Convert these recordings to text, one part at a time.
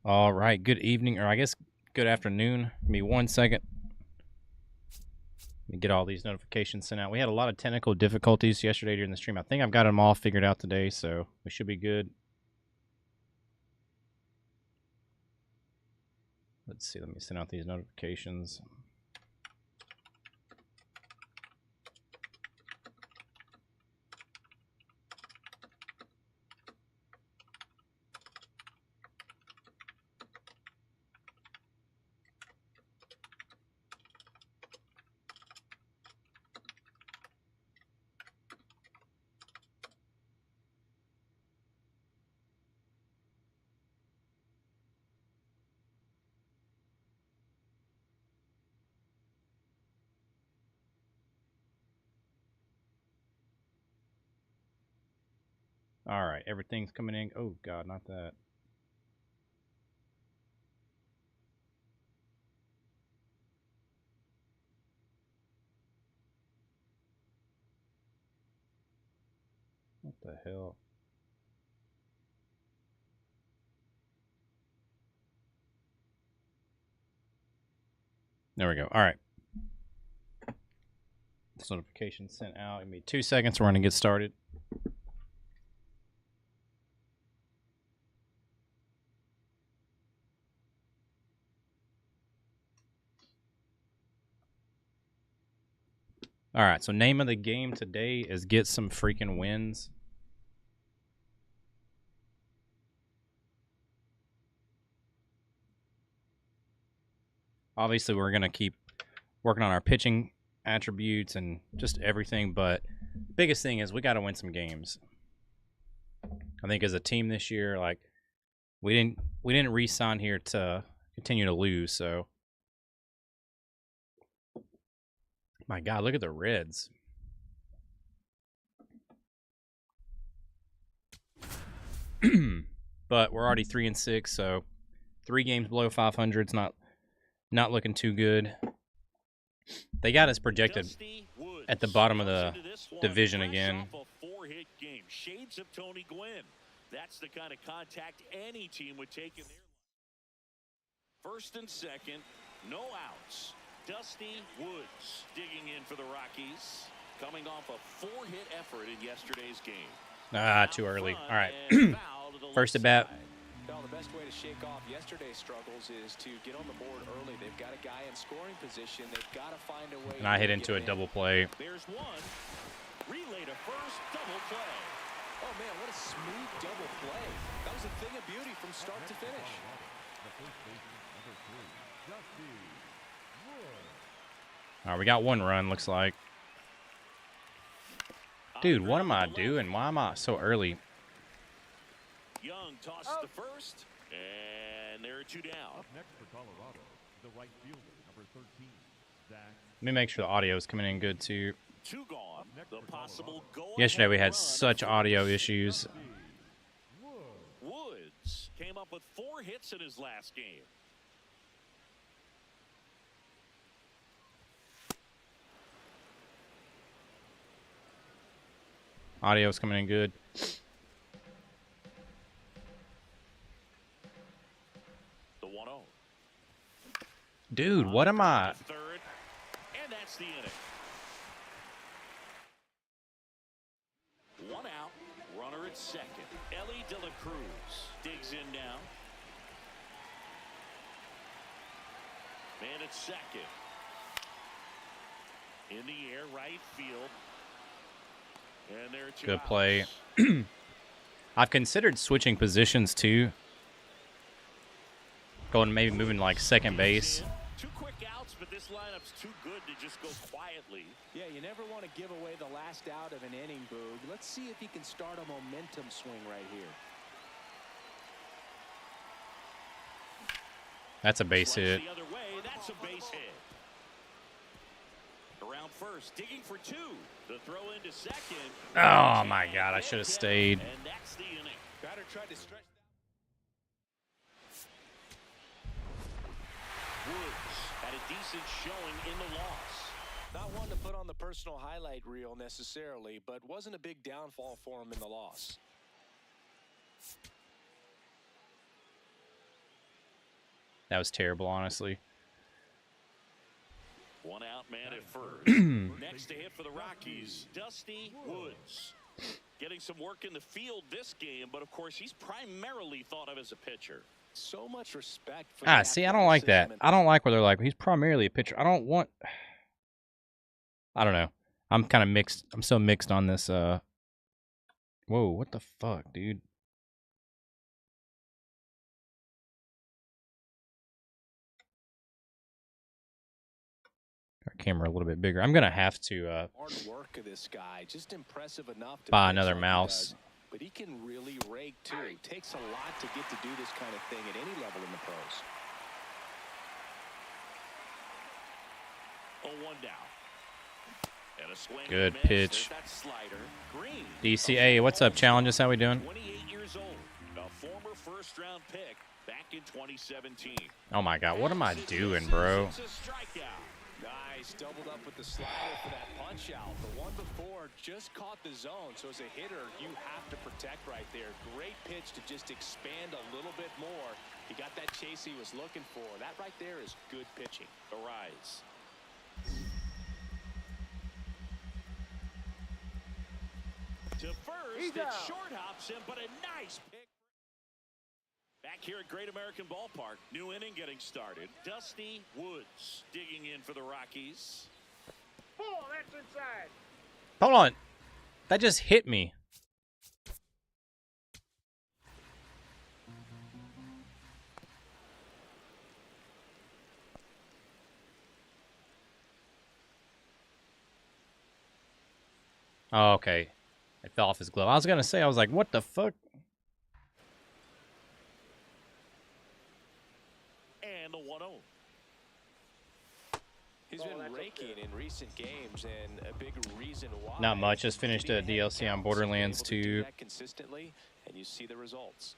All right, good evening, or I guess good afternoon. Give me 1 second. Let me get all these notifications sent out. We had a lot of technical difficulties yesterday during the stream. I think I've got them all figured out today, so we should be good. Let's see, let me send out these notifications. All right, everything's coming in. Oh, God, not that. What the hell? There we go. All right. This notification sent out. Give me 2 seconds. We're going to get started. All right, so name of the game today is Get Some Freaking Wins. Obviously, we're going to keep working on our pitching attributes and just everything, but biggest thing is we got to win some games. I think as a team this year, like we didn't re-sign here to continue to lose, so my God, look at the Reds. But we're already 3-6, so 3 games below 500. It's not looking too good. They got us projected at the bottom of the division again. Shades of Tony Gwynn. That's the kind of contact any team would take in their first and second, no outs. Dusty Woods digging in for the Rockies, coming off a 4-hit effort in yesterday's game. Too early. All right. First at bat. Well, the best way to shake off yesterday's struggles is to get on the board early. They've got a guy in scoring position. They've got to find a way. And I hit into a double play. There's one. Relay to first, double play. Oh, man, what a smooth double play. That was a thing of beauty from start to finish. All right, we got 1 run, looks like. Dude, what am I doing? Why am I so early? Young tosses the first, and there are 2 down. Up next for Colorado, the right fielder, number 13, Zach. Let me make sure the audio is coming in good, too. 2 gone. The possible goal. Yesterday we had such audio issues. Woods came up with 4 hits in his last game. Audio's coming in good. The 1-0. Dude, what am I? Third, and that's the inning. 1 out, runner at second. Ellie De La Cruz digs in now. Man at second. In the air, right field. And there are 2 Good outs. play. I've considered switching positions, too. Going maybe moving like second base. 2 quick outs, but this lineup's too good to just go quietly. Yeah, you never want to give away the last out of an inning, Boog. Let's see if he can start a momentum swing right here. That's a base hit. The other way, that's a base hit. Around first, digging for 2. The throw into second. Oh, my God. I should have stayed. And that's the inning. Batter tried to stretch. Woods had a decent showing in the loss. Not one to put on the personal highlight reel necessarily, but wasn't a big downfall for him in the loss. That was terrible, honestly. One out man at first. Next to hit for the Rockies, Dusty Woods. Getting some work in the field this game, but of course he's primarily thought of as a pitcher. So much respect for See, I don't like that. I don't like where they're like, he's primarily a pitcher. I don't know. I'm kind of mixed. I'm so mixed on this. Whoa, what the fuck, dude? Our camera a little bit bigger. I'm gonna have to hard work of this guy, just impressive enough to buy pitch another like he mouse. does, but he can really rake too. Takes a lot to get to do this kind of thing at any level in the pros. 0-1 down. And a swing Good and a miss. pitch. There's that slider. Green. DCA, what's up, Challenges? How we doing? 28 years old, a former first-round pick back in 2017. Oh my God, what am I doing, bro? It's a strikeout. Nice, doubled up with the slider for that punch out. The one before just caught the zone, so as a hitter, you have to protect right there. Great pitch to just expand a little bit more. He got that chase he was looking for. That right there is good pitching. The rise. To first, it short hops him, but a nice pick. Back here at Great American Ballpark, new inning getting started. Dusty Woods digging in for the Rockies. Oh, that's inside. Hold on. That just hit me. Oh, okay. It fell off his glove. I was gonna say, I was like, what the fuck? And the 1-0. He's been raking in recent games, and a big reason why. Not much. Just finished a DLC on Borderlands 2. Consistently, and you see the results.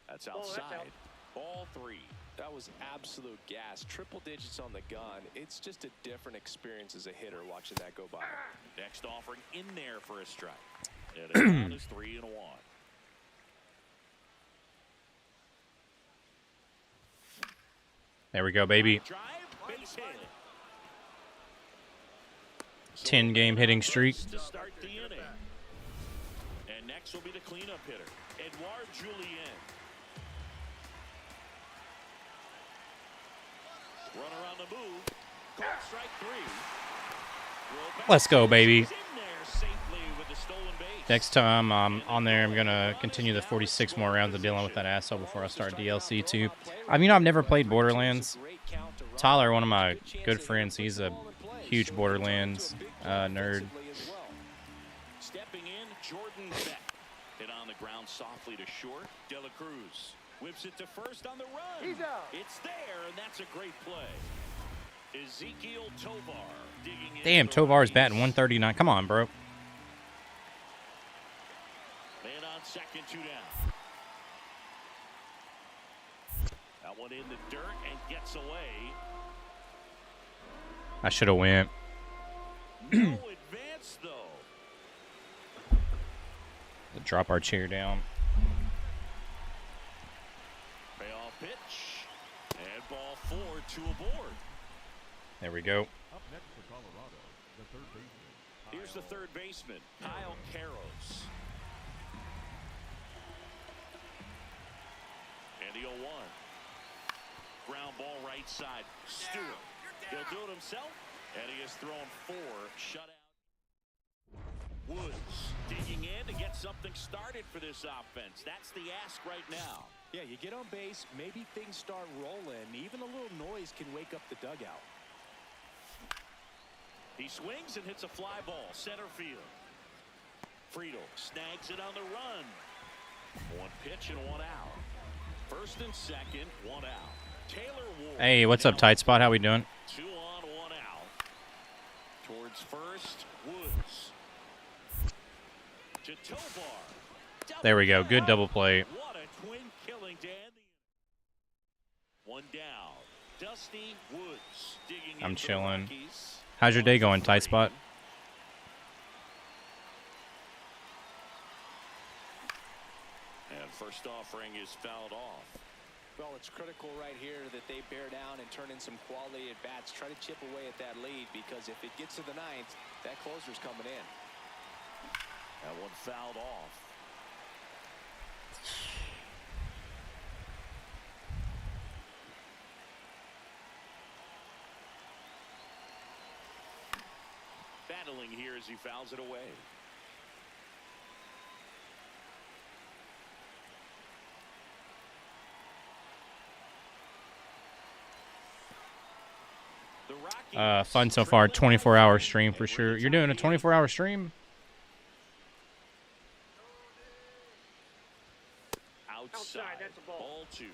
That's outside. Ball 3. That was absolute gas. Triple digits on the gun. It's just a different experience as a hitter watching that go by. Next offering in there for a strike. And the count is 3-1. There we go, baby. Drive, base hit. 10-game hitting streak. To start the inning. And next will be the cleanup hitter, Edouard Julien. Runner on the move. Called strike 3. Let's go, baby. He's in there safely with the stolen base. Next time I'm on there, I'm going to continue the 46 more rounds of dealing with that asshole before I start DLC too. I mean, I've never played Borderlands. Tyler, one of my good friends, he's a huge Borderlands nerd. Stepping in, Jordan Beck. Hit on the ground softly to short. De La Cruz whips it to first on the run. He's out. It's there, and that's a great play. Ezekiel Tovar digging in. Damn, Tovar's batting 139. Come on, bro. Man on second, 2 down. That one in the dirt and gets away. I should have went. No advance, though. Drop our chair down. Payoff pitch. And ball 4, 2 aboard. There we go. Up next for Colorado, the third baseman. Here's the third baseman, Kyle Karros. And the 0-1. Ground ball right side. Stewart. He'll do it himself. And he has thrown 4 shutout. Woods digging in to get something started for this offense. That's the ask right now. Yeah, you get on base, maybe things start rolling. Even a little noise can wake up the dugout. He swings and hits a fly ball, center field. Friedel snags it on the run. 1 pitch and 1 out. First and second, 1 out. Taylor Ward. Hey, what's up, Tight Spot? How we doing? 2 on, 1 out. Towards first, Woods. To Tovar. There we go. Good double play. What a twin killing to end the 1 down. Dusty Woods digging I'm in for the chilling. Rockies. How's your day going, Tight Spot? And first offering is fouled off. Well, it's critical right here that they bear down and turn in some quality at bats. Try to chip away at that lead, because if it gets to the ninth, that closer's coming in. That one fouled off. Battling here as he fouls it away. Fun so far. 24-hour stream for sure. You're doing a 24-hour stream? Outside, that's a ball. Ball 2.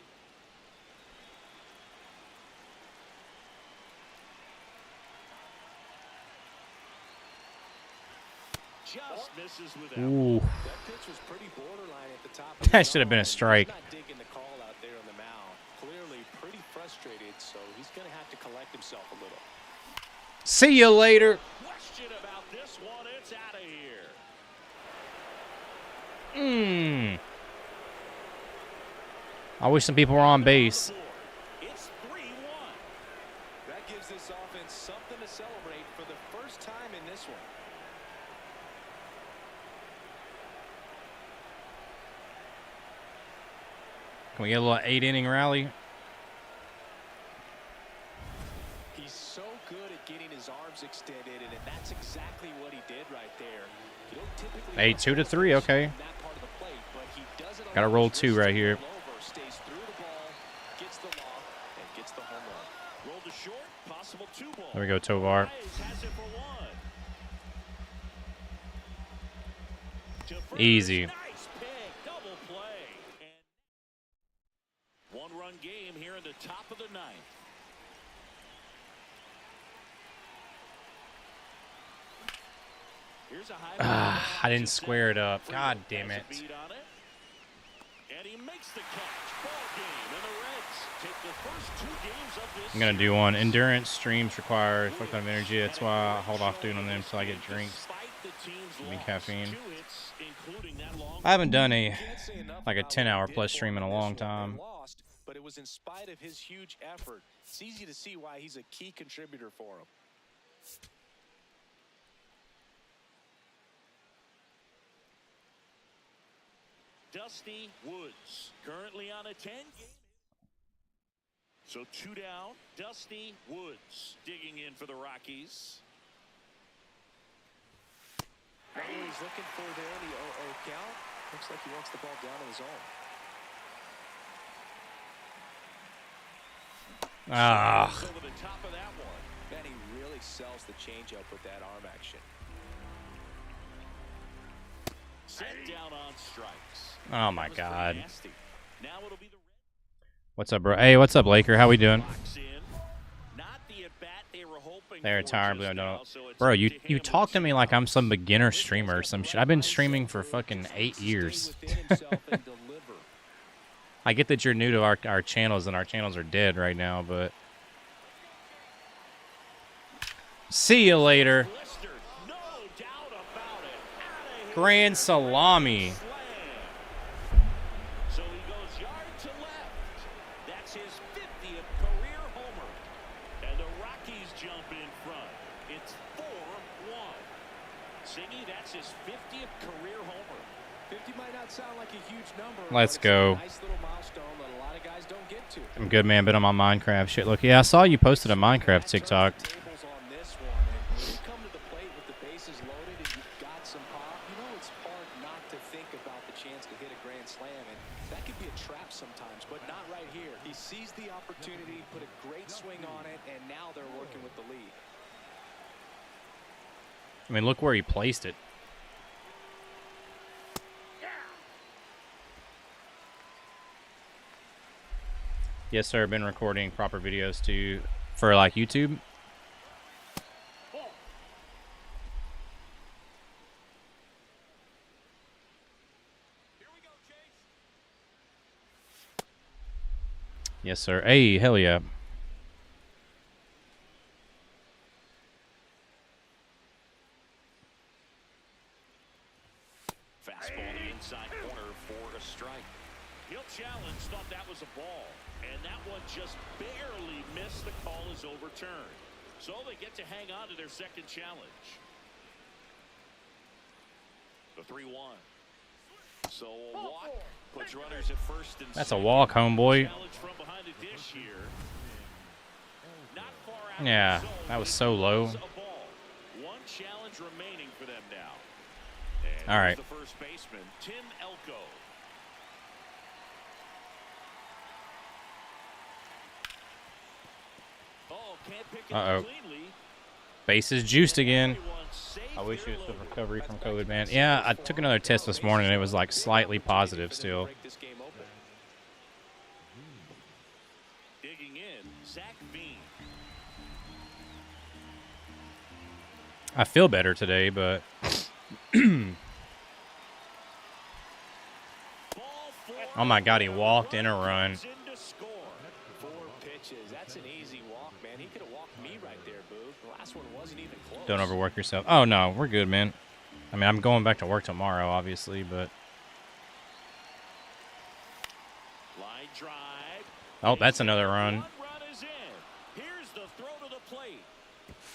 Just misses with that. Ooh. That pitch was pretty borderline at the top. That should have been a strike. He's not digging the call out there on the mound. Clearly pretty frustrated, so he's going to have to collect himself a little. See you later. Question about this one. It's out of here. I wish some people were on base. It's 3-1. That gives this offense something to celebrate for the first time in this one. Can we get a little 8-inning rally? He's so good at getting his arms extended, and that's exactly what he did right there. You don't typically Hey, 2-3, okay. that part of the plate, but he doesn't Gotta roll 2 right here. Stays through the ball, gets the walk, and gets the home run. Roll to short, possible 2 ball. There we go, Tovar. Has it for 1. To first, Easy. Nice pick, double play. And 1-run game here in the top of the 9th. Here's a high I didn't square it up. God damn it. And he makes the catch. Ball game, and the Reds take the first 2 games of this. I'm going to do one. Endurance streams require a fuck ton of energy. That's why I hold off doing them until I get drinks. Give me caffeine. I haven't done a 10-hour plus stream in a long time. But it was in spite of his huge effort. It's easy to see why he's a key contributor for him. Dusty Woods currently on a 10-game. So 2 down. Dusty Woods digging in for the Rockies. What he's looking for there in the 0-0 count. Looks like he wants the ball down in his zone. Over the top of that one. Man, he really sells the changeup with that arm action. Set down on strikes. Oh, my God. Now it'll be the What's up, bro? Hey, what's up, Laker? How we doing? Not the at-bat they were hoping They're for tired. just now, No. so it's Bro, up you to him talk to me like I'm some beginner to streamer or some shit. I've been streaming for fucking 8 years. I get that you're new to our channels and our channels are dead right now, but see you later. Blistered, no doubt about it. Outta here. Grand salami. Slam. So he goes yard to left. That's his 50th career homer. And the Rockies jump in front. It's 4-1. Singy, that's his 50th career homer. 50 might not sound like a huge number. Let's but it's go. a nice little milestone that a lot of guys don't get to. I'm good, man. Been on my Minecraft shit. Look, yeah, I saw you posted a Minecraft TikTok. Tables on this one, and when you come to the plate with the bases loaded and you've got some pop, you know it's hard not to think about the chance to hit a grand slam, and that could be a trap sometimes, but not right here. He sees the opportunity, put a great swing on it, and now they're working with the lead. I mean, look where he placed it. Yes, sir. Been recording proper videos too for like YouTube. Yes, sir. Hey, hell yeah. Fastball in the inside corner for a strike. He'll challenge, thought that was a ball. And that one just barely missed. The call is overturned. So they get to hang on to their second challenge. The 3-1. So a walk puts runners at first and That's a walk, homeboy. challenge from behind the dish here. Not far out Yeah, of the zone, that was but so it low. was a ball. One challenge remaining for them now. And All right. here's the first baseman, Tim Elko. Oh, can't pick it up cleanly. Bases juiced again. Everyone safe I wish here it was the locally. recovery from COVID, man. Yeah, I took another test this morning, and it was like slightly positive still. Break this game open. Digging in, Zach Veen. I feel better today, but oh my God, he walked in a run. In to score. 4 pitches. That's an easy walk, man. He could have walked me right there, Boo. The last one wasn't even close. Don't overwork yourself. Oh no, we're good, man. I mean, I'm going back to work tomorrow, obviously, but Line drive. oh, that's another run. One run is in. Here's the throw to the plate.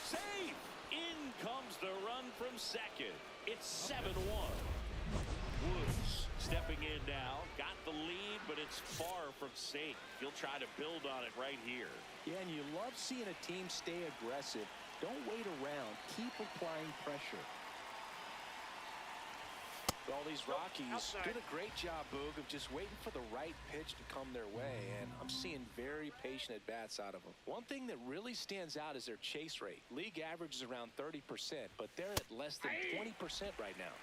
Safe. In comes the run from second. It's 7-1. Woods stepping in now. Got the lead, but it's far from safe. He'll try to build on it right here. Yeah, and you love seeing a team stay aggressive. Don't wait around. Keep applying pressure. All these Rockies did a great job, Boog, of just waiting for the right pitch to come their way, and I'm seeing very patient at-bats out of them. One thing that really stands out is their chase rate. League average is around 30%, but they're at less than 20% right now.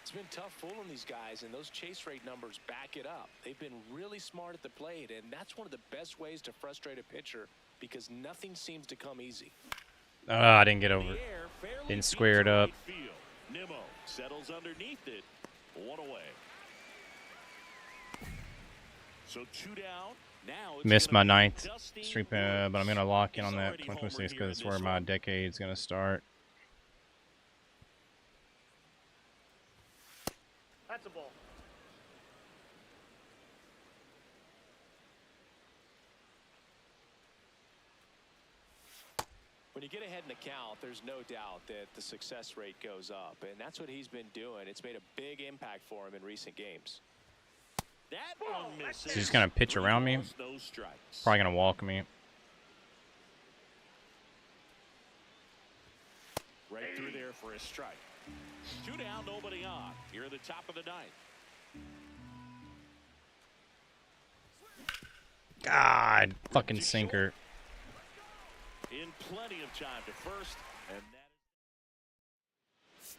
It's been tough fooling these guys, and those chase rate numbers back it up. They've been really smart at the plate, and that's one of the best ways to frustrate a pitcher because nothing seems to come easy. Oh, I didn't get over The it. air fairly Didn't deep square it to up. right field. Nimmo settles underneath it. 1 away. So 2 down. Now it's Missed gonna my be 9th Dusty streak, but I'm Woods. gonna lock in He's on that already 26 homered here because it's in where this my one. decade's gonna start. That's a ball. When you get ahead in the count, there's no doubt that the success rate goes up, and that's what he's been doing. It's made a big impact for him in recent games. That one misses. Is he just gonna pitch 3 around me? balls, no strikes. Probably gonna walk me. Right through there for a strike. 2 down, nobody on. Here at the top of the 9th. God, fucking sinker. In plenty of time to first, and that is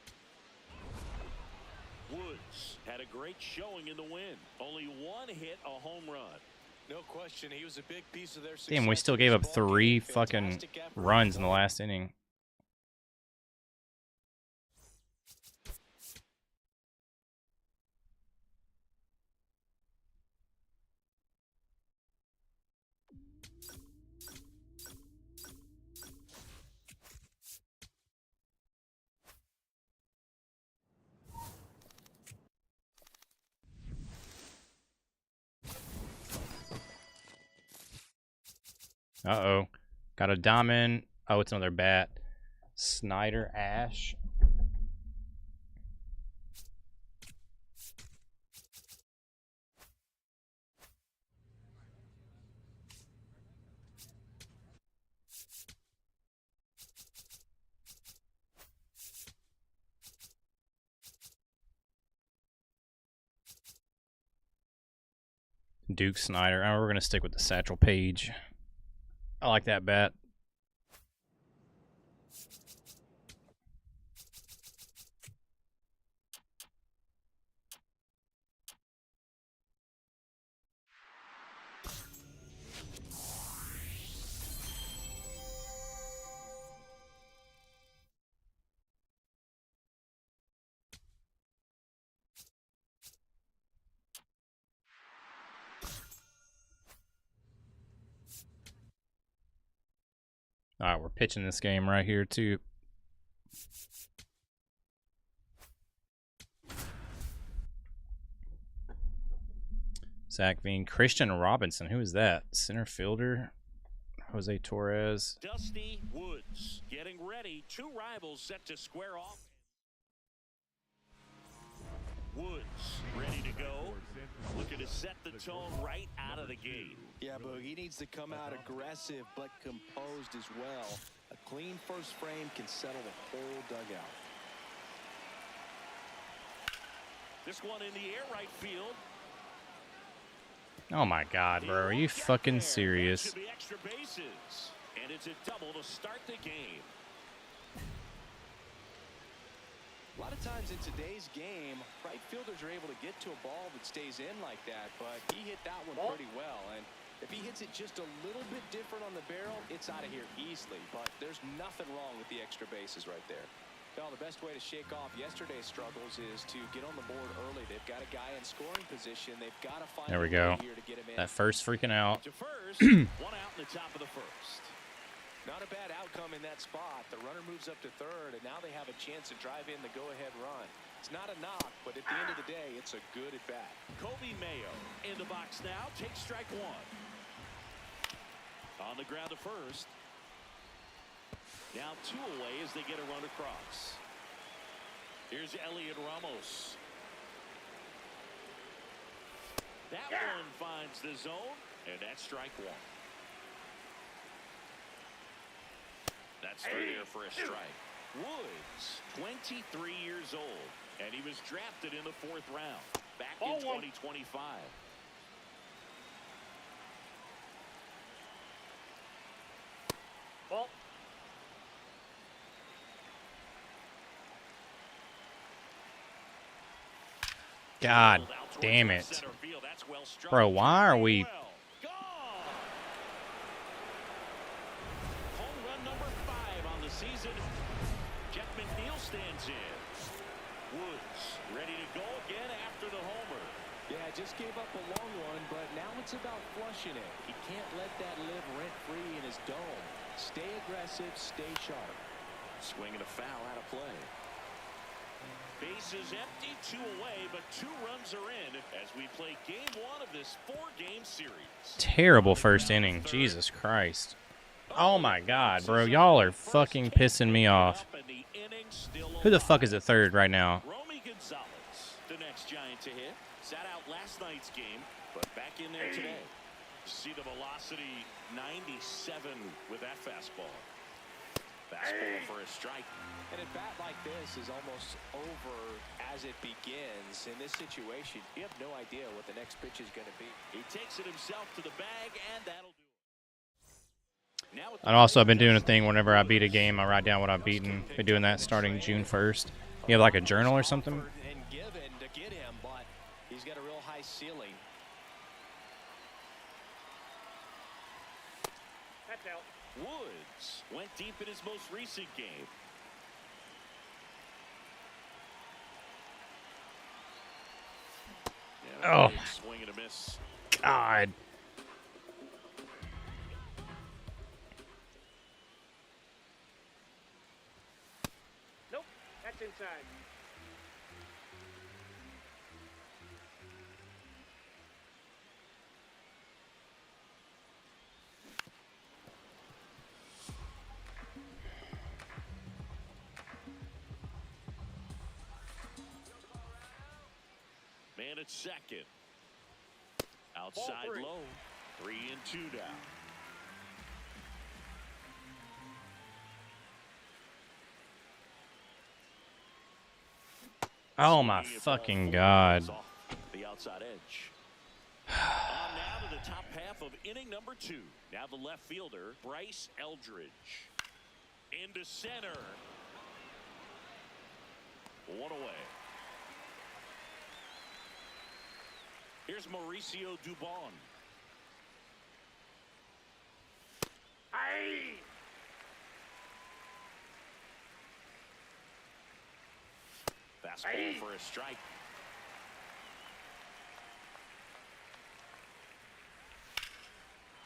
Woods had a great showing in the win. Only 1 hit, a home run. No question, he was a big piece of their success. Damn, we still gave up 3 fucking Fantastic effort. runs in the last inning. Uh-oh. Got a diamond. Oh, it's another bat. Snyder Ash. Duke Snyder. Oh, we're going to stick with the Satchel Paige. I like that bat. All right, we're pitching this game right here, too. Zach Veen. Christian Robinson. Who is that? Center fielder? Jose Torres. Dusty Woods getting ready. Two rivals set to square off. Woods ready to go. Looking to set the tone right out of the gate. Yeah, but he needs to come out aggressive but composed as well. A clean first frame can settle the whole dugout. This one in the air, right field. Oh my God, bro. Are you fucking serious? Should be extra bases. And it's a double to start the game. A lot of times in today's game, right fielders are able to get to a ball that stays in like that, but he hit that one pretty well. And if he hits it just a little bit different on the barrel, it's out of here easily. But there's nothing wrong with the extra bases right there. Well, the best way to shake off yesterday's struggles is to get on the board early. They've got a guy in scoring position. They've got to find There we a go. way here to get him in. That first freaking out. To first, one out in the top of the first. Not a bad outcome in that spot. The runner moves up to third, and now they have a chance to drive in the go-ahead run. It's not a knock, but at the end of the day, it's a good at-bat. Kobe Mayo in the box now. Takes strike one. On the ground to first. Now two away as they get a run across. Here's Elliot Ramos. That one finds the zone, and that's strike one. That's through there for a strike. Woods, 23 years old, and he was drafted in the 4th round back in 2025. Ball. God damn it. Bro, why are we... Home run number 5 on the season. Jeff McNeil stands in. Woods ready to go again after the homer. Yeah, just gave up a long one, but now it's about flushing it. He can't let that live rent-free in his dome. Stay aggressive, stay sharp. Swinging a foul out of play. Bases empty, 2 away, but 2 runs are in as we play game 1 of this 4-game series. Terrible first inning. Jesus Christ. Oh my God, bro. Y'all are fucking pissing me off. Who the fuck is at third right now? Romy Gonzalez, the next Giant to hit. Sat out last night's game, but back in there today. See the velocity, 97 with that fastball. Fastball for a strike. And a bat like this is almost over as it begins. In this situation, you have no idea what the next pitch is going to be. He takes it himself to the bag, and that'll do it. Now And also, I've been doing a thing whenever I beat a game, I write down what I've beaten. Been doing that starting June 1st. You have like a journal or something? And given to get him, but he's got a real high ceiling. That's out. Woods went deep in his most recent game. Oh, Swing and a miss. God. Nope, that's inside. Man at second. Outside low. 3-2 down. Oh my fucking God. The outside edge. On now to the top half of inning number 2. Now the left fielder, Bryce Eldridge. Into center. 1 away. Here's Mauricio Dubon. Aye. Fastball for a strike.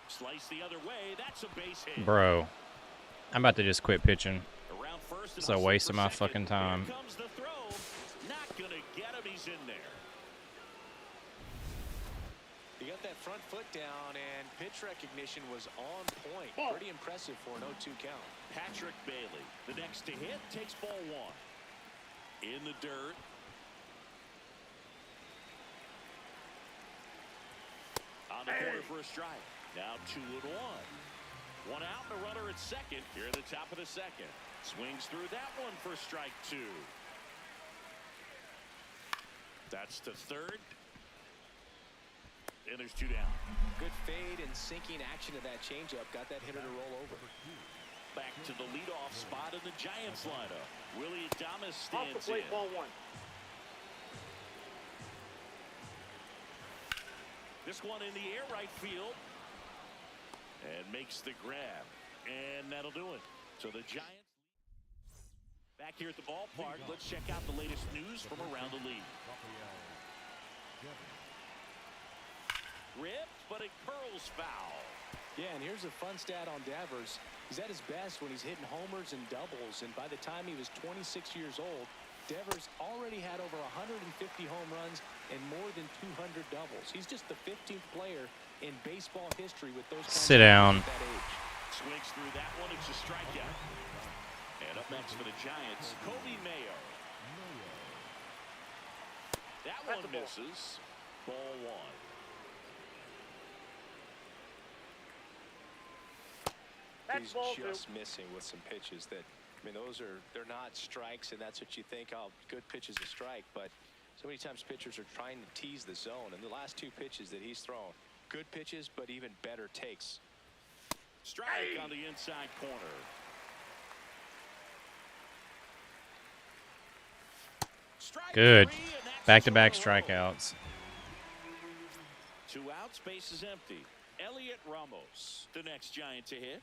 Slice the other way. That's a base hit. Bro, I'm about to just quit pitching. Around first, It's a waste of my fucking time. Here comes the throw. Not gonna get him. He's in there. got that front foot down, and pitch recognition was on point. Ball. Pretty impressive for an 0-2 count. Patrick Bailey, the next to hit, takes ball one. In the dirt. On the corner for a strike. Now 2-1. One out and a runner at second here at the top of the second. Swings through that one for strike two. That's the third. And there's two down. Good fade and sinking action of that changeup. Got that hitter to roll over. Back to the leadoff spot in the Giants lineup. Willie Adames Off stands the plate, in. ball one. This one in the air right field. And makes the grab. And that'll do it. So the Giants back here at the ballpark. Let's check out the latest news from around the league. Ripped, but it curls foul. Yeah, and here's a fun stat on Devers. He's at his best when he's hitting homers and doubles, and by the time he was 26 years old, Devers already had over 150 home runs and more than 200 doubles. He's just the 15th player in baseball history with those kinds Sit of down. at that age. Swings through that one. It's a strikeout. And up next for the Giants, Kobe Mayo. That That's one the ball. misses. Ball one. That's He's ball two. just missing with some pitches that, I mean, they're not strikes, and that's what you think, oh, good pitch is a strike, but so many times pitchers are trying to tease the zone, and the last two pitches that he's thrown, good pitches, but even better takes. Strike on the inside corner. Strike Good. three, and that's Back-to-back two in a row. strikeouts. 2 outs, base is empty. Elliot Ramos, the next Giant to hit.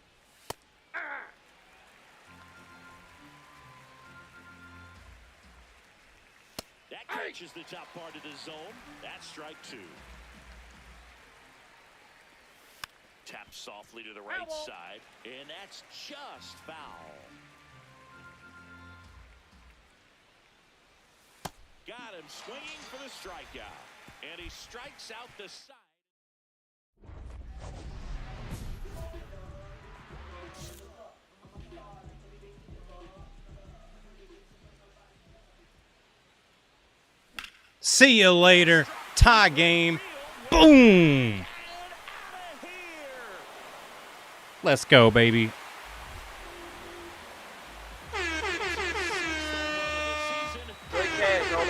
That catches the top part of the zone. That's strike two. Taps softly to the right Foul. side, and that's just foul. Got him swinging for the strikeout, and he strikes out the side. See you later. Tie game. Boom. Let's go, baby. Good catch, Nolan.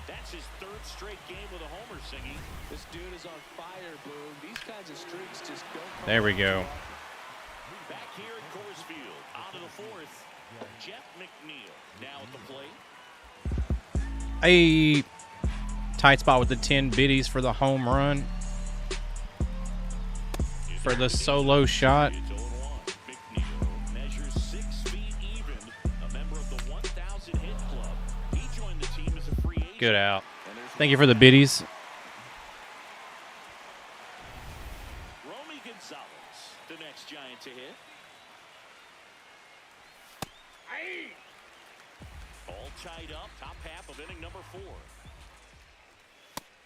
That's his third straight game with a homer, Singy. This dude is on fire, Boone. These kinds of streaks just don't come There we around go. too often. Back here at Coors Field, on to the fourth. Jeff McNeil now at the plate. A tight spot with the 10 biddies for the home run. For the solo shot. It's 0-1. McNeil measures 6 feet even, a member of the 1,000 hit club. He joined the team as a free agent. Good out. And there's Thank you for the biddies. Romy Gonzalez, the next Giant to hit. All tied up, top half of inning number 4.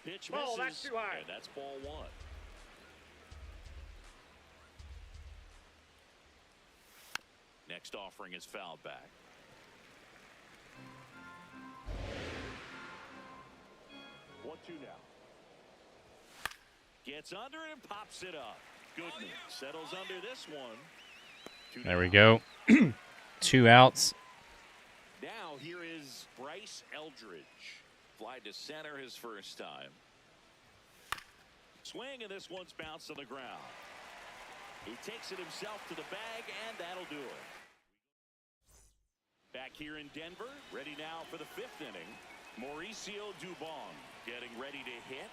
Pitch misses. Ball, that's too high. And that's ball one. Next offering is fouled back. One, two now. Gets under it and pops it up. Goodman settles under this one. Two There we down. go. 2 outs. Now here is Bryce Eldridge. Fly to center his first time. Swing, and this one's bounced on the ground. He takes it himself to the bag, and that'll do it. Back here in Denver, ready now for the 5th inning. Mauricio Dubon getting ready to hit.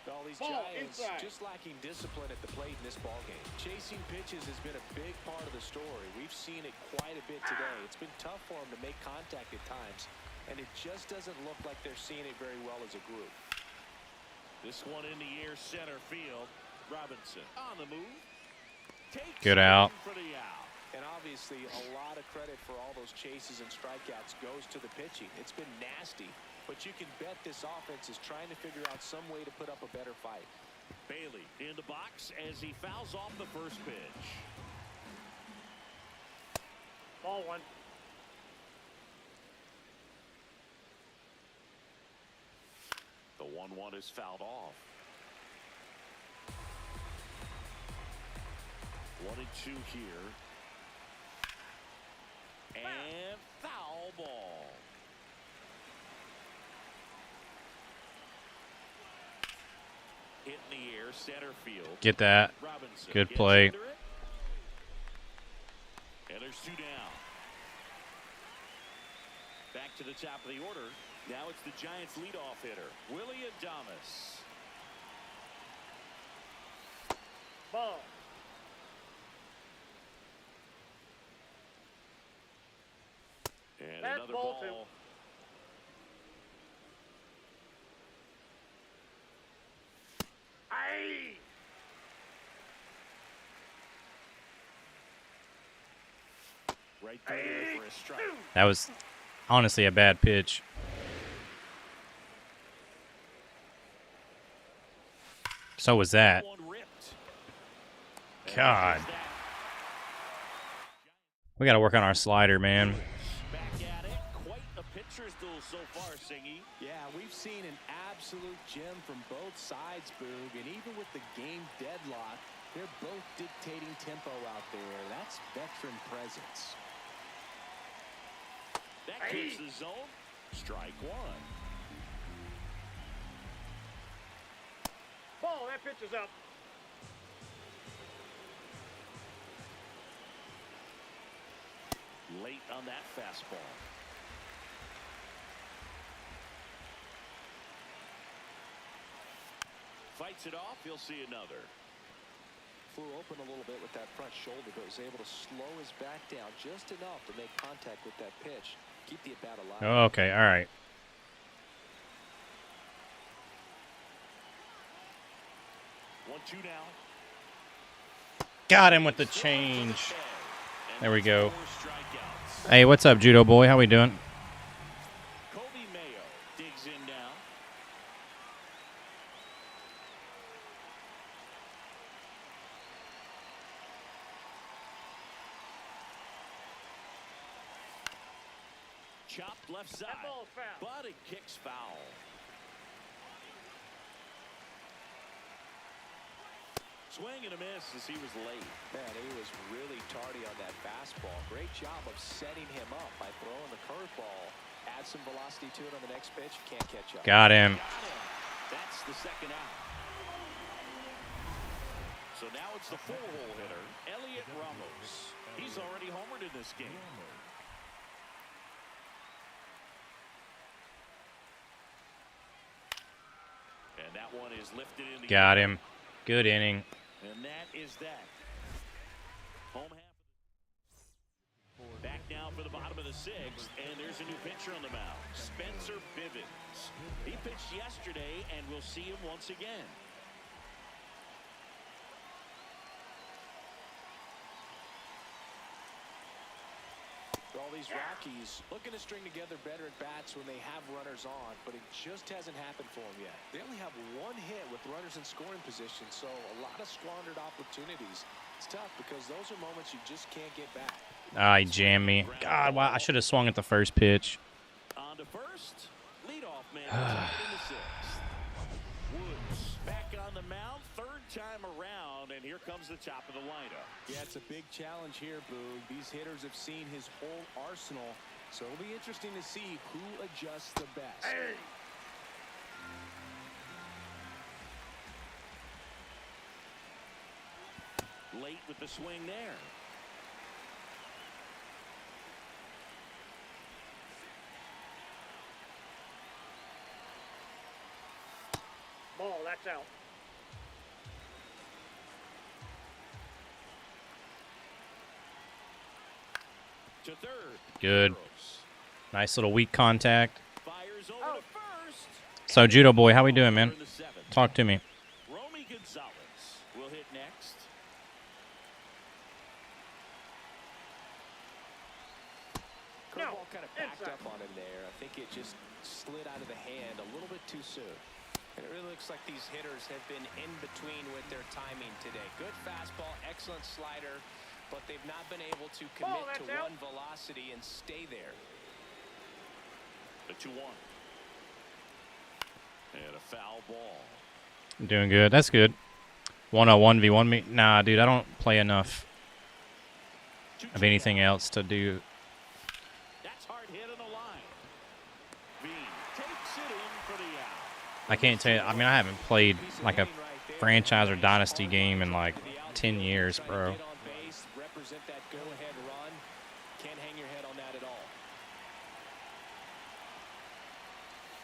All these Ball Giants inside. just lacking discipline at the plate in this ballgame. Chasing pitches has been a big part of the story. We've seen it quite a bit today. It's been tough for them to make contact at times, and it just doesn't look like they're seeing it very well as a group. This one in the air center field. Robinson on the move. Takes Good it out. for the out. And obviously, a lot of credit for all those chases and strikeouts goes to the pitching. It's been nasty. but you can bet this offense is trying to figure out some way to put up a better fight. Bailey in the box as he fouls off the first pitch. Ball one. The 1-1 is fouled off. 1-2 here. And foul ball. Hit in the air, center field. Get that. Robinson Good gets play. under it. And there's 2 down. Back to the top of the order. Now it's the Giants' leadoff hitter, Willie Adames. Ball. And That's another ball ball. Aye. Right there for a strike. That was honestly a bad pitch. So was that. One ripped. God. We got to work on our slider, man. Back at it. Quite a pitcher's duel so far, Singy. Yeah, we've seen an absolute gem from both sides, Boog, and even with the game deadlock, they're both dictating tempo out there. That's veteran presence. That keeps the zone. Strike one. Ball. That pitch is up. Late on that fastball. Fights it off. He'll see another. Flew open a little bit with that front shoulder, but was able to slow his back down just enough to make contact with that pitch. Keep the at-bat alive. Oh, okay, all right. One-two now. Got him with the change. There we go. 4 strikeouts. Hey, what's up, Judo boy? How we doing? Kobe Mayo digs in now. Chopped left side, That ball's foul. but it kicks foul. Swing and a miss as he was late. Man, he was really tardy on that fastball. Great job of setting him up by throwing the curveball. Add some velocity to it on the next pitch. Can't catch up. Got him. That's the second out. So now it's the 4-hole hitter, Elliot Ramos. He's already homered in this game. And that one is lifted in the Got air. him. Good inning. And that is that. Home half. Back now for the bottom of the 6th, and there's a new pitcher on the mound, Spencer Bivens. He pitched yesterday, and we'll see him once again. All these Rockies looking to string together better at bats when they have runners on, but it just hasn't happened for them yet. They only have 1 hit with runners in scoring position, so a lot of squandered opportunities. It's tough because those are moments you just can't get back. Ah, he jammed me. God, wow, I should have swung at the first pitch. On to first, leadoff man tied in the 6th. Woods back on the mound, 3rd time around, and here comes the top of the lineup. Yeah, it's a big challenge here, Boog. These hitters have seen his whole arsenal, so it'll be interesting to see who adjusts the best. Hey. Late with the swing there. Ball. That's out. To 3rd. Good. Nice little weak contact. Fires over to first. So, Judo boy, how we doing, man? In the 7th. Talk to me. Romy Gonzalez will hit next. Curveball kind of backed inside. up on him there. I think it just slid out of the And it really looks like these hitters have been in between with their timing today. Good fastball, excellent slider, but they've not been able to commit to one velocity and stay there. The 2-1. And a foul ball. I'm doing good. That's good. 1-on-1v1 me. Nah, dude, I don't play enough of anything else to do. That's hard hit on the line. Bean takes it in for the out. I can't tell you. I mean, I haven't played like a franchise or dynasty game in like 10 years, bro. Represent that go-ahead run. Can't hang your head on that at all.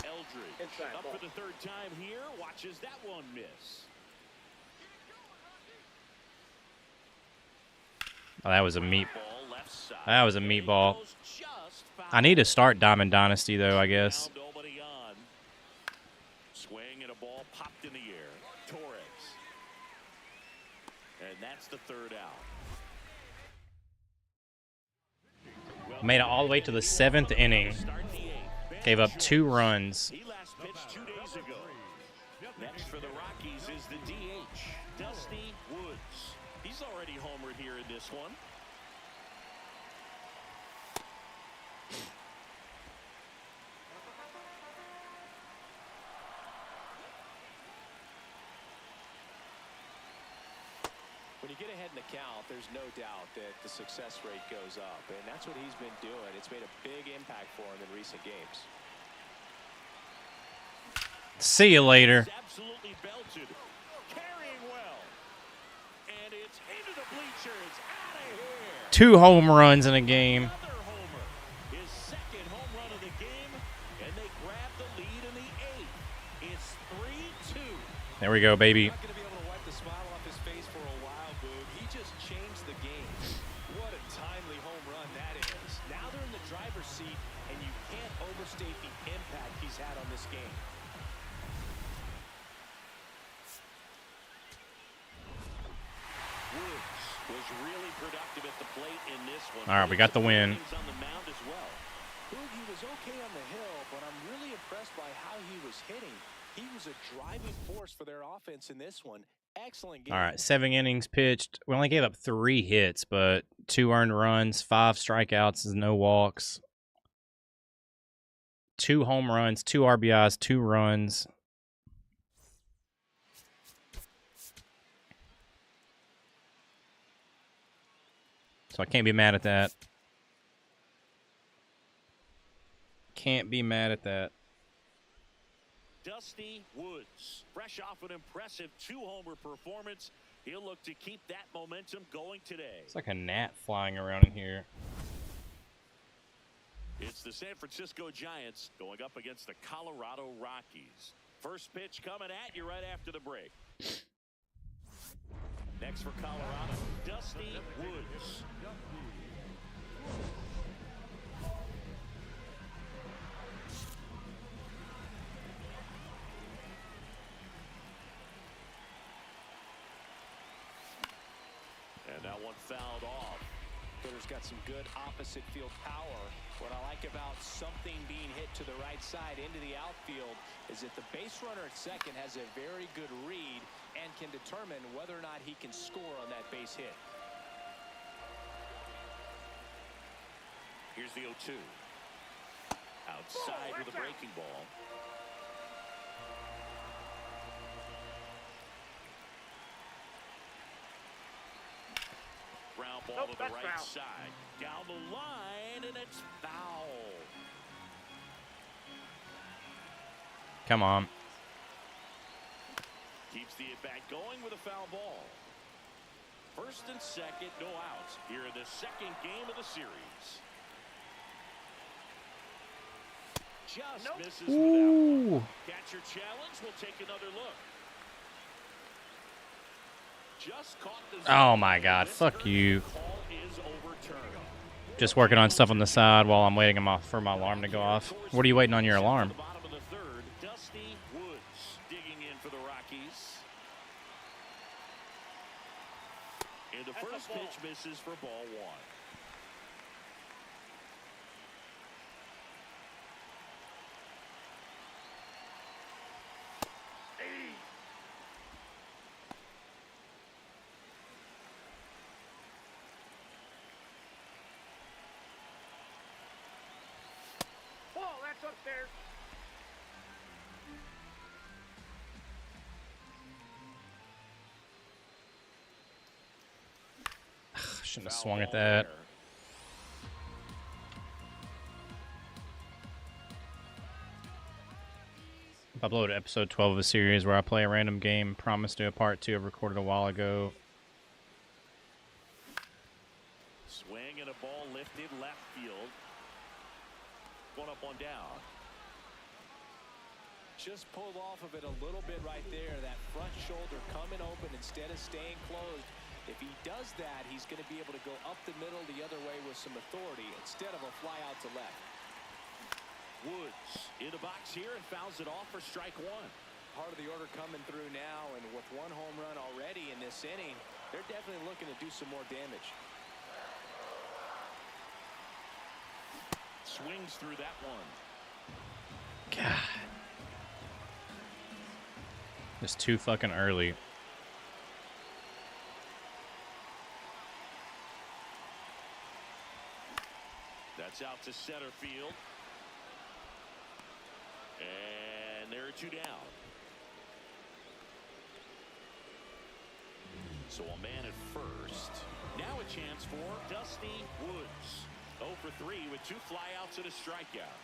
Eldridge up for the third time here. Watches that one miss. Oh, that was a meat. That was a meatball. I need to start Diamond Dynasty though, I guess. Nobody on. Swing and a ball popped in the air. Torres. And that's the third out. Made it all the way to the 7th inning. Gave up 2 runs. He last pitched 2 days ago. Next for the Rockies is the DH, Dusty Woods. He's already homered here in this one. When you get ahead in the count, there's no doubt that the success rate goes up, and that's what he's been doing. It's made a big impact for him in recent games. See you later. Absolutely belted. Carrying well. And it's into the bleachers. Out of here. 2 home runs in a game. Another homer. His second home run of the game. And they grab the lead in the 8th. It's 3-2. There we go, baby. Not going to be able to wipe the smile off his face for a while, Boog. He just changed the game. What a timely home run that is. Now they're in the driver's seat, and you can't overstate the impact he's had on this game. Woods was really productive at the plate in this one. All right, we got the win. On the mound as well. Boog, he was okay on the hill, but I'm really impressed by how he was hitting. He was a driving force for their offense in this one. Excellent game. All right, 7 innings pitched. We only gave up 3 hits, but 2 earned runs, 5 strikeouts, no walks. 2 home runs, 2 RBIs, 2 runs. So I can't be mad at that. Can't be mad at that. Dusty Woods, fresh off an impressive 2-homer performance. He'll look to keep that momentum going today. It's like a gnat flying around in here. It's the San Francisco Giants going up against the Colorado Rockies. First pitch coming at you right after the break. Next for Colorado, Dusty Woods. And that one fouled off. Hitter's got some good opposite field power. What I like about something being hit to the right side into the outfield is that the base runner at second has a very good read and can determine whether or not he can score on that base hit. Here's the 0-2. Outside with a breaking ball. Ground ball to the right side. Down the line, and it's foul. Come on. Keeps the at-bat going with a foul ball. First and second, no outs here in the second game of the series. Just misses with that one. Catcher challenge. We'll take another look. Just caught the zone. Oh my God! Fuck you. Call is overturned. Just working on stuff on the side while I'm waiting for my alarm to go off. What are you waiting on your alarm? Bottom of the third, Dusty Woods digging in for the Rockies. And the first pitch misses for ball 1. Shouldn't have Foul swung at ball that. there. I uploaded episode 12 of a series where I play a random game. Promised to do a part 2. I recorded a while ago. Swing and a ball lifted left field. One up, one down. Just pulled off of it a little bit right there. That front shoulder coming open instead of staying closed. If he does that, he's going to be able to go up the middle the other way with some authority instead of a fly out to left. Woods in the box here and fouls it off for strike one. Part of the order coming through now, and with one home run already in this inning, they're definitely looking to do some more damage. Swings through that one. God. Just too fucking early. That's out to center field. And there are two down. So a man at first. Now a chance for Dusty Woods. 0 for 3 with 2 flyouts and a strikeout.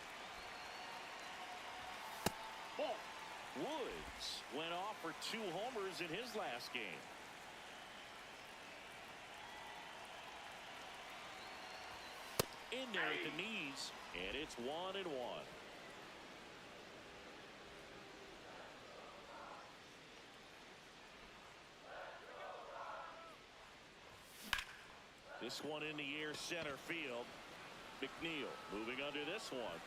Ball. Woods went off for 2 homers in his last game. In there at the knees, and it's 1-1. This one in the air, center field. McNeil moving under this one.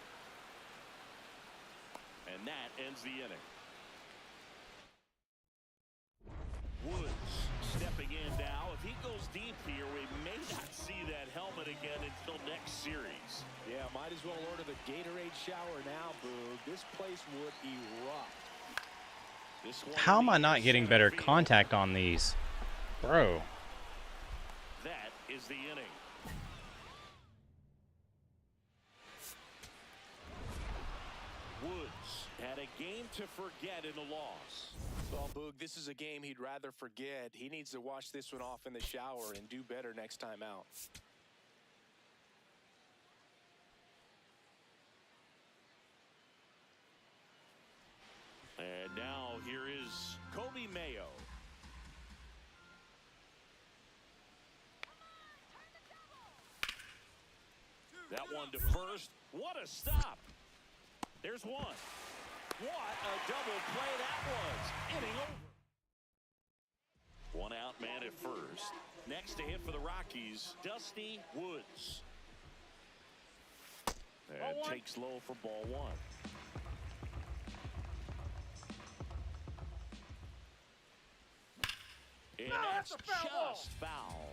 And that ends the inning. Woods stepping in now. If he goes deep here, we may not see that helmet again until next series. Yeah, might as well order the Gatorade shower now, Boog. This place would erupt. This one How am I in the not air, getting center better field. contact on these? Bro. That is the inning. Woods had a game to forget in the loss. Well, Boog, this is a game he'd rather forget. He needs to wash this one off in the shower and do better next time out. And now here is Kobe Mayo. That one to first. What a stop. There's one. What a double play that was. Inning over. One out man at first. Next to hit for the Rockies, Dusty Woods. And takes low for ball one. And that's just foul.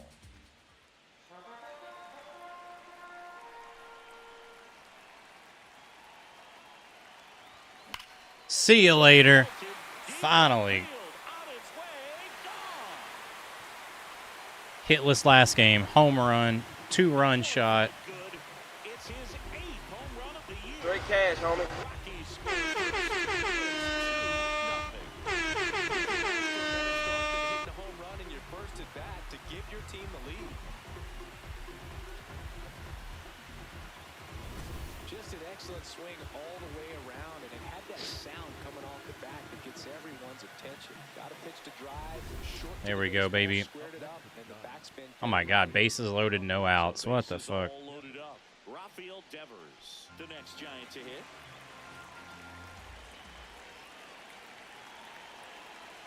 See you later. Finally. Hitless last game. Home run. 2-run shot. It's his 8th home run of the year. Great cash, homie. Rockies score 2-0. Hit the home run in your first at bat to give your team the lead. Just an excellent swing all the way around, and it had that sound coming off the bat that gets everyone's attention. Got a pitch to drive. Short There we go, baby. squared it up, and the backspin. Oh my god, bases loaded, no outs. What the fuck? All loaded up. Rafael Devers, the next Giant to hit.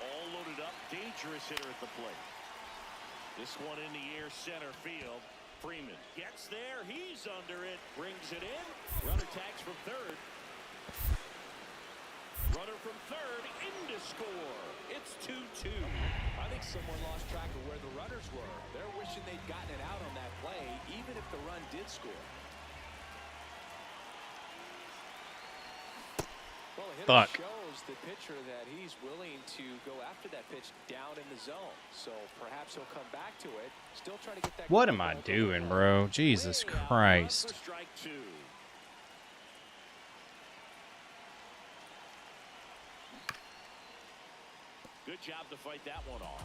All loaded up. Dangerous hitter at the plate. This one in the air, center field. Freeman gets there. He's under it. Brings it in. Runner tags from third. Runner from third in to score. It's 2-2. I think someone lost track of where the runners were. They're wishing they'd gotten it out on that play, even if the run did score. Well, a hitter Fuck. shows the pitcher that he's willing to go after that pitch down in the zone. So perhaps he'll come back to it. Still trying to get that. What am I doing, bro? Jesus Way out. Christ. Run for strike 2. Good job to fight that one off.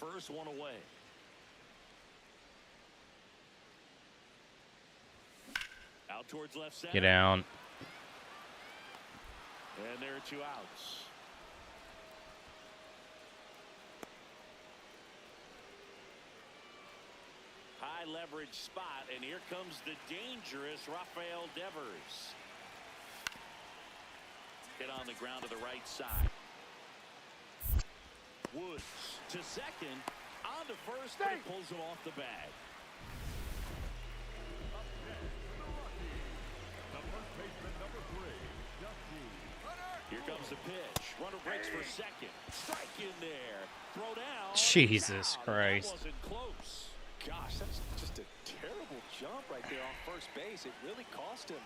first one away. Out towards left center. Get down. And there are 2 outs. High leverage spot, and here comes the dangerous Rafael Devers. Hit on the ground to the right side. Woods to second, on to first, but it pulls him off the bag. Here comes the pitch. Runner breaks for second. Strike in there. Throw down. Jesus Christ. That wasn't close. Gosh, that's just a terrible jump right there on first base. It really cost him.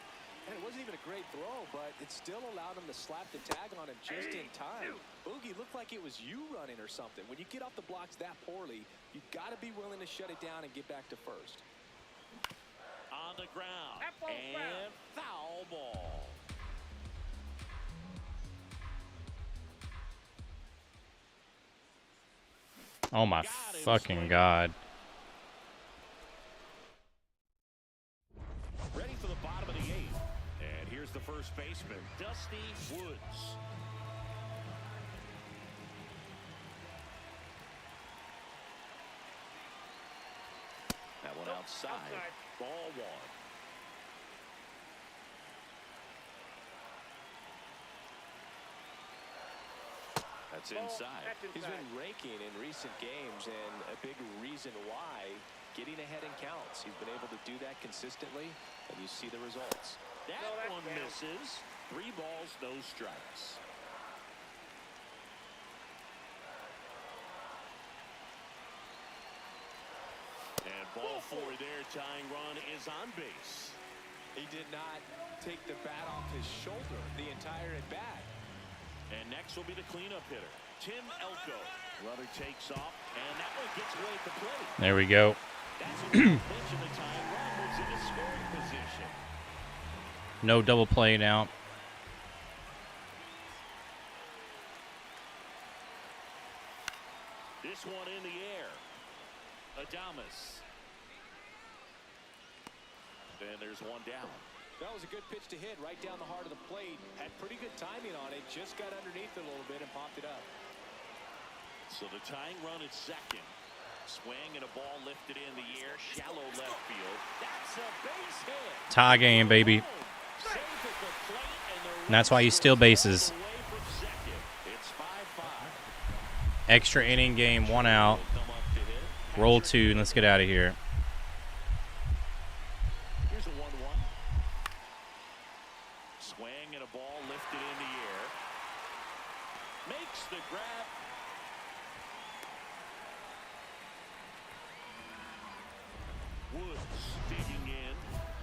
And it wasn't even a great throw, but it still allowed him to slap the tag on him just in time. Boogie looked like it was you running or something. When you get off the blocks that poorly, you've got to be willing to shut it down and get back to first. On the ground. And foul ball. Oh my fucking God. Ready for the bottom of the 8th. And here's the first baseman, Dusty Woods. That one outside. Ball 1. That's inside. He's been raking in recent games, and a big reason why, getting ahead in counts. He's been able to do that consistently, and you see the results. That one misses. 3 balls, no strikes. And ball 4 there. Tying run is on base. He did not take the bat off his shoulder the entire at bat. And next will be the cleanup hitter, Tim Elko. Runner takes off, and that one gets away at the plate. There we go. That's a good pitch, and the tying run was in a scoring position. No double play now. This one in the air. Adames. And there's one down. That was a good pitch to hit right down the heart of the plate. Had pretty good timing on it. Just got underneath it a little bit and popped it up. So the tying run at second. Swing and a ball lifted in the air. Shallow left field. That's a base hit. Tie game, baby. And that's why you steal bases. It's 5-5. Extra inning game, 1 out. Roll 2, and let's get out of here. Here's a 1-1. Swing and a ball lifted in the air. Makes the grab. Woods digging in.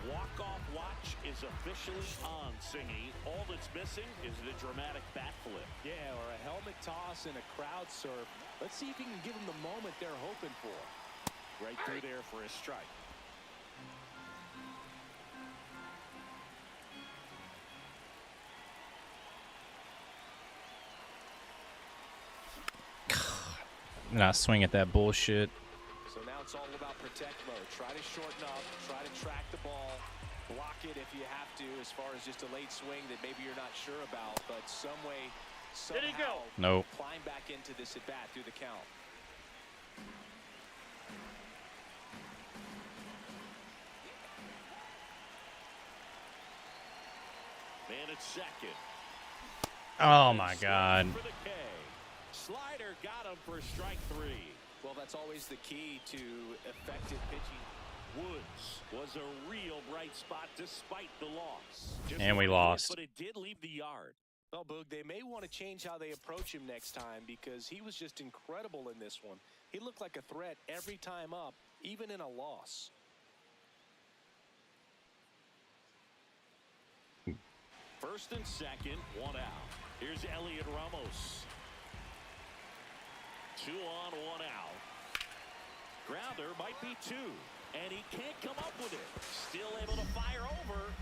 Walk-off watch is officially on, Singy. All that's missing is the dramatic bat flip. Yeah, or a helmet toss and a crowd surf. Let's see if he can give them the moment they're hoping for. Right through there for a strike. Not swing at that bullshit. So now it's all about protect mode. Try to shorten up, try to track the ball, block it if you have to, as far as just a late swing that maybe you're not sure about, but some way, somehow, Nope. climb back into this at bat through the count. Man at second. Oh my God. For the K. Slider got him for strike 3. Well, that's always the key to effective pitching. Woods was a real bright spot despite the loss. And we lost. But it did leave the yard. Well, Boog, they may want to change how they approach him next time because he was just incredible in this one. He looked like a threat every time up, even in a loss. First and second, 1 out. Here's Elliot Ramos. 2 on, 1 out. Grounder might be 2, and he can't come up with it. Still able to fire over.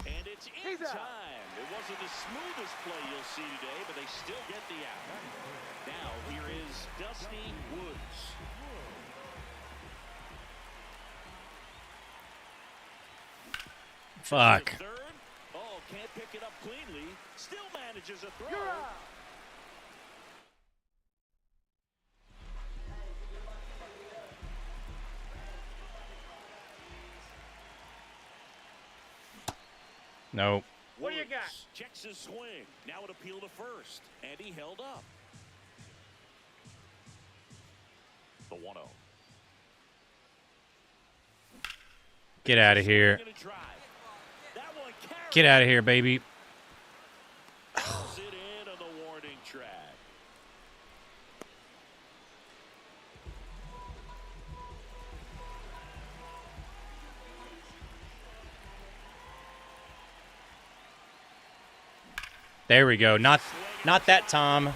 And it's in time. It wasn't the smoothest play you'll see today, but they still get the out. Now here is Dusty Woods. Fuck. Third. Oh, can't pick it up cleanly. Still manages a throw. Nope. What do you got? Checks his swing. Now an appeal to first. And he held up. The 1-0. Get out of here. Get out of here, baby. Sit in on the warning track. There we go. Not that time.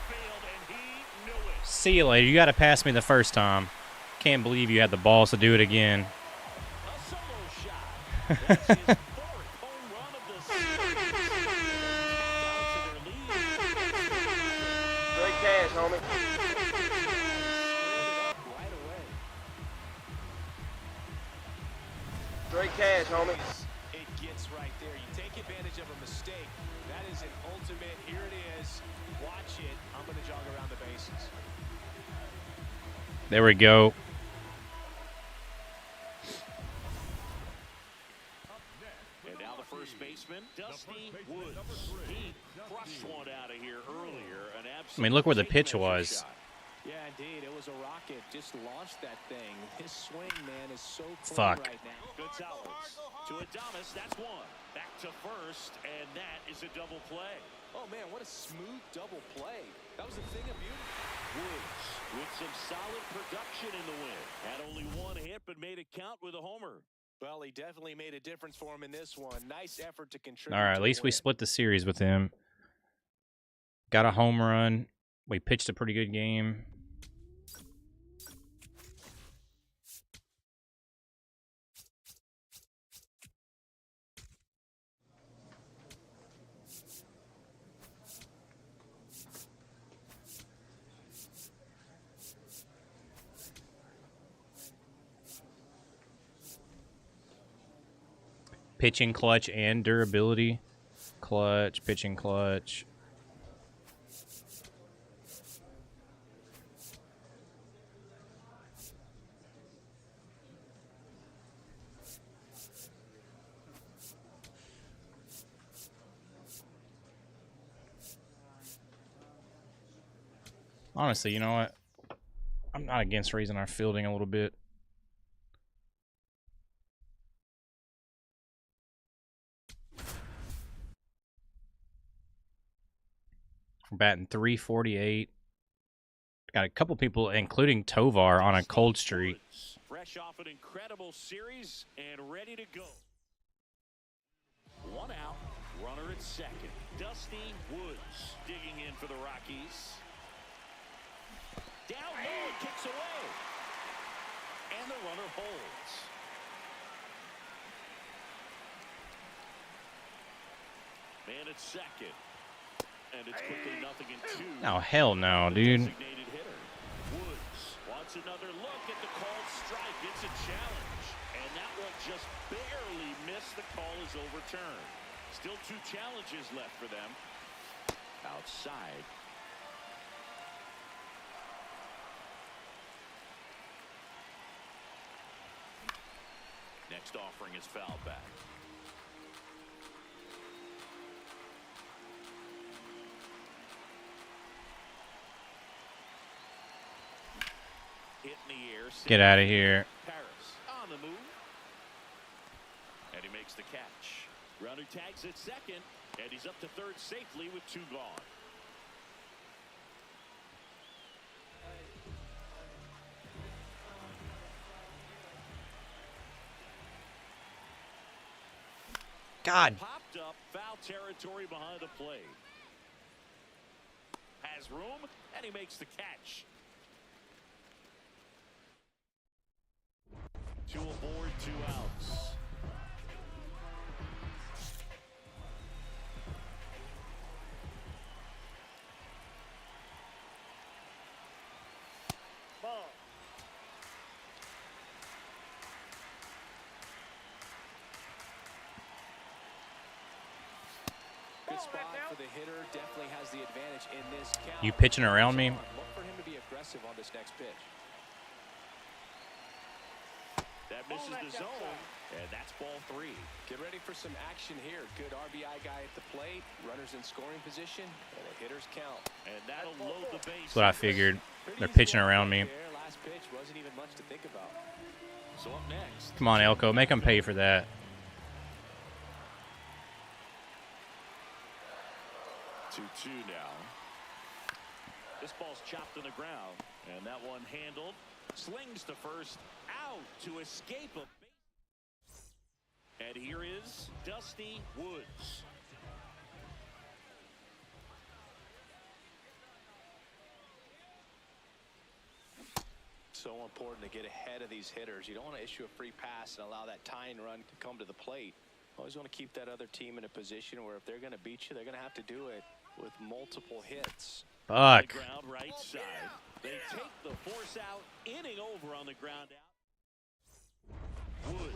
See you later. You got to pass me the first time. Can't believe you had the balls to do it again. A solo shot. That's his fourth home run of the season. Great cash, homie. Great cash, homie. It gets right there. You take advantage of a mistake. That is an ultimate. Here it is. Watch it. I'm going to jog around the bases. There we go. And now the first baseman, Dusty Woods. He crushed one out of here earlier. I mean, look where the pitch was. Shot. Yeah, indeed. It was a rocket. Just launched that thing. His swing, man, is so clean Fuck. right now. Gonzalez to Adames. That's one. Back to first, and that is a double play. Oh, man, what a smooth double play. That was a thing of beauty. Woods with some solid production in the win. Had only one hit, but made it count with a homer. Well, he definitely made a difference for him in this one. Nice effort to contribute. All right, to at the least we win. split the series with him. Got a home run. We pitched a pretty good game. Pitching clutch and durability. Clutch, pitching clutch. Honestly, you know what? I'm not against raising our fielding a little bit. We're batting 348. Got a couple people, including Tovar, on a cold streak. Fresh off an incredible series and ready to go. One out, runner at second. Dusty Woods digging in for the Rockies. Down low, it kicks away. And the runner holds. Man at second. And it's quickly 0-2. Oh, hell no, dude. Designated hitter. Woods wants another look at the called strike. It's a challenge. And that one just barely missed. The call is overturned. Still 2 challenges left for them. Outside. Next offering is fouled back. Hit in the air. Get out of here. Paris on the move. And he makes the catch. Runner tags at second. And he's up to third safely with 2 gone. God. Popped up, foul territory behind the plate. Has room, and he makes the catch. 2 aboard, 2 outs. The hitter definitely has the advantage in this count. You pitching around me? Look for him to be aggressive on this next pitch. That misses the zone, and that's ball 3. Get ready for some action here. Good RBI guy at the plate, runners in scoring position, and a hitter's count. And that'll load the base. That's what I figured. They're pitching around me. Last pitch wasn't even much to think about. So up next. Come on, Elko. Make them pay for that. 2-2 now. This ball's chopped to the ground, and that one handled. Slings to first, out to escape a base. And here is Dusty Woods. So important to get ahead of these hitters. You don't want to issue a free pass and allow that tying run to come to the plate. Always want to keep that other team in a position where if they're going to beat you, they're going to have to do it with multiple hits. Fuck. Ground right side. They take the force out, inning over on the ground out. Woods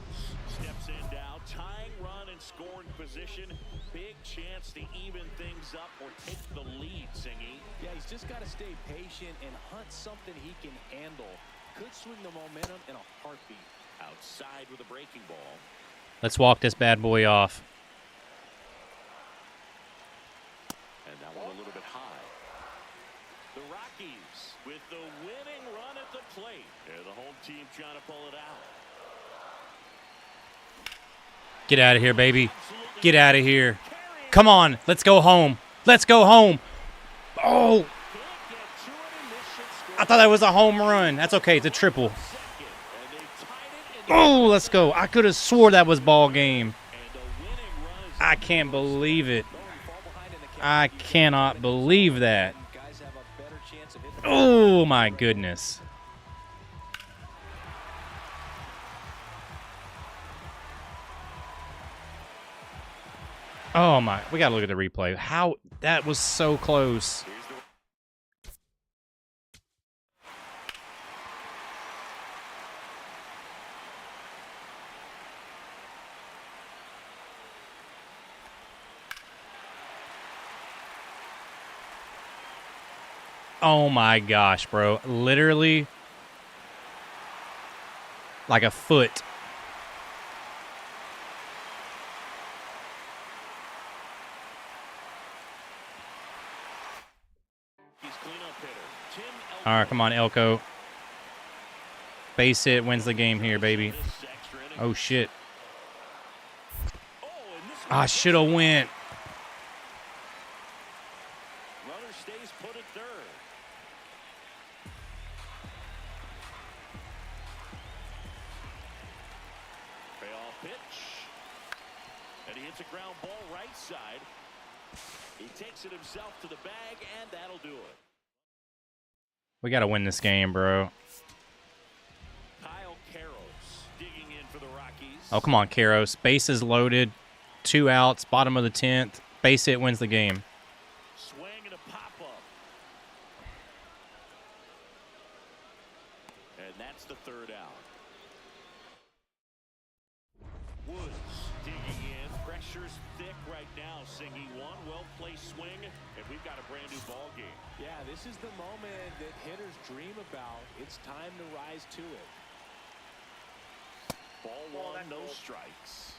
steps in now, tying run and scoring position. Big chance to even things up or take the lead, Singy. Yeah, he's just got to stay patient and hunt something he can handle. Could swing the momentum in a heartbeat. Outside with a breaking ball. Let's walk this bad boy off. And that one a little bit high. The Rockies with the winning run at the plate. They're the home team trying to pull it out. Get out of here, baby. Get out of here. Come on. Let's go home. Let's go home. Oh. I thought that was a home run. That's okay. It's a triple. Oh, let's go. I could have swore that was ball game. I can't believe it. I cannot believe that. Oh, my goodness. Oh, my. We got to look at the replay. How that was so close. Oh my gosh, bro. Literally like a foot. All right, come on, Elko. Base hit wins the game here, baby. Oh, shit. I should have went. Runner stays put at third. Payoff pitch. And he hits a ground ball right side. He takes it himself to the bag, and that'll do it. We got to win this game, bro. Kyle Karros digging in for the Rockies. Oh, come on, Karros. Bases loaded. 2 outs, bottom of the 10th. Base hit wins the game. Swing and a pop-up. And that's the third out. Woods digging in. Pressure's thick right now, Singy. One well-placed swing, and we've got a brand-new ball game. Yeah, this is the moment that hitters dream about. It's time to rise to it. Ball one, no strikes.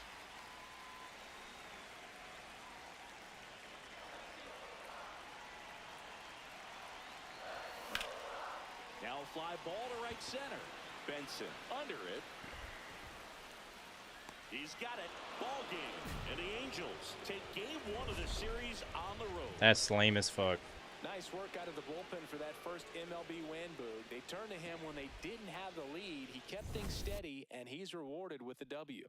Now a fly ball to right center. Benson under it. He's got it. Ball game. And the Angels take game 1 of the series on the road. That's lame as fuck. Nice work out of the bullpen for that first MLB win, Boog. They turned to him when they didn't have the lead. He kept things steady, and he's rewarded with the W.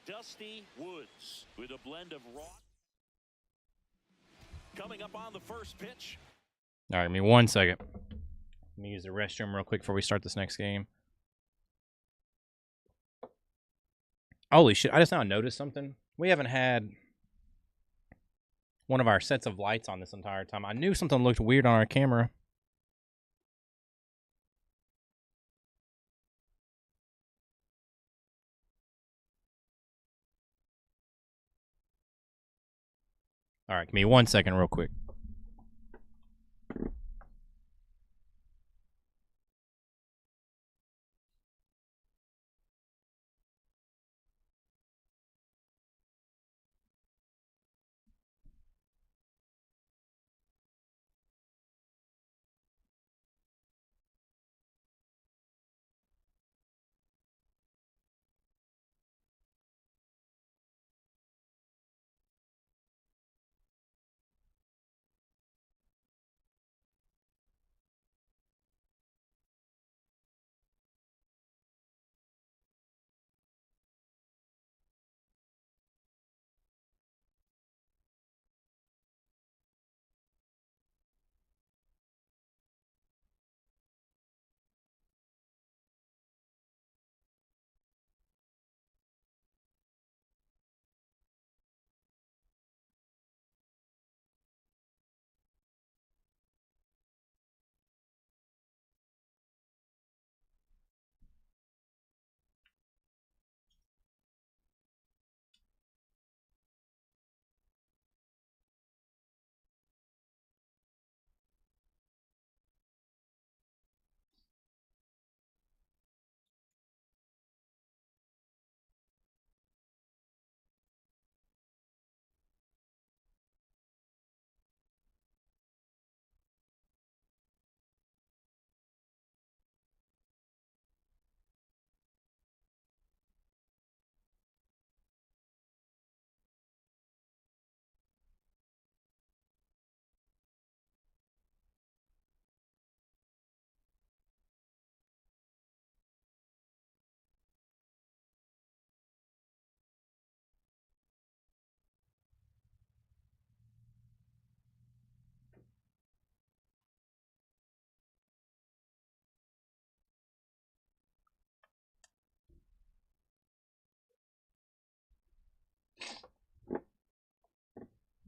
Dusty Woods with a blend of raw. Coming up on the first pitch. All right, give me 1 second. Let me use the restroom real quick before we start this next game. Holy shit, I just now noticed something. We haven't had one of our sets of lights on this entire time. I knew something looked weird on our camera. All right, give me 1 second real quick.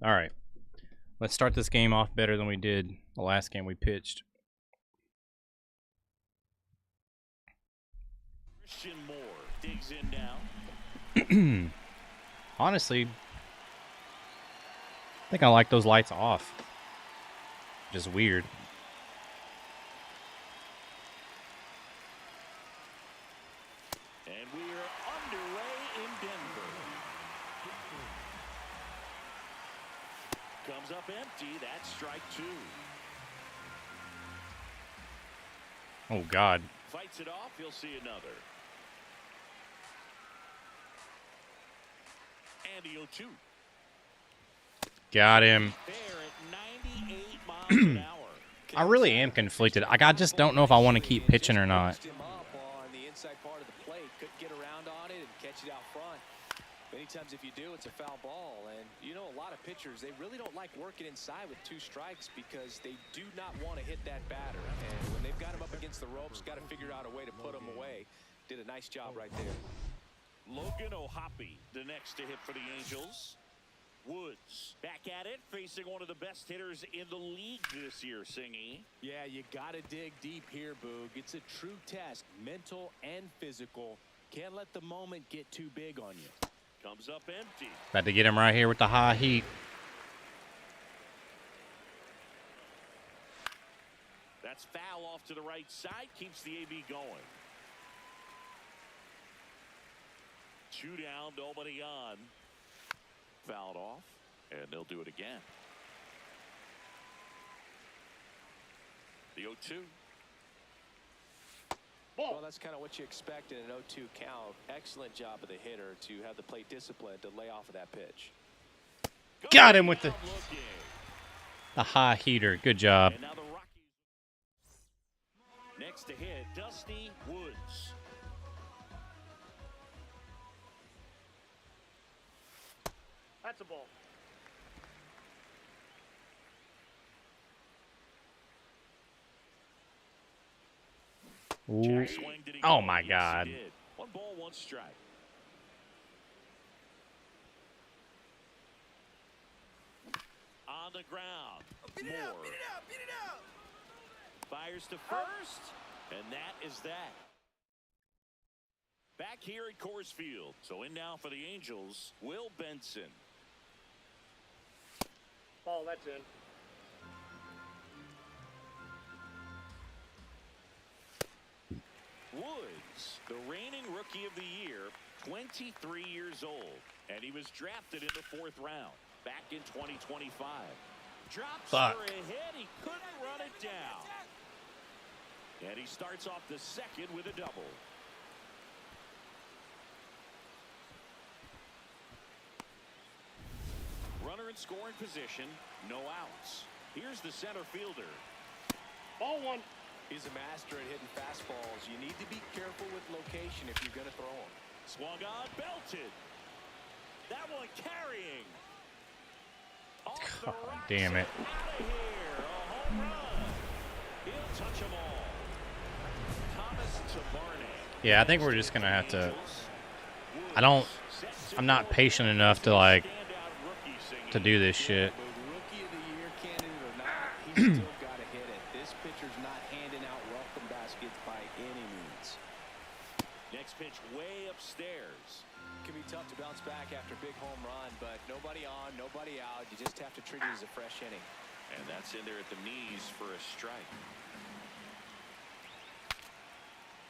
All right. Let's start this game off better than we did the last game we pitched. Christian Moore digs in now. Honestly, I think I like those lights off. Just weird. And we're underway in Denver. Comes up empty. That's strike two. Oh, God. Fights it off. He'll see another. And the 0-2. Got him. There at 98 miles an hour. I really am conflicted. I just don't know if I want to keep pitching or not. Him up on the inside part of the plate. Couldn't get around on it and catch it out front. Many times if you do, it's a foul ball. And you know, a lot of pitchers, they really don't like working inside with two strikes because they do not want to hit that batter. And when they've got him up against the ropes, got to figure out a way to put him away. Did a nice job right there. Logan O'Hoppe, the next to hit for the Angels. Woods back at it, facing one of the best hitters in the league this year, Singy. Yeah, you got to dig deep here, Boog. It's a true test, mental and physical. Can't let the moment get too big on you. Comes up empty. About to get him right here with the high heat. That's foul off to the right side, keeps the AB going. 2 down, nobody on. Fouled off, and they'll do it again. The 0-2. Well, that's kind of what you expect in an 0-2 count. Excellent job of the hitter to have the plate discipline to lay off of that pitch. Got him with the high heater. Good job. And now the Rockies. Next to hit, Dusty Woods. That's a ball. Ooh. Swing, did he Oh go? my Yes, God. he did. 1 ball, 1 strike. on the ground. Moore. Fires to first, and that is that. Back here at Coors Field. So in now for the Angels, Will Benson. Ball, that's in. Woods, the reigning Rookie of the Year, 23 years old. And he was drafted in the 4th round back in 2025. Drops for a hit. He couldn't run it down. And he starts off the 2nd with a double. Runner in scoring position, no outs. Here's the center fielder. Ball 1. He's a master at hitting fastballs. You need to be careful with location if you're going to throw them. Swung on, belted. That one carrying. God damn it. Out of here. A home run. He'll touch them all. Thomas Tabarne. Yeah, I think we're just going to have to... I'm not patient enough to, like, to do this shit. Rookie of the Year candidate or not, he's still got to hit it. This pitcher's not handing out welcome baskets by any means. Next pitch way upstairs. Can be tough to bounce back after a big home run, but nobody on, nobody out. You just have to treat it as a fresh inning. And that's in there at the knees for a strike.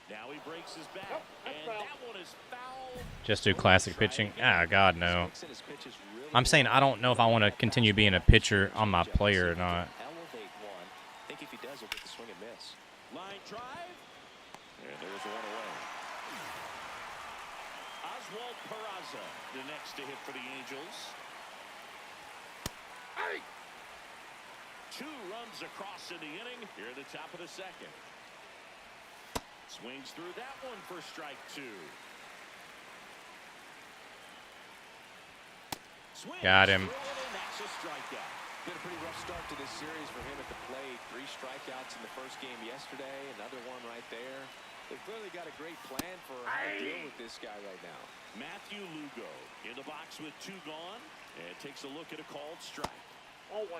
Now he breaks his back, and that one is foul. Just do classic pitching? Ah, God, no. I'm saying I don't know if I want to continue being a pitcher on my player or not. Elevate one. I think if he does, he'll get the swing and miss. Line drive, and there's one away. Oswald Peraza, the next to hit for the Angels. Hey! 2 runs across in the inning here at the top of the 2nd. Swings through that one for strike 2. Swings Got him. that's a strikeout. Been a pretty rough start to this series for him at the plate. 3 strikeouts in the first game yesterday. Another one right there. They've clearly got a great plan for how to deal with this guy right now. Matthew Lugo in the box with 2 gone, and takes a look at a called strike. Ball 1.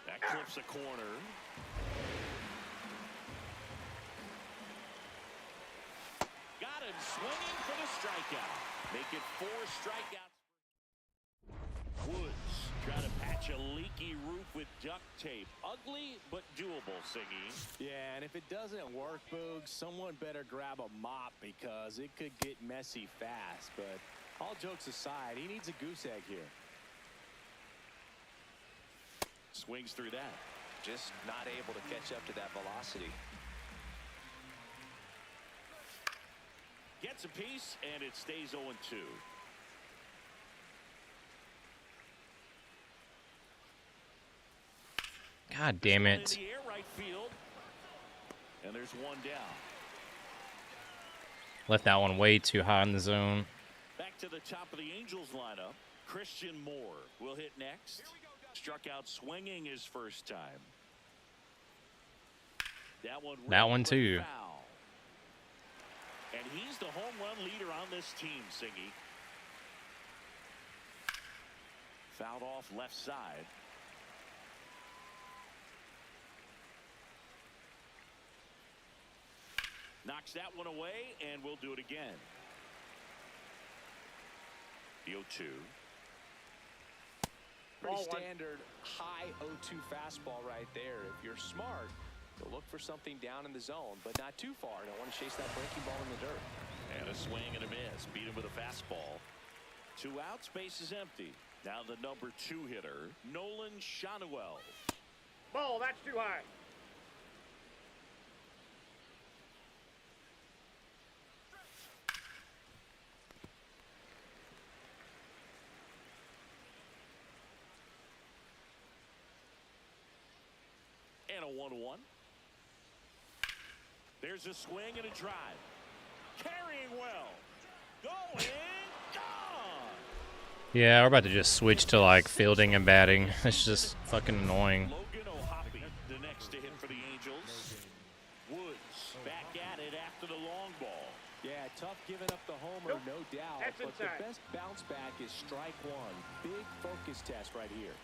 That clips a corner. Got him swinging for the strikeout. Make it 4 strikeouts. Woods trying to patch a leaky roof with duct tape. Ugly but doable, Siggy. Yeah, and if it doesn't work, Boog, someone better grab a mop because it could get messy fast. But all jokes aside, he needs a goose egg here. Swings through that. Just not able to catch up to that velocity. Gets a piece, and it stays 0-2. God damn In it. the air, right field. And there's one down. Left that one way too high in the zone. Back to the top of the Angels lineup. Christian Moore will hit next. Struck out swinging his first time. That one too. Foul. And he's the home run leader on this team, Siggy. Fouled off left side. Knocks that one away, and we'll do it again. The 0-2. Pretty standard high 0-2 fastball right there. If you're smart, you'll look for something down in the zone, but not too far. Don't want to chase that breaking ball in the dirt. And a swing and a miss. Beat him with a fastball. 2 outs, base is empty. Now the number 2 hitter, Nolan Shanuel. Ball, that's too high. And a 1-1. There's a swing and a drive. Carrying well. Going. Gone. Yeah, we're about to just switch to like fielding and batting. It's just fucking annoying. Logan O'Hoppe, the next to hit for the Angels. Woods back at it after the long ball. Yeah, tough giving up the homer. No Look, inside. the best bounce back is strike one. Big focus test right here.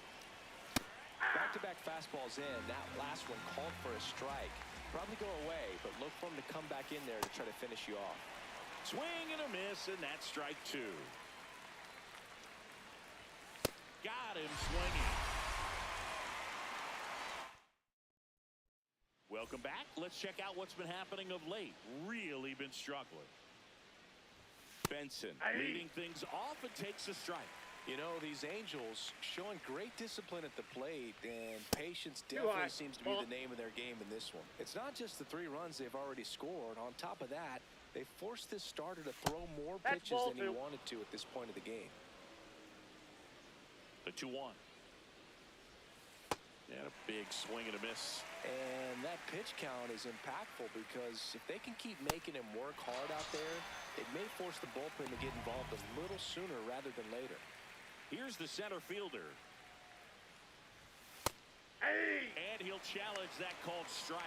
Back-to-back fastballs in. That last one called for a strike. Probably go away, but look for him to come back in there to try to finish you off. Swing and a miss, and that's strike two. Got him swinging. Welcome back. Let's check out what's been happening of late. Really been struggling. Benson leading things off and takes a strike. You know, these Angels showing great discipline at the plate, and patience definitely seems to be the name of their game in this one. It's not just the 3 runs they've already scored. On top of that, they forced this starter to throw more pitches than he wanted to at this point of the game. The 2-1. And a big swing and a miss. And that pitch count is impactful because if they can keep making him work hard out there, it may force the bullpen to get involved a little sooner rather than later. Here's the center fielder. And he'll challenge that called strike.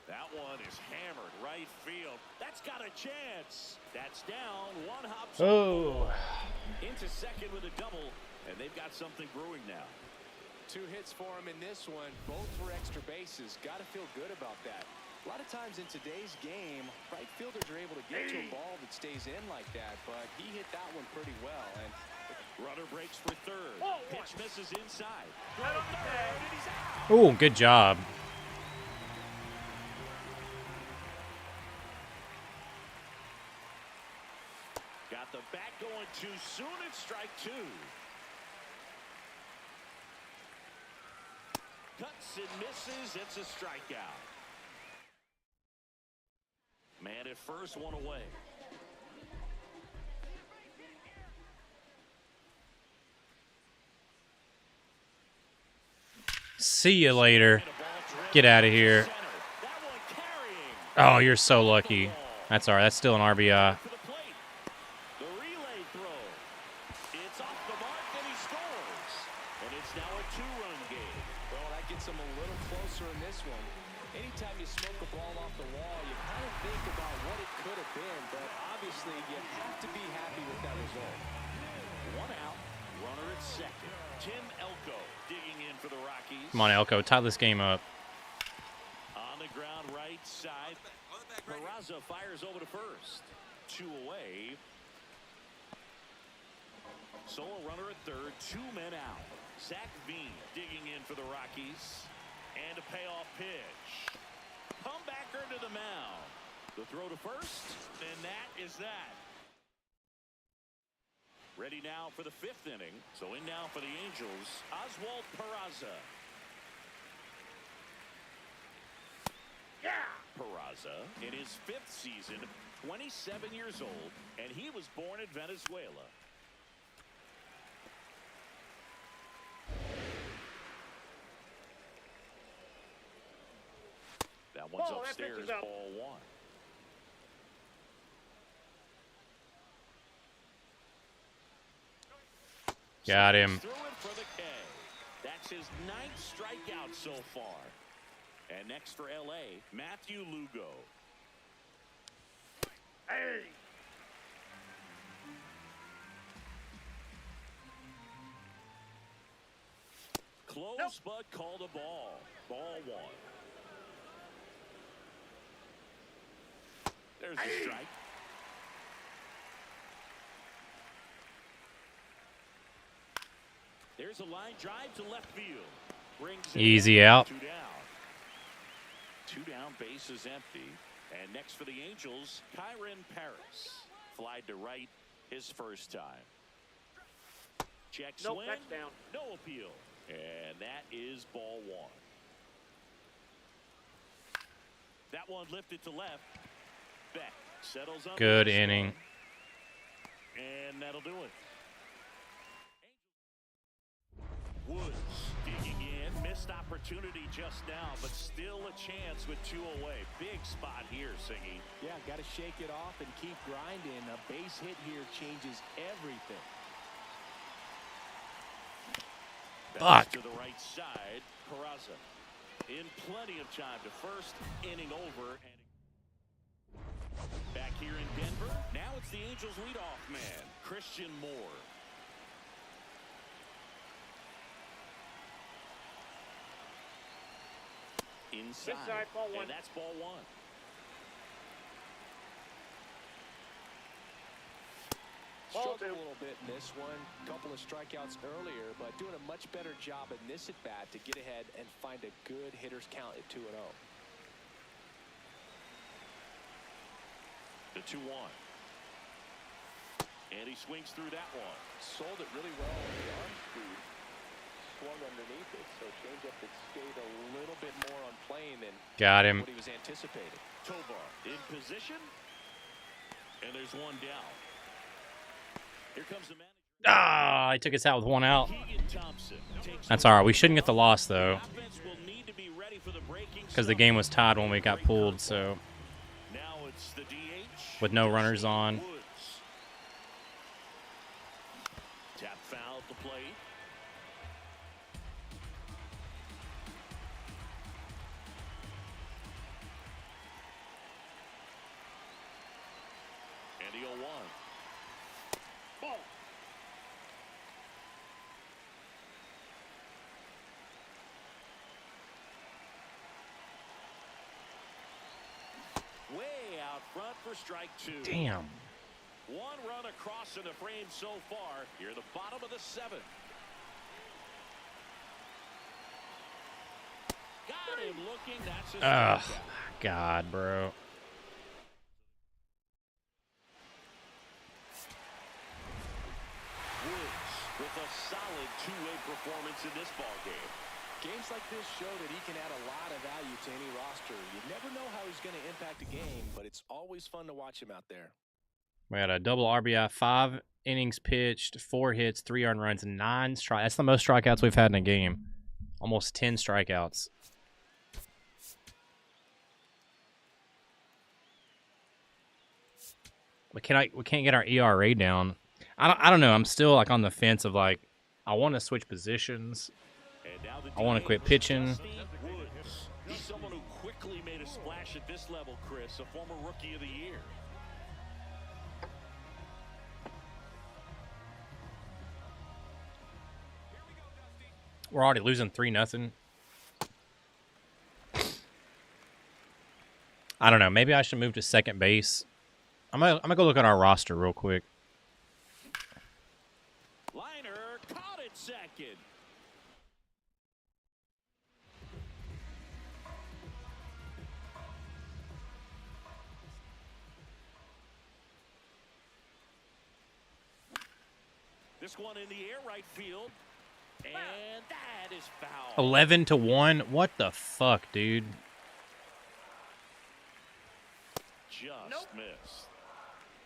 That one is hammered right field. That's got a chance. That's down. One hops into second with a double, and they've got something brewing now. 2 hits for him in this one, both for extra bases. Got to feel good about that. A lot of times in today's game, right fielders are able to get to a ball that stays in like that, but he hit that one pretty well. And runner breaks for third. Pitch misses inside. And he's out. Oh, good job. Got the bat going too soon. It's strike 2. Cuts and misses. It's a strikeout. Man at first, one away. See you later. Get out of here. That one carrying. Oh, you're so lucky. That's all right. That's still an RBI. To the plate. The relay throw. It's off the mark and he scores. And it's now a 2-run game. well, that gets him a little closer in this one. Anytime you smoke a ball off the wall, you kind of think about what it could have been, but obviously you have to be happy with that result. 1 out. Runner at second. Tim Elko digging in for the Rockies. Come on, Elko. Tie this game up. On the ground right side. Peraza fires over to first. 2 away. Solo runner at third. 2 men out. Zach Veen digging in for the Rockies. And a payoff pitch. Comebacker to the mound. The throw to first. And that is that. Ready now for the 5th inning. So in now for the Angels, Oswald Peraza. Peraza in his 5th season, 27 years old, and he was born in Venezuela. That one's upstairs, ball 1. Got him. Threw it for the K. That's his 9th strikeout so far. And next for L.A., Matthew Lugo. Close, but called a ball. Ball 1. There's a strike. There's a line drive to left field. Brings it Easy in. out. 2 down. 2 down, base is empty. And next for the Angels, Kyron Paris. Flied to right his first time. Check swing. That's down. No appeal. And that is ball 1. That one lifted to left. Beck settles up. Good inning. And that'll do it. Woods digging in. Missed opportunity just now, but still a chance with 2 away. Big spot here, Singy. Yeah, got to shake it off and keep grinding. A base hit here changes everything. Fuck. To the right side, Peraza. in plenty of time to first inning over. Back here in Denver, now it's the Angels leadoff man, Christian Moore. Inside, ball one. and that's ball one. Struggled a little bit in this one. Couple of strikeouts earlier, but doing a much better job in this at-bat to get ahead and find a good hitter's count at 2-0. The 2-1. And he swings through that one. Sold it really well on the arm speed. Swung underneath it, so changeup that stayed a little bit more on plane than Got him. what he was anticipating. Tovar in position. And there's one down. Here comes the manager. Ah, I took us out with one out. Keegan Thompson takes That's all right. We shouldn't get the loss, though, offense will need to be ready for the breaking because the stuff. game was tied when we got pulled, so Now it's the DH. with no runners on. Woods. Tap foul at the plate. And the 0-1. Ball. Way out front for strike two. Damn. One run across in the frame so far. You're the bottom of the seventh. Got him looking. That's his Ugh. strikeout. God, bro. Woods with a solid two-way performance in this ballgame. Games like this show that he can add a lot of value to any roster. You never know how he's going to impact a game, but it's always fun to watch him out there. We had a double RBI, 5 innings pitched, 4 hits, 3 earned runs, and 9 strikes. That's the most strikeouts we've had in a game. Almost 10 strikeouts. We can't get our ERA down. I don't know. I'm still like on the fence of like I want to switch positions. And now the I want to quit pitching. Dusty Woods. He's someone who quickly made a splash at this level, Chris, a former Rookie of the Year. We're already losing 3-0. I don't know. Maybe I should move to second base. I'm gonna go look at our roster real quick. Liner caught it second. This one in the air, right field. And that is foul. 11-1. What the fuck, dude? Just missed.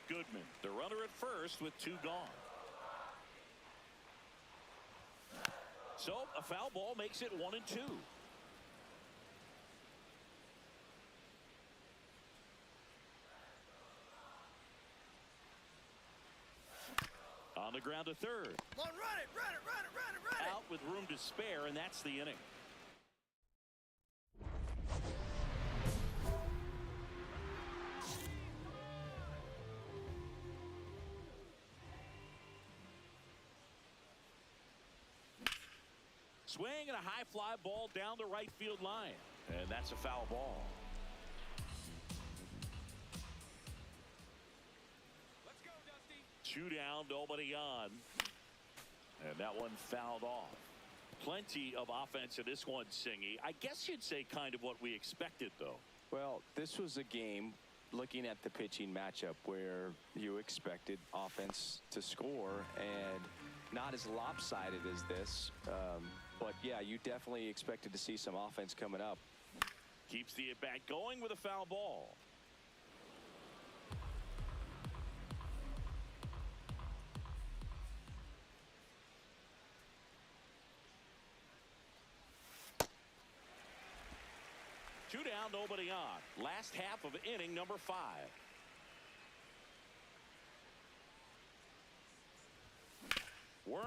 Goodman, the runner at first with 2 gone. So a foul ball makes it 1-2. On the ground to third. Come on, run it. Out with room to spare, and that's the inning. Swing and a high fly ball down the right field line, and that's a foul ball. Let's go, Dusty. 2 down, nobody on. And that one fouled off. Plenty of offense in this one, Singy. I guess you'd say kind of what we expected, though. Well, this was a game, looking at the pitching matchup, where you expected offense to score, and not as lopsided as this. But, yeah, you definitely expected to see some offense coming up. Keeps the at-bat going with a foul ball. Two down, nobody on. Last half of inning number 5.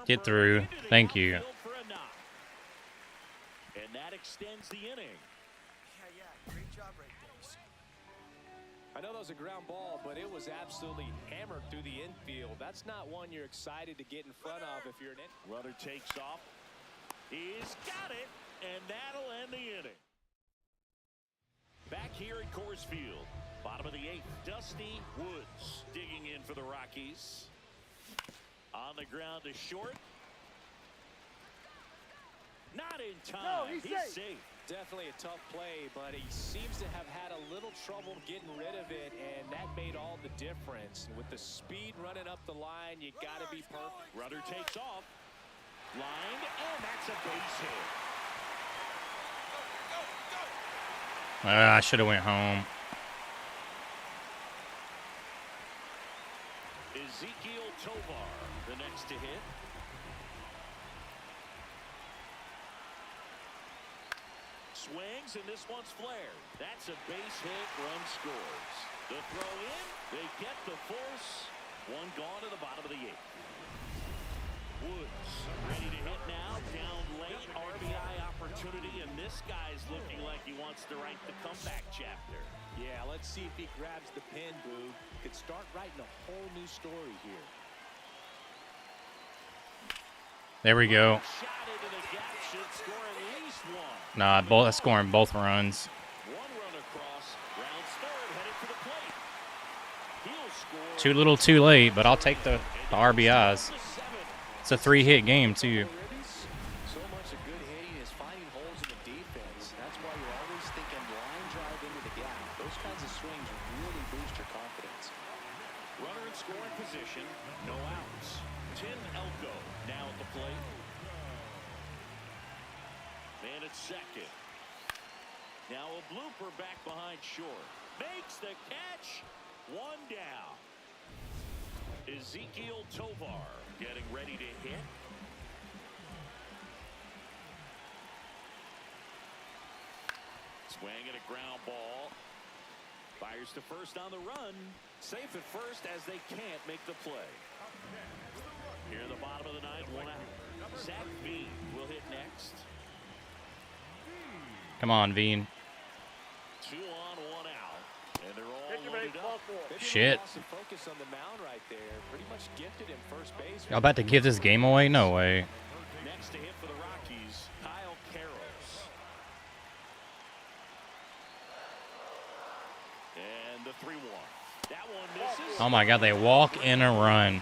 Get through. Thank you. And that extends the inning. Yeah, great job right there. I know that was a ground ball, but it was absolutely hammered through the infield. That's not one you're excited to get in front of if you're an Runner takes off. He's got it, and that'll end the inning. Back here at Coors Field, bottom of the 8th, Dusty Woods digging in for the Rockies. On the ground to short. Not in time. No, he's safe. Definitely a tough play, but he seems to have had a little trouble getting rid of it, and that made all the difference. With the speed running up the line, you got to be perfect. Runner takes off. Lined, and that's a base hit. I should have went home. Ezekiel Tovar, the next to hit. Swings, and this one's flared. That's a base hit, run scores. The throw in, they get the force. One gone to the bottom of the 8th. Woods ready to hit now, down late, RBI opportunity, and this guy's looking like he wants to write the comeback chapter. Yeah, let's see if he grabs the pin, Boo. Could start writing a whole new story here. There we go. Shot into the gap should score at least one. Nah, scoring both runs. One run across, rounds third, headed to the plate. He'll score. Too little, too late, but I'll take the RBIs. It's a 3-hit game too. So much of good hitting is finding holes in the defense. That's why you're always thinking line drive into the gap. Those kinds of swings really boost your confidence. Runner in scoring position, no outs. Tim Elko now at the plate. Man at second. Now a blooper back behind short. Makes the catch. One down. Ezekiel Tovar getting ready to hit. Swing at a ground ball. Fires to first on the run. Safe at first as they can't make the play. Here in the bottom of the 9th, one out. Zach Veen will hit next. Come on, Veen. 2 on, 1 out. And they're all loaded up. Shit. Focus on the mound right there. Pretty much gifted him first base. Y'all about to give this game away? No way. Next to hit for the Rockies, Kyle Karros. And the 3-1. That one misses. Oh my God, they walk in a run.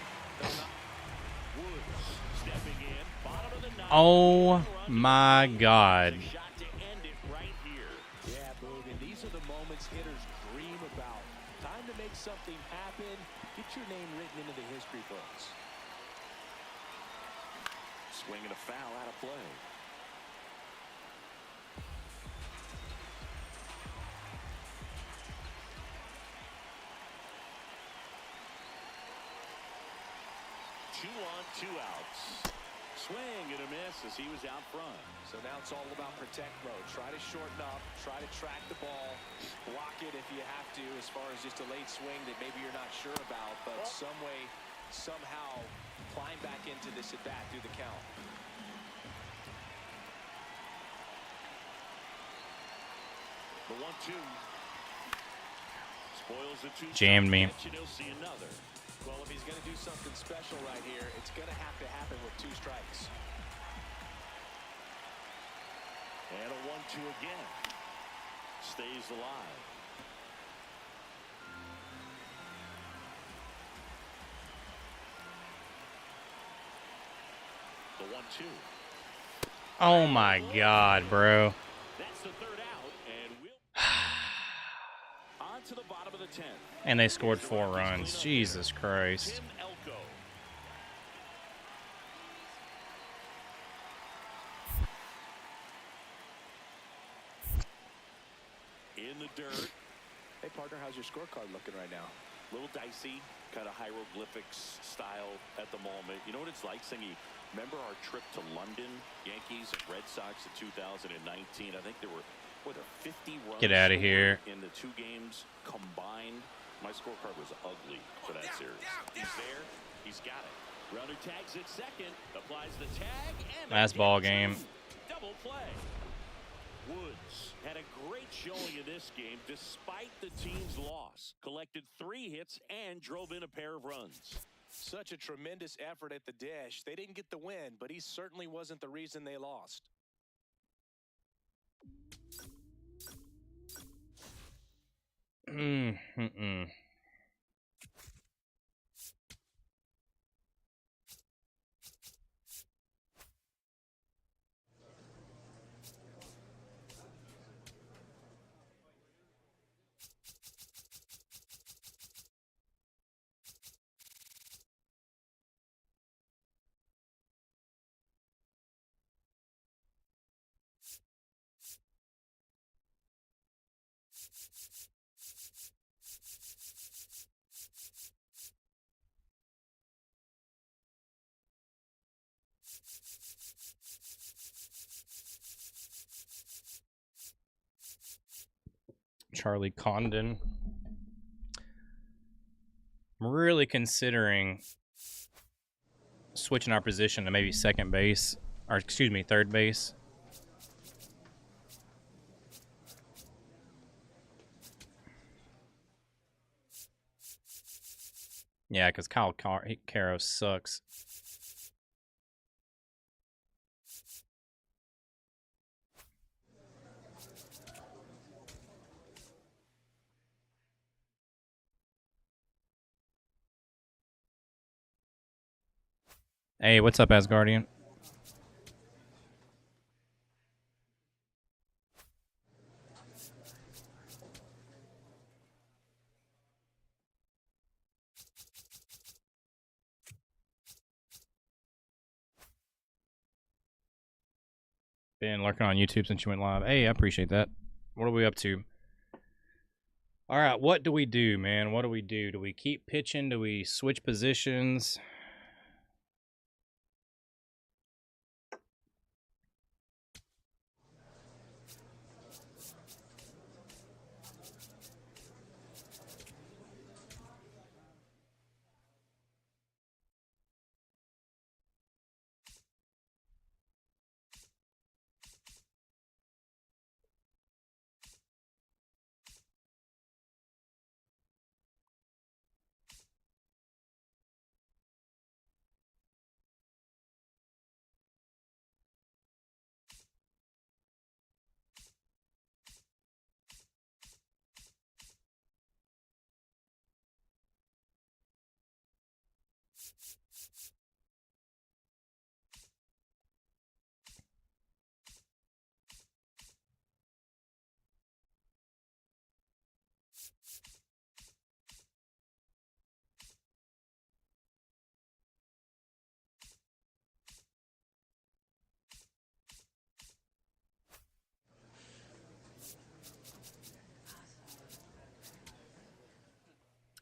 Woods stepping in, bottom of the 9th. Oh my God. Shot to end it right here. Yeah, Boog, and these are the moments hitters dream about. Time to make something happen. Get your name written into the history books. Swinging a foul out of play. Two on, 2 outs. Swing and a miss as he was out front. So now it's all about protect mode. Try to shorten up, try to track the ball, block it if you have to, as far as just a late swing that maybe you're not sure about, but some way, somehow climb back into this at bat through the count. The 1-2 spoils the 2. Jammed me. And he'll see another. Well, if he's going to do something special right here, it's going to have to happen with 2 strikes. And a 1-2 again. Stays alive. The 1-2. Oh my God, bro. That's the 3rd out, and we'll on to the bottom of the 10th. And they scored 4 runs. Jesus Christ. Tim Elko. In the dirt. Hey, partner, how's your scorecard looking right now? Little dicey, kind of hieroglyphics style at the moment. You know what it's like, Singy? Remember our trip to London, Yankees and Red Sox in 2019? I think there were 50 runs. Get out of here. In the 2 games combined. My scorecard was ugly for that series. He's there. He's got it. Runner tags at second. Applies the tag. And Last ball game. Double play. Woods had a great showing in this game despite the team's loss. Collected 3 hits and drove in a pair of runs. Such a tremendous effort at the dish. They didn't get the win, but he certainly wasn't the reason they lost. Charlie Condon. I'm really considering switching our position to maybe second base, or excuse me, third base. Yeah, because Kyle Caro sucks. Hey, what's up, Asgardian? Been lurking on YouTube since you went live. Hey, I appreciate that. What are we up to? All right, what do we do, man? What do we do? Do we keep pitching? Do we switch positions?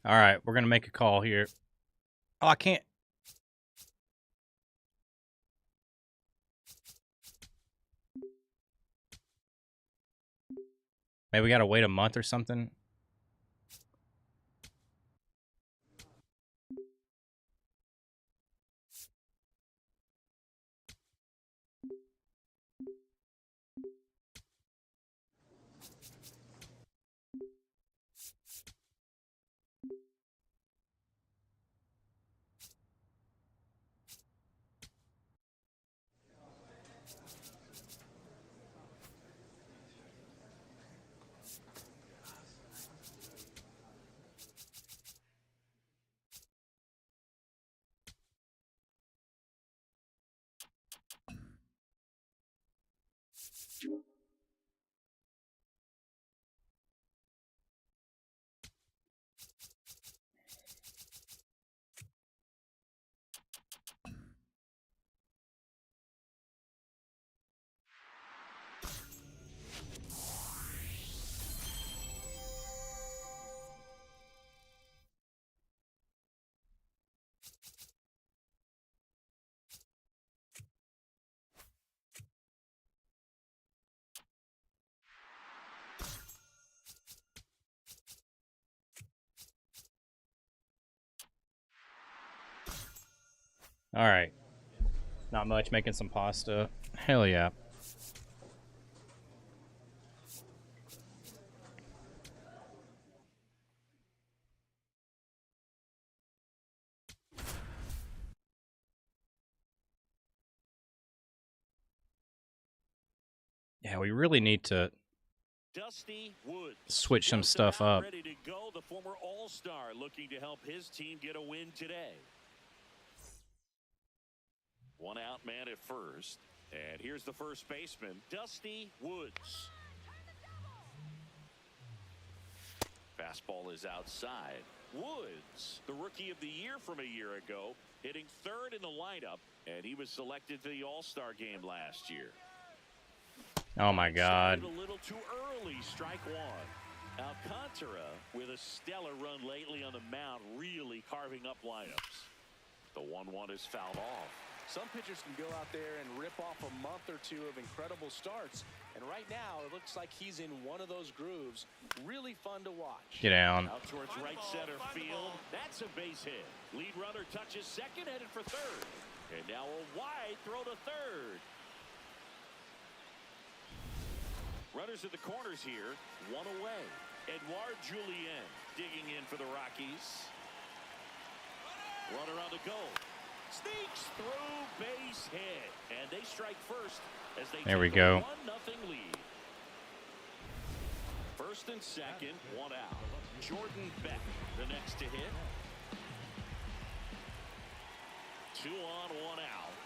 All right, we're going to make a call here. Oh, I can't. Maybe we got to wait a month or something. All right. Not much, making some pasta. Hell yeah. Yeah, we really need to Dusty Woods. switch some Just stuff about up. Ready to go. The former All-Star looking to help his team get a win today. One out man at first. And here's the first baseman, Dusty Woods. Fastball is outside. Woods, the rookie of the year from a year ago, hitting third in the lineup, and he was selected to the All-Star game last year. Oh my God. Started a little too early, strike one. Alcantara with a stellar run lately on the mound, really carving up lineups. The 1-1 is fouled off. Some pitchers can go out there and rip off a month or two of incredible starts. And right now, it looks like he's in one of those grooves. Really fun to watch. Get down. Out towards right center field. That's a base hit. Lead runner touches second, headed for third. And now a wide throw to third. Runners at the corners here. One away. Edouard Julien digging in for the Rockies. Runner on the go. Sneaks through, base hit, and they strike first as they There we take go. a 1-0 lead. First and second, one out. Jordan Beck, the next to hit. 2 on, 1 out.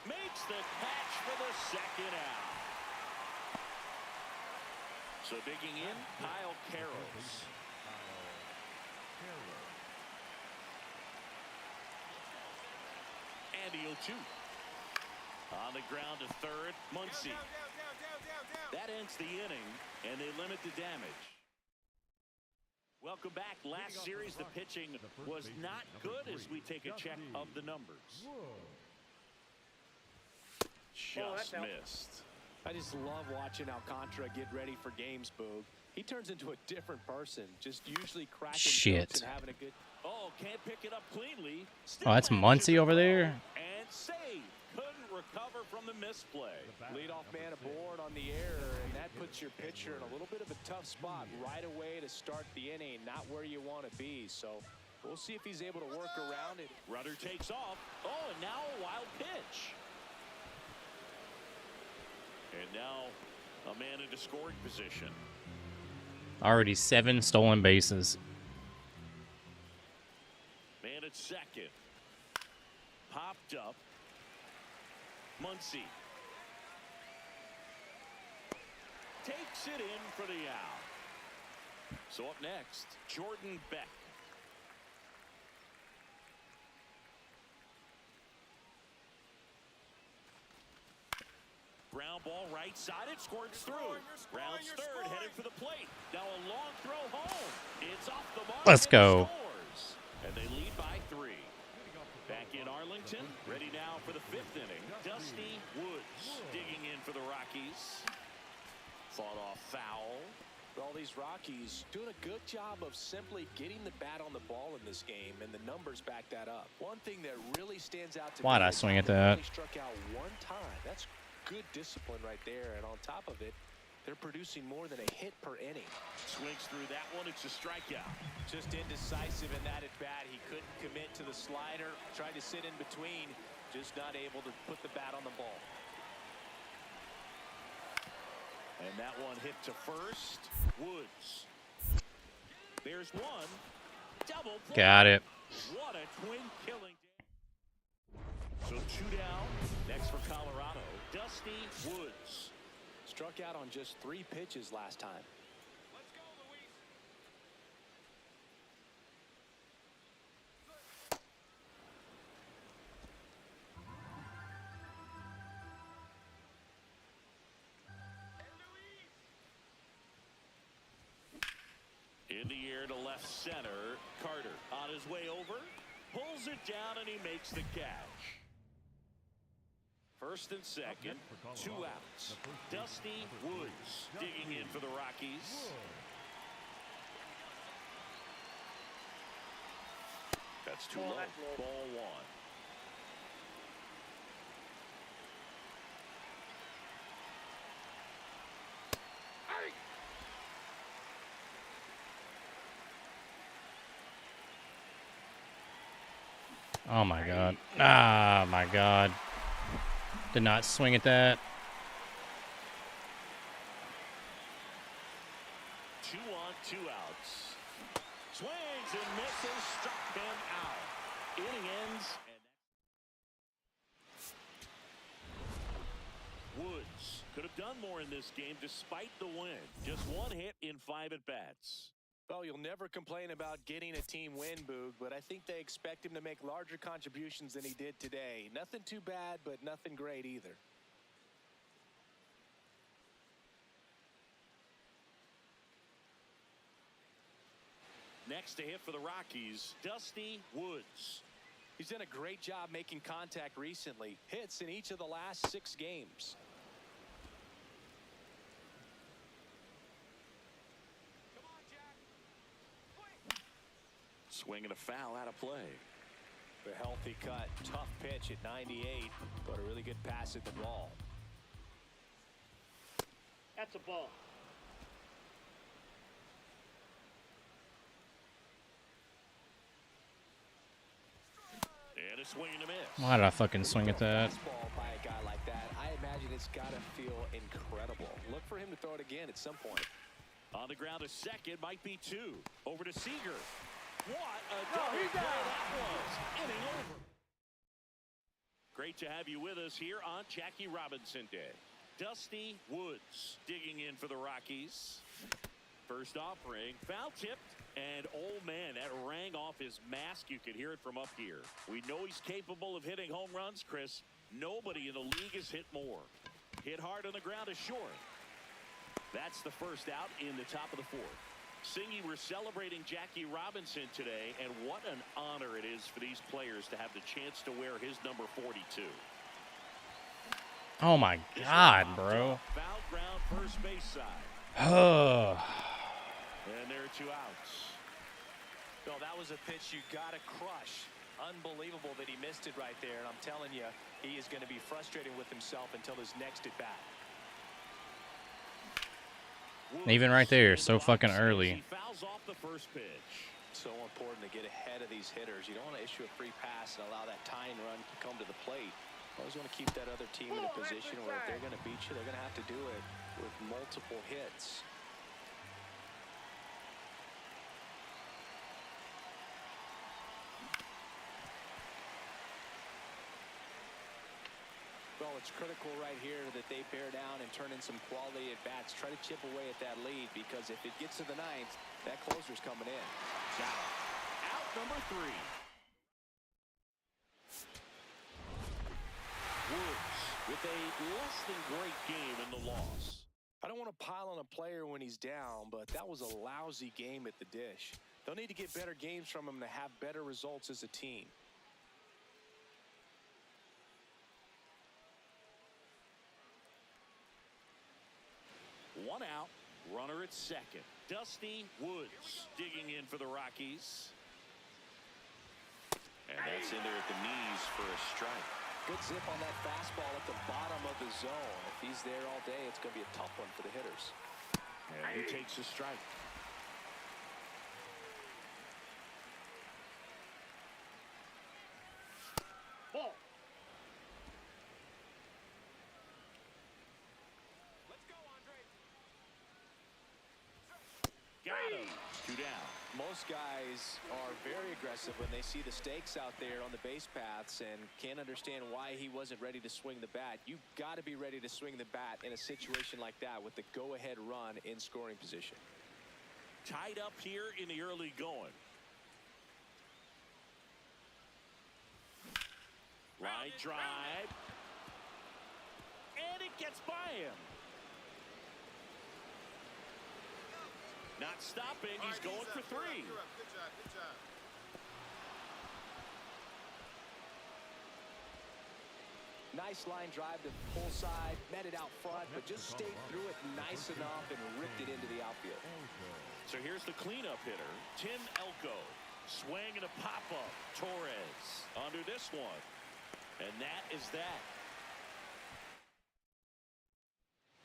Makes the catch for the second out. So digging in, Kyle Carroll. And he'll shoot. On the ground to third, Muncy. That ends the inning, and they limit the damage. Welcome back. Last series, the pitching was not good as we take a check of the numbers. Just missed. I just love watching Alcantara get ready for games, Boog. He turns into a different person, just usually cracking Shit. jokes and having a good... Oh, can't pick it up cleanly. Oh, that's Muncy over there. And save. Couldn't recover from the misplay. Leadoff man aboard on the error, and that puts your pitcher in a little bit of a tough spot right away to start the inning, not where you want to be. So we'll see if he's able to work around it. Runner takes off. Oh, and now a wild pitch. And now a man into scoring position. Already 7 stolen bases. Man at second. Popped up. Muncy. Takes it in for the out. So up next, Jordan Beck. Ground ball right sided, squirts through. Rounds third, headed for the plate. Now a long throw home. It's off the mark. Let's go. Scores. And they lead by 3. Back in Arlington, ready now for the 5th inning. Dusty Woods digging in for the Rockies. Fought off foul. All these Rockies doing a good job of simply getting the bat on the ball in this game, and the numbers back that up. One thing that really stands out to Why'd me I is swing at they that? only struck out 1 time. That's good discipline right there, and on top of it, they're producing more than a hit per inning. Swings through that one. It's a strikeout. Just indecisive in that at bat. He couldn't commit to the slider. Tried to sit in between. Just not able to put the bat on the ball. And that one hit to first. Woods. There's one. Double play. Got it. What a twin killing. So 2 down. Next for Colorado, Dusty Woods. Struck out on just 3 pitches last time. In the air to left center. Carter on his way over. Pulls it down and he makes the catch. First and second, 2 outs. Dusty Woods digging in for the Rockies. That's too low. Ball 1. Oh my God. Ah, my God. Did not swing at that. 2 on, 2 outs. Swings and misses, struck him out. Inning ends. Woods could have done more in this game despite the win. Just 1 hit in 5 at-bats. Well, you'll never complain about getting a team win, Boog, but I think they expect him to make larger contributions than he did today. Nothing too bad, but nothing great either. Next to hit for the Rockies, Dusty Woods. He's done a great job making contact recently. Hits in each of the last 6 games. Swing and a foul out of play. The healthy cut, tough pitch at 98, but a really good pass at the ball. That's a ball. And a swing and a miss. Why did I fucking swing at that? Fastball by a guy like that, I imagine it's got to feel incredible. Look for him to throw it again at some point. On the ground, a second, might be 2. Over to Seager. What a double play that was. Inning over. Great to have you with us here on Jackie Robinson Day. Dusty Woods digging in for the Rockies. First offering, foul tipped, and oh man, that rang off his mask. You could hear it from up here. We know he's capable of hitting home runs, Chris. Nobody in the league has hit more. Hit hard on the ground is short. That's the first out in the top of the 4th. Singy, we're celebrating Jackie Robinson today, and what an honor it is for these players to have the chance to wear his number 42. Oh my God, bro. Foul ground, first base side. Oh. And there are 2 outs. Well, that was a pitch you got to crush. Unbelievable that he missed it right there, and I'm telling you, he is going to be frustrated with himself until his next at bat. Even right there, so fucking early. He fouls off the first pitch. So important to get ahead of these hitters. You don't want to issue a free pass and allow that tying run to come to the plate. You always want to keep that other team in a position where if they're going to beat you, they're going to have to do it with multiple hits. Well, it's critical right here that they bear down and turn in some quality at-bats. Try to chip away at that lead, because if it gets to the 9th, that closer's coming in. Out number 3. Woods with a less than great game in the loss. I don't want to pile on a player when he's down, but that was a lousy game at the dish. They'll need to get better games from him to have better results as a team. One out, runner at second. Dusty Woods digging in for the Rockies. And that's in there at the knees for a strike. Good zip on that fastball at the bottom of the zone. If he's there all day, it's going to be a tough one for the hitters. And he takes a strike. Ball. Got him. 2 down. Most guys are very aggressive when they see the stakes out there on the base paths and can't understand why he wasn't ready to swing the bat. You've got to be ready to swing the bat in a situation like that with the go-ahead run in scoring position. Tied up here in the early going. Line drive. And it gets by him. Not stopping. He's going for 3. Good job. Nice line drive to pull side, met it out front, but just stayed through it nice enough and ripped it into the outfield. So here's the cleanup hitter, Tim Elko. Swing and a pop-up. Torres under this one. And that is that.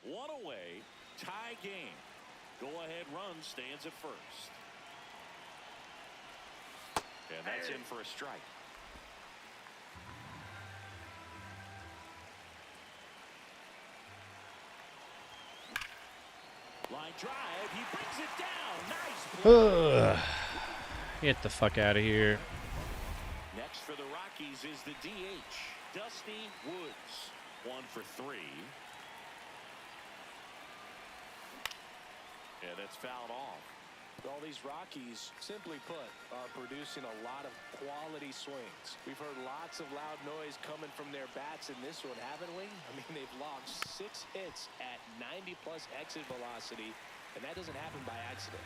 One away, tie game. Go-ahead run stands at first. And that's in for a strike. Line drive. He brings it down. Nice play. Ugh. Get the fuck out of here. Next for the Rockies is the DH, Dusty Woods. 1 for 3. Yeah, that's fouled off. All these Rockies, simply put, are producing a lot of quality swings. We've heard lots of loud noise coming from their bats in this one, haven't we? I mean, they've logged 6 hits at 90-plus exit velocity, and that doesn't happen by accident.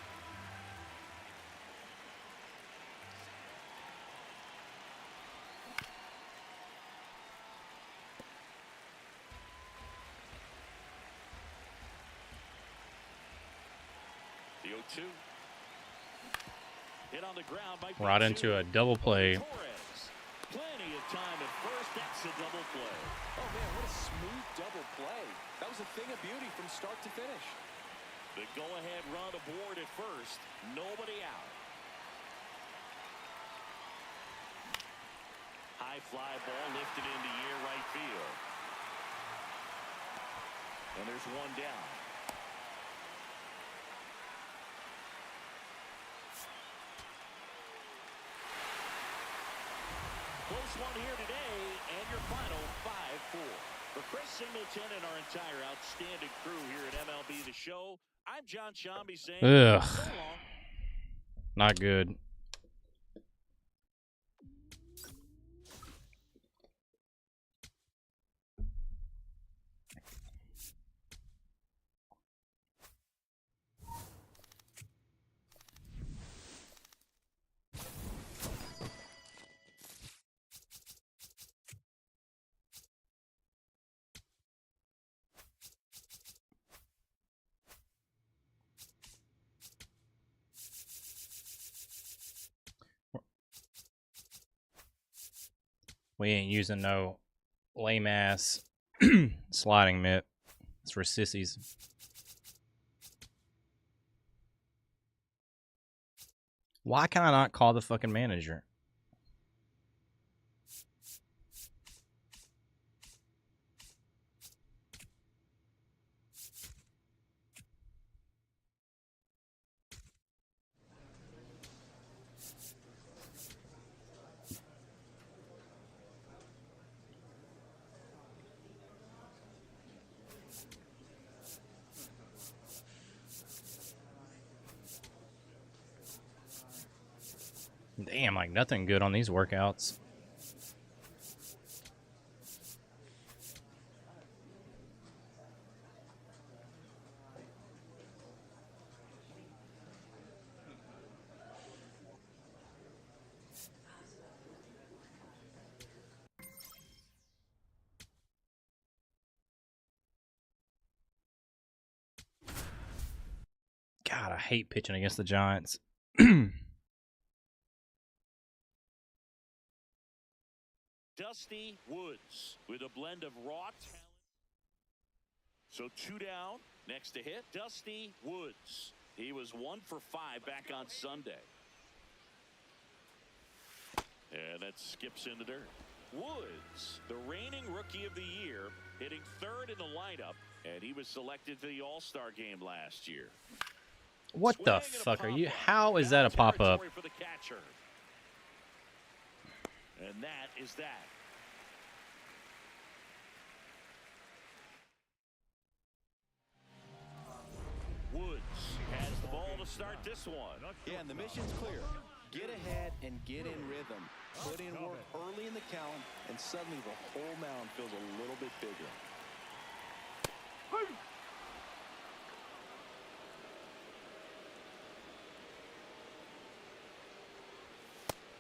The 0-2. Hit on the ground by Right into a double play. Torres. Plenty of time at first. That's a double play. Oh, man, what a smooth double play. That was a thing of beauty from start to finish. The go-ahead run aboard at first. Nobody out. High fly ball lifted into the air right field. And there's one down. Close one here today, and your final 5-4. For Chris Singleton and our entire outstanding crew here at MLB The Show, I'm John Shambi saying Ugh. so long. Not good. We ain't using no lame ass sliding mitt. It's for sissies. Why can I not call the fucking manager? Damn, like nothing good on these workouts. God, I hate pitching against the Giants. Dusty Woods with a blend of raw talent. So 2 down. Next to hit, Dusty Woods. He was 1 for 5 back on Sunday. And that skips in the dirt. Woods, the reigning Rookie of the Year, hitting 3rd in the lineup, and he was selected for the All-Star game last year. What the fuck are you? How is that a pop-up? For the catcher. And that is that. Woods has the ball to start this one. Yeah, and the mission's clear. Get ahead and get in rhythm. Put in work early in the count, and suddenly the whole mound feels a little bit bigger.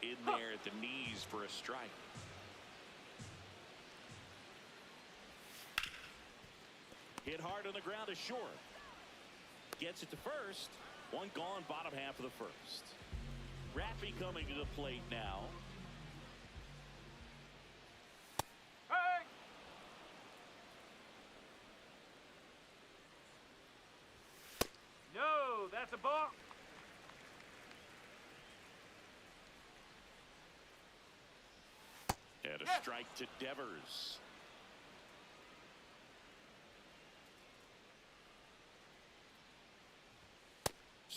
In there at the knees for a strike. Hit hard on the ground is short. Gets it to first. One gone, bottom half of the first. Rappy coming to the plate now. Hey! No, that's a ball. And a strike to Devers. . 2 2.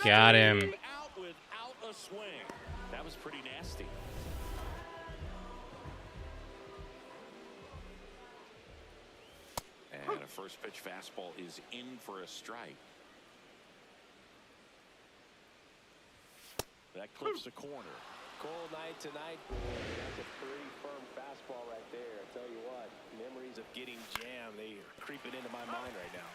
Got him. Out without a swing. That was pretty nasty. And a first pitch fastball is in for a strike. That clips the corner. Cold night tonight, boy. That's a pretty firm fastball right there. I tell you what, memories of getting jammed, they are creeping into my mind right now.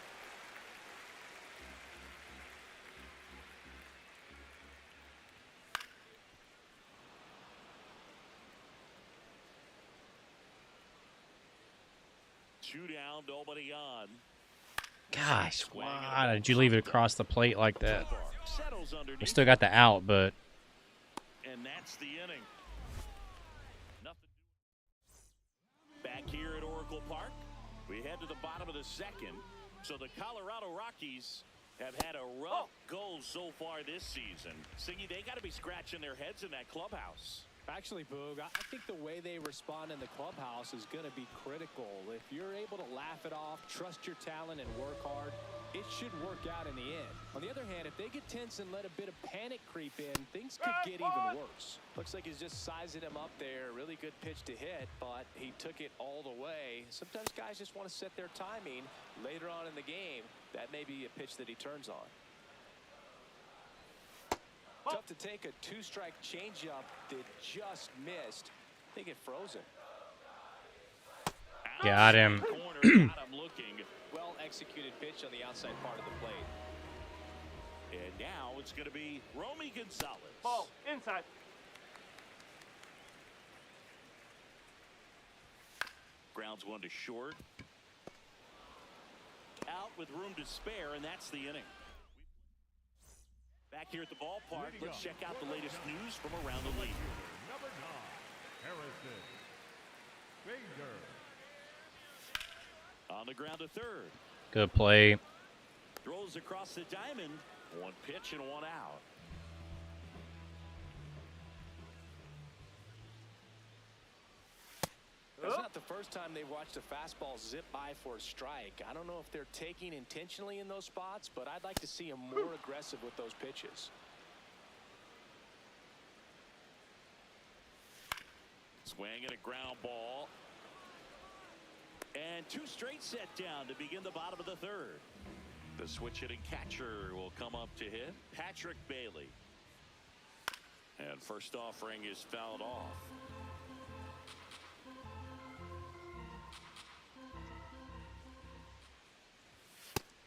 Two down, nobody on. Gosh, why did you leave it across the plate like that? Settles We underneath. still got the out, but And that's the inning. Nothing. Back here at Oracle Park, we head to the bottom of the second. So the Colorado Rockies have had a rough go so far this season. Siggy, they got to be scratching their heads in that clubhouse. Actually, Boog, I think the way they respond in the clubhouse is going to be critical. If you're able to laugh it off, trust your talent, and work hard, it should work out in the end. On the other hand, if they get tense and let a bit of panic creep in, things could get even worse. Looks like he's just sizing him up there. Really good pitch to hit, but he took it all the way. Sometimes guys just want to set their timing. Later on in the game, that may be a pitch that he turns on. Tough to take a two-strike changeup that just missed. They get frozen. got him. Corner, got him looking. Well-executed pitch on the outside part of the plate. And now it's going to be Romy Gonzalez. Ball, inside. Grounds one to short. Out with room to spare, and that's the inning. Back here at the ballpark, let's check out the latest news from around the league. Number 9, Harrison Bader. On the ground to third. Good play. Throws across the diamond. One pitch and one out. It's not the first time they've watched a fastball zip by for a strike. I don't know if they're taking intentionally in those spots, but I'd like to see them more aggressive with those pitches. Swing and a ground ball. And two straight set down to begin the bottom of the third. The switch hitting catcher will come up to hit. Patrick Bailey. And first offering is fouled off.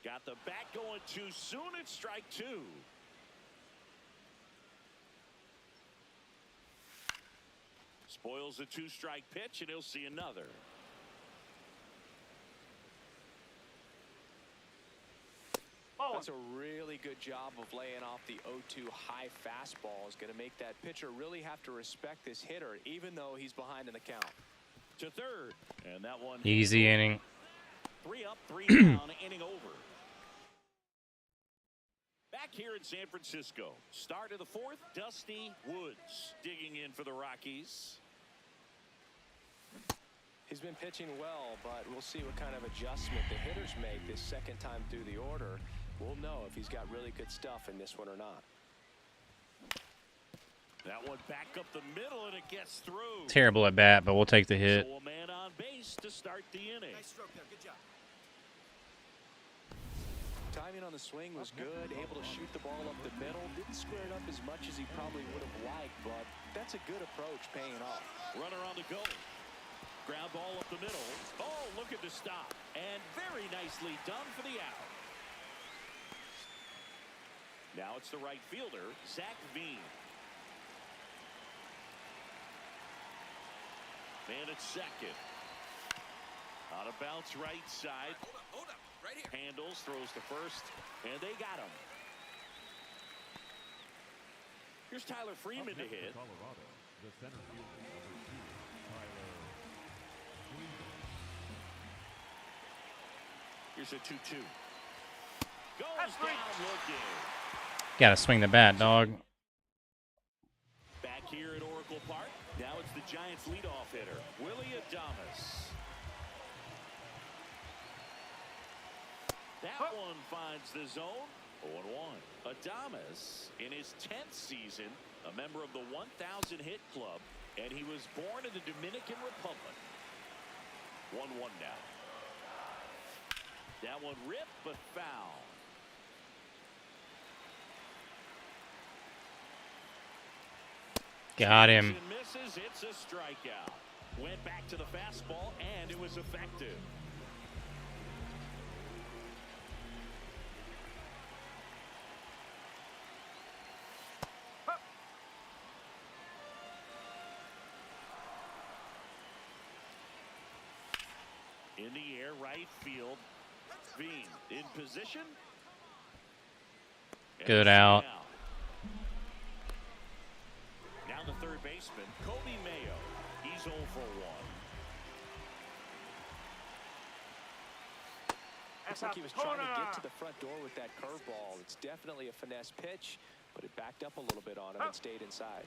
Got the bat going too soon. It's strike two. Spoils a two-strike pitch, and he'll see another. That's a really good job of laying off the 0-2 high fastball. Is going to make that pitcher really have to respect this hitter, even though he's behind in the count. To third, and that one Easy inning. 3 up, 3 down, inning over. Back here in San Francisco, start of the fourth, Dusty Woods digging in for the Rockies. He's been pitching well, but we'll see what kind of adjustment the hitters make this second time through the order. We'll know if he's got really good stuff in this one or not. That one back up the middle, and it gets through. Terrible at bat, but we'll take the hit. So a man on base to start the inning. Nice stroke there. Good job. Timing on the swing was good, able to shoot the ball up the middle. Didn't square it up as much as he probably would have liked, but that's a good approach paying off. Runner on the go. Ground ball up the middle. Oh, look at the stop. And very nicely done for the out. Now it's the right fielder, Zach Veen. Man at second. On a bounce right side. Hold up. Right here. Handles, throws to first, and they got him. Here's Tyler Freeman to hit. Colorado, the center fielder, number 2, Tyler Freeman. Here's a 2-2. Goes down looking. Gotta swing the bat, dog. Back here at Oracle Park. Now it's the Giants leadoff hitter, Willie Adames. That one finds the zone, 0-1. Adames in his 10th season, a member of the 1,000 hit club, and he was born in the Dominican Republic. 1-1 now. That one ripped, but foul. Got him. Misses, it's a strikeout. Went back to the fastball, and it was effective. In the air, right field. Bean in position. Good out. Now the third baseman, Kobe Mayo. He's 0 for 1. Looks like he was trying to get to the front door with that curveball. It's definitely a finesse pitch, but it backed up a little bit on him and stayed inside.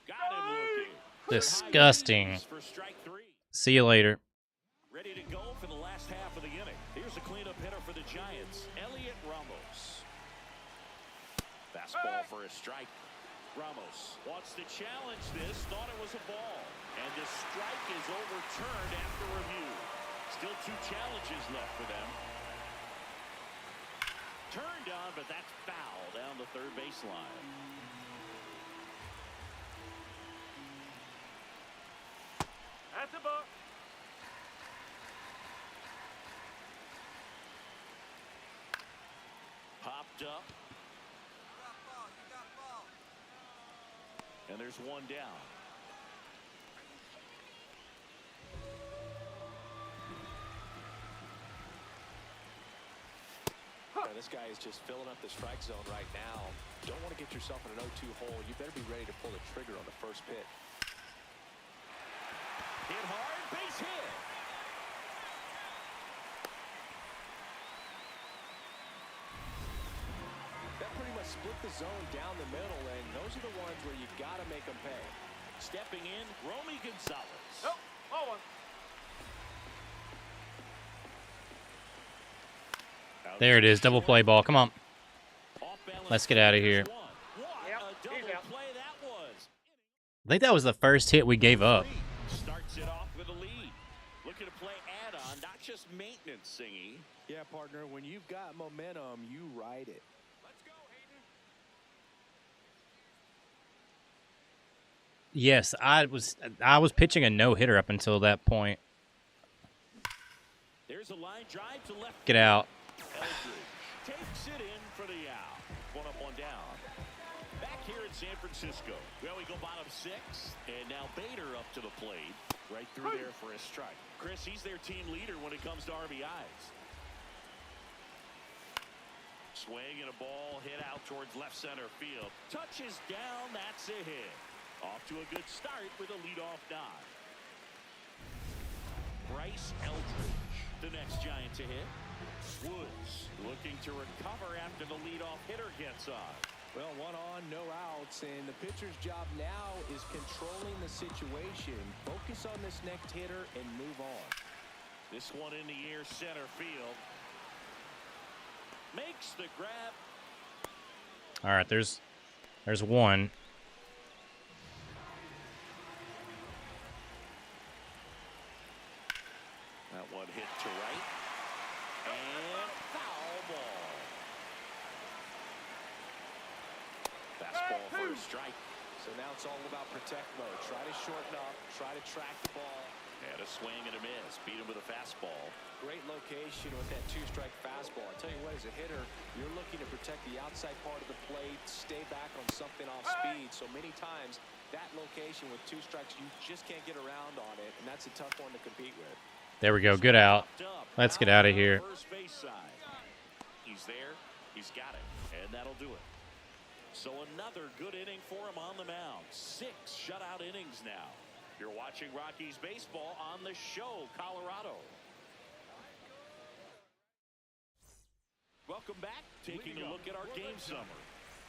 Got him looking. Disgusting. For strike 3. See you later. Ready to go for the last half of the inning. Here's a cleanup hitter for the Giants, Elliot Ramos. Fastball for a strike. Ramos wants to challenge this, thought it was a ball. And the strike is overturned after review. Still 2 challenges left for them. Turned on, but that's foul down the third baseline. That's a ball. Popped up. And there's one down. This guy is just filling up the strike zone right now. Don't want to get yourself in an 0-2 hole. You better be ready to pull the trigger on the first pitch. Hit hard, base hit. That pretty much split the zone down the middle, and those are the ones where you got to make them pay. Stepping in, Romy Gonzalez. Oh, 0-1. There it is. Double play ball. Come on. Let's get out of here. Yep, he's out. I think that was the first hit we gave up. Starts it off with a lead. Looking to play add-on, not just maintenance, Singy. Yeah, partner, when you've got momentum, you ride it. Let's go, Hayden. Yes, I was pitching a no-hitter up until that point. There's a line drive to left. Get out. Eldridge takes it in for the out. 1 up, 1 down. Back here in San Francisco. Well, we go bottom 6, and now Bader up to the plate. Right through there for a strike. Chris, he's their team leader when it comes to RBIs. Swing and a ball hit out towards left center field. Touches down, that's a hit. Off to a good start with a leadoff nod. Bryce Eldridge, the next Giant to hit. Woods looking to recover after the leadoff hitter gets on. Well, 1 on, no outs, and the pitcher's job now is controlling the situation. Focus on this next hitter and move on. This one in the air, center field. Makes the grab. All right, there's one. That one hit to right. And foul ball. Fastball for a strike. So now it's all about protect mode. Try to shorten up, try to track the ball. And a swing and a miss. Beat him with a fastball. Great location with that 2-strike fastball. I tell you what, as a hitter, you're looking to protect the outside part of the plate, stay back on something off speed. So many times, that location with 2 strikes, you just can't get around on it, and that's a tough one to compete with. There we go. Good out. Let's get out of here. First base side. He's there. He's got it. And that'll do it. So another good inning for him on the mound. 6 shutout innings now. You're watching Rockies baseball on the show, Colorado. Welcome back. Taking a look at our game summary.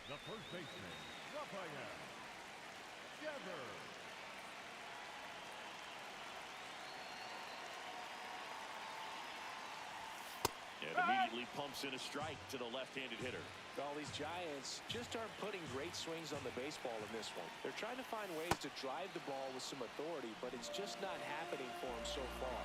The first baseman, Rafael Devers. And immediately pumps in a strike to the left-handed hitter. All these Giants just aren't putting great swings on the baseball in this one. They're trying to find ways to drive the ball with some authority, but it's just not happening for them so far.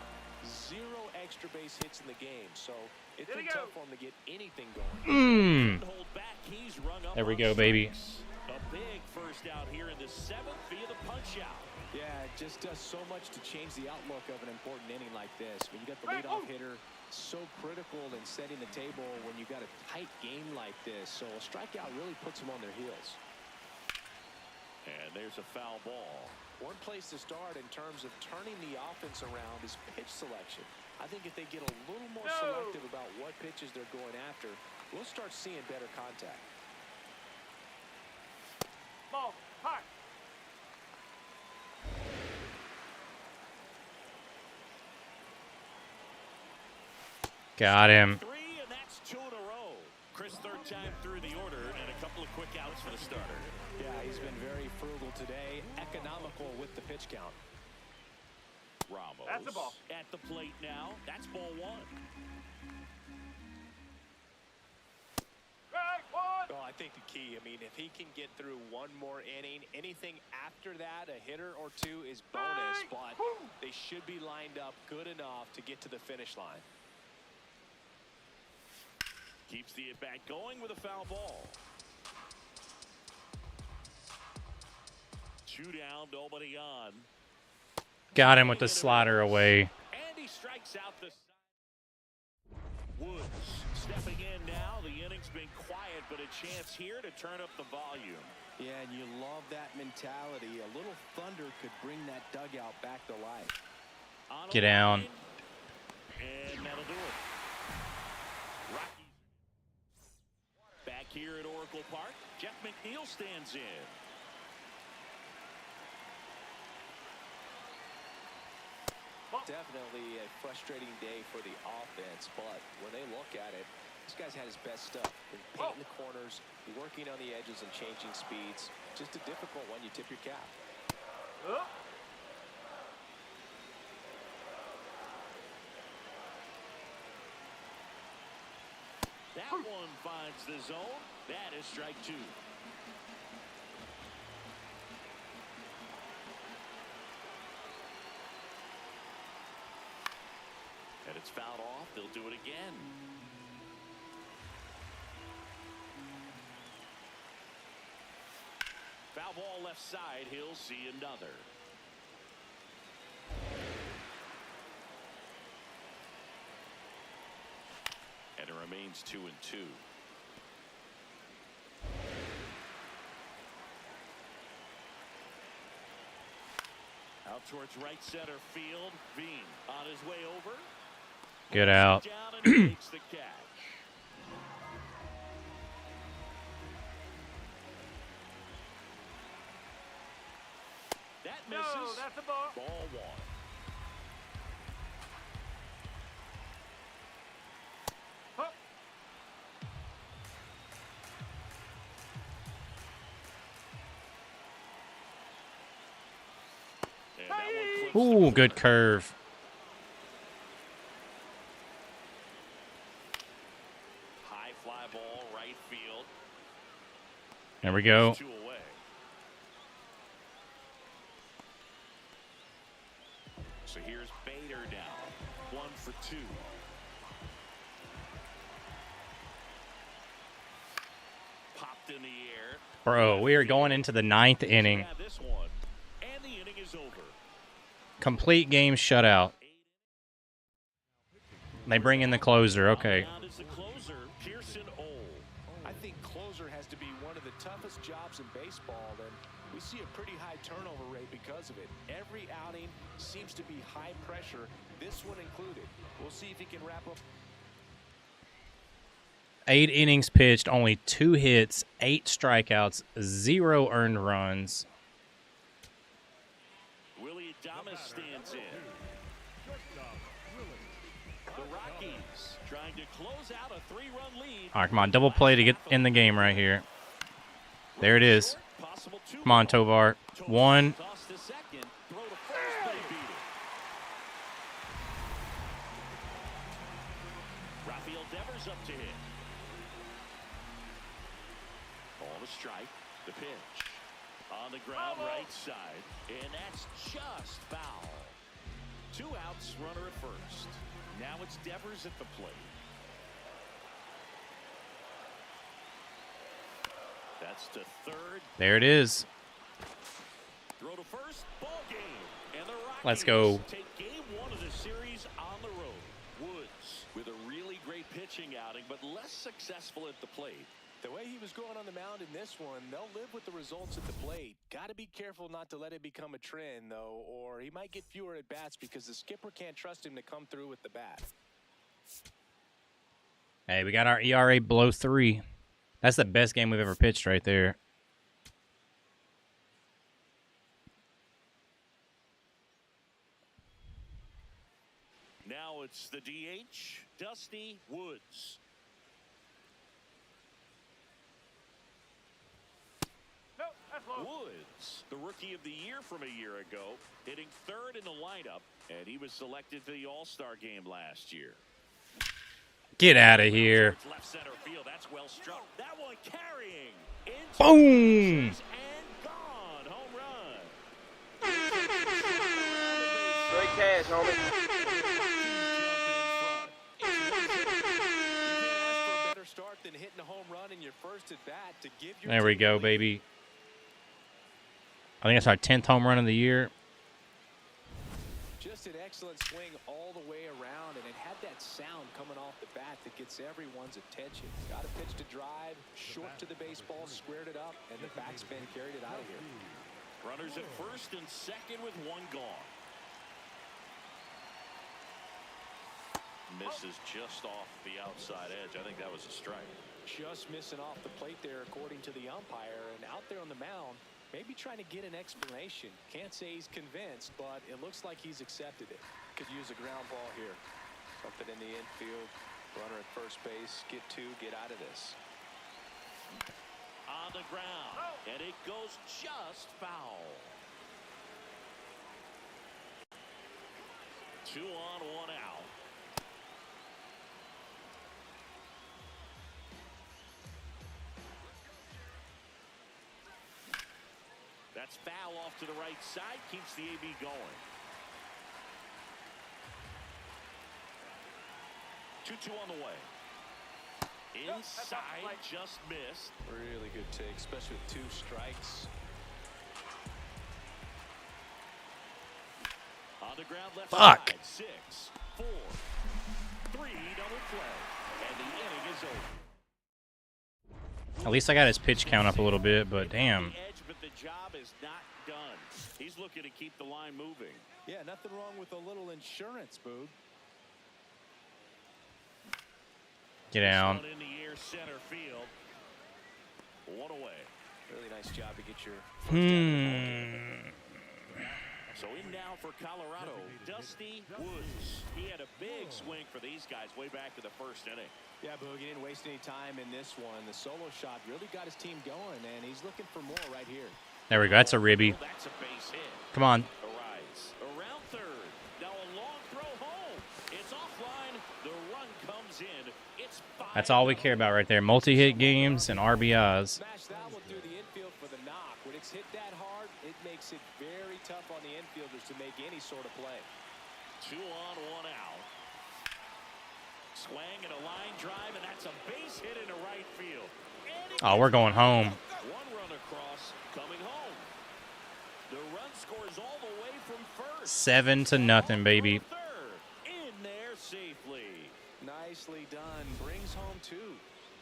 0 extra base hits in the game, so it's been tough for them to get anything going. Hold back. He's rung up There we on go, baby. strikes. A big first out here in the 7th via the punch out. Yeah, it just does so much to change the outlook of an important inning like this. When you got the leadoff hitter, so critical in setting the table when you got a tight game like this. So a strikeout really puts them on their heels. And there's a foul ball. One place to start in terms of turning the offense around is pitch selection. I think if they get a little more selective about what pitches they're going after, we'll start seeing better contact. Ball. High. Got him. 3, and that's 2 in a row. Chris, third time through the order, and a couple of quick outs for the starter. Yeah, he's been very frugal today, economical with the pitch count. Ramos That's a ball. at the plate now. That's ball 1. Strike one. Well, I think the key, I mean, if he can get through one more inning, anything after that, a hitter or 2 is bonus, but they should be lined up good enough to get to the finish line. Keeps the at-bat going with a foul ball. 2 down, nobody on. Got him with the slider away. And he strikes out the side. Woods stepping in now. The inning's been quiet, but a chance here to turn up the volume. Yeah, and you love that mentality. A little thunder could bring that dugout back to life. On a Get down. line, and that'll do it. Rockies back here at Oracle Park. Jeff McNeil stands in. Definitely a frustrating day for the offense, but when they look at it, this guy's had his best stuff. Been painting the corners, working on the edges and changing speeds. Just a difficult one, you tip your cap. That one finds the zone. That is strike 2. And it's fouled off. They'll do it again. Foul ball left side. He'll see another. And it remains 2-2. Out towards right center field. Bean on his way over. Get out. Down and makes the catch. That misses. No, that's a ball. Ball 1. And that one clips the Ooh, good corner. curve. High fly ball, right field. There we go. 2 away. So here's Bader now. 1 for 2. Popped in the air. Bro, we are going into the 9th inning. Yeah, this one. And the inning is over. Complete game shutout. They bring in the closer. Okay. On is the closer, Pearson Ole. I think closer has to be one of the toughest jobs in baseball, and we see a pretty high turnover rate because of it. Every outing seems to be high pressure, this one included. We'll see if he can wrap up. 8 innings pitched, only 2 hits, 8 strikeouts, 0 earned runs. Willie Adames stands in. The Rockies trying to close out a 3-run lead. All right, come on. Double play to get in the game right here. There it is. Come on, Tovar. One. Toss to second, throw to first, but he beat it. Rafael Devers up to hit. On a strike, the pitch. On the ground, right side, and that's just foul. 2 outs, runner at first. Now it's Devers at the plate. That's to third. There it is. Throw to first, ball game. And the Rockies Let's go. take game 1 of the series on the road. Woods with a really great pitching outing, but less successful at the plate. The way he was going on the mound in this one, they'll live with the results at the plate. Got to be careful not to let it become a trend, though, or he might get fewer at-bats because the skipper can't trust him to come through with the bat. Hey, we got our ERA below 3. That's the best game we've ever pitched right there. Now it's the DH, Dusty Woods. No, that's low. Woods, the rookie of the year from a year ago, hitting third in the lineup, and he was selected for the All-Star game last year. Get out of here. Left center field, that's well struck. That one carrying. Boom. And gone. Home run. Straight cash, homie. Better start than hitting a home run in your first at bat to give your There we team go, the lead. baby. I think that's our 10th home run of the year. Just an excellent swing all the way around, and it had that sound coming off the bat that gets everyone's attention. Got a pitch to drive, short to the baseball, squared it up, and the backspin carried it out of here. Runners at first and second with 1 gone. Misses just off the outside edge. I think that was a strike. Just missing off the plate there, according to the umpire, and out there on the mound, maybe trying to get an explanation. Can't say he's convinced, but it looks like he's accepted it. Could use a ground ball here. Something in the infield. Runner at first base. Get 2, get out of this. On the ground, and it goes just foul. 2 on, 1 out. That's foul off to the right side, keeps the AB going. 2-2 on the way. Inside, just missed. Really good take, especially with 2 strikes. On the ground, left Fuck. side. 6, 4, 3, double play, and the inning is over. At least I got his pitch count up a little bit, but damn. The edge, but the job is not done. He's looking to keep the line moving. Yeah, nothing wrong with a little insurance, Boog. Get down. One in the air, center field. 1 away. Really nice job to get your first So in now for Colorado, Dusty Woods. He had a big swing for these guys way back to the first inning. Yeah, Boog, he didn't waste any time in this one. The solo shot really got his team going, and he's looking for more right here. There we go. That's a ribby. That's a base hit. Come on. Arrives around third. Now a long throw home. It's offline. The run comes in. It's 5. That's all we care about right there. Multi-hit games and RBIs. Smash that one through the infield for the knock. When it's hit that hard, it makes it very tough on the infielders to make any sort of play. 2 on, 1 out. Swang and a line drive, and that's a base hit into right field. Oh, we're going home. 1 run across, coming home. The run scores all the way from first. 7-0, baby. Third, in there safely. Nicely done. Brings home 2.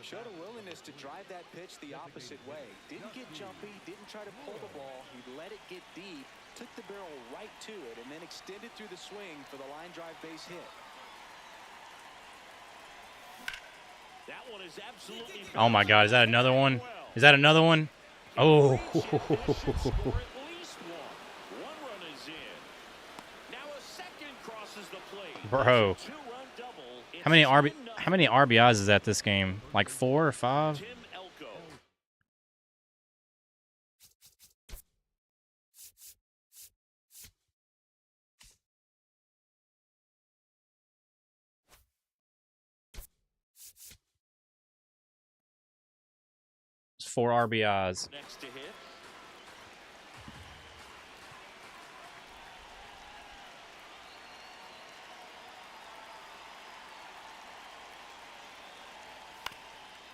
Showed a willingness to drive that pitch the opposite way. Didn't get jumpy, didn't try to pull the ball. He let it get deep, took the barrel right to it, and then extended through the swing for the line drive base hit. That one is absolutely. Oh, my God. Is that another one? Is that another one? Oh. Score at least 1. 1 run is in. Now a second crosses the plate. Bro. 2-run double. It's How many RBIs is that this game? Like 4 or 5? Tim 4 RBIs. Next to hit.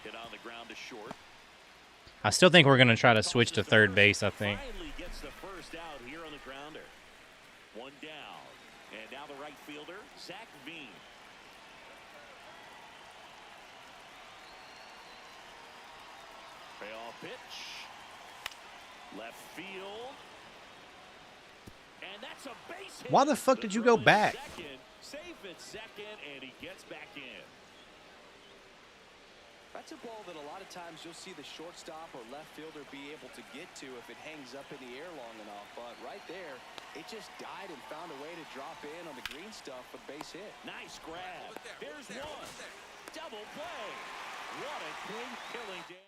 Hit on the ground to short. I still think we're going to try to switch to third base, I think. Finally gets the first out here on the grounder. One down. And now the right fielder, Zach Veen. Payoff pitch. Left field. And that's a base hit. Why the fuck did you go back? Second, safe at second, and he gets back in. That's a ball that a lot of times you'll see the shortstop or left fielder be able to get to if it hangs up in the air long enough. But right there, it just died and found a way to drop in on the green stuff for base hit. Nice grab. There's one. Double play. What a clean killing, Dan.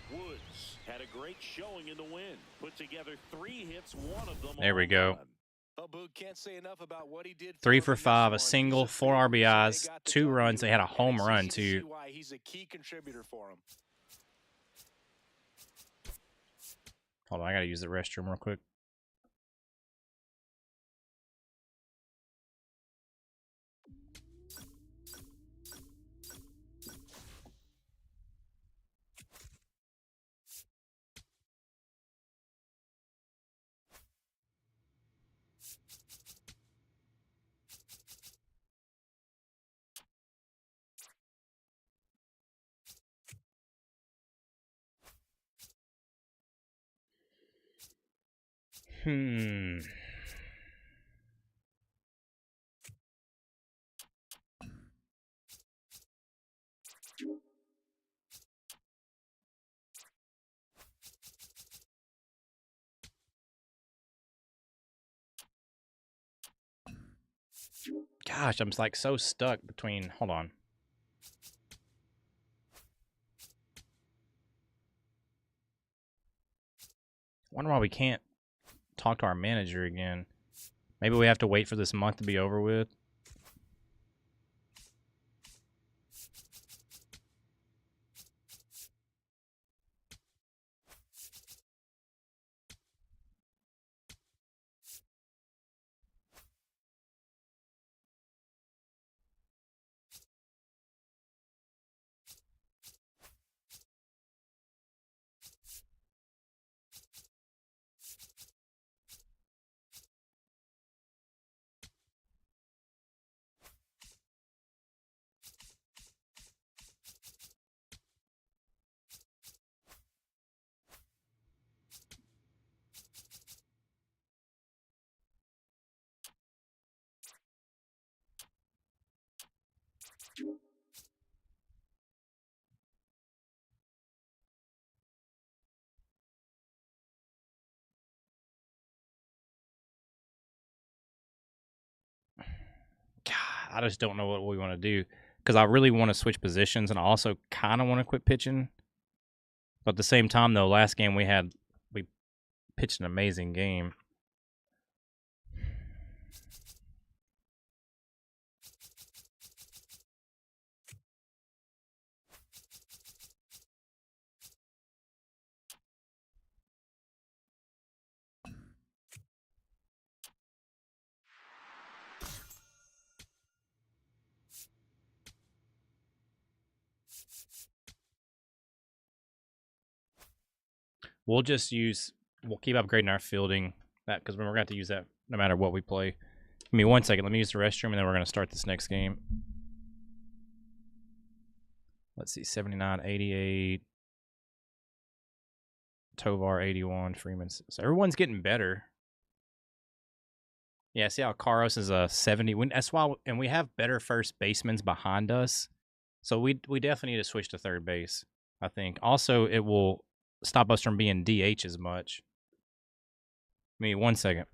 Woods had a great showing in the win. Put together 3 hits, one of them. There we go. Well, Boog can't say enough about what he did. 3 for 5, a single, 4 RBIs, 2 runs. They had a home run too. Why he's a key contributor for him. Hold on, I gotta use the restroom real quick. Gosh, I'm like so stuck between. Hold on. Wonder why we can't talk to our manager again. Maybe we have to wait for this month to be over with. God, I just don't know what we want to do because I really want to switch positions and I also kind of want to quit pitching. But at the same time, though, last game we pitched an amazing game. We'll keep upgrading our fielding because we're going to have to use that no matter what we play. Give me 1 second. Let me use the restroom and then we're going to start this next game. Let's see, 79, 88, Tovar 81, Freeman. So everyone's getting better. Yeah, see how Karos is a 70. That's why, and we have better first basemen behind us. So we definitely need to switch to third base, I think. Also, it will stop us from being DH as much. Give me 1 second.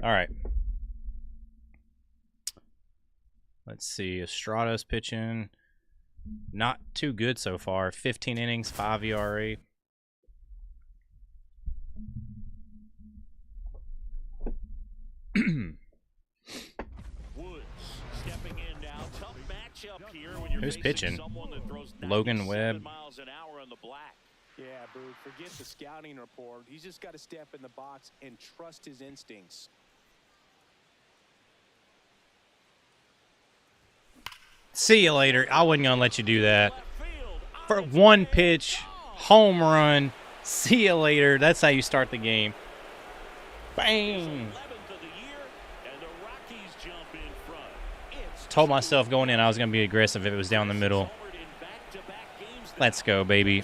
All right. Let's see. Estrada's pitching. Not too good so far. 15 innings, 5 ERA. Woods stepping in now. Tough matchup here when you're Who's facing pitching? someone that throws Logan 97 Webb. miles an hour on the black. Yeah, Boog, forget the scouting report. He's just got to step in the box and trust his instincts. See you later. I wasn't going to let you do that. For one pitch, home run. See you later. That's how you start the game. Bang. Told myself going in I was going to be aggressive if it was down the middle. Let's go, baby.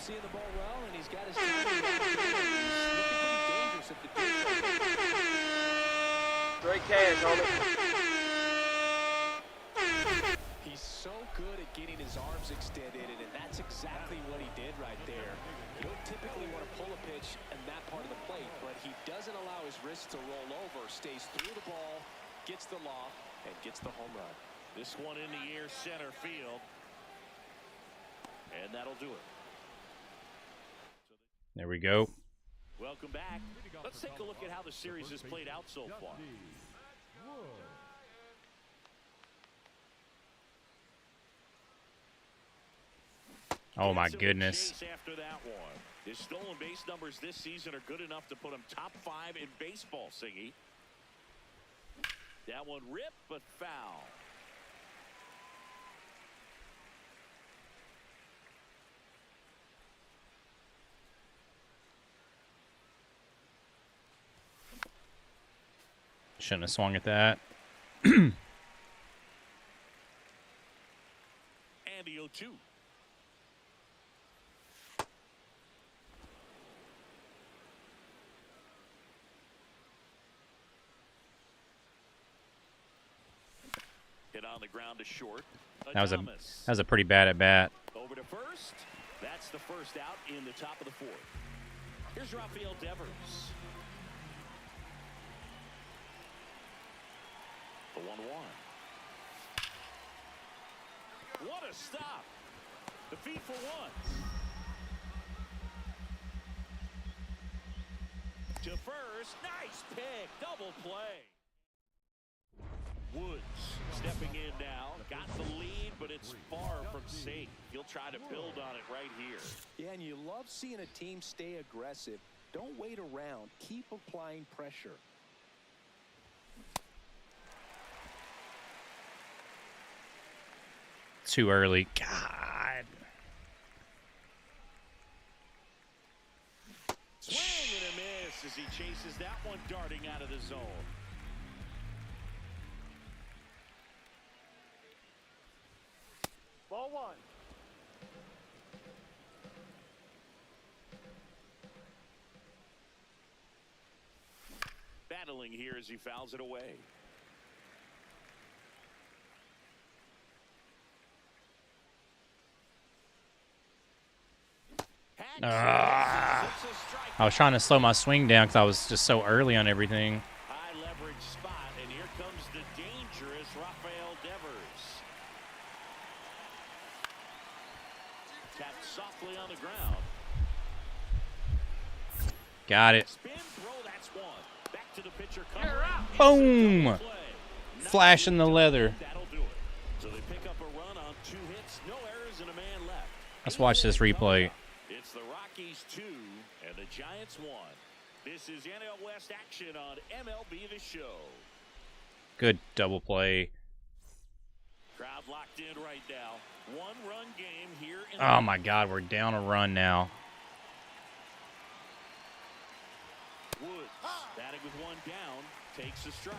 Straight cash, homie. He's so good at getting his arms extended, and that's exactly what he did right there. You don't typically want to pull a pitch in that part of the plate, but he doesn't allow his wrist to roll over, stays through the ball, gets the loft, and gets the home run. This one in the air, center field. And that'll do it. There we go. Welcome back. Let's take a look at how the series has played out so far. Oh, my goodness. After that one. His stolen base numbers this season are good enough to put him top 5 in baseball, Siggy. That one ripped, but foul. Shouldn't have swung at that. And the 0-2. Hit on the ground to short. That was a pretty bad at bat. Over to first. That's the first out in the top of the 4th. Here's Rafael Devers. The 1-1. What a stop. The feet for one. To first. Nice pick. Double play. Woods stepping in now. Got the lead, but it's far from safe. He'll try to build on it right here. Yeah, and you love seeing a team stay aggressive. Don't wait around. Keep applying pressure. Too early. God. Swing and a miss as he chases that one darting out of the zone. Ball 1. Battling here as he fouls it away. I was trying to slow my swing down because I was just so early on everything. High leverage spot, and here comes the dangerous Rafael Devers. Tapped softly on the ground. Got it. Spin throw, that's one. Back to the pitcher. Cover out. Boom. Flash in the leather. That'll do it. So they pick up a run on 2 hits, no errors, and a man left. Let's watch this replay. It's the Rockies 2 and the Giants 1. This is NL West action on MLB The Show. Good double play. Crowd locked in right now. 1-run game here. Oh, my God. We're down a run now. Woods batting with 1 down, takes a strike.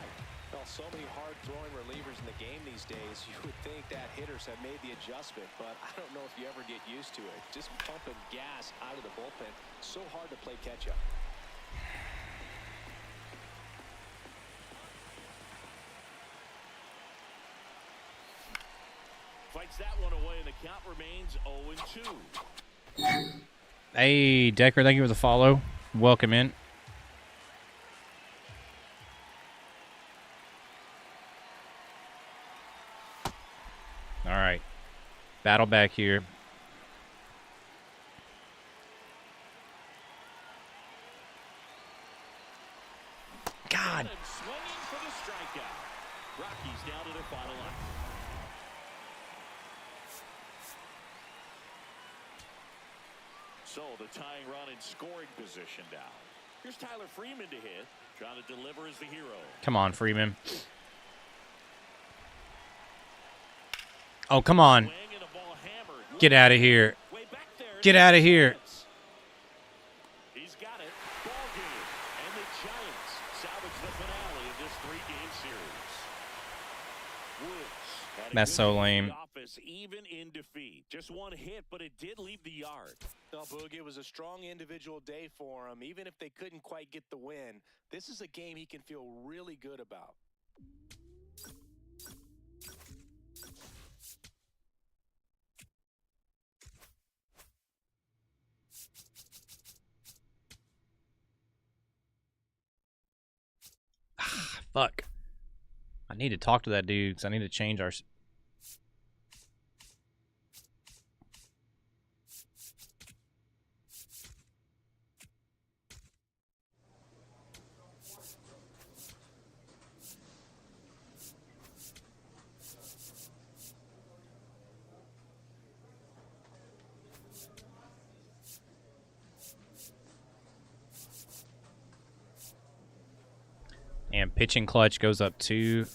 Well, so many hard-throwing relievers in the game these days. You would think that hitters have made the adjustment, but I don't know if you ever get used to it. Just pumping gas out of the bullpen. So hard to play catch-up. strikes that one away, and the count remains 0-2. Hey, Decker, thank you for the follow. Welcome in. All right. Battle back here. God. Swinging for the strikeout. Rockies down to their final line. So the tying run in scoring position now. Here's Tyler Freeman to hit. Trying to deliver as the hero. Come on, Freeman. Oh, come on. Swing and a ball hammered. Get out of here. Way back there. Get out of here. He's got it. Ball game. And the Giants salvage the finale of this 3-game series. Woods had a That's good so day in lame. the office, even in defeat. Just one hit, but it did leave the yard. No, Boog, it was a strong individual day for him. Even if they couldn't quite get the win, this is a game he can feel really good about. Fuck. I need to talk to that dude because I need to change our... And pitching clutch goes up 2.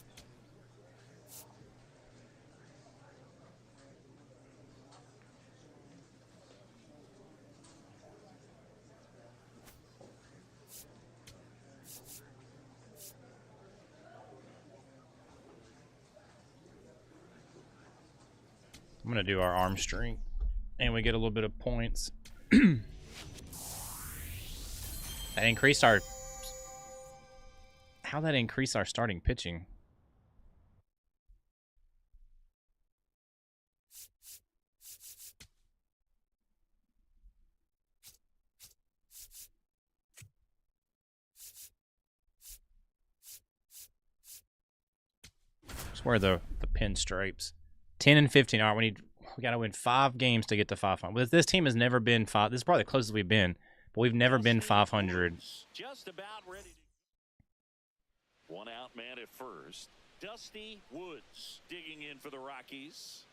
I'm going to do our arm strength, and we get a little bit of points. That increased our... How'd that increase our starting pitching? Just where the pinstripes. 10 and 15. All right, we got to win 5 games to get to 500. But this team has never been 5. This is probably the closest we've been, but we've never been 500. Just about ready to... One out man at first. Dusty Woods digging in for the Rockies.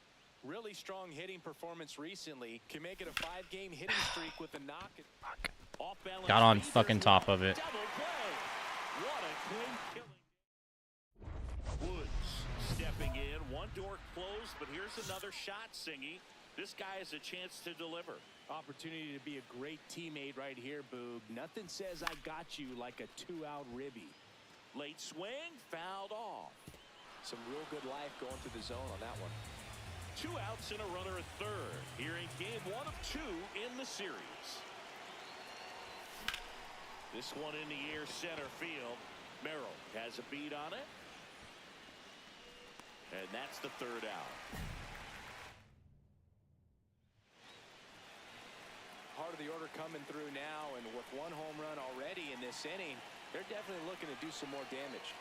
Really strong hitting performance recently. Can make it a 5-game hitting streak with a knock. Off balance. Got on fucking top of it. Double play. What a clean killing. Woods stepping in. One door closed, but here's another shot, Singy. This guy has a chance to deliver. Opportunity to be a great teammate right here, Boog. Nothing says I got you like a 2-out ribby. Late swing, fouled off. Some real good life going to the zone on that one. 2 outs and a runner at third. Here in game 1 of 2 in the series. This one in the air, center field. Merrill has a beat on it. And that's the 3rd out. Part of the order coming through now, and with 1 home run already in this inning, they're definitely looking to do some more damage.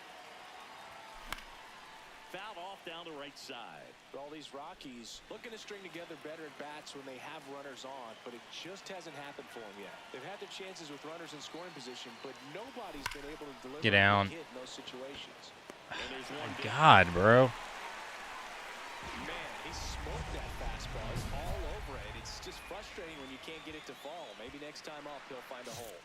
Fouled off down the right side. But all these Rockies looking to string together better at bats when they have runners on, but it just hasn't happened for them yet. They've had their chances with runners in scoring position, but nobody's been able to deliver Get down. a hit in those situations. And there's one down. God, bro. Man, he smoked that fastball. He's all over it. It's just frustrating when you can't get it to fall. Maybe next time up he'll find a hole.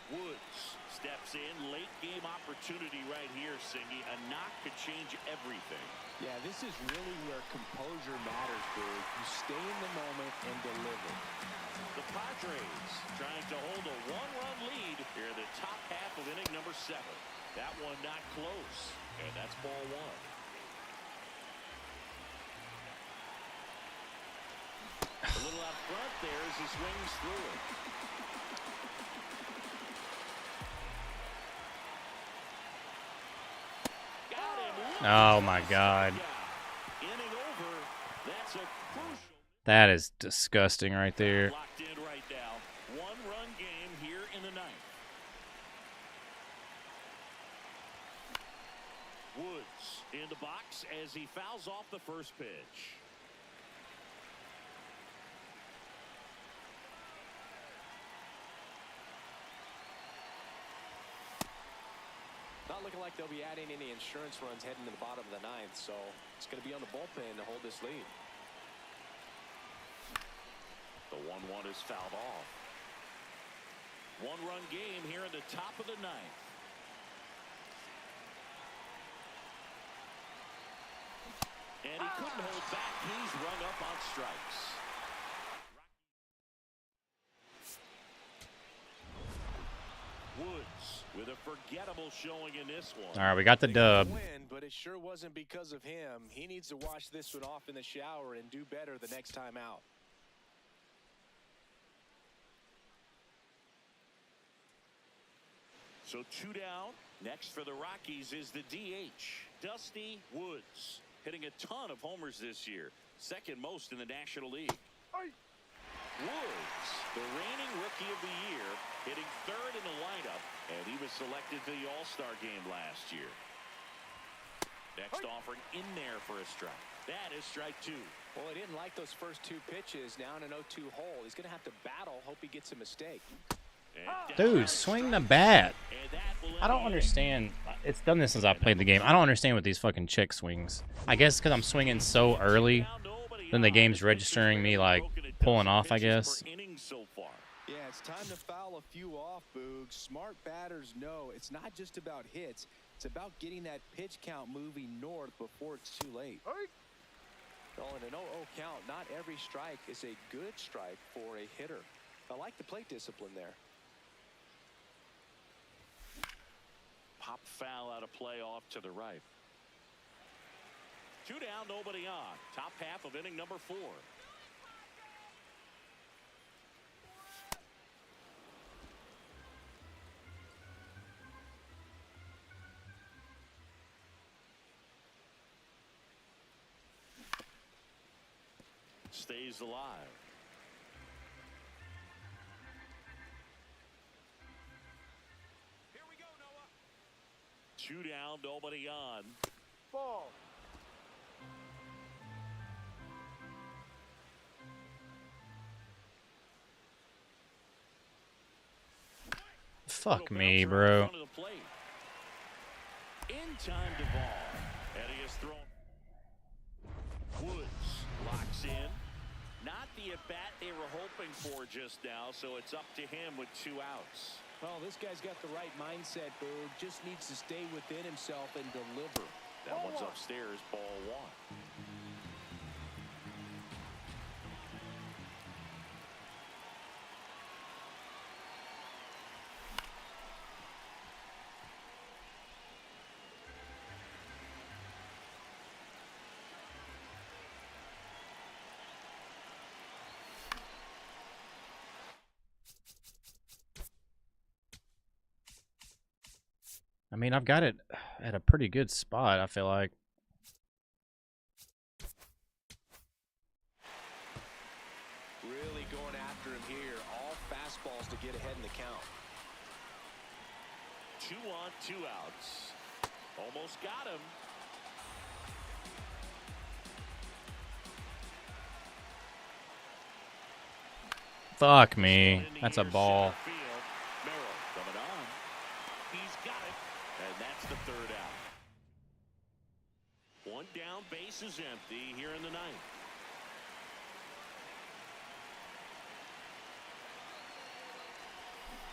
Woods steps in. Late game opportunity right here, Singy. A knock could change everything. Yeah, this is really where composure matters, Boo. You stay in the moment and deliver. The Padres trying to hold a 1-run lead here in the top half of inning number 7. That one not close, and that's ball 1. A little out front there as he swings through it. Oh my God. Inning over. That That is disgusting right there. Locked in right now. One-run game here in the ninth. Woods in the box as he fouls off the first pitch. Not looking like they'll be adding any insurance runs heading to the bottom of the ninth, so it's going to be on the bullpen to hold this lead. The 1-1 is fouled off. One-run game here in the top of the ninth. And he couldn't hold back. He's rung up on strikes. Woods with a forgettable showing in this one. All right, we got the dub. Win, but it sure wasn't because of him. He needs to wash this one off in the shower and do better the next time out. So 2 down. Next for the Rockies is the DH, Dusty Woods, hitting a ton of homers this year, second most in the National League. Woods, the reigning Rookie of the Year, hitting third in the lineup, and he was selected to the All-Star game last year. Next offering in there for a strike. That is strike 2. Well, he didn't like those first 2 pitches. Now in an 0-2 hole. He's going to have to battle. Hope he gets a mistake. Dude, swing the bat. I don't understand. It's done this since I played the game. I don't understand with these fucking check swings. I guess because I'm swinging so early, then the game's registering me like pulling off, I guess. Yeah, it's time to foul a few off, Boog. Smart batters know it's not just about hits. It's about getting that pitch count moving north before it's too late. Well, in an 0-0 count, not every strike is a good strike for a hitter. I like the plate discipline there. Pop foul out of play off to the right. 2 down, nobody on. Top half of inning number 4. Stays alive. Here we go, Noah. 2 down, nobody on. Ball. Fuck me, bro. In time to ball. And he is thrown. Woods locks in. Not the at-bat they were hoping for just now, so it's up to him with 2 outs. Well, this guy's got the right mindset, Boog. Just needs to stay within himself and deliver. That one's upstairs, ball 1. I mean, I've got it at a pretty good spot, I feel like. Really going after him here. All fastballs to get ahead in the count. 2 on, 2 outs. Almost got him. Fuck me. That's a ball. Merrill coming on. He's got it. And that's the 3rd out. 1 down, base is empty here in the 9th.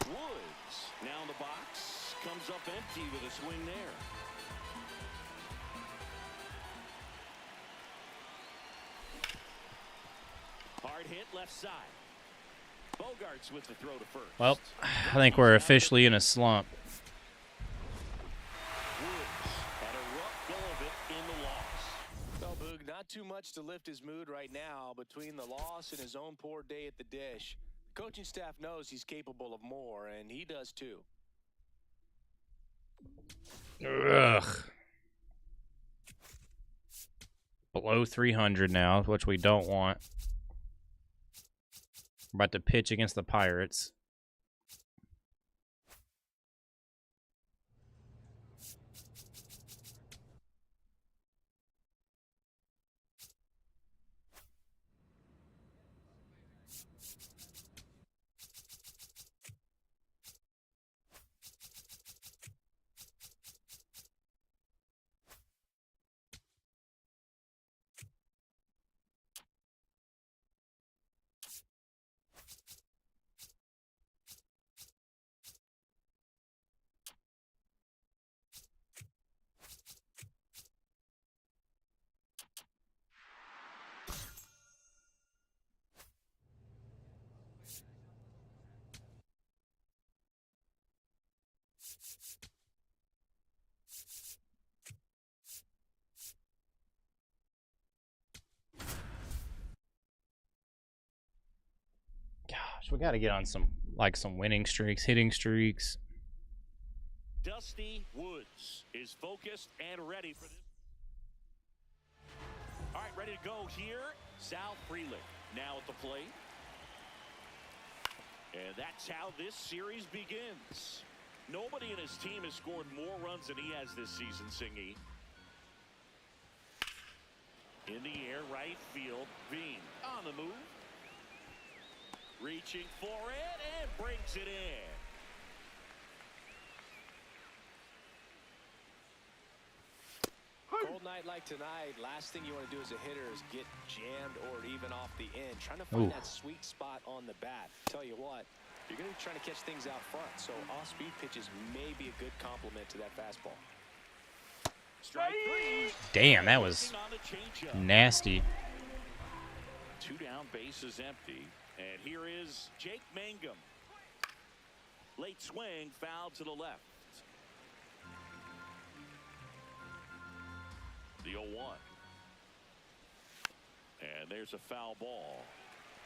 Woods now in the box, comes up empty with a swing there. Hard hit left side. Bogarts with the throw to first. Well, I think we're officially in a slump. Woods had a rough go of it in the loss. Well, Boog, not too much to lift his mood right now between the loss and his own poor day at the dish. The coaching staff knows he's capable of more, and he does too. Ugh. below 300 now, which we don't want. We're about to pitch against the Pirates. Gosh, we got to get on some winning streaks, hitting streaks. Dusty Woods is focused and ready for this. All right, ready to go here. Sal Frelick now at the plate. And that's how this series begins. Nobody in his team has scored more runs than he has this season, Singy. In the air, right field. Bean on the move. Reaching for it and brings it in. Cold night like tonight, last thing you want to do as a hitter is get jammed or even off the end. Trying to find that sweet spot on the bat. Tell you what, you're going to be trying to catch things out front, so off-speed pitches may be a good complement to that fastball. Strike three. Damn, that was nasty. 2 down, bases empty. And here is Jake Mangum. Late swing, foul to the left. The 0-1. And there's a foul ball.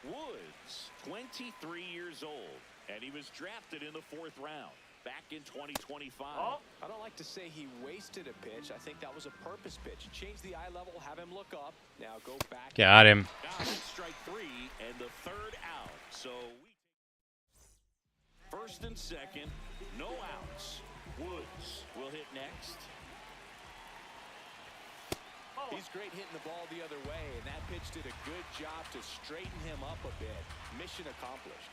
Woods, 23 years old, and he was drafted in the 4th round back in 2025. I don't like to say he wasted a pitch. I think that was a purpose pitch. Change the eye level, have him look up. Now go back. Got him. Got it, strike 3 and the 3rd out. So first and second, no outs. Woods will hit next. He's great hitting the ball the other way, and that pitch did a good job to straighten him up a bit. Mission accomplished.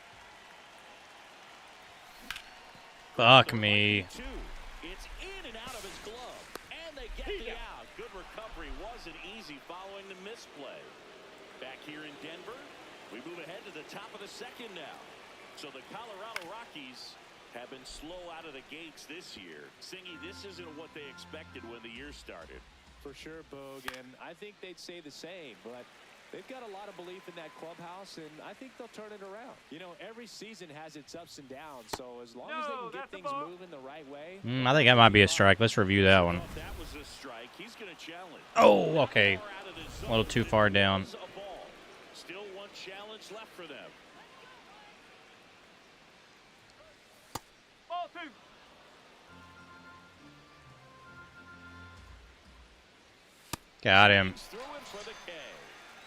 Fuck me. It's in and out of his glove, and they get the out. Good recovery. Wasn't easy following the misplay. Back here in Denver, we move ahead to the top of the 2nd now. So the Colorado Rockies have been slow out of the gates this year. Singy, this isn't what they expected when the year started. For sure, Boog, and I think they'd say the same, but they've got a lot of belief in that clubhouse, and I think they'll turn it around. You know, every season has its ups and downs, so as long as they can get things moving the right way. I think that might be a strike. Let's review that one. That was a strike. He's going to challenge. Oh, okay. A little too far down. Still one challenge left for them. Ball 2. Got him. Threw it for the K.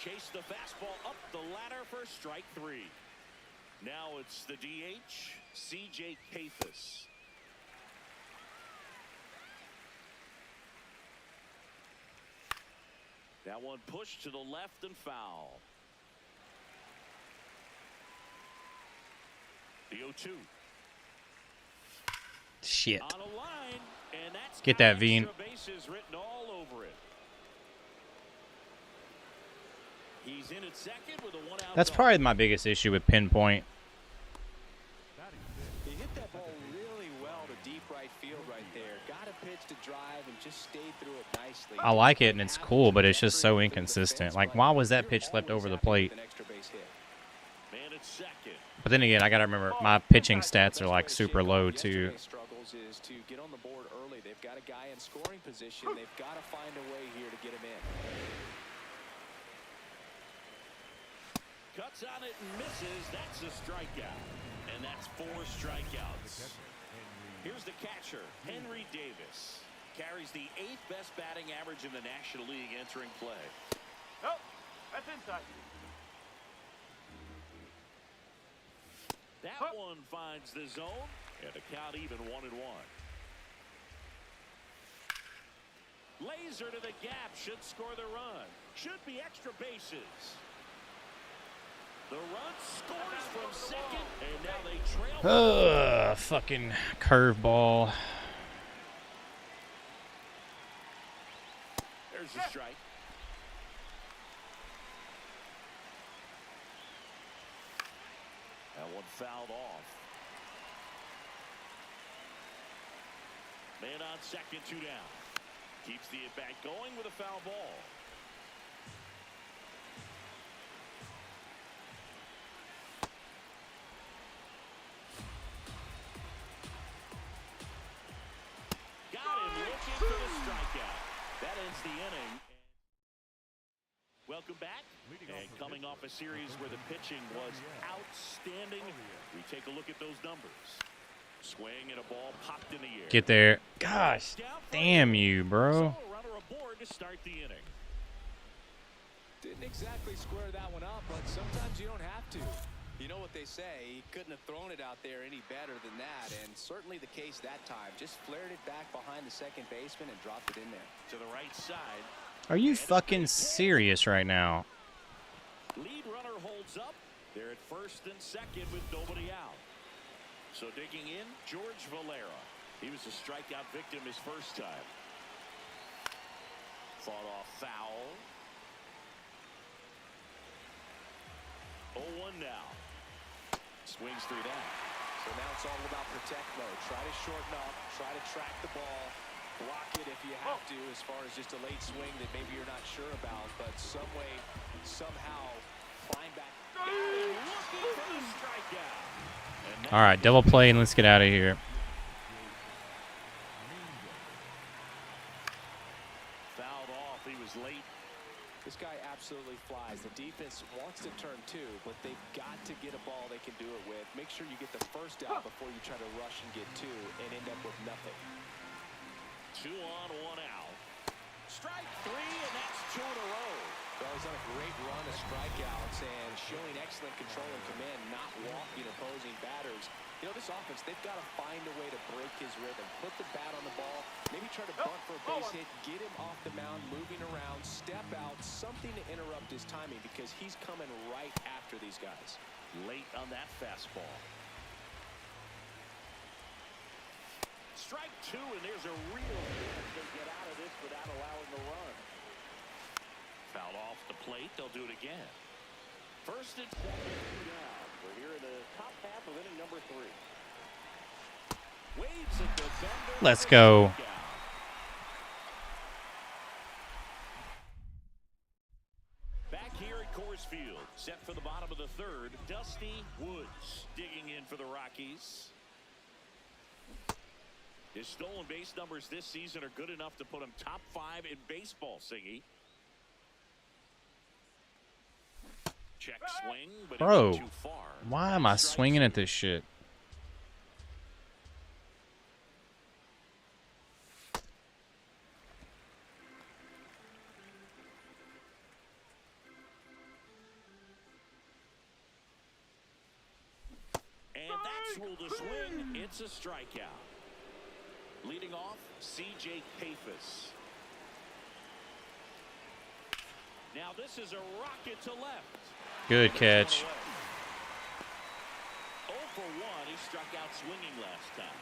Chase the fastball up the ladder for strike 3. Now it's the DH, C.J. Kathis. That one pushed to the left and foul. The 0-2. Shit. On a line, and that's Get that, Veen. bases written all over it. He's in at second with a 1-out. That's probably my biggest issue with pinpoint. He hit that ball really well to deep right field right there. Got a pitch to drive and just stayed through it nicely. I like it and it's cool, but it's just so inconsistent. Like, why was that pitch left over the plate? Man at second. But then again, I gotta remember my pitching stats are like super low too. Struggles is to get on the board early. They've got a guy in scoring position. They've got to find a way here to get him in. Cuts on it and misses. That's a strikeout. And that's 4 strikeouts. Here's the catcher, Henry Davis. Carries the 8th best batting average in the National League entering play. That's inside. That one finds the zone, and the count even 1-1. Laser to the gap, should score the run. Should be extra bases. The run scores from second, and now they trail. Fucking curveball. There's the strike. That one fouled off. Man on second, 2 down. Keeps the at-bat going with a foul ball. Got him looking for the strikeout. That ends the inning. Welcome back. And coming off a series where the pitching was outstanding, we take a look at those numbers. Swing and a ball popped in the air. Get there. Gosh, damn you, bro. So, runner aboard to start the inning. Didn't exactly square that one up, but sometimes you don't have to. You know what they say, he couldn't have thrown it out there any better than that, and certainly the case that time. Just flared it back behind the second baseman and dropped it in there. To the right side. Are you fucking serious right now? Lead runner holds up. They're at first and second with nobody out. So digging in, George Valera. He was a strikeout victim his first time. Fought off foul. 0-1 now. Swings through that. So now it's all about protect mode. Try to shorten up, try to track the ball, block it if you have to, as far as just a late swing that maybe you're not sure about, but some way, somehow, find back. Looking for the strikeout. All right, double play and let's get out of here. Fouled off. He was late. This guy absolutely flies. The defense wants to turn two, but they've got to get a ball they can do it with. Make sure you get the first out before you try to rush and get two and end up with nothing. 2 on, 1 out. Strike 3, and that's 2 in a row. Well, he's on a great run of strikeouts and showing excellent control and command, not walking opposing batters. You know, this offense, they've got to find a way to break his rhythm. Put the bat on the ball, maybe try to bunt for a base hit, get him off the mound, moving around, step out, something to interrupt his timing because he's coming right after these guys. Late on that fastball. Strike 2, and there's a real chance to get out of this without allowing the run. Foul off the plate. They'll do it again. First and second, 2 down. We're here in the top half of inning number 3. Waits at the defender. Let's go. Back here at Coors Field, set for the bottom of the 3rd. Dusty Woods digging in for the Rockies. His stolen base numbers this season are good enough to put him top 5 in baseball, Siggy. Check swing, but Bro, too far. Why am I swinging at this shit? And that's ruled a swing. It's a strikeout. Leading off, C.J. Pappas. Now this is a rocket to left. Good catch. 0 for 1. He struck out swinging last time.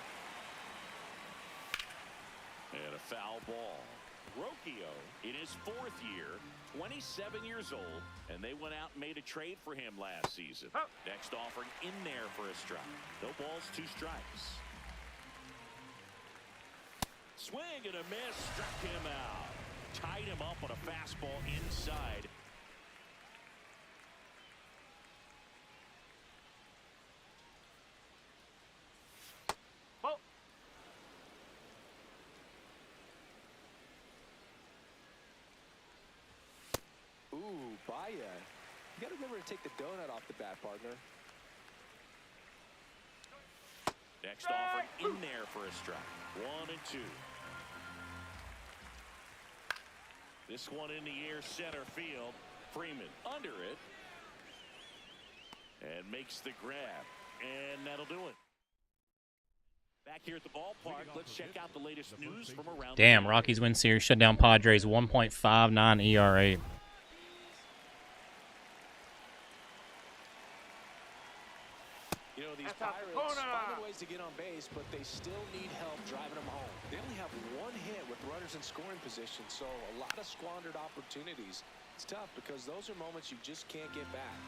And a foul ball. Rocchio in his 4th year, 27 years old, and they went out and made a trade for him last season. Next offering in there for a strike. No balls, 2 strikes. Swing and a miss, struck him out. Tied him up on a fastball inside. Ooh, Baya. You got to remember to take the donut off the bat, partner. Next offering in there for a strike. 1 and 2. This one in the air, center field. Freeman under it. And makes the grab. And that'll do it. Back here at the ballpark, let's check out the latest news from around. Damn, Rockies win series, shut down Padres, 1.59 ERA. You know, these Pirates find ways to get on base, but they still need help driving them home. They only have one hit with runners in scoring position, so a lot of squandered opportunities. It's tough because those are moments you just can't get back.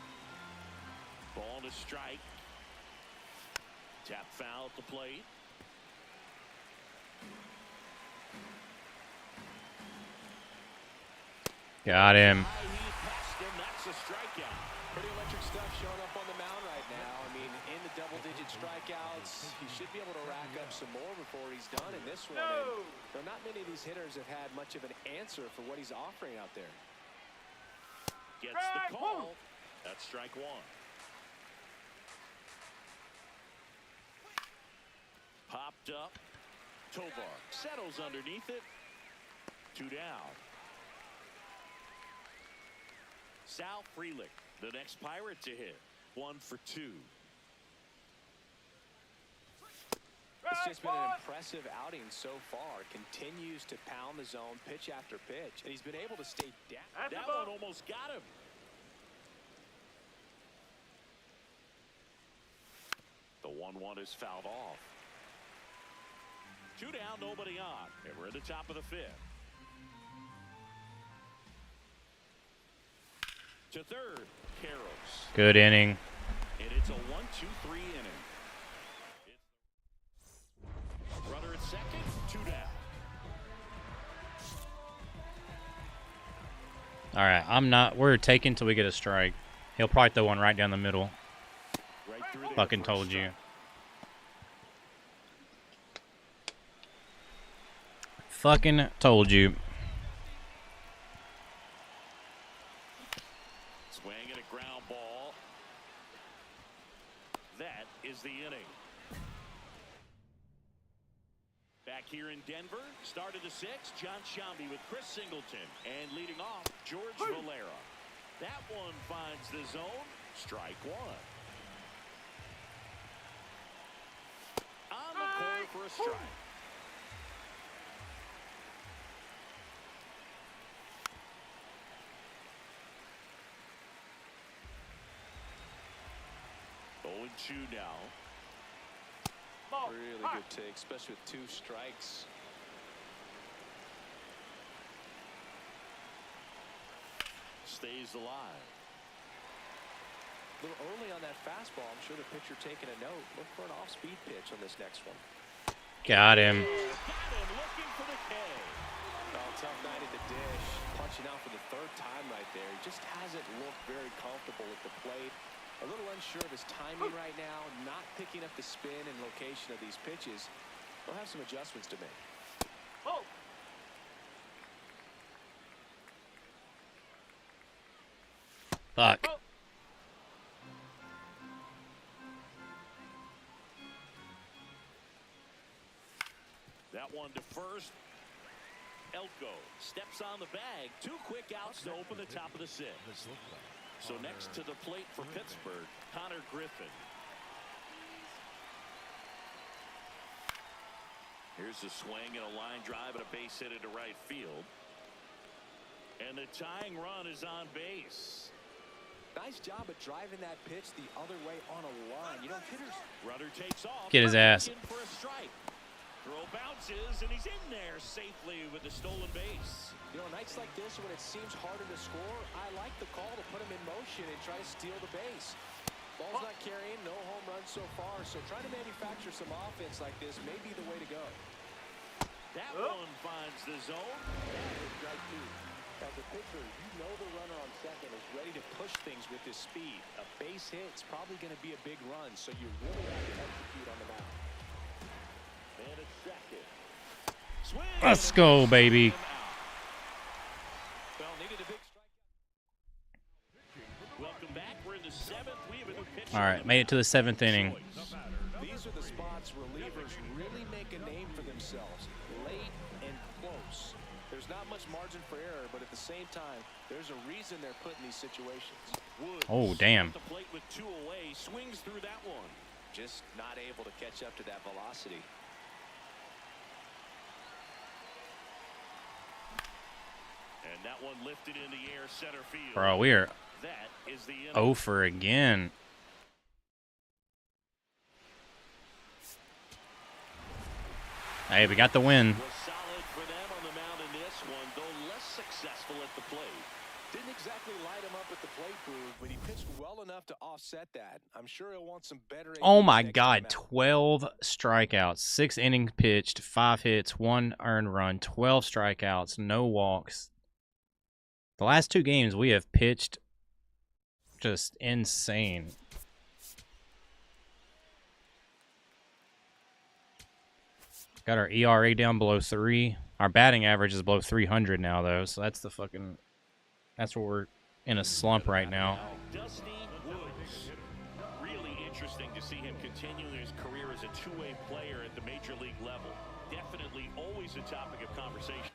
Ball to strike. Tap foul at the plate. Got him. He passed him. That's a strikeout. Pretty electric stuff showing up on the mound right now. I mean, in the double-digit strikeouts, he should be able to rack up some more before he's done in this one. And there are not many of these hitters have had much of an answer for what he's offering out there. Gets the call. That's strike one. Popped up. Tovar settles underneath it. 2 down. Sal Frelick, the next Pirate to hit. 1 for 2. It's just been an impressive outing so far. Continues to pound the zone pitch after pitch. And he's been able to stay down. That one almost got him. The 1-1 is fouled off. 2 down, nobody on. And we're at the top of the 5th. To third, Carroll. Good inning. And it's a 1-2-3 inning. Runner at second, 2 down. All right, we're taking till we get a strike. He'll probably throw one right down the middle. Right through there. Fucking told you. Fucking told you. Swing and a ground ball. That is the inning. Back here in Denver, start of the 6th, John Sciambi with Chris Singleton. And leading off, George Valera. That one finds the zone. Strike 1. On the corner for a strike. Two now. Really good take, especially with 2 strikes. Stays alive. A little early on that fastball. I'm sure the pitcher taking a note. Look for an off-speed pitch on this next one. Got him. Looking for the K. Oh, tough night at the dish. Punching out for the 3rd time right there. He just hasn't looked very comfortable at the plate. A little unsure of his timing right now, not picking up the spin and location of these pitches. He'll have some adjustments to make. Oh! Fuck. That one to first. Elko steps on the bag. 2 quick outs to open the top of the 6th. So next to the plate for Pittsburgh, Connor Griffin. Here's a swing and a line drive and a base hit into right field. And the tying run is on base. Nice job at driving that pitch the other way on a line. You know, hitters. Runner takes off. Get his ass. In for a strike. Throw bounces, and he's in there safely with the stolen base. You know, nights like this when it seems harder to score, I like the call to put him in motion and try to steal the base. Ball's not carrying, no home runs so far, so trying to manufacture some offense like this may be the way to go. That one finds the zone. That is right too. As a pitcher, you know the runner on second is ready to push things with his speed. A base hit is probably going to be a big run, so you really have to execute on the mound. And a second. Swing. Let's go, baby. Well, needed a big strike. Welcome back. We're in the 7th. We have a new pitcher. All right, made it to the 7th inning. These are the spots relievers really make a name for themselves. Late and close. There's not much margin for error, but at the same time, there's a reason they're put in these situations. Woods Oh, damn. at the plate with 2 away, swings through that one. Just not able to catch up to that velocity. And that one lifted in the air, center field. Bro, we are That is the inning. 0 for again. Hey, we got the win. Was solid for them on the mound in this one, though less successful at the plate. Didn't exactly light him up at the plate, Boog, but he pitched well enough to offset that. I'm sure he'll want some better. Oh innings my next God, time out. 12 strikeouts, 6 innings pitched, 5 hits, 1 earned run, 12 strikeouts, no walks. The last 2 games we have pitched just insane. Got our ERA down below 3. Our batting average is below 300 now, though, so that's that's where we're in a slump right now. Dusty Woods. Really interesting to see him continuing his career as a two-way player at the major league level. Definitely always a topic of conversation.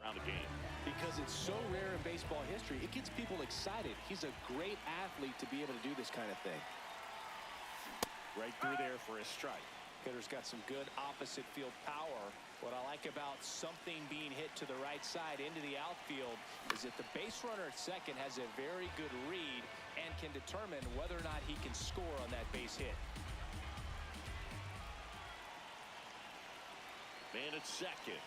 Around the game. Because it's so rare in baseball history, it gets people excited. He's a great athlete to be able to do this kind of thing. Right through there for a strike. Hitter's got some good opposite field power. What I like about something being hit to the right side into the outfield is that the base runner at second has a very good read and can determine whether or not he can score on that base hit. Man at second.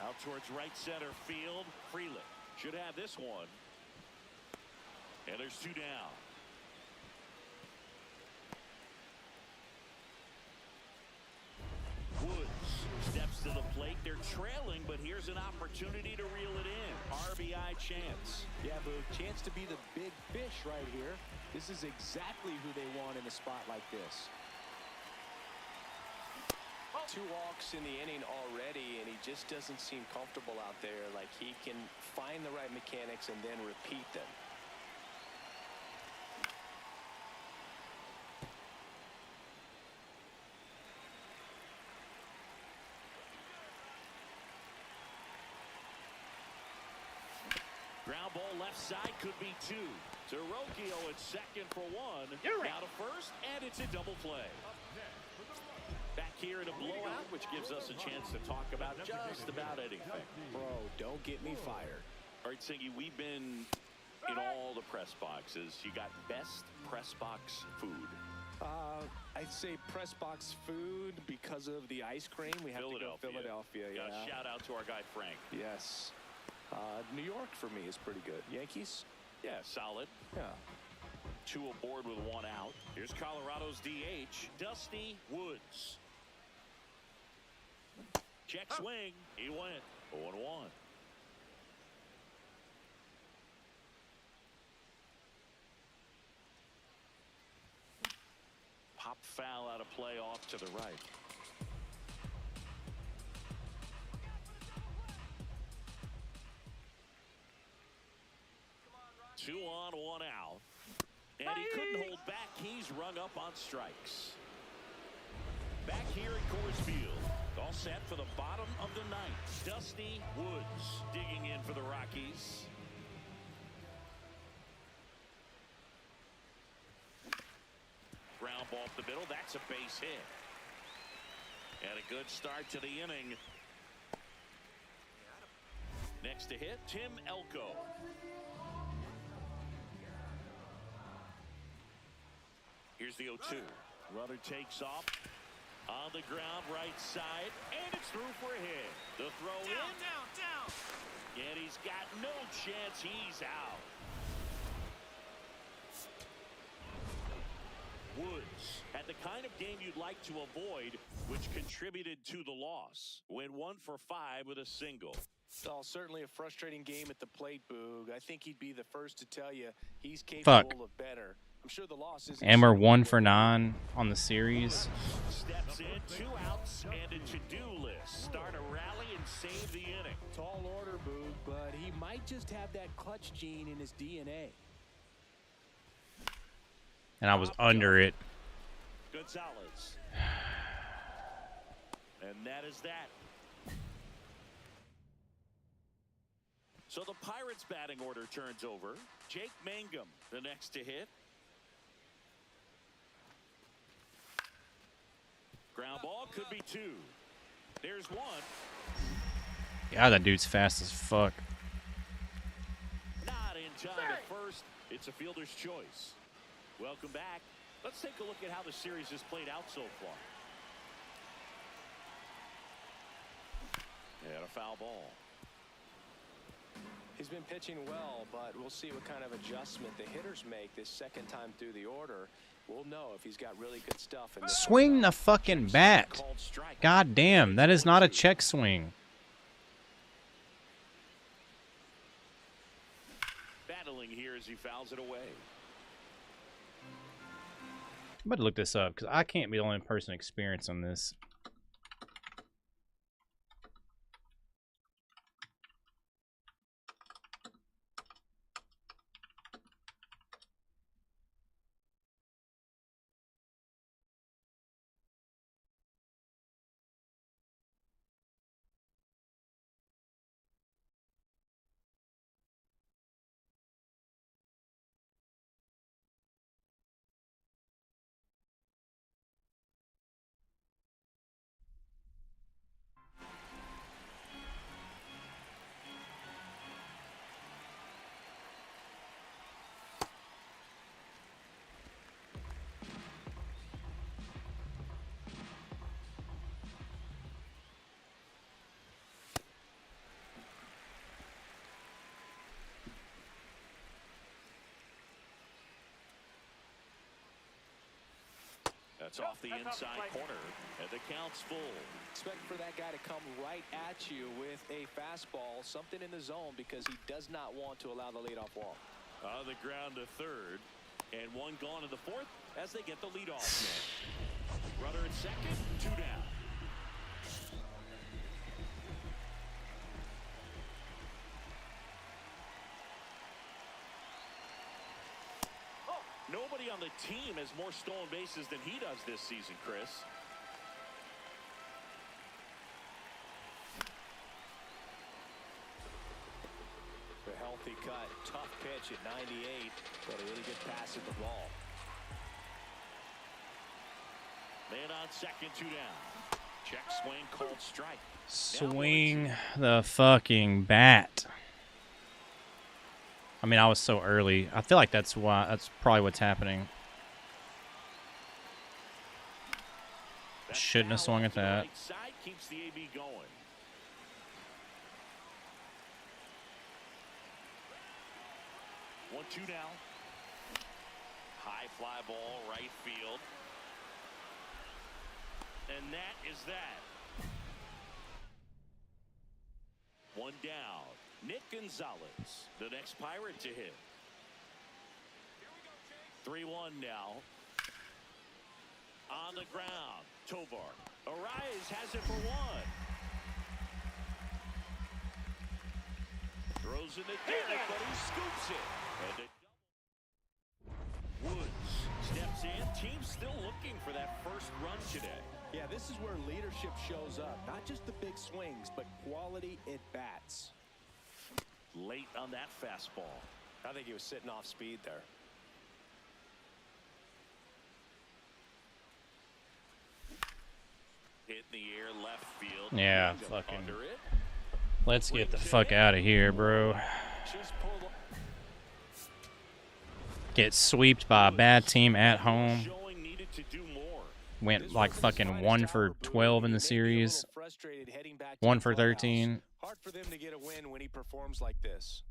Out towards right center field. Freeland should have this one. And there's 2 down. Woods steps to the plate. They're trailing, but here's an opportunity to reel it in. RBI chance. Yeah, but chance to be the big fish right here. This is exactly who they want in a spot like this. 2 walks in the inning already, and he just doesn't seem comfortable out there. Like he can find the right mechanics and then repeat them. Ground ball left side could be 2. Torocchio at second for 1. Now to first, and it's a double play. Back here in a blowout, which gives us a chance to talk about just about anything. Bro, don't get me fired. All right, Singy, we've been in all the press boxes. You got best press box food. I'd say press box food because of the ice cream. We have to go Philadelphia. Yeah. Shout out to our guy Frank. Yes. New York for me is pretty good. Yankees? Yeah, solid. Yeah. 2 aboard with 1 out. Here's Colorado's DH, Dusty Woods. Check swing. He went 0-1. Pop foul out of play off to the right. Two on, 1 out. And he couldn't hold back. He's rung up on strikes. Back here at Coors Field. All set for the bottom of the 9th. Dusty Woods digging in for the Rockies. Ground ball up the middle. That's a base hit. And a good start to the inning. Next to hit, Tim Elko. Here's the 0-2. Runner takes off. On the ground, right side. And it's through for a hit. The throw down. And he's got no chance. He's out. Woods had the kind of game you'd like to avoid, which contributed to the loss. Went 1 for 5 with a single. Oh, certainly a frustrating game at the plate, Boog. I think he'd be the first to tell you he's capable of better. I'm sure the loss is. And we're 1 for 9 on the series. Steps in, 2 outs, and a to-do list. Start a rally and save the inning. Tall order, Boog, but he might just have that clutch gene in his DNA. And I was under it. Gonzalez. And that is that. So the Pirates batting order turns over. Jake Mangum, the next to hit. Ground ball could be 2. There's 1. Yeah, that dude's fast as fuck. Not in time at first. It's a fielder's choice. Welcome back. Let's take a look at how the series has played out so far. And a foul ball. He's been pitching well, but we'll see what kind of adjustment the hitters make this second time through the order. We'll know if he's got really good stuff. Swing the fucking bat. God damn, that is not a check swing. Battling here as he fouls it away. I'm about to look this up because I can't be the only person experiencing this. That's off the inside corner, and the count's full. Expect for that guy to come right at you with a fastball, something in the zone, because he does not want to allow the leadoff walk. On the ground to third, and 1 gone in the 4th as they get the leadoff man. Runner at second, 2 down. Nobody on the team has more stolen bases than he does this season, Chris. A healthy cut, tough pitch at 98, but a really good pass at the ball. Man on second, 2 down. Check swing, called strike. Swing the fucking bat. I mean, I was so early. I feel like that's probably what's happening. Shouldn't have swung at that. Right side keeps the AB going. One, two now. High fly ball, right field. And that is that. One down. Nick Gonzalez, the next Pirate to hit. 3-1 now. On the ground, Tovar. Arias has it for one. Throws in the dirt, but he scoops it. And Woods steps in. Team's still looking for that first run today. Yeah, this is where leadership shows up. Not just the big swings, but quality at bats. Late on that fastball. I think he was sitting off speed there. Hit in the air, left field. Yeah, fucking. Under it. Let's get the fuck out of here, bro. Get swept by a bad team at home. Showing needed to do more. Went like fucking 1 for 12 in the series. 1 for 13. Hard for them to get a win when he performs like this.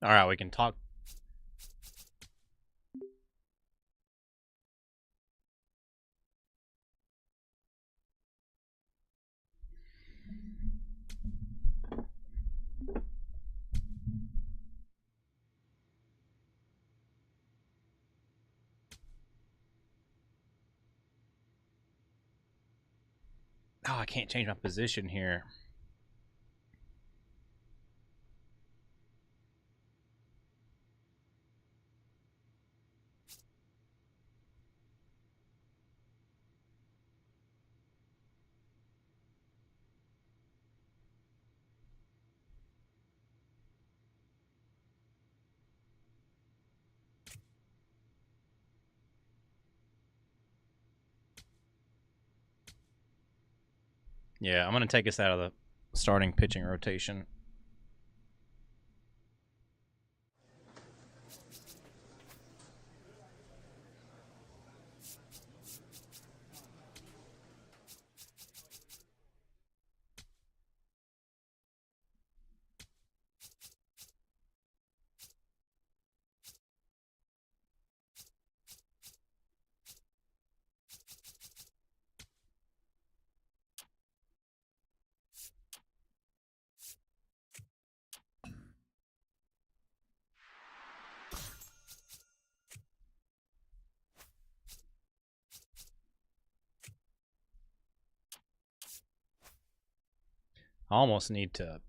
All right, we can talk. Oh, I can't change my position here. Yeah, I'm going to take us out of the starting pitching rotation. I almost need to...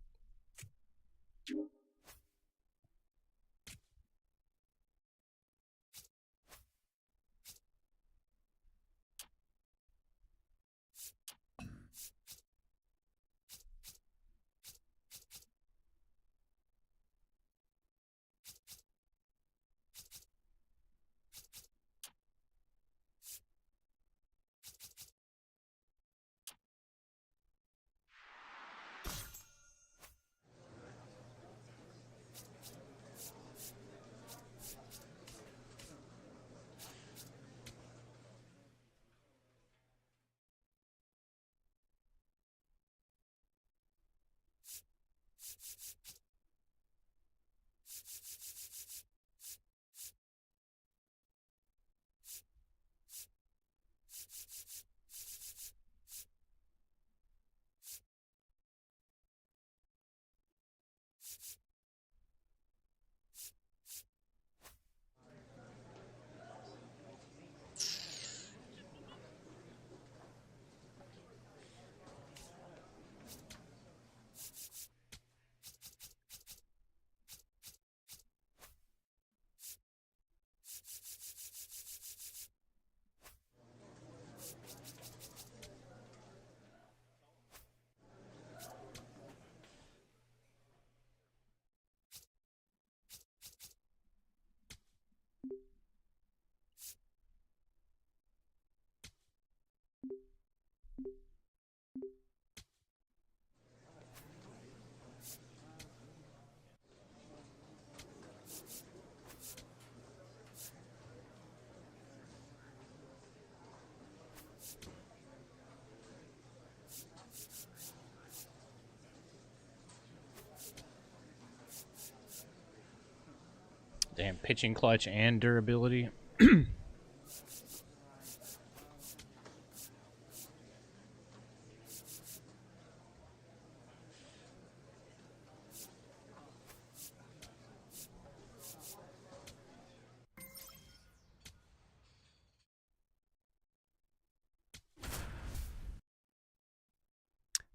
Damn, pitching clutch and durability.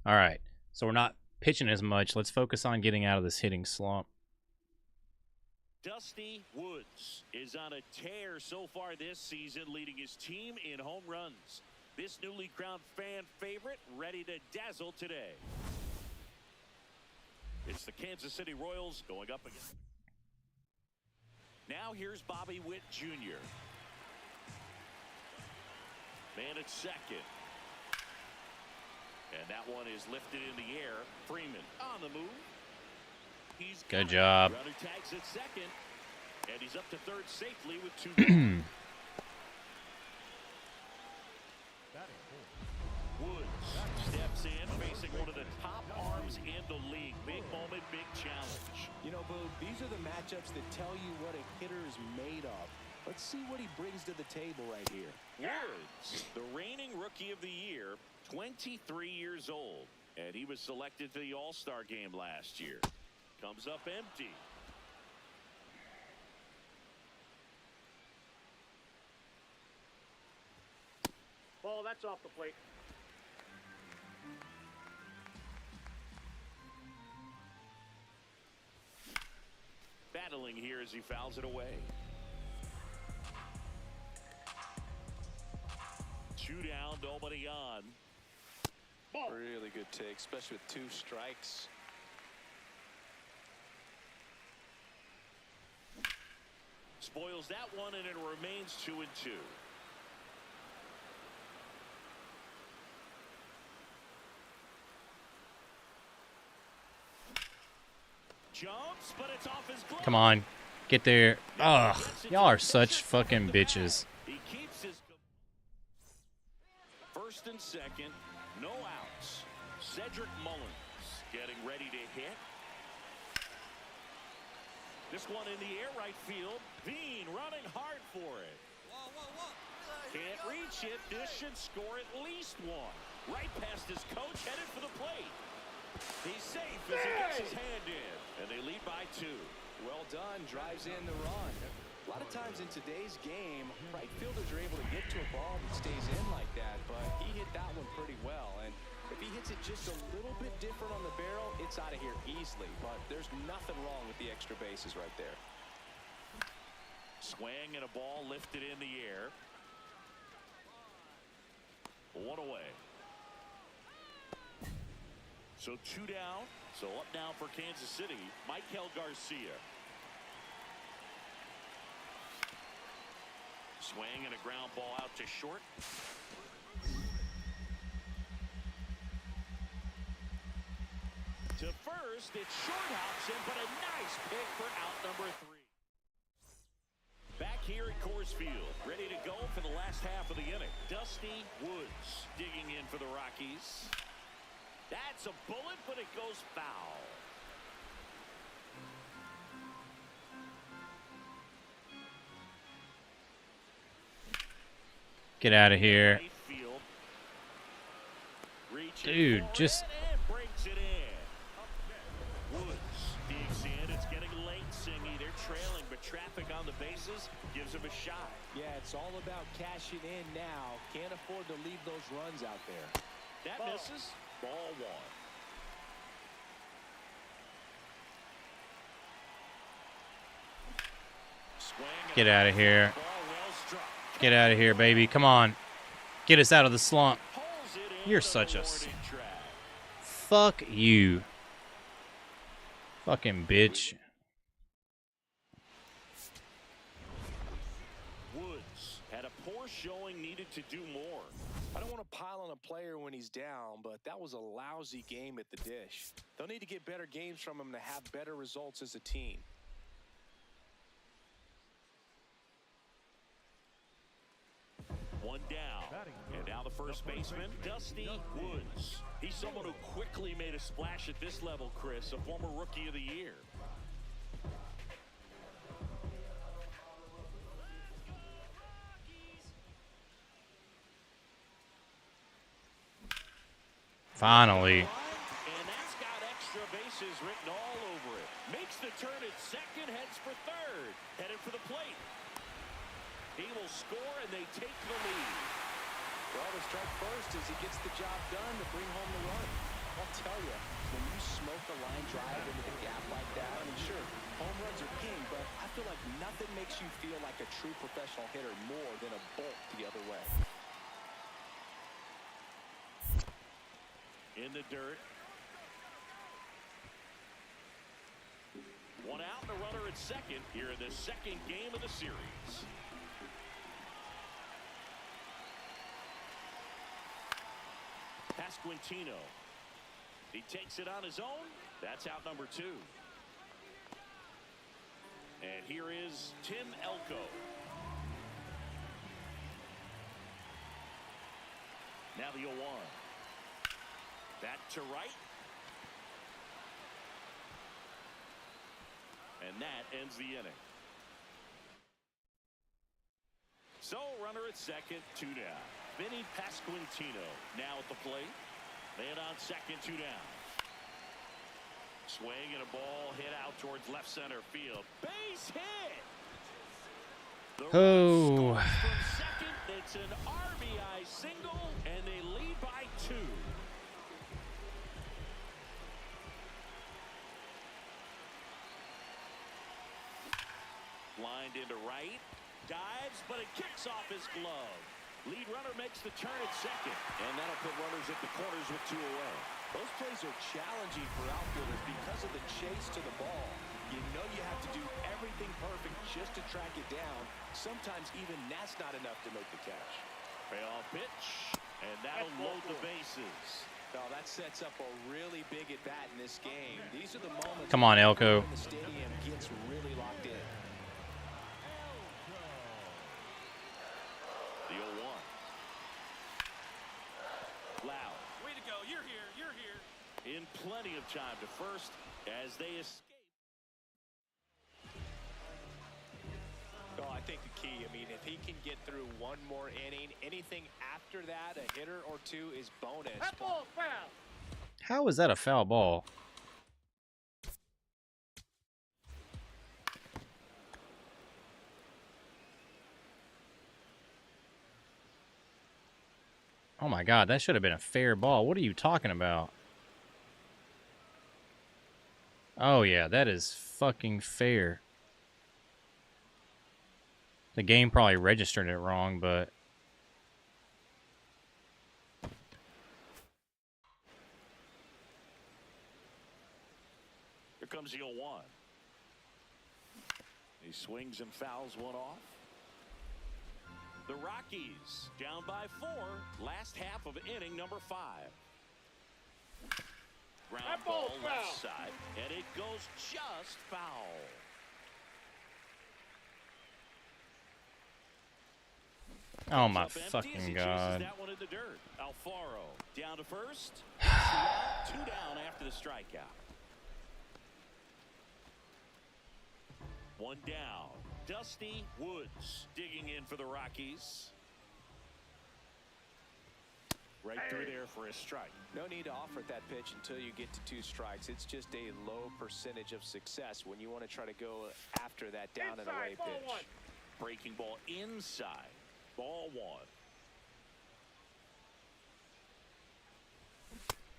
All right, so we're not pitching as much. Let's focus on getting out of this hitting slump. Dusty Woods is on a tear so far this season, leading his team in home runs. This newly crowned fan favorite ready to dazzle today. It's the Kansas City Royals going up against. Now here's Bobby Witt Jr. Man at second. And that one is lifted in the air. Freeman on the move. He's good job. Runner tags at second, and he's up to third safely with 2 down. Woods steps in, facing one of the top arms in the league. Big moment, big challenge. You know, Boo, these are the matchups that tell you what a hitter is made of. Let's see what he brings to the table right here. Woods, the reigning rookie of the year, 23 years old, and he was selected to the All-Star game last year. Comes up empty. Ball, that's off the plate. Battling here as he fouls it away. 2 down, nobody on. Ball. Really good take, especially with 2 strikes. Spoils that one, and it remains 2-2. Jumps, but it's off his glove. Come on, get there. Ugh, y'all are such fucking bitches. He keeps his first and second, no outs. Cedric Mullins getting ready to hit. This one in the air, right field. Bean running hard for it. Can't reach it. This should score at least 1. Right past his coach, headed for the plate. He's safe as he gets his hand in, and they lead by 2. Well done, drives in the run. A lot of times in today's game, right fielders are able to get to a ball that stays in like that, but he hit that one pretty well. And if he hits it just a little bit different on the barrel, it's out of here easily. But there's nothing wrong with the extra bases right there. Swing and a ball lifted in the air. 1 away. So 2 down. So up now for Kansas City, Michael Garcia. Swing and a ground ball out to short. To first, it's short hops him, but a nice pick for out number 3. Back here at Coors Field, ready to go for the last half of the inning. Dusty Woods digging in for the Rockies. That's a bullet, but it goes foul. Get out of here. Dude, just... Breaks it in. Woods digs in. It's getting late, Singy. They're trailing, but traffic on the bases gives him a shot. Yeah, it's all about cashing in now. Can't afford to leave those runs out there. That misses. Ball 1. Get out of here. Get out of here, baby. Come on. Get us out of the slump. You're such a... Fuck you. Fucking bitch. Woods had a poor showing, needed to do more. I don't want to pile on a player when he's down, but that was a lousy game at the dish. They'll need to get better games from him to have better results as a team. One down. And now the first baseman, Dusty Woods. He's someone who quickly made a splash at this level, Chris, a former Rookie of the Year. Finally. And that's got extra bases written all over it. Makes the turn at second, heads for third. Headed for the plate. He will score, and they take the lead. Well, the strike first as he gets the job done to bring home the run. I'll tell you, when you smoke a line drive into the gap like that, I mean, sure, home runs are king, but I feel like nothing makes you feel like a true professional hitter more than a bolt the other way. In the dirt. One out and a runner at second here in the second game of the series. Pasquantino. He takes it on his own. That's out number 2. And here is Tim Elko. Now the 0-1. That to right. And that ends the inning. So, runner at second, 2 down. Vinny Pasquantino now at the plate. Man on second, 2 down. Swing and a ball hit out towards left center field. Base hit! The Oh. run scores from second. It's an RBI single, and they lead by 2. Lined into right, dives, but it kicks off his glove. Lead runner makes the turn at second, and that'll put runners at the corners with 2 away. Those plays are challenging for outfielders because of the chase to the ball. You know you have to do everything perfect just to track it down. Sometimes even that's not enough to make the catch. Payoff pitch, and that'll load the bases. Well, that sets up a really big at-bat in this game. These are the moments Come on, Elko. when the stadium gets really locked in. The 0-1. Loud. Way to go. You're here. You're here. In plenty of time to first as they escape. Well, I think the key, I mean, if he can get through one more inning, anything after that, a hitter or 2 is bonus. That ball's foul. How is that a foul ball? Oh my God, that should have been a fair ball. What are you talking about? Oh yeah, that is fucking fair. The game probably registered it wrong, but Here comes the 0-1. He swings and fouls one off. The Rockies down by 4. Last half of inning number 5. Ground That ball ball's left foul. side, and it goes just foul. oh my Up empty as he fucking chases God. that one in the dirt. Alfaro down to first. Gets the out. 2 down after the strikeout. 1 down. Dusty Woods digging in for the Rockies. Right through there for a strike. No need to offer that pitch until you get to 2 strikes. It's just a low percentage of success when you want to try to go after that down and away Inside, ball pitch. 1. Breaking ball inside. Ball 1.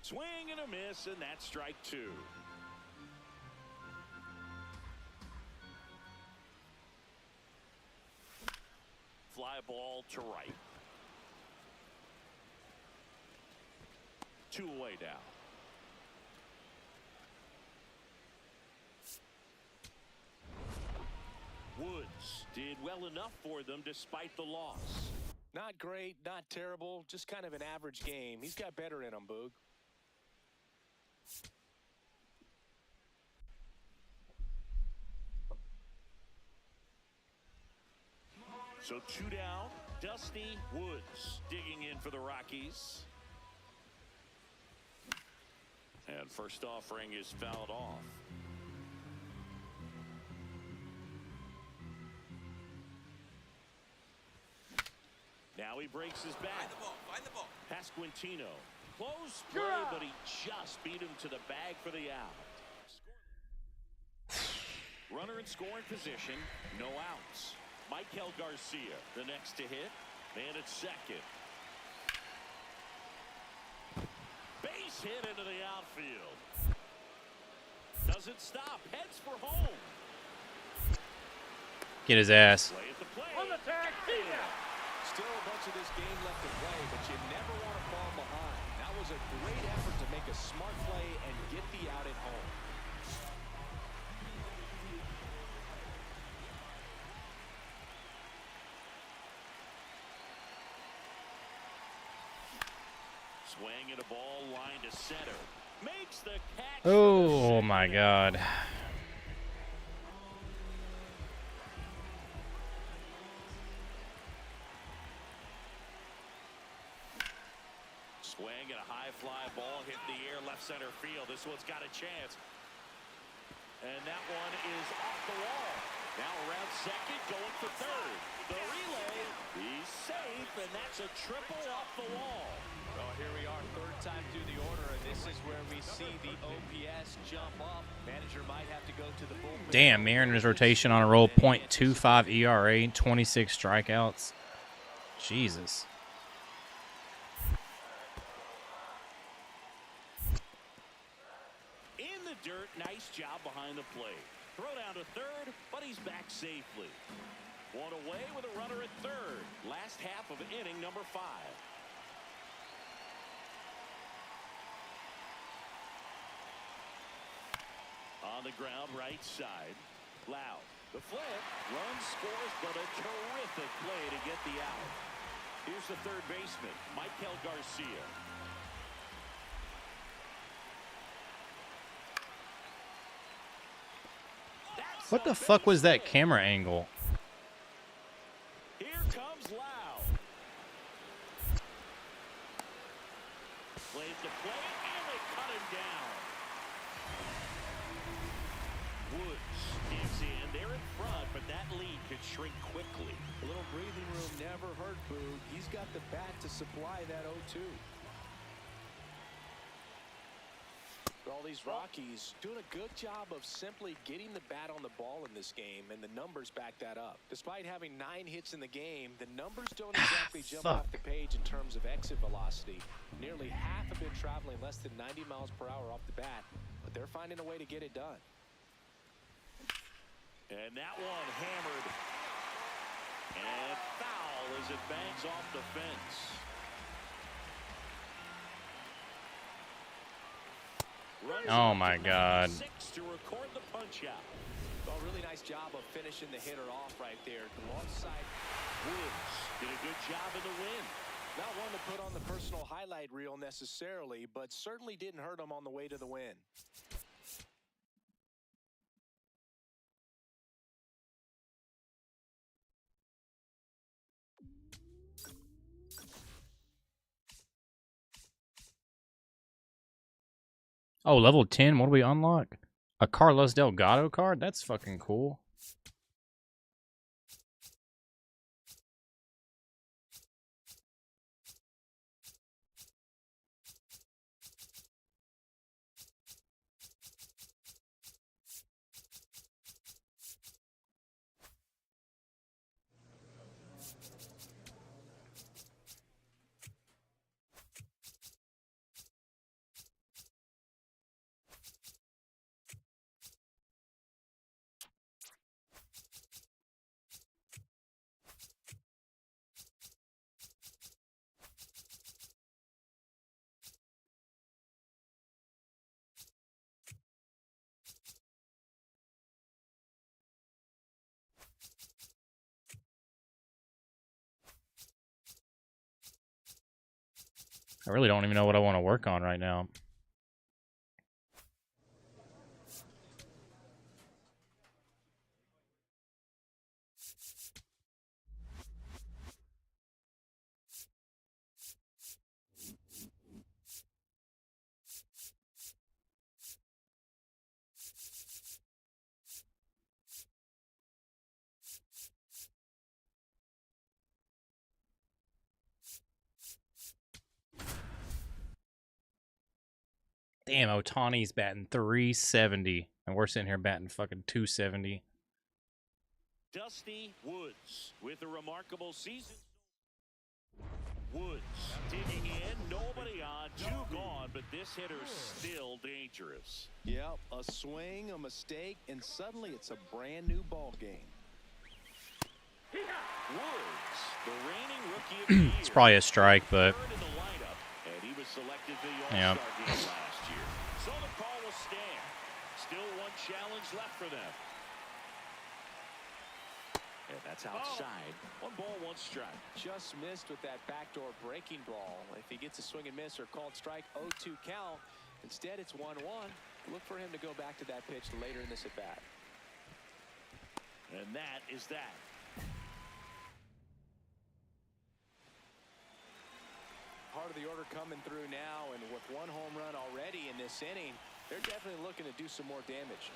Swing and a miss, and that's strike 2. Fly ball to right. 2 away now. Woods did well enough for them despite the loss. Not great, not terrible, just kind of an average game. He's got better in him, Boog. So 2 down, Dusty Woods digging in for the Rockies. And first offering is fouled off. Now he breaks his back. Find the ball. Pasquantino. Close play, but he just beat him to the bag for the out. Runner in scoring position, no outs. Michael Garcia, the next to hit, man at second. Base hit into the outfield. Doesn't stop, heads for home. Get his ass. Play at the plate. On the tag, Still a bunch of this game left to play, but you never want to fall behind. That was a great effort to make a smart play and get the out at home. Swing and a ball line to center. Makes the catch. Oh my God. Swing and a high fly ball hit the air left center field. This one's got a chance. And that one is off the wall. Now around second, going for third. The relay, he's safe, and that's a triple off the wall. Well, here we are, third time through the order, and this is where we see the OPS jump up. Manager might have to go to the bullpen. Damn, Mariners rotation on a roll, .25 ERA, 26 strikeouts. Jesus. In the dirt, nice job behind the plate. Throw down to third, but he's back safely. One away with a runner at third. Last half of inning number 5. On the ground, right side. Loud. The flip. Run scores, but a terrific play to get the out. Here's the third baseman, Michael Garcia. What the fuck was that camera angle? Here comes Loud. Plays the play, and they cut him down. Woods gives in. They're in front, but that lead could shrink quickly. A little breathing room never hurt Boog. He's got the bat to supply that 0-2. All these Rockies doing a good job of simply getting the bat on the ball in this game, and the numbers back that up. Despite having 9 hits in the game, the numbers don't exactly jump off the page in terms of exit velocity. Nearly half have been traveling less than 90 miles per hour off the bat, but they're finding a way to get it done. And that one hammered. And foul as it bangs off the fence. Oh my God. 6 to record the punch out. Well, really nice job of finishing the hitter off right there. The left side. Woods did a good job in the win. Not one to put on the personal highlight reel necessarily, but certainly didn't hurt him on the way to the win. Oh, level 10. What do we unlock? A Carlos Delgado card? That's fucking cool. I really don't even know what I want to work on right now. Damn, Otani's batting 370, and we're sitting here batting fucking 270. Dusty Woods with a remarkable season. Woods digging in, nobody on, 2 gone, but this hitter's still dangerous. Yep, a swing, a mistake, and suddenly it's a brand new ball game. Woods, the reigning rookie of the year. It's probably a strike, but Third in the lineup, and he was selected for the yeah. All-Star game last year. So the call will stand. Still 1 challenge left for them. And that's outside. 1 ball, 1 strike. Just missed with that backdoor breaking ball. If he gets a swing and miss or called strike, 0-2 count. Instead, it's 1-1. Look for him to go back to that pitch later in this at-bat. And that is that. Part of the order coming through now, and with 1 home run already in this inning, they're definitely looking to do some more damage.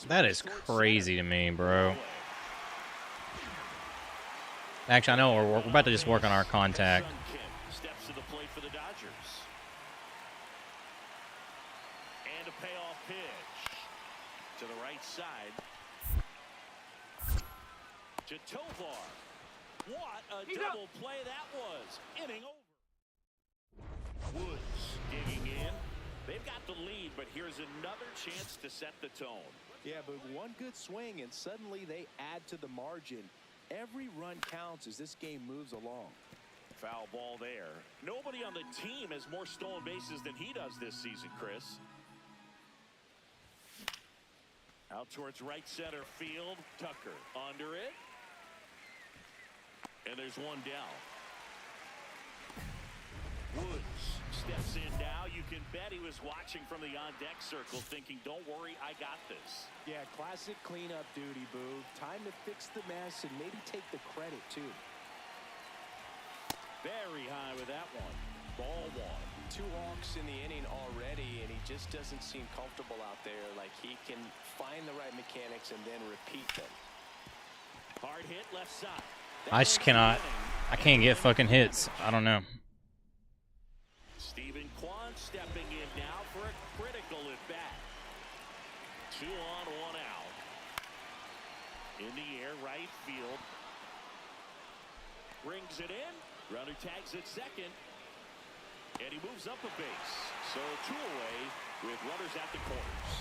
That is crazy to me, bro. Actually, I know we're about to just work on our contact. Steps to the plate for the Dodgers. And a payoff pitch to the right side. To Tovar. What a double play that was. Inning over. Woods digging in. They've got the lead, but here's another chance to set the tone. Yeah, but 1 good swing, and suddenly they add to the margin. Every run counts as this game moves along. Foul ball there. Nobody on the team has more stolen bases than he does this season, Chris. Out towards right center field. Tucker under it. And there's 1 down. Woods steps in now. You can bet he was watching from the on-deck circle thinking, don't worry, I got this. Yeah, classic cleanup duty, Boo. Time to fix the mess and maybe take the credit, too. Very high with that one. Ball 1. 2 walks in the inning already, and he just doesn't seem comfortable out there. Like he can find the right mechanics and then repeat them. Hard hit left side. I just cannot. I can't get fucking hits. I don't know. Steven Kwan stepping in now for a critical at-bat. 2 on, 1 out. In the air, right field. Brings it in. Runner tags at second. And he moves up a base. So 2 away with runners at the corners.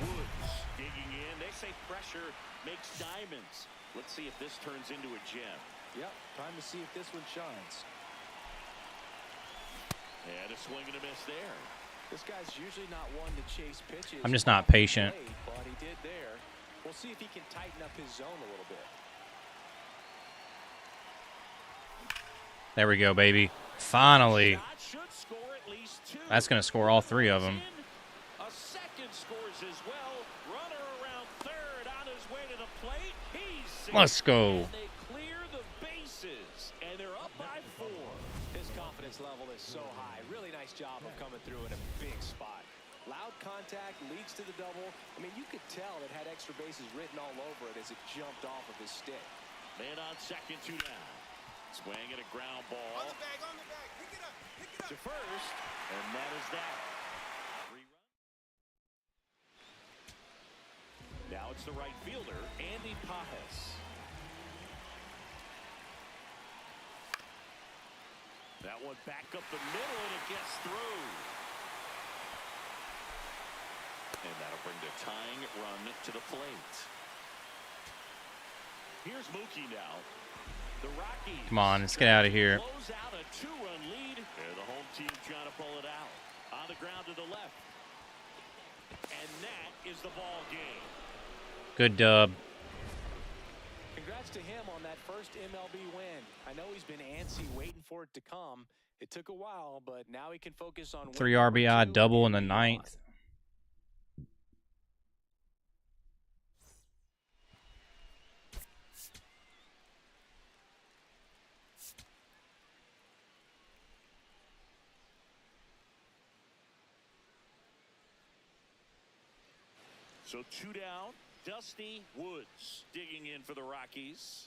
Woods digging in. They say pressure makes diamonds. Let's see if this turns into a gem. Yep, time to see if this one shines. And a swing and a miss there. This guy's usually not one to chase pitches. I'm just not patient. But he did there. We'll see if he can tighten up his zone a little bit. There we go, baby. Finally. Shot should score at least 2. That's going to score all 3 of them. A second scores as well. Runner around third on his way to the plate. He's safe. Let's go. And they clear the bases, and they're up by 4. His confidence level is so high. Really nice job of coming through in a big spot. Loud contact leads to the double. I mean, you could tell it had extra bases written all over it as it jumped off of his stick. Man on second, 2 down. Swing at a ground ball. On the bag. Pick it up. To first, and that is that. 3 runs. Now it's the right fielder, Andy Pajes. That one back up the middle, and it gets through. And that'll bring the tying run to the plate. Here's Mookie now. The Rockies. Come on, let's get out of here. Close out a 2-run lead. And the home team trying to pull it out. On the ground to the left. And that is the ball game. Good dub. Congrats to him on that first MLB win. I know he's been antsy waiting for it to come. It took a while, but now he can focus on 3 RBI double in the 9th. So 2 down. Dusty Woods digging in for the Rockies.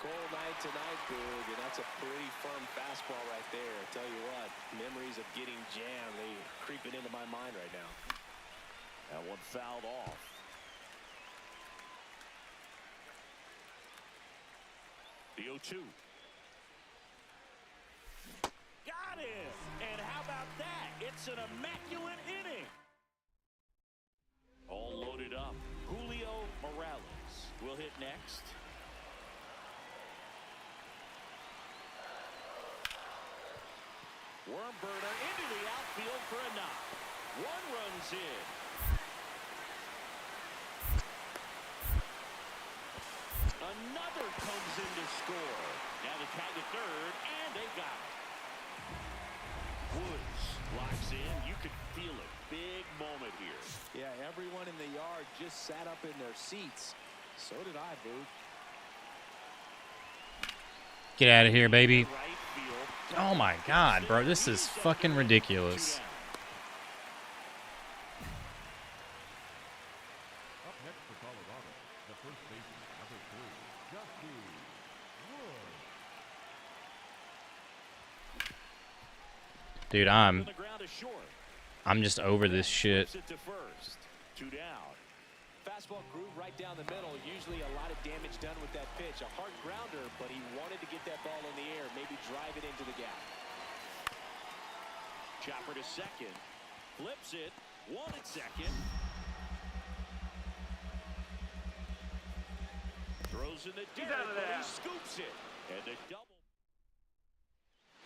Cold night tonight, Boog, and that's a pretty firm fastball right there. I tell you what, memories of getting jammed, they creeping into my mind right now. That one fouled off. The 0-2. Got him! And how about that? It's an immaculate inning. All loaded up. Julio Morales will hit next. Worm burner into the outfield for a knock. 1 runs in. Another comes in to score. Now the tag at third, and they got it. Woods locks in. You could feel it. Big moment here. Yeah, everyone in the yard just sat up in their seats. So did I, Boog. Get out of here, baby. Oh my God, bro. This is fucking ridiculous. Up next for Colorado, the first baseman, number 3, Dusty Wood. Dude, I'm just over this shit. 2 down. Fastball groove right down the middle. Usually a lot of damage done with that pitch. A hard grounder, but he wanted to get that ball in the air, maybe drive it into the gap. Chopper to second. Flips it. 1 at second. Throws in the dirt, but he scoops it. And a double.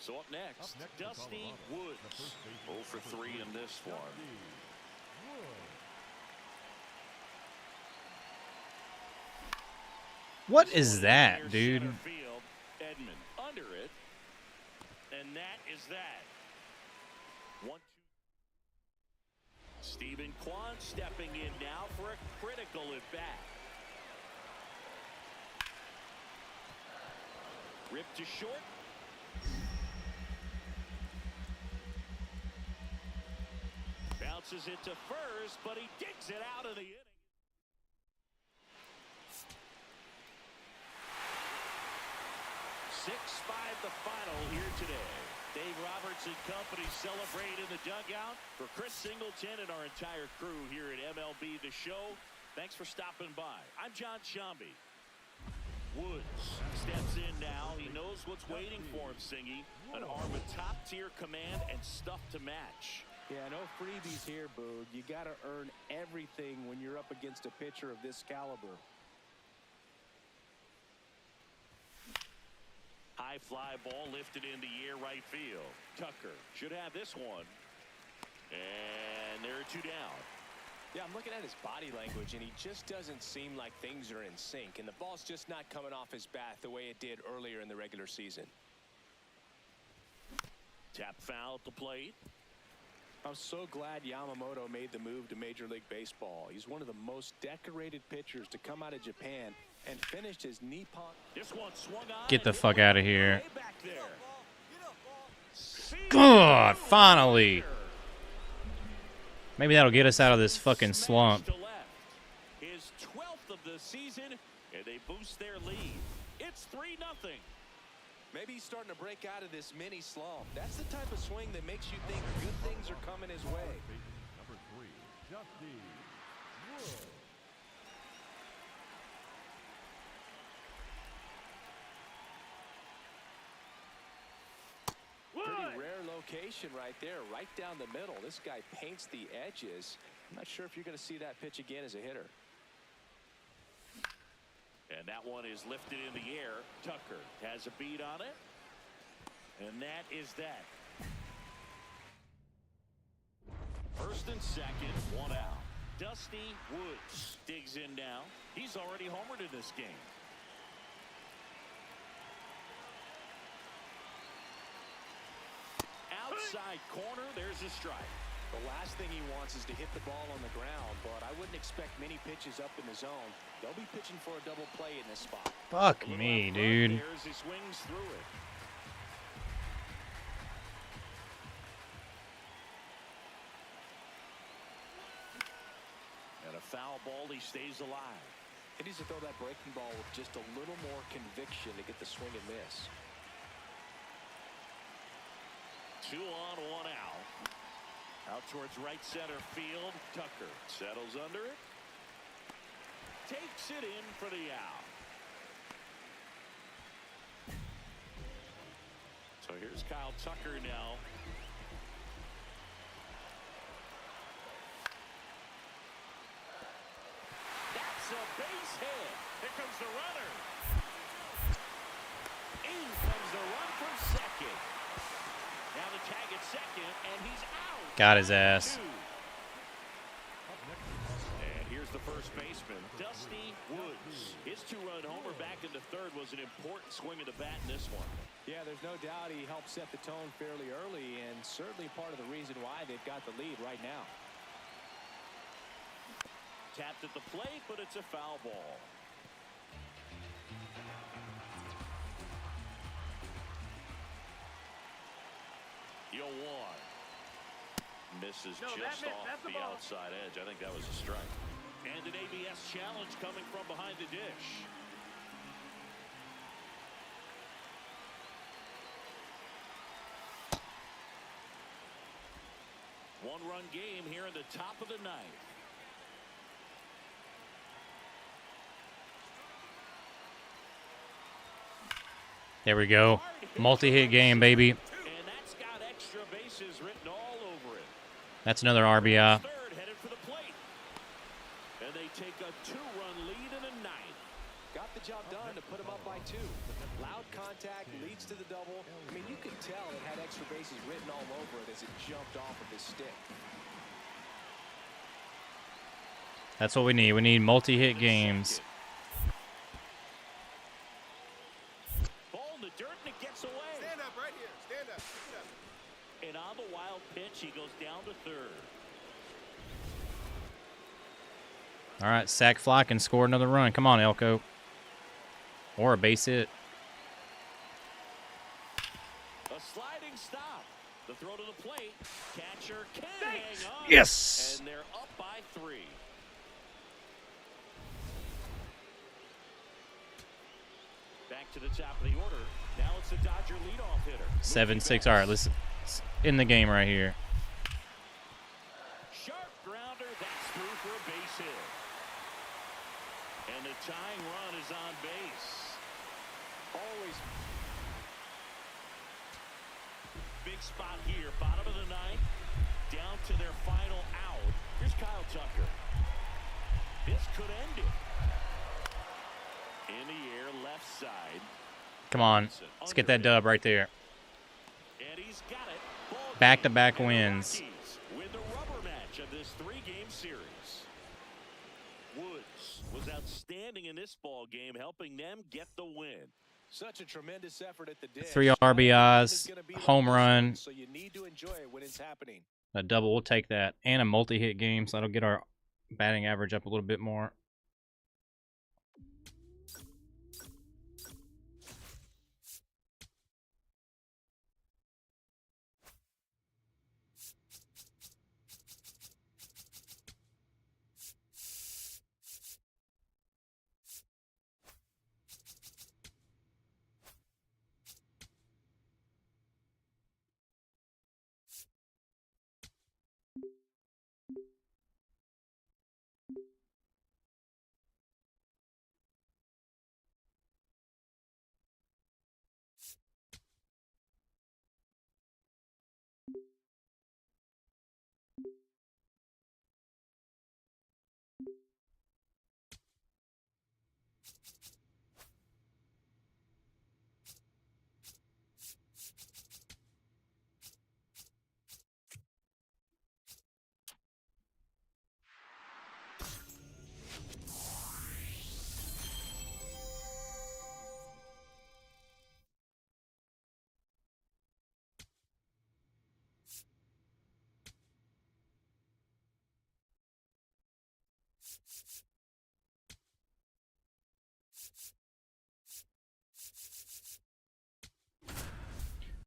So up next Dusty Woods. 0 for 3 in this one. What is that, dude? Edmund under it. And that is that. 1-2. Stephen Kwan stepping in now for a critical at bat. Ripped to short. Bounces it to first, but he digs it out of the inning. 6-5 the final here today. Dave Roberts and company celebrate in the dugout. For Chris Singleton and our entire crew here at MLB The Show, thanks for stopping by. I'm John Shambi. Woods steps in now. He knows what's waiting for him, Singy. An arm with top-tier command and stuff to match. Yeah, no freebies here, Boog. You got to earn everything when you're up against a pitcher of this caliber. High fly ball lifted in the air right field. Tucker should have this one. And there are 2 down. Yeah, I'm looking at his body language, and he just doesn't seem like things are in sync. And the ball's just not coming off his bat the way it did earlier in the regular season. Tap foul at the plate. I'm so glad Yamamoto made the move to Major League Baseball. He's one of the most decorated pitchers to come out of Japan and finished his Nippon. This one swung on. Get the fuck out of here. Back there. God, finally. Maybe that'll get us out of this fucking slump. His 12th of the season, and they boost their lead. It's 3-0. Maybe he's starting to break out of this mini slump. That's the type of swing that makes you think good things are coming his way. Number 3, Dusty Wood. Pretty rare location right there, right down the middle. This guy paints the edges. I'm not sure if you're going to see that pitch again as a hitter. And that one is lifted in the air. Tucker has a beat on it. And that is that. First and second, 1 out. Dusty Woods digs in now. He's already homered in this game. outside corner. There's a strike. The last thing he wants is to hit the ball on the ground, but I wouldn't expect many pitches up in the zone. They'll be pitching for a double play in this spot. Fuck me, dude. There's he swings through it. And a foul ball, he stays alive. He needs to throw that breaking ball with just a little more conviction to get the swing and miss. 2 on, 1 out. Out towards right center field. Tucker settles under it. Takes it in for the out. So here's Kyle Tucker now. That's a base hit. Here comes the runner. In comes the run from second. Now the tag at second, and he's out. Got his ass. And here's the first baseman, Dusty Woods. His 2-run homer back in the third was an important swing of the bat in this one. Yeah, there's no doubt he helped set the tone fairly early, and certainly part of the reason why they've got the lead right now. Tapped at the plate, but it's a foul ball. Yo, one. Misses No, just that's off the the ball. outside edge. I think that was a strike. And an ABS challenge coming from behind the dish. One-run game here in the top of the ninth. There we go. Multi-hit game, baby. And that's got extra bases written all over it. That's another RBI. Third headed for the plate. And they take a 2-run lead in the ninth. Got the job done to put him up by 2. Loud contact leads to the double. I mean, you could tell it had extra bases written all over it as it jumped off of his stick. That's what we need. We need multi-hit games. Ball in the dirt and it gets away. Stand up right here. Stand up. Stand up. And on the wild pitch, he goes down to third. All right, sack fly can score another run. Come on, Elko. Or a base hit. A sliding stop. The throw to the plate. Catcher can hang on. Yes! And they're up by 3. Back to the top of the order. Now it's the Dodger leadoff hitter. 7-6. All right, let's in the game right here. Sharp grounder. That's through for a base hit. And the tying run is on base. Always Big spot here. Bottom of the ninth. Down to their final out. Here's Kyle Tucker. This could end it. In the air, left side. Come on. Let's get that dub right there. And he's got it. Ball game. Back-to-back And the wins. Rockies win the rubber match of this 3-game series. Woods was outstanding in this ball game, helping them get the win. such a tremendous effort at the dish. 3 RBIs, home run, So you need to enjoy it when it's happening. a double. We'll take that. And a multi-hit game, so that'll get our batting average up a little bit more.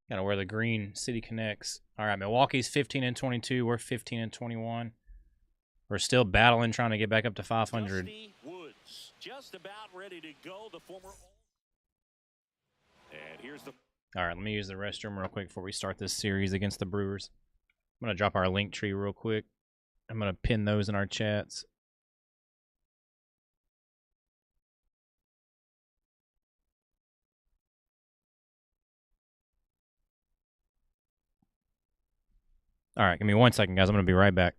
Gotta wear the green City Connects. All right, Milwaukee's 15-22. We're 15-21. We're still battling, trying to get back up to 500. Dusty Woods, just about ready to go. The former. And here's the. All right, let me use the restroom real quick before we start this series against the Brewers. I'm gonna drop our link tree real quick. I'm gonna pin those in our chats. All right, give me 1 second, guys. I'm going to be right back.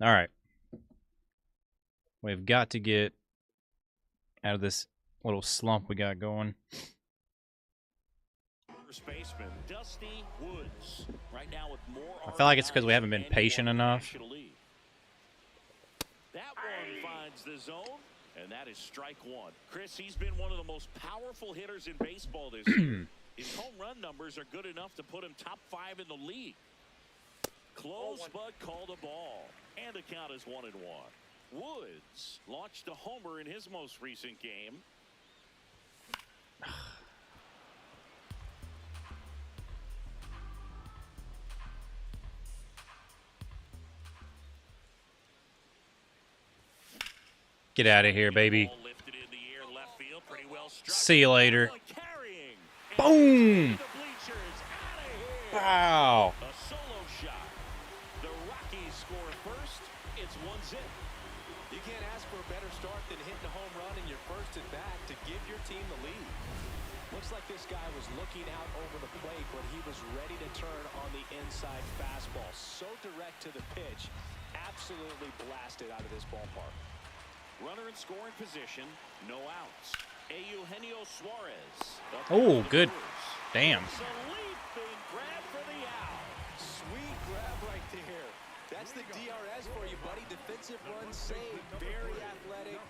All right. We've got to get out of this little slump we got going. First baseman, Dusty Woods. Right now with more. I feel like it's because we haven't been patient enough. That one finds the zone, and that is strike one. Chris, he's been one of the most powerful hitters in baseball this year. His home run numbers are good enough to put him top 5 in the league. Close, but called a ball. And the count is 1-1. Woods launched a homer in his most recent game. Get out of here, baby. Ball lifted in the air, left field, pretty well struck. See you later. Carrying. Boom! The bleachers, outta here. Wow. A solo shot. The Rockies score first. It's 1-0. You can't ask for a better start than hitting a home run in your first at bat to give your team the lead. Looks like this guy was looking out over the plate, but he was ready to turn on the inside fastball. So direct to the pitch. Absolutely blasted out of this ballpark. Runner in scoring position. No outs. Eugenio Suarez. Oh, good. Damn. It's a leaping grab for the out. Sweet grab right there. That's the DRS for you, buddy. Defensive run save. Very athletic.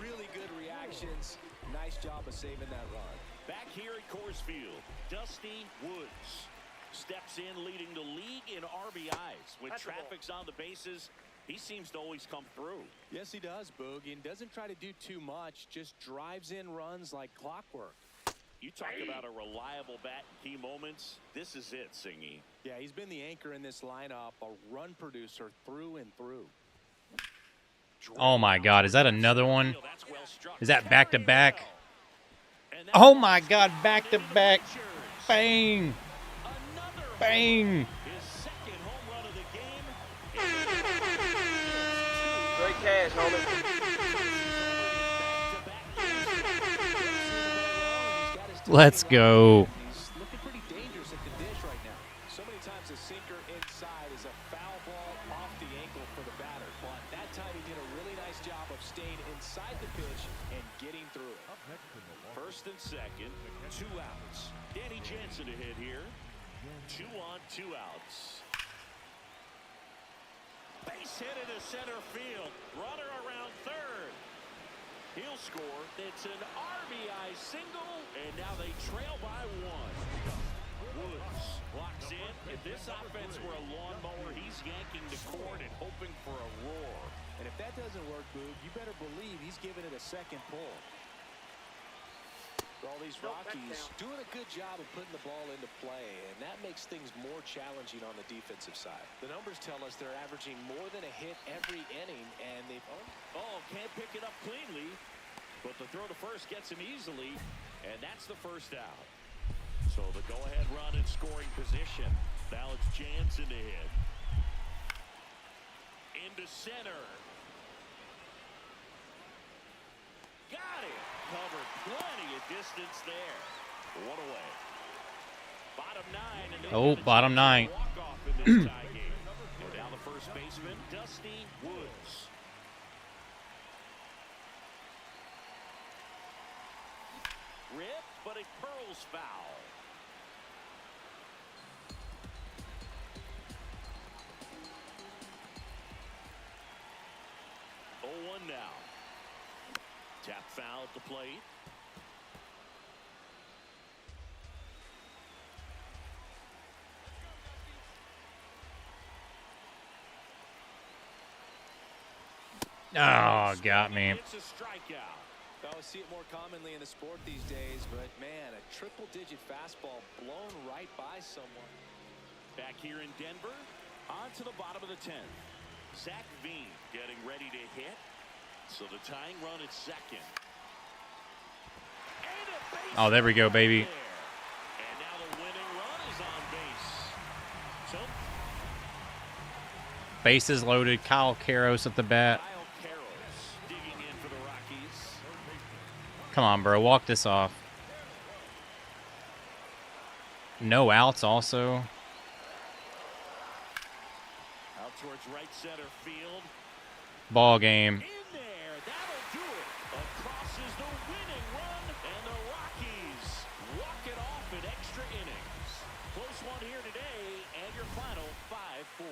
Really good reactions. Nice job of saving that run. Back here at Coors Field, Dusty Woods steps in, leading the league in RBIs. When traffic's on the bases, he seems to always come through. Yes, he does, Boog, and doesn't try to do too much, just drives in runs like clockwork. You talk about a reliable bat in key moments. This is it, Singy. Yeah, he's been the anchor in this lineup, a run producer through and through. Oh my God, is that another one? Is that back-to-back? Oh my God, back-to-back. Bang. Bang. Great cash, homie. Let's go. He's looking pretty dangerous at the dish right now. So many times a sinker inside is a foul ball off the ankle for the batter. But that time he did a really nice job of staying inside the pitch and getting through it. First and second, 2 outs. Danny Jansen to hit here. 2 on, 2 outs. Base hit into center field. Runner around third. He'll score. It's an RBI single, and now they trail by 1. Woods locks in. If this offense were a lawnmower, he's yanking the cord and hoping for a roar. And if that doesn't work, Boog, you better believe he's giving it a second pull. All these Rockies doing a good job of putting the ball into play, and that makes things more challenging on the defensive side. The numbers tell us they're averaging more than a hit every inning, and they've... Oh, can't pick it up cleanly, but the throw to first gets him easily, and that's the first out. So the go-ahead run in scoring position. Now it's Jansen to hit. Into center. Got it. Covered plenty of distance there. 1 away. Bottom 9. And oh, bottom 9. Walk-off in this tie game. And now the first baseman, Dusty Woods. Ripped, but it curls foul. Oh, 1 now. Tap foul at the plate. Oh, got me. It's a strikeout. I see it more commonly in the sport these days, but man, a triple-digit fastball blown right by someone. Back here in Denver, on to the bottom of the 10th. Zach Veen getting ready to hit. So the tying run at second. Oh, there we go, baby. And now the winning run is on base. So Bases loaded. Kyle Karros at the bat. Kyle Karros digging in for the Rockies. Come on, bro. Walk this off. No outs also. Out towards right center field. Ball game. In there, that'll do it. Across is the winning run, and the Rockies walk it off in extra innings. Close one here today, and your final 5-4.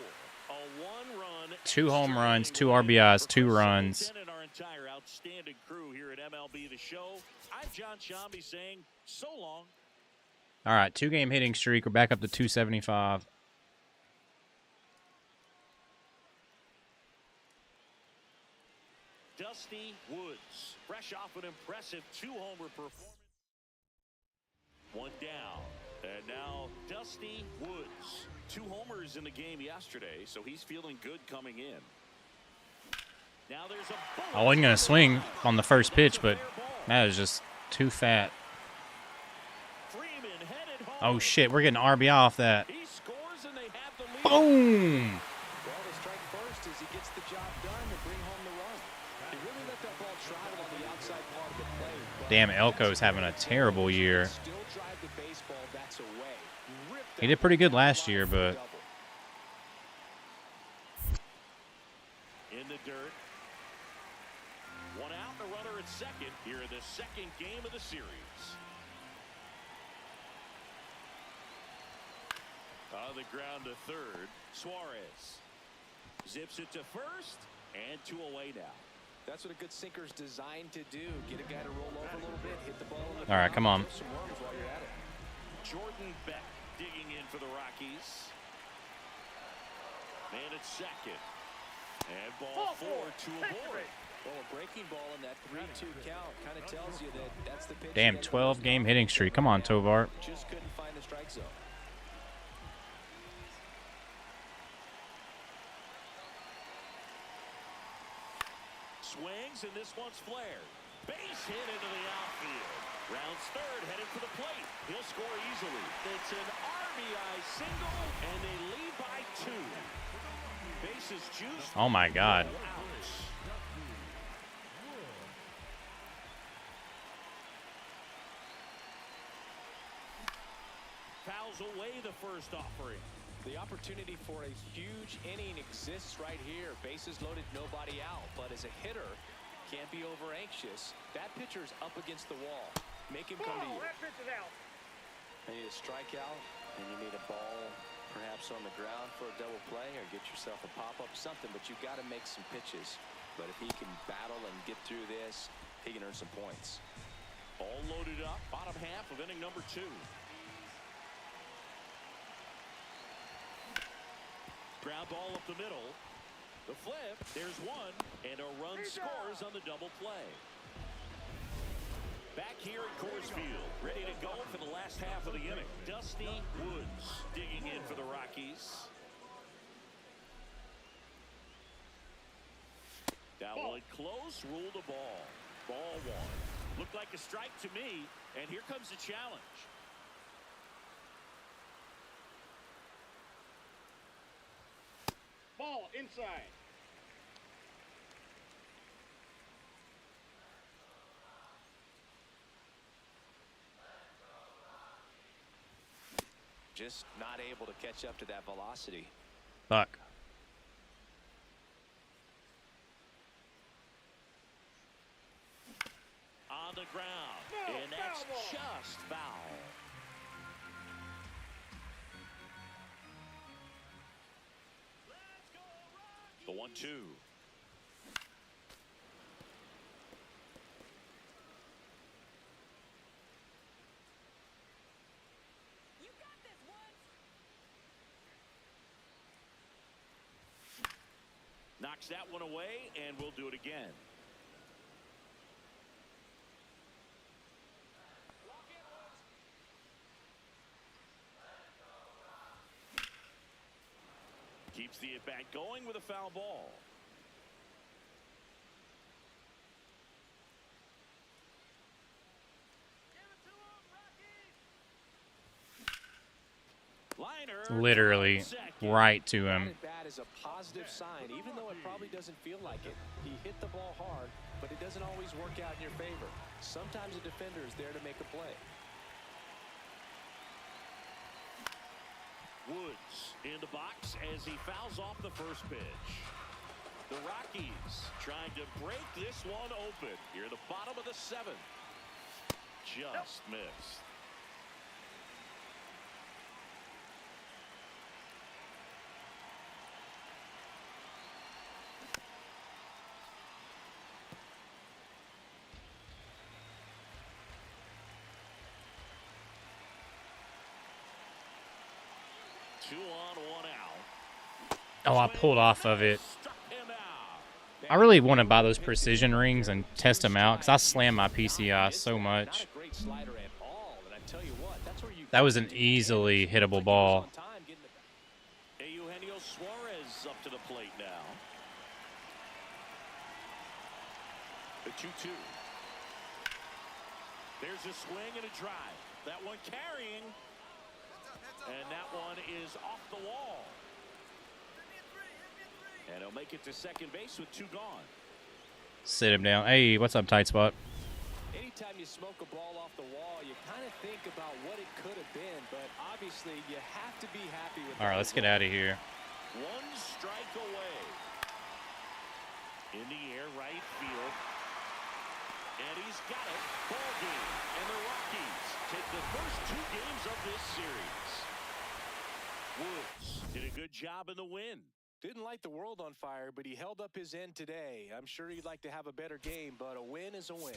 A 1-run. 2 home runs, 2 RBIs, 2 runs. And our entire outstanding crew here at MLB The Show. I'm John Shambi saying so long. All right, 2-game hitting streak. We're back up to 275. Dusty Woods, fresh off an impressive 2-homer performance. 1 down. And now Dusty Woods. 2 homers in the game yesterday, so he's feeling good coming in. Now there's a I wasn't going to swing on the first pitch, but that is just too fat. Freeman headed home. Oh, shit. We're getting RBI off that. He scores and they have the lead. Boom. Well, the strike first as he gets the job done to bring home the run. He really let that ball travel on the outside part of the plate. but Damn, Elko's having a terrible year. Still drive the baseball that's away. Ripped He did pretty good last year, but in the dirt. 1 out, the runner at second here in the second game of the series. On the ground to third, Suarez zips it to first, and 2 away now. That's what a good sinker's designed to do. Get a guy to roll over a little bit, hit the ball in the All right, ground, come on. throw some runners while you're at it. Jordan Beck digging in for the Rockies. Man at second. And ball 4 to a board. Well, a breaking ball in that 3-2 count kind of tells you that that's the pitch. Damn, 12-game hitting streak. Come on, Tovar. Just couldn't find the strike zone. Swings, and this one's flared. Base hit into the outfield. Rounds third, headed for the plate. He'll score easily. It's an RBI single, and they lead by 2. Bases juiced. Oh, my God. Outs. Fouls away the first offering. The opportunity for a huge inning exists right here. Bases loaded, nobody out. But as a hitter, can't be over anxious. That pitcher's up against the wall. Make him come to you. That pitch is out. You need a strikeout, and you need a ball perhaps on the ground for a double play, or get yourself a pop-up, something. But you've got to make some pitches. But if he can battle and get through this, he can earn some points. All loaded up, bottom half of inning number 2. Ground ball up the middle. The flip, there's one, and a run scores on the double play. Back here at Coors Field, ready to go for the last half of the inning. Dusty Woods digging in for the Rockies. That one close, ruled a ball. Ball 1. Looked like a strike to me, and here comes the challenge. Ball inside. Just not able to catch up to that velocity. Fuck. On the ground, No, and that's foul ball. just foul. The 1-2. Knocks that one away, and we'll do it again. Keeps the at-bat going with a foul ball. Liner, Literally second. right to him. That bat is a positive sign, even though it probably doesn't feel like it. He hit the ball hard, but it doesn't always work out in your favor. Sometimes a defender is there to make a play. Woods in the box as he fouls off the first pitch. The Rockies trying to break this one open. Here at the bottom of the 7th. Just missed. Two on, one out. Oh, I pulled off of it. Struck him out. I really want to buy those precision rings and test them out because I slam my PCI so much. Not a great slider at all, and I tell you what, that's where you That was an easily hittable ball. Eugenio Suarez up to the plate now. The 2-2. There's a swing and a drive. That one carrying. And that one is off the wall. And he'll make it to second base with 2 gone. Sit him down. Hey, what's up, tight spot? Anytime you smoke a ball off the wall, you kind of think about what it could have been, but obviously you have to be happy with All right, let's get out of here. 1 strike away. In the air, right field. And he's got it. Ball game. And the Rockies take the first 2 games of this series. Woods did a good job in the win. Didn't light the world on fire, but he held up his end today. I'm sure he'd like to have a better game, but a win is a win.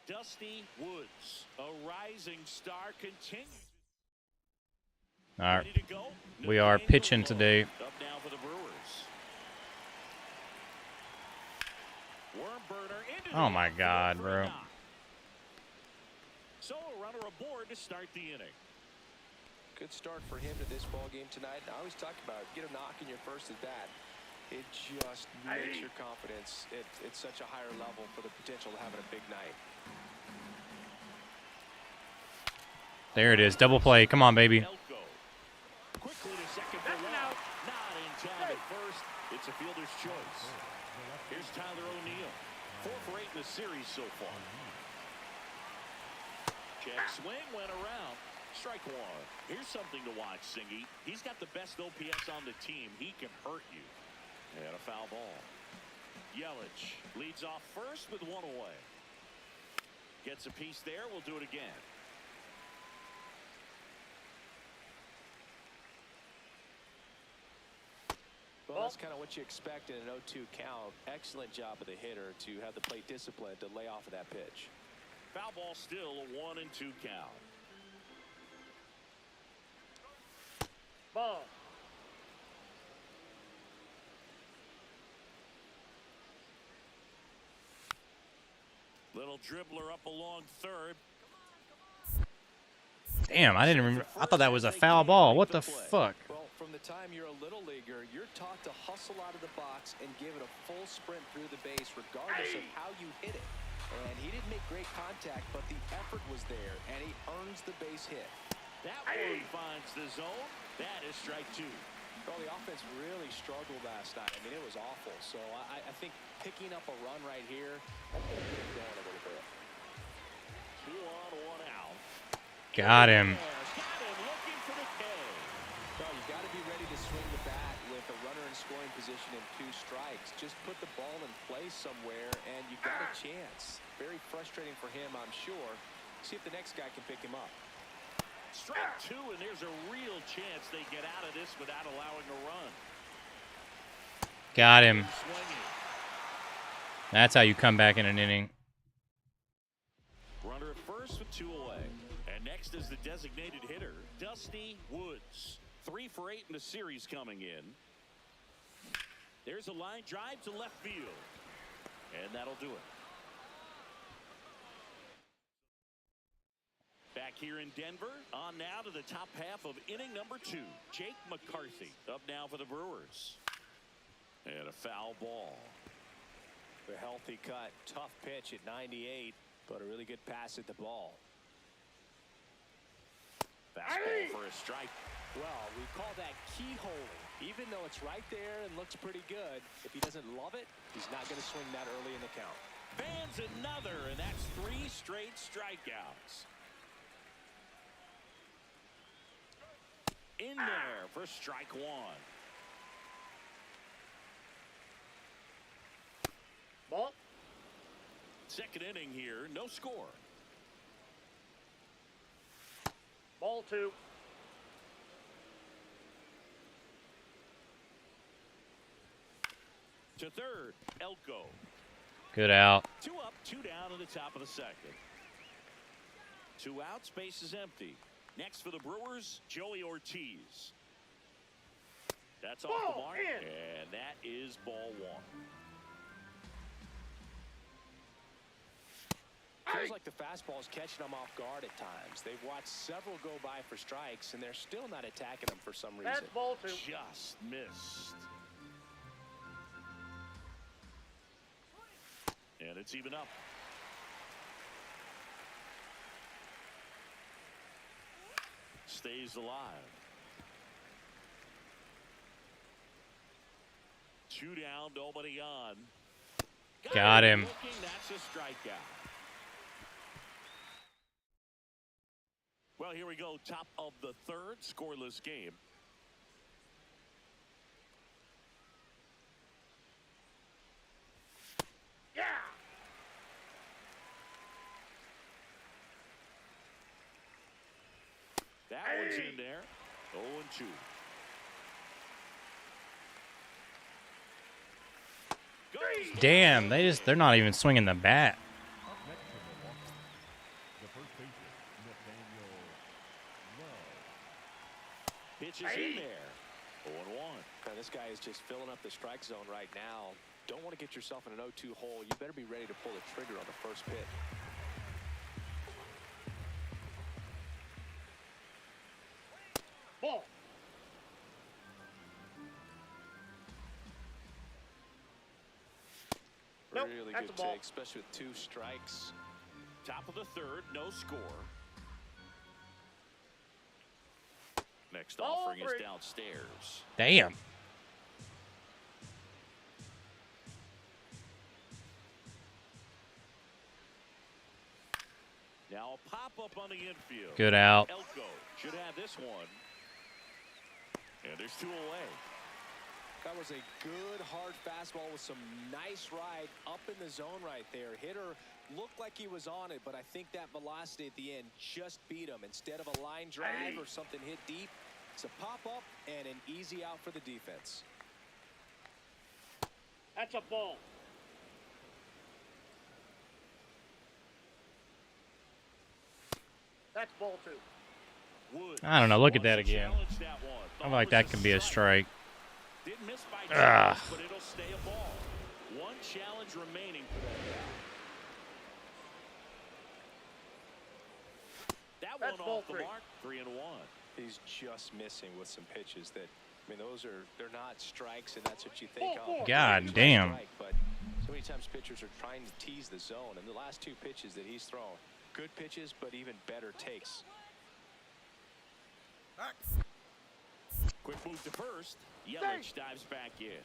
Dusty Woods, a rising star, continues. All right. Ready to go? We are pitching today. Up now for the Brewers. Worm burner into Oh the my outfield God, for a bro. knock. So a runner aboard to start the inning. Good start for him to this ball game tonight. I always talk about get a knock in your first at bat. It just makes your confidence at such a higher level for the potential of having a big night. There it is. Double play. Come on, baby. Elko. Quickly to second for one. Not in time at first. It's a fielder's choice. Here's Tyler O'Neill. 4 for 8 in the series so far. Check swing went around. Strike one. Here's something to watch, Singy. He's got the best OPS on the team. He can hurt you. And a foul ball. Yelich leads off first with 1 away. Gets a piece there. We'll do it again. Well, that's kind of what you expect in an 0-2 count. Excellent job of the hitter to have the plate discipline to lay off of that pitch. Foul ball still a 1-2 count. Ball. Little dribbler up along third. Damn, I didn't remember. I thought that was a foul ball. What the fuck? Well, from the time you're a little leaguer, you're taught to hustle out of the box and give it a full sprint through the base regardless of how you hit it. And he didn't make great contact, but the effort was there, and he earns the base hit. That one finds the zone. That is strike 2. Well, the offense really struggled last night. I mean, it was awful. So I think picking up a run right here, I'm going to get it going a little bit. 2 on, 1 out. Got him. Got him looking for the K. Well, you got to be ready to swing the bat with a runner in scoring position and 2 strikes. Just put the ball in play somewhere, and you got a chance. Very frustrating for him, I'm sure. See if the next guy can pick him up. Strike 2, and there's a real chance they get out of this without allowing a run. Got him. Swinging. That's how you come back in an inning. Runner at first with 2 away. And next is the designated hitter, Dusty Woods. 3 for 8 in the series coming in. There's a line drive to left field. And that'll do it. Back here in Denver, on now to the top half of inning number 2. Jake McCarthy up now for the Brewers. And a foul ball. A healthy cut, tough pitch at 98, but a really good pass at the ball. Fastball for a strike. Well, we call that keyholing. Even though it's right there and looks pretty good, if he doesn't love it, he's not going to swing that early in the count. Fans another, and that's 3 straight strikeouts. In there for strike 1. Ball. Second inning here, no score. Ball 2. To third, Elko. Good out. 2 up, 2 down in the top of the second. 2 outs, base is empty. Next for the Brewers, Joey Ortiz. That's off the mark, and that is ball 1. Feels like the fastball is catching them off guard at times. They've watched several go by for strikes, and they're still not attacking them for some reason. That's ball 2. Just missed. And it's even up. Stays alive. 2 down, nobody on. Got him. Looking, that's a strikeout. Well, here we go. Top of the third, scoreless game. That one's in there. 0-2. Damn, they're not even swinging the bat. Up next for Milwaukee, the first baseman, Nathaniel Love. Pitch is in there. 0-1. This guy is just filling up the strike zone right now. Don't want to get yourself in an 0-2 hole. You better be ready to pull the trigger on the first pitch. Ball. Nope, Really that's good a ball. take, especially with 2 strikes. Top of the third, no score. Next Ball offering is 3. downstairs. Damn. Now a pop-up on the infield. Good out. Elko should have this one. And there's 2 away. That was a good, hard fastball with some nice ride up in the zone right there. Hitter looked like he was on it, but I think that velocity at the end just beat him. Instead of a line drive or something hit deep, it's a pop-up and an easy out for the defense. That's a ball. That's ball 2. Wood I don't know. Look at that wants to again. challenge that one. I feel like that could be a strike. Didn't miss by Ugh. chance, but it'll stay a ball. One challenge remaining for that. That That's one ball off the 3. mark. 3-1. He's just missing with some pitches that, I mean, they're not strikes, and that's what you think of. God It's damn. a strike, but so many times pitchers are trying to tease the zone, and the last 2 pitches that he's thrown, good pitches, but even better takes. Quick move to first. Yelich dives back in.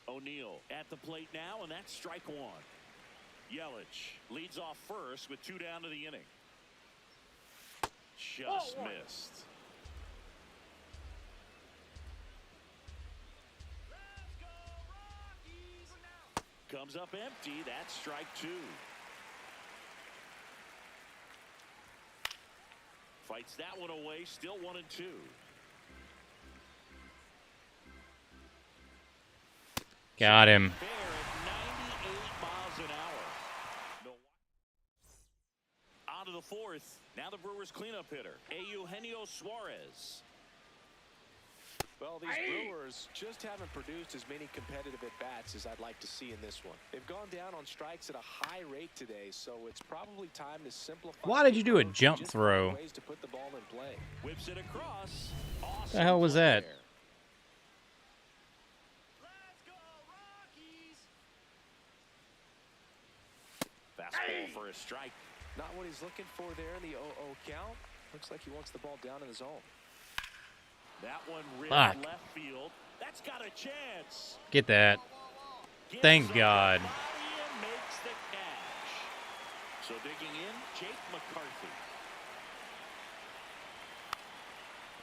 O'Neill at the plate now, and that's strike 1. Yelich leads off first with 2 down to the inning. Just missed. Comes up empty. That's strike 2. Fights that one away. Still 1-2. Got him. Fair at 98 miles an hour. On to the 4th. Now the Brewers cleanup hitter, Eugenio Suarez. Well, these Brewers just haven't produced as many competitive at-bats as I'd like to see in this one. They've gone down on strikes at a high rate today, so it's probably time to simplify. Why did you do a approach and jump just throw? find ways to put the ball in play. Whips it across. Awesome The hell was play that? there. Fastball for a strike. Not what he's looking for there in the 0-0 count. Looks like he wants the ball down in the zone. That one ripped Fuck. left field. That's got a chance. Get that. Gets Thank up God. the body and makes the catch. So digging in, Jake McCarthy.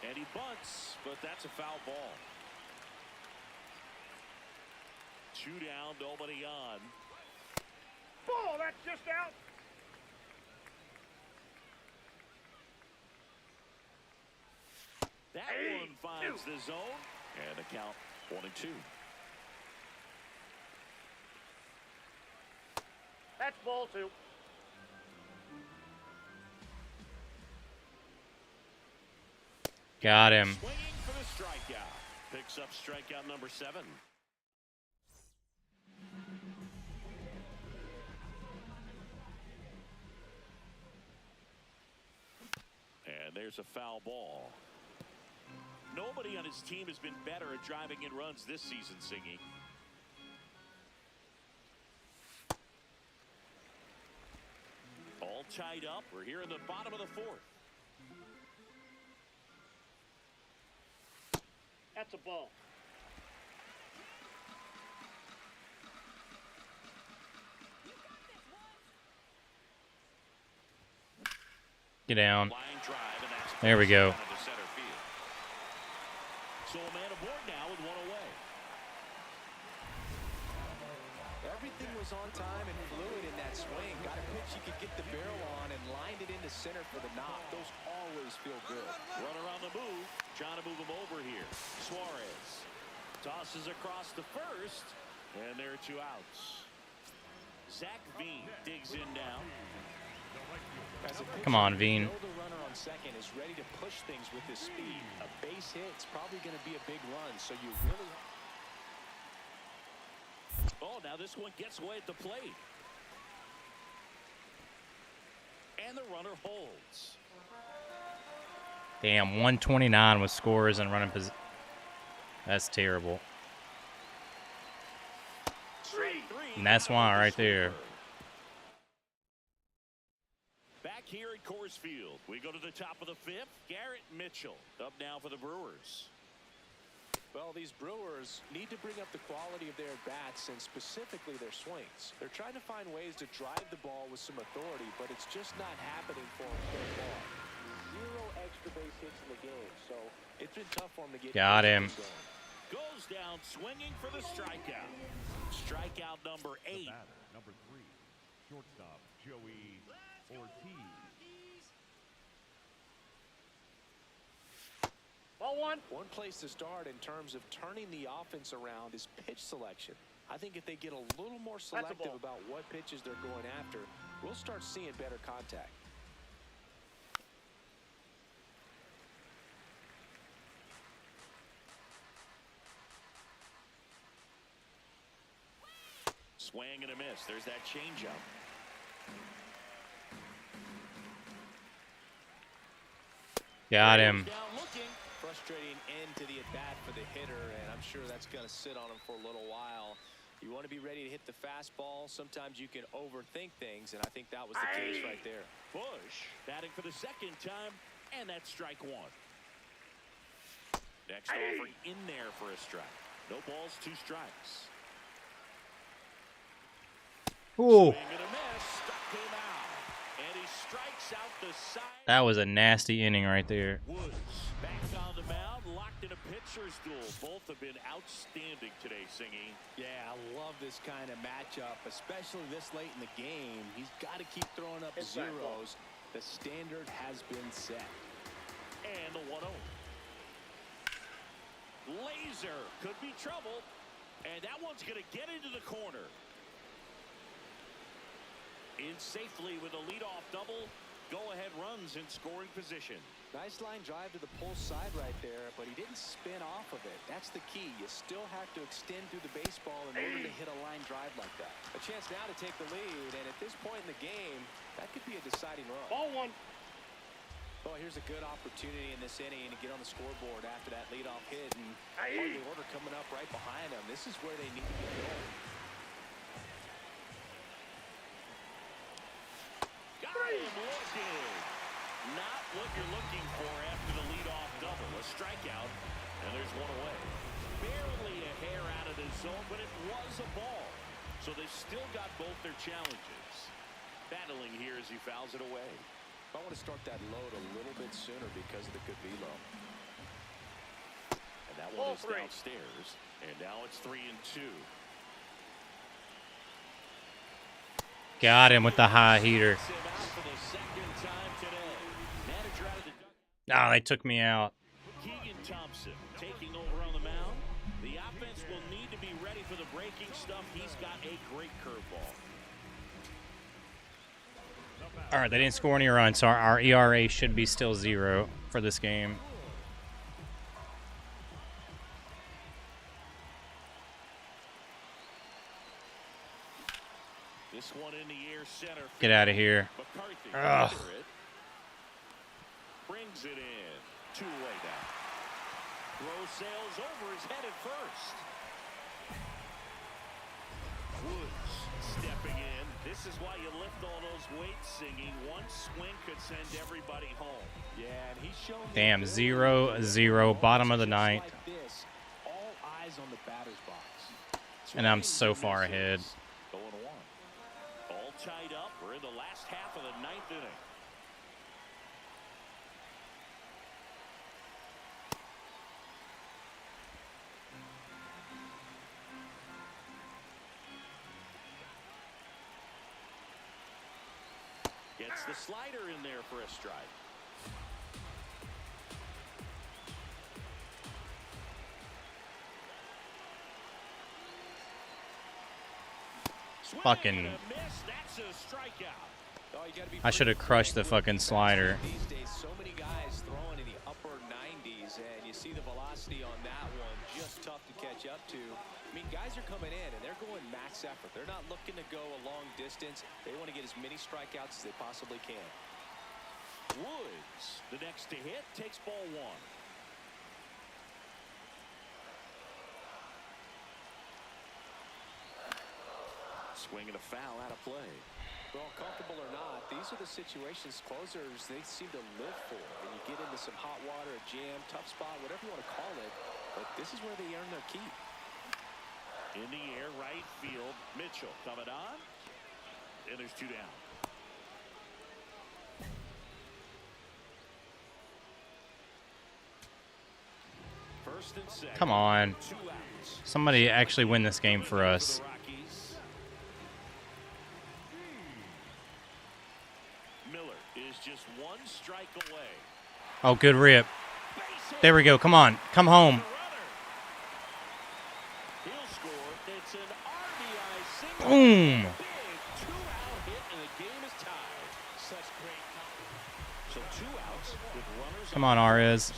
And he bunts, but that's a foul ball. 2 down, nobody on. Ball, that's just out. That one finds the zone, and the count 1-2. That's ball 2. Got him. Swinging for the strikeout. Picks up strikeout number 7. And there's a foul ball. Nobody on his team has been better at driving in runs this season, Singy. All tied up. We're here in the bottom of the 4th. That's a ball. Get down. Line drive, and that's There we go. down into center field. So a man aboard now with 1 away. Everything was on time and fluid in that swing. Got a pitch he could get the barrel on and lined it into center for the knock. Those always feel good. Runner on the move. Trying to move him over here. Suarez tosses across the first, and there are 2 outs. Zach Veen digs in now. Come on, Veen. The runner on second is ready to push things with his speed. A base hit, it's probably going to be a big run, so you really... Oh, now this one gets away at the plate. And the runner holds. Damn, 129 with scores and running position. That's terrible. And that's why right there. Back here at Coors Field, we go to the top of the 5th. Garrett Mitchell up now for the Brewers. Well, these Brewers need to bring up the quality of their bats and specifically their swings. They're trying to find ways to drive the ball with some authority, but it's just not happening for them so far. 0 extra base hits in the game, so it's been tough for them to get. Got him. Goes down swinging for the strikeout. Strikeout number 8. Number 3, shortstop Joey Ortiz. Ball 1. One place to start in terms of turning the offense around is pitch selection. I think if they get a little more selective about what pitches they're going after, we'll start seeing better contact. Swing and a miss. There's that changeup. Got him. Down looking. Frustrating end to the at-bat for the hitter, and I'm sure that's going to sit on him for a little while. You want to be ready to hit the fastball. Sometimes you can overthink things, and I think that was the case right there. Bush batting for the 2nd time, and that's strike 1. Next offering in there for a strike. No balls, 2 strikes. Ooh. Swing and a miss. Struck him out. And he strikes out the side. That was a nasty inning right there. Woods back on the mound, locked in a pitcher's duel. Both have been outstanding today, Singy. Yeah, I love this kind of matchup, especially this late in the game. He's got to keep throwing up zeros. The standard has been set. And the 1-0. Laser could be trouble. And that one's going to get into the corner. In safely with a leadoff double. Go-ahead runs in scoring position. Nice line drive to the pull side right there, but he didn't spin off of it. That's the key. You still have to extend through the baseball in order to hit a line drive like that. A chance now to take the lead, and at this point in the game, that could be a deciding run. Ball 1. Well, here's a good opportunity in this inning to get on the scoreboard after that leadoff hit, and the order coming up right behind them. This is where they need to be going. Got him looking. Not what you're looking for after the leadoff double. A strikeout, and there's one away. Barely a hair out of the zone, but it was a ball. So they've still got both their challenges. Battling here as he fouls it away. I want to start that load a little bit sooner because of the good velo. And that one is downstairs. And now it's 3-2. Got him with the high heater. Oh, they took me out. Keegan Thompson taking over on the mound. The offense will need to be ready for the breaking stuff. He's got a great curveball. All right, they didn't score any runs, so our ERA should be still 0 for this game. This one in the air center. Get out of here. McCarthy brings it in. 2-way down. Throw sails over his head at first. Woods stepping in. This is why you lift all those weights, Singing. One swing could send everybody home. Yeah, and he's shown. Damn, 0-0, bottom of the ninth. Like this, all eyes on the batter's box. And I'm so far ahead. 0-1. All tied up. We're in the last half of the 9th inning. Gets the slider in there for a strike. Fucking. That's a strikeout. I should have crushed the fucking slider. These days, so many guys throwing in the upper 90s, and you see the velocity on that one just tough to catch up to. I mean, guys are coming in, and they're going max effort. They're not looking to go a long distance. They want to get as many strikeouts as they possibly can. Woods, the next to hit, takes ball one. Swing and a foul out of play. Well, comfortable or not, these are the situations closers they seem to live for. When you get into some hot water, a jam, tough spot, whatever you want to call it, but this is where they earn their keep. In the air, right field. Mitchell coming on. And there's two down. First and second. Come on. 2 outs. Somebody actually win this game for us. Miller is just 1 strike away. Oh, good rip. There we go. Come on. Come home. He'll score. It's an RBI single. Boom. Big 2-out hit and the game is tied. Such great coverage. So 2 outs with runners. Come on, Arez.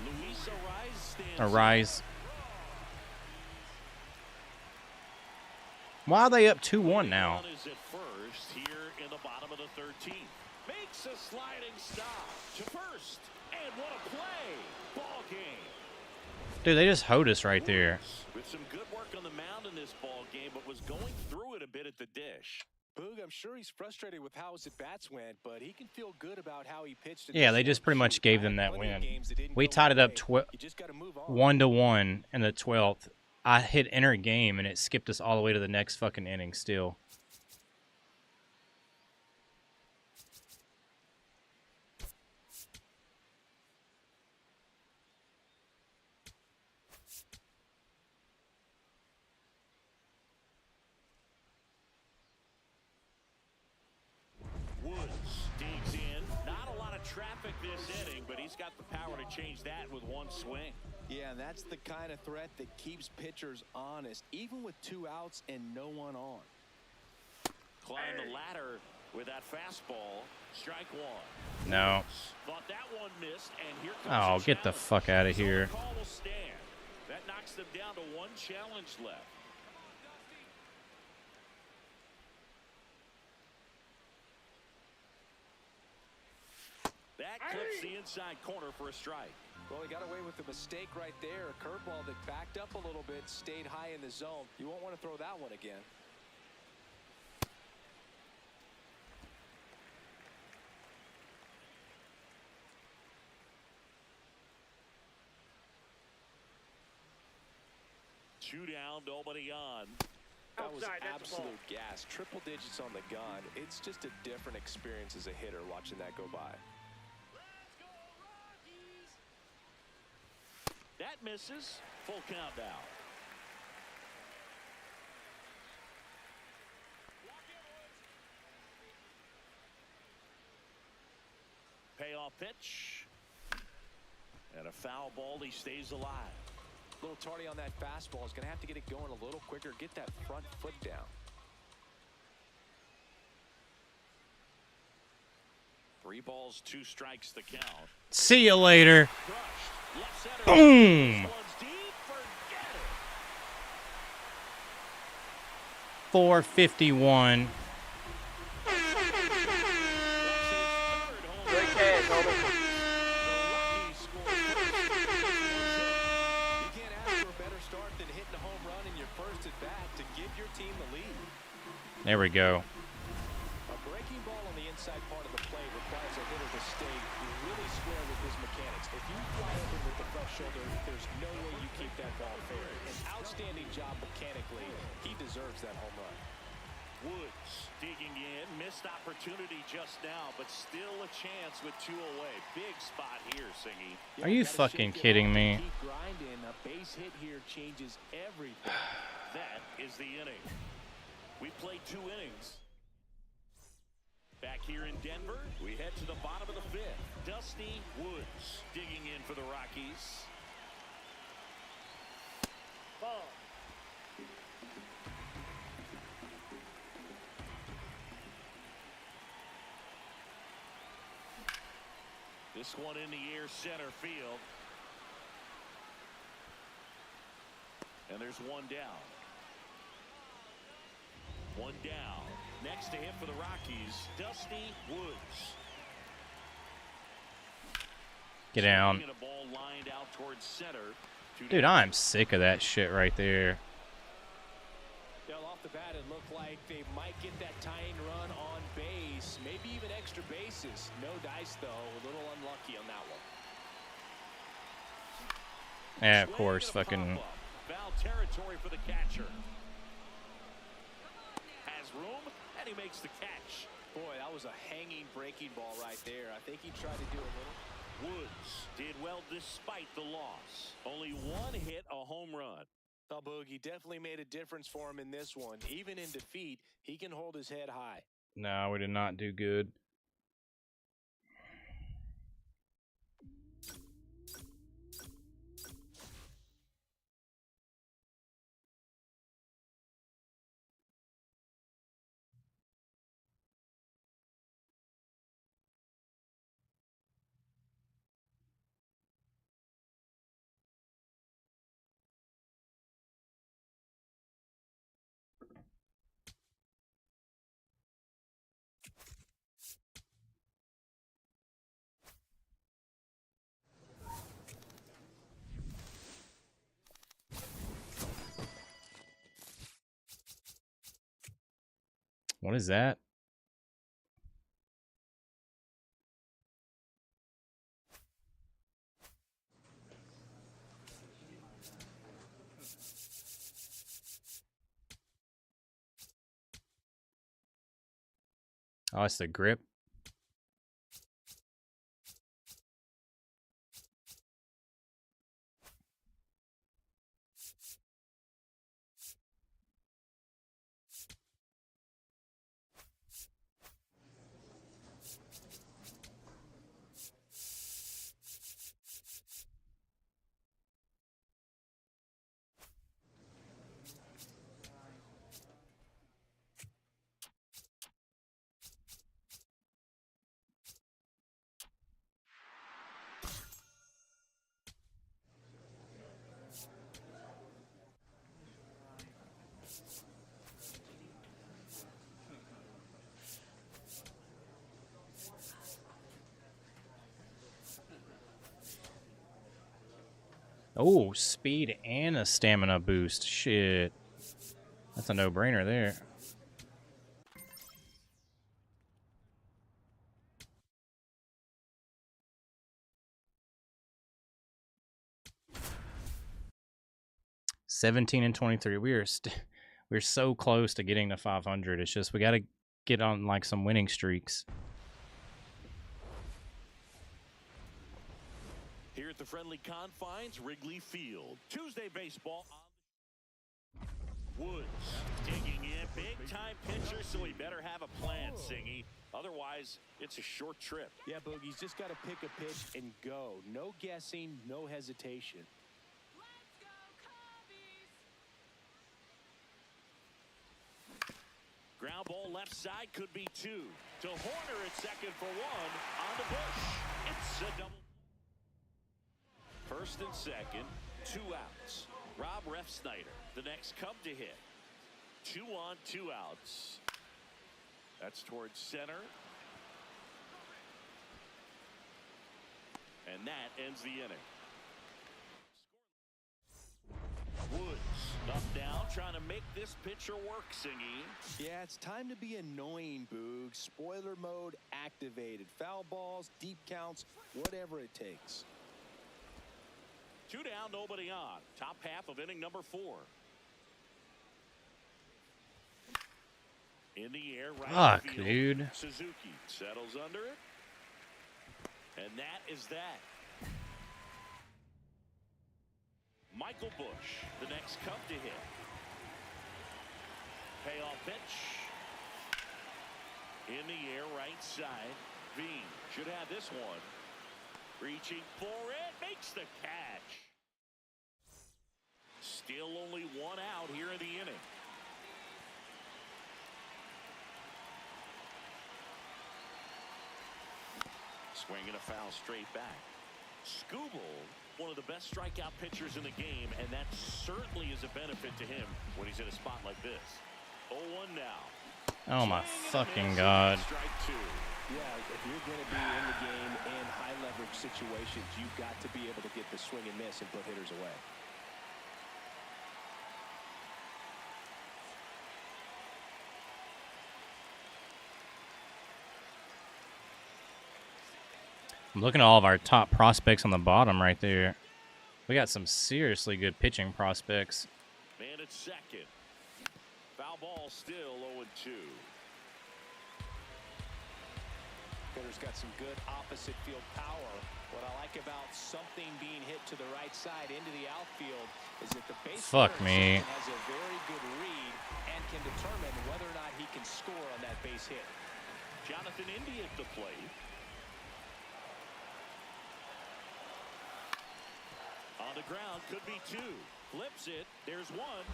Luis stands. Arise. Why are they up 2-1 now? Is at first here in the bottom of the 13th. Makes a sliding stop to first. And what a play. Ball game. Dude, they just hoed us right there. With some good work on the mound in this ball game, but was going through it a bit at the dish. Boog, I'm sure he's frustrated with how his at-bats went, but he can feel good about how he pitched. Yeah, they just pretty much gave them that win. We tied it up 1-1 in the 12th. I hit enter game, and it skipped us all the way to the next fucking inning still. Digs in. Not a lot of traffic this inning, but he's got the power to change that with 1 swing. Yeah, and that's the kind of threat that keeps pitchers honest, even with 2 outs and no one on. Climb the ladder with that fastball. Strike 1. No. Thought that one missed, and here comes Oh, get the fuck out of here. Call will stand. That knocks them down to 1 challenge left. That clips the inside corner for a strike. Well, he got away with a mistake right there. A curveball that backed up a little bit, stayed high in the zone. You won't want to throw that one again. Two down, nobody on. That was Outside, that's a ball. absolute gas. Triple digits on the gun. It's just a different experience as a hitter watching that go by. That misses. Full count now. Payoff pitch. And a foul ball. He stays alive. A little tardy on that fastball. Is going to have to get it going a little quicker. Get that front foot down. 3 balls, 2 strikes to count. See you later. Crushed. Left center. Boom. This one's deep. Forget it. 451. Great catch, homie. You can't ask for a better start than hitting a home run in your first at bat to give your team the lead. There we go. A breaking ball on the inside part of the plate requires a hitter to stay really square with his mechanics. If you fly open with the front shoulder, there's no way you keep that ball fair. An outstanding job mechanically. He deserves that home run. Woods digging in. Missed opportunity just now, but still a chance with 2 away. Big spot here, Singy. Are you fucking kidding me? Keep grinding. A base hit here changes everything. That is the inning. We played 2 innings. Back here in Denver, we head to the bottom of the fifth. Dusty Woods digging in for the Rockies. Ball. This one in the air, center field. And there's one down. One down. Next to him for the Rockies, Dusty Woods. Get down. A ball lined out towards center. Dude, I'm sick of that shit right there. Well, off the bat, it looked like they might get that tying run on base, maybe even extra bases. No dice, though. A little unlucky on that one. Yeah, of course, fucking. Foul territory for the catcher. Has room, and he makes the catch. Boy, that was a hanging breaking ball right there. I think he tried to do a little. Woods did well despite the loss. Only one hit, a home run. Well, Boogie definitely made a difference for him in this one. Even in defeat, he can hold his head high. No, we did not do good. What is that? Oh, it's the grip. Oh, speed and a stamina boost. Shit. That's a no-brainer there. (17-23). We're so close to getting to 500. It's just we got to get on like some winning streaks. Here at the friendly confines, Wrigley Field. Tuesday baseball on Woods digging in. Big-time pitcher, so he better have a plan, Singy. Otherwise, it's a short trip. Yeah, Boogie's just got to pick a pitch and go. No guessing, no hesitation. Ground ball left side could be two. To Horner at second for one. On the Bush. It's a double. First and second, 2 outs. Rob Refsnyder, the next Cub to hit. 2 on, 2 outs. That's towards center. And that ends the inning. Woods up down, trying to make this pitcher work, Singy. Yeah, it's time to be annoying, Boog. Spoiler mode activated. Foul balls, deep counts, whatever it takes. 2 down, nobody on. Top half of inning number 4. In the air, right Fuck, field. dude. Suzuki settles under it. And that is that. Michael Bush, the next Cub to hit. Payoff pitch. In the air, right side. Veen should have this one. Reaching for it, makes the catch. Still only one out here in the inning. Swinging a foul straight back. Skubal, one of the best strikeout pitchers in the game, and that certainly is a benefit to him when he's in a spot like this. 0-1 now. Oh my fucking God. Strike two. Yeah, if you're going to be in the game in high leverage situations, you've got to be able to get the swing and miss and put hitters away. I'm looking at all of our top prospects on the bottom right there. We got some seriously good pitching prospects. Man at second. Foul ball still 0-2. Hitter's got some good opposite field power. What I like about something being hit to the right side into the outfield is that the base Fuck me. has a very good read and can determine whether or not he can score on that base hit. Jonathan India at the plate. On the ground, could be two. Flips it. There's one.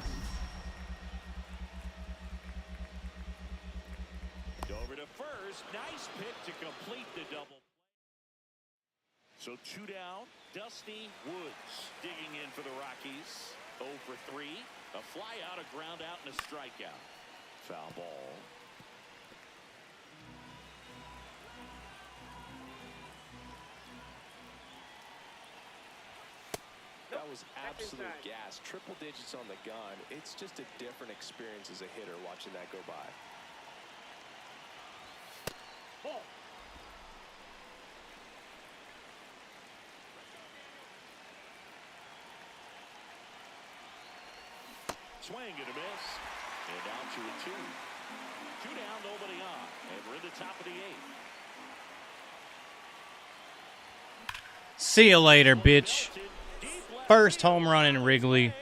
Over to first. Nice pick to complete the double. So 2 down. Dusty Woods digging in for the Rockies. 0 for 3. A fly out, a ground out, and a strikeout. Foul ball. That was absolute gas. Triple digits on the gun. It's just a different experience as a hitter watching that go by. Ball. Swing and a miss. And down to a 2. 2 down, nobody on. And we're in the top of the 8th. See you later, bitch. First home run in Wrigley.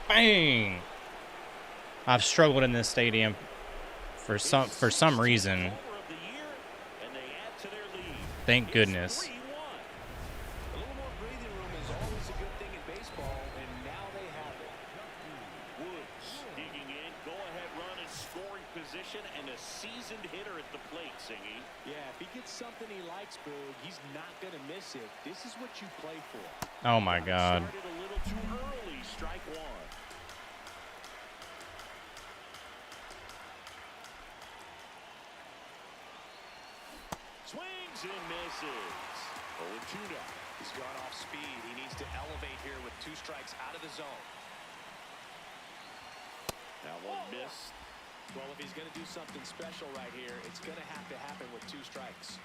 Bang! I've struggled in this stadium for some reason. Thank goodness. A little more breathing room is always a good thing in baseball, and now they have it. Woods digging in, go-ahead run in scoring position, and a seasoned hitter at the plate, Singy. Yeah, if he gets something he likes, Boog, he's not going to miss it. This is what you play for. Oh my God. Started a little too early, strike one. Swings and misses. 0-2 now. He's gone off speed. He needs to elevate here with 2 strikes out of the zone. That one missed. Well, if he's going to do something special right here, it's going to have to happen with 2 strikes.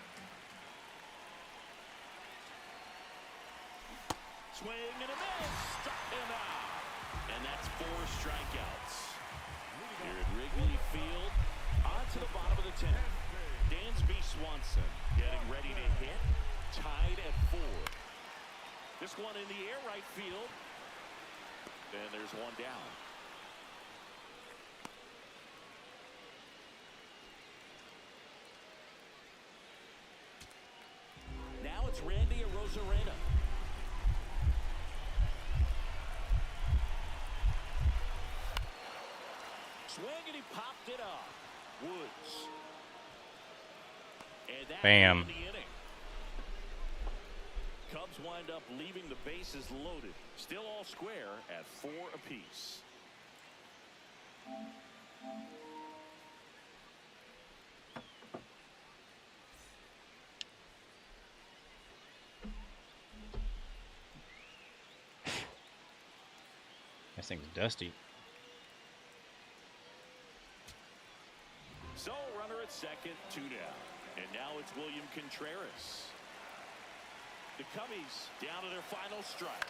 Swing and a miss. Struck him out. And that's 4 strikeouts. Here at Wrigley Field, on to the bottom of the 10th. Dansby Swanson getting ready to hit. Tied at 4. This one in the air, right field. And there's one down. Now it's Randy Arozarena. Swing and he popped it up. Woods. And that's Bam. in the inning. Cubs wind up leaving the bases loaded. Still all square at 4 apiece. This thing's dusty. So runner at second, 2 down. And now it's William Contreras. The Cubbies down to their final strike.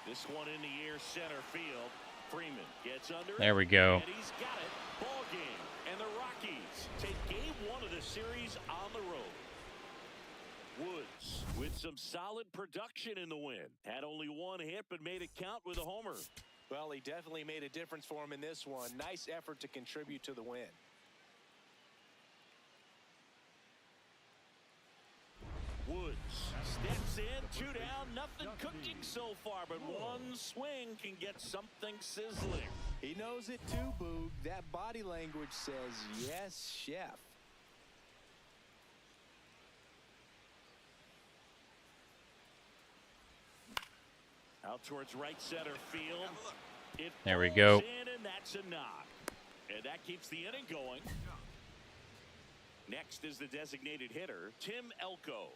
This one in the air, center field. Freeman gets under it. There we go. And he's got it. Ball game. And the Rockies take game 1 of the series on the road. Woods with some solid production in the win. Had only 1 hit, but made it count with a homer. Well, he definitely made a difference for him in this one. Nice effort to contribute to the win. Woods steps in, 2 down, nothing cooking so far, but one swing can get something sizzling. He knows it too, Boog. That body language says, yes, chef. Out towards right center field. It There we falls go. in, and that's a knock. And that keeps the inning going. Next is the designated hitter, Tim Elko.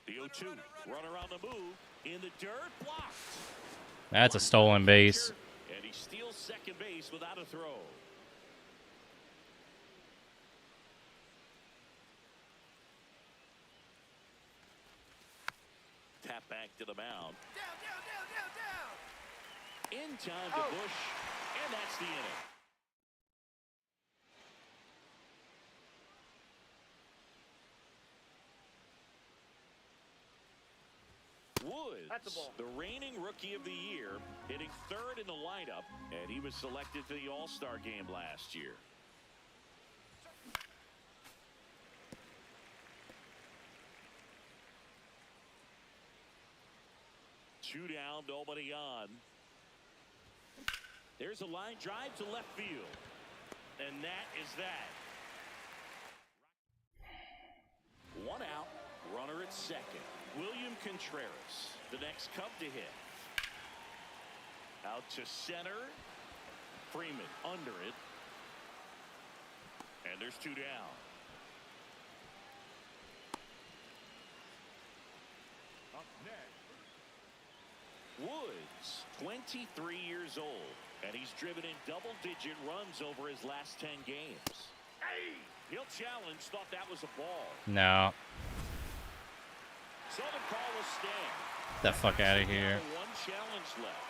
The 0-2, runner on the move, in the dirt, blocked. That's a stolen base. And he steals second base without a throw. Tap back to the mound. In time to Bush, and that's the inning. Woods, That's a ball. the reigning rookie of the year, hitting third in the lineup, and he was selected for the All-Star game last year. Two down, nobody on. There's a line drive to left field, and that is that. One out, runner at second. William Contreras, the next Cub to hit. Out to center. Freeman under it. And there's 2 down. Up next. Woods, 23 years old, and he's driven in double-digit runs over his last 10 games. Hey, he'll challenge, thought that was a ball. No. So the call will stand. Get the fuck out of here. One challenge left.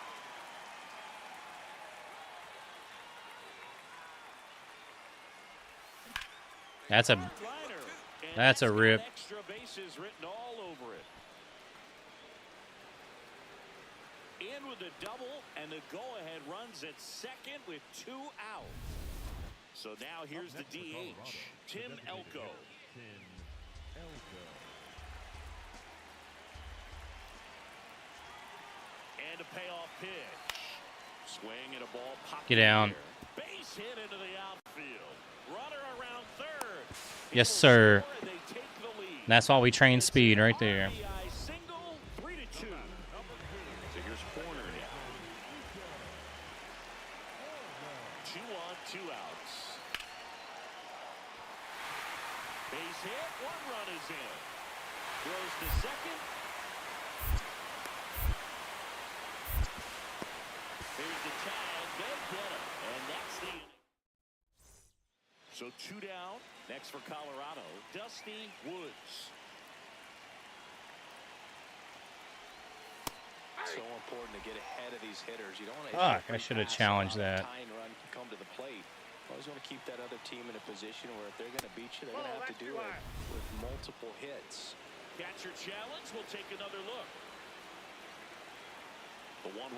That's a rip. Extra bases written all over it. In with a double, and the go-ahead runs at second with 2 out. So now here's the DH, Tim Elko. Tim Elko. And a payoff pitch. Swing and a ball popped. Get down. in there. Base hit into the outfield. Runner around third. Yes, sir. Score, and they take the lead. That's why we train speed right there. RBI single, 3-2. So here's Horner now. 2 on, 2 outs. Base hit, 1 run is in. Throws to second. Here's the tag, they get him, and that's the inning. So 2 down. Next for Colorado, Dusty Woods. So important to get ahead of these hitters. You don't want to. Fuck, I should have challenged that. Tying run can come to the plate. Always want to keep that other team in a position where if they're going to beat you, they're going to have to do it with multiple hits. Catcher challenge. We'll take another look. The 1-1.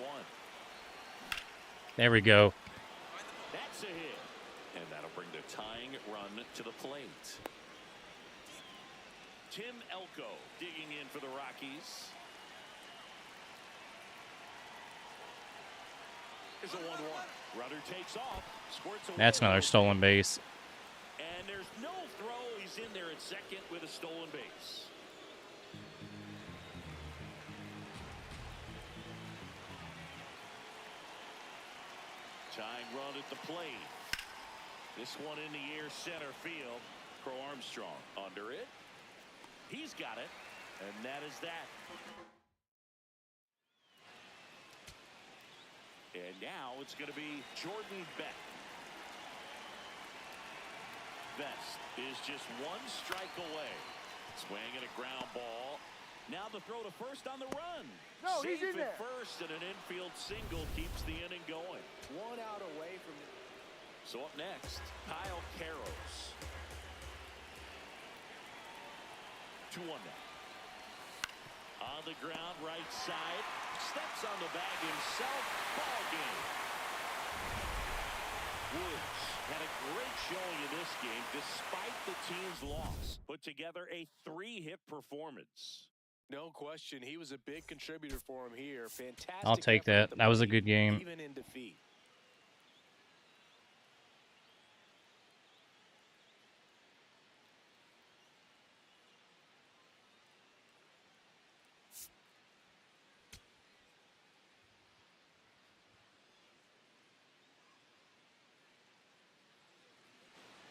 There we go. That's a hit. And that'll bring the tying run to the plate. Tim Elko digging in for the Rockies. There's a 1-1. Runner takes off. Squirts away. That's another stolen base. And there's no throw. He's in there at second with a stolen base. Tying run at the plate. This one in the air, center field. Crow Armstrong under it. He's got it, and that is that. And now it's going to be Jordan Beck. Best is just 1 strike away. Swinging a ground ball. Now the throw to first on the run. No, he's Safe in there. at first, and an infield single keeps the inning going. 1 out away from the. So up next, Kyle Karros. 2-1 now. On the ground, right side. Steps on the bag himself. Ball game. Woods had a great showing in this game despite the team's loss. Put together a 3-hit performance. No question, he was a big contributor for him here. Fantastic. I'll take effort at that. the That was a plate, good game. even in defeat.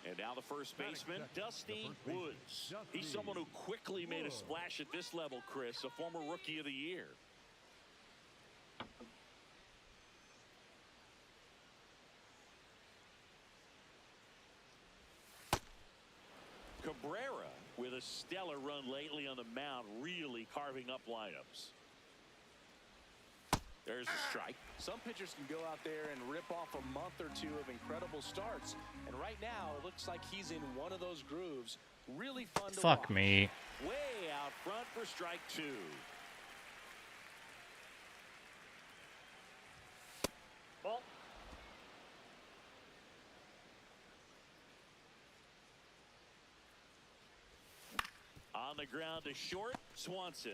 And now the first baseman, Dusty Woods. He's someone who quickly made a splash at this level, Chris, a former Rookie of the Year. Cabrera with a stellar run lately on the mound, really carving up lineups. There's a strike. Some pitchers can go out there and rip off a month or two of incredible starts. And right now, it looks like he's in one of those grooves. Really fun to watch. Fuck me. Way out front for strike 2. Ball. On the ground to short, Swanson.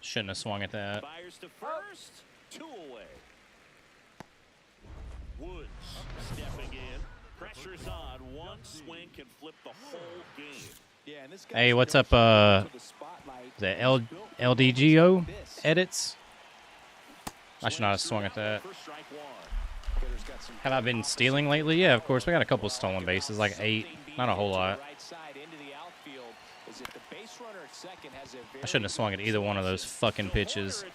Shouldn't have swung at that. Fires to first, 2 away. Woods stepping in. Pressure's on. One swing can flip the whole game. Yeah, and this Hey, what's up, the LDGO edits? I should not have swung at that. Have I been stealing lately? Yeah, of course. We got a couple of stolen bases, like 8. Not a whole lot. I shouldn't have swung at either one of those fucking pitches.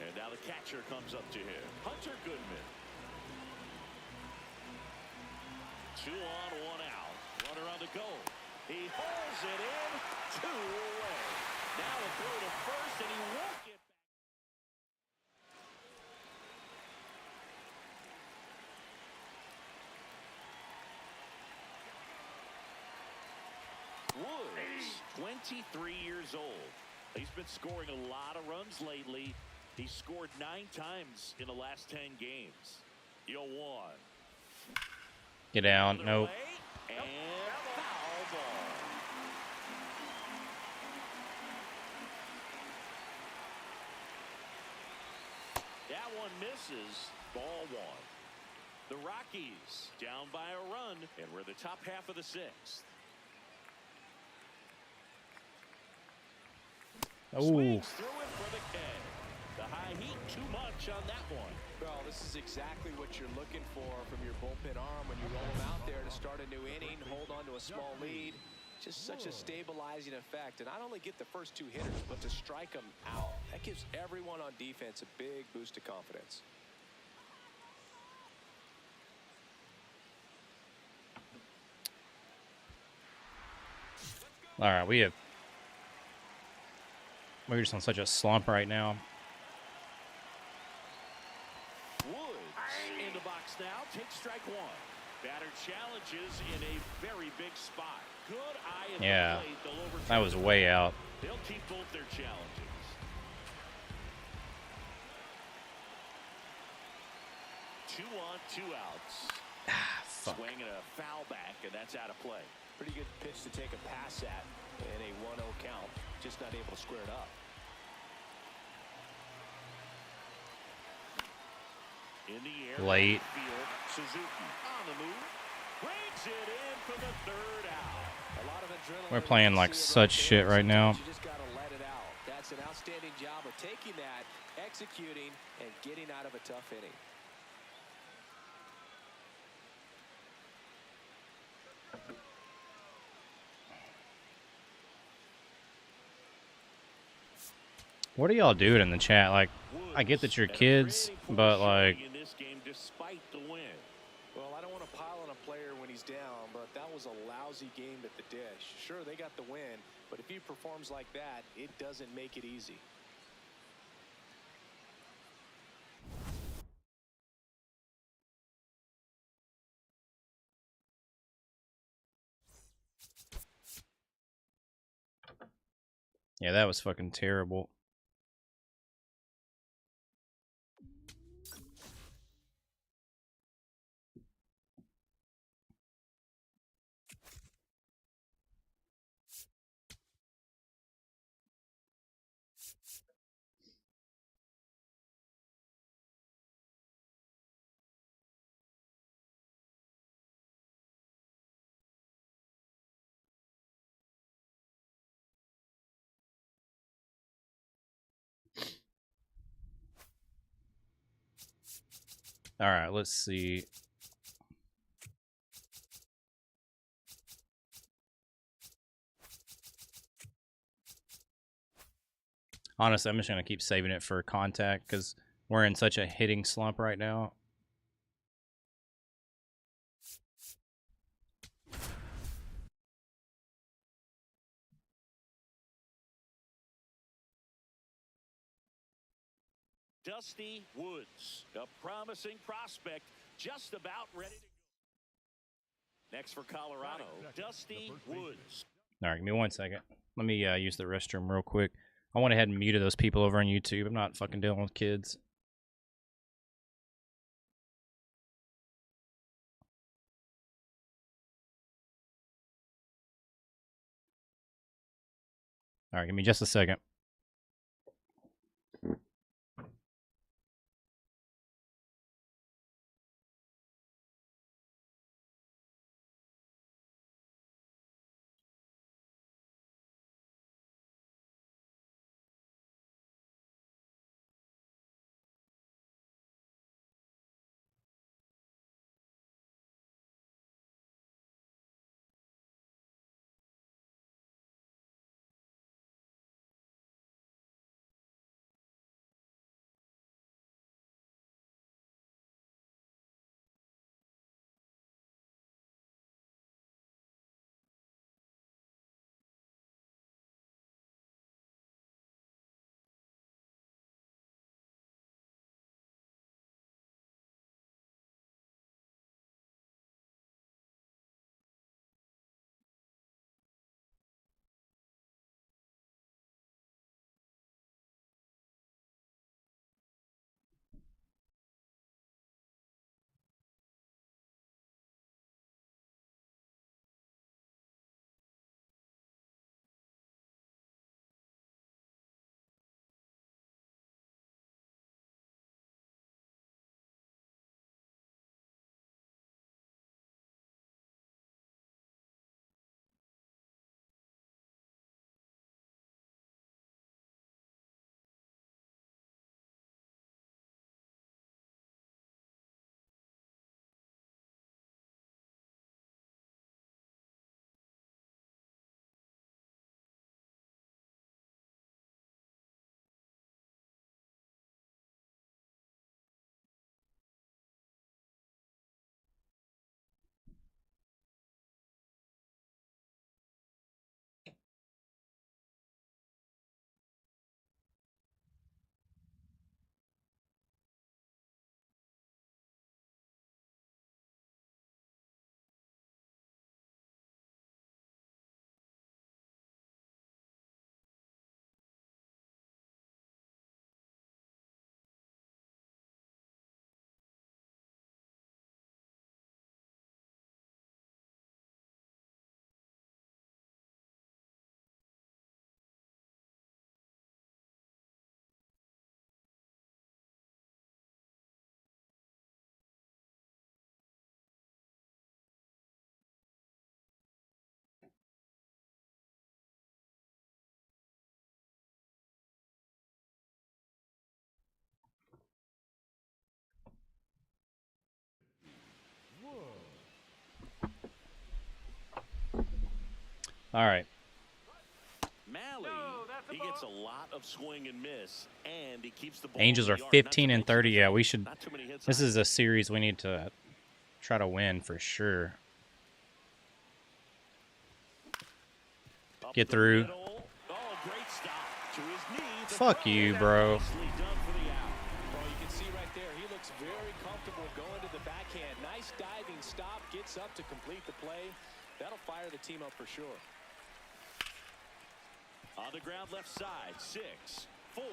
And now the catcher comes up to him. Hunter Goodman. 2 on, 1 out. Runner on the go. He holds it in. 2 away. Now a throw to first, and he won't get back. Woods, 23 years old. He's been scoring a lot of runs lately. He scored 9 times in the last 10 games. 0-1. Get down. Nope. And foul ball. That one misses. Ball 1. The Rockies down by a run, and we're the top half of the 6th. Oh. Swings through it for the K. The high heat, too much on that one. Well, this is exactly what you're looking for from your bullpen arm when you roll them out there to start a new inning, hold on to a small lead. Just such a stabilizing effect. And not only get the first 2 hitters, but to strike them out. That gives everyone on defense a big boost of confidence. All right, we're just on such a slump right now. Woods in the box now, takes strike 1. Batter challenges in a very big spot. Good eye at the plate. They'll overturn That was way out. They'll keep both their challenges. Two on, 2 outs. Fuck. Swing and a foul back, and that's out of play. Pretty good pitch to take a pass at in a 1-0 count. Just not able to square it up. In the air, Late. field, Suzuki on the move. Brings it in for the 3rd out. A lot of adrenaline. We're playing like such shit right now. You just gotta let it out. That's an outstanding job of taking that, executing, and getting out of a tough inning. What are y'all doing in the chat? Like, I get that you're kids, but like, In this game, despite the win. Well, I don't want to pile on a player when he's down, but that was a lousy game at the dish. Sure, they got the win, but if he performs like that, it doesn't make it easy. yeah, that was fucking terrible. All right, let's see. Honestly, I'm just going to keep saving it for contact because we're in such a hitting slump right now. Dusty Woods, a promising prospect, just about ready to go. Next for Colorado, Dusty Woods. All right, give me 1 second. Let me use the restroom real quick. I went ahead and muted those people over on YouTube. I'm not fucking dealing with kids. All right, give me just a second. All right. Malley, he gets a lot of swing and miss, and he keeps the ball. Angels in are the yard. 15 and 30. Yeah, we should. Not too many hits This on is a series we need to try to win for sure. Up Get the through. middle. Oh, great stop to his knee. The Fuck throw. you, bro. Nicely done for the out. Well, you can see right there, he looks very comfortable going to the backhand. Nice diving stop, gets up to complete the play. That'll fire the team up for sure. On the ground left side, 6, 4.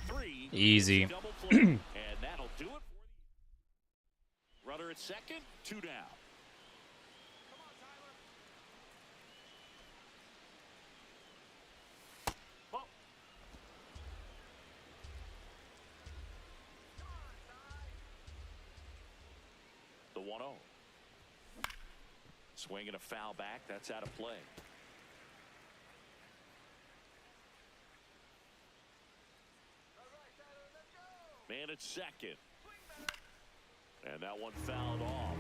Three. Easy. Double play. And that'll do it for the runner at second, 2 down. The 1-0. Swinging a foul back. That's out of play. Man at second. And that one fouled off.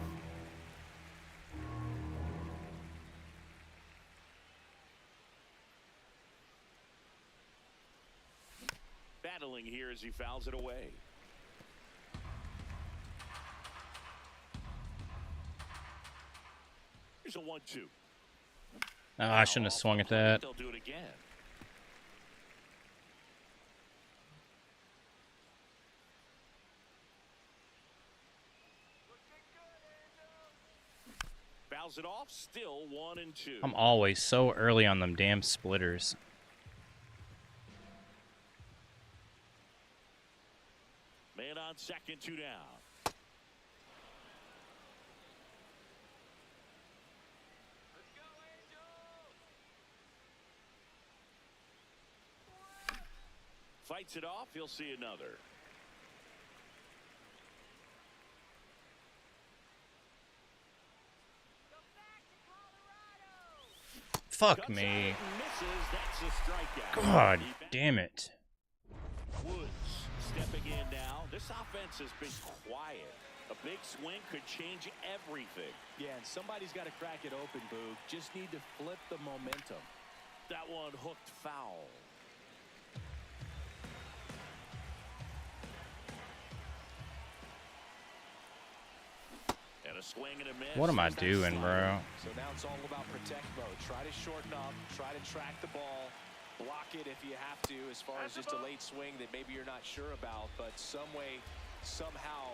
Battling here as he fouls it away. Here's a 1-2. Oh, I shouldn't have swung at that. They'll do it again. Fouls it off, still 1-2. I'm always so early on them damn splitters. Man on second, 2 down. Fights it off, he'll see another. Fuck me. Misses, that's a strikeout. God damn it. Woods stepping in now. This offense has been quiet. A big swing could change everything. Yeah, and somebody's got to crack it open, Boog. Just need to flip the momentum. That one hooked foul. And a swing and a miss. What am I doing, bro? So now it's all about protect mode. Try to shorten up, try to track the ball, block it if you have to, as far as just a late swing that maybe you're not sure about, but some way, somehow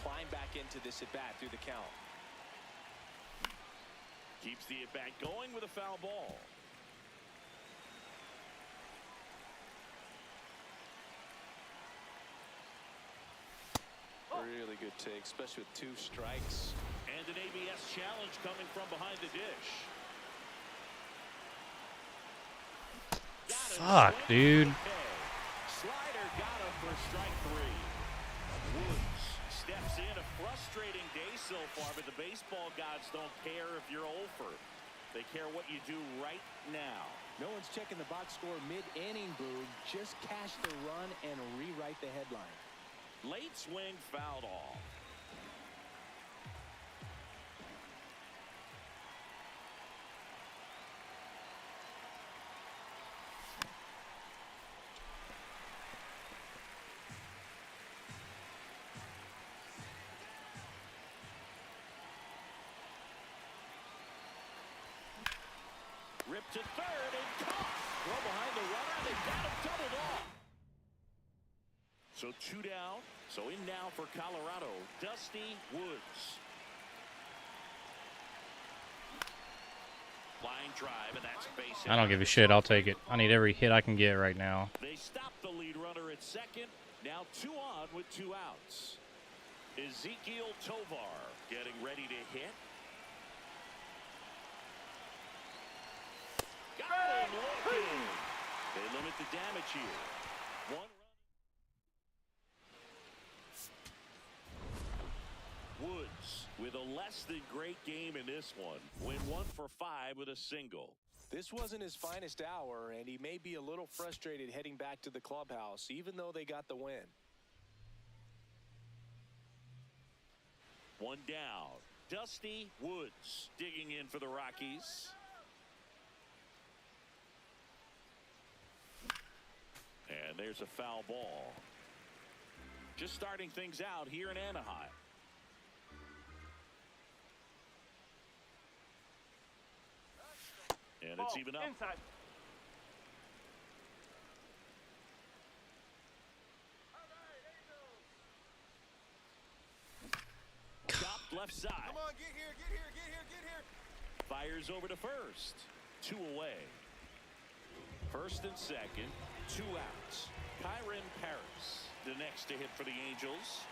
climb back into this at-bat through the count. Keeps the at-bat going with a foul ball. Really good take, especially with 2 strikes. And an ABS challenge coming from behind the dish. Fuck, dude. Slider got him for strike 3. Woods steps in. A frustrating day so far, but the baseball gods don't care if you're over. They care what you do right now. No one's checking the box score mid-inning, Boog. Just cash the run and rewrite the headline. Late swing fouled off. Ripped to third and caught. Throw behind the runner. They got him doubled off. So 2 down. So in now for Colorado, Dusty Woods. Line drive, and that's base hit. I don't give a shit. I'll take it. I need every hit I can get right now. They stop the lead runner at second. Now 2 on with 2 outs. Ezekiel Tovar getting ready to hit. Got him looking. They limit the damage here. 1 run. Woods with a less than great game in this one. Went 1 for 5 with a single. This wasn't his finest hour, and he may be a little frustrated heading back to the clubhouse, even though they got the win. 1 down. Dusty Woods digging in for the Rockies. And there's a foul ball. Just starting things out here in Anaheim. And it's even up. Inside. Chopped left side. Come on, get here, get here, get here, get here. Fires over to first. 2 away. First and second. 2 outs. Kyron Paris, the next to hit for the Angels.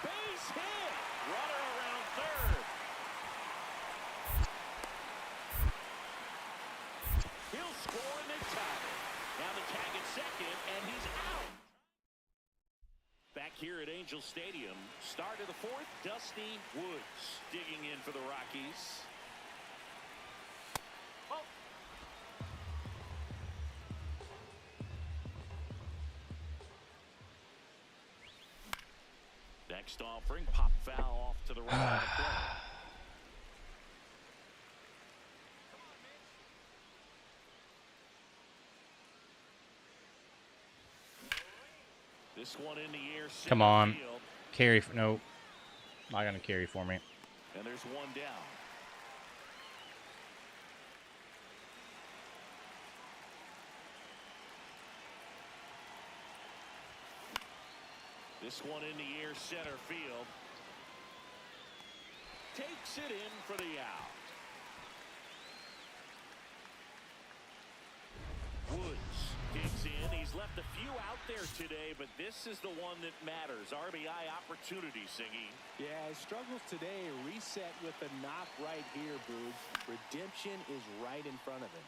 Base hit. Runner around third. He'll score and they tie it. Now the tag at second, and he's out. Back here at Angel Stadium, start of the 4th, Dusty Woods digging in for the Rockies. Next offering, pop foul off to the right of the play. This one in the air. Come on. Carry. No. Not going to carry for me. And there's one down. This one in the air, center field. Takes it in for the out. Woods digs in. He's left a few out there today, but this is the one that matters. RBI opportunity, Singy. Yeah, his struggles today reset with a knock right here, Boog. Redemption is right in front of him.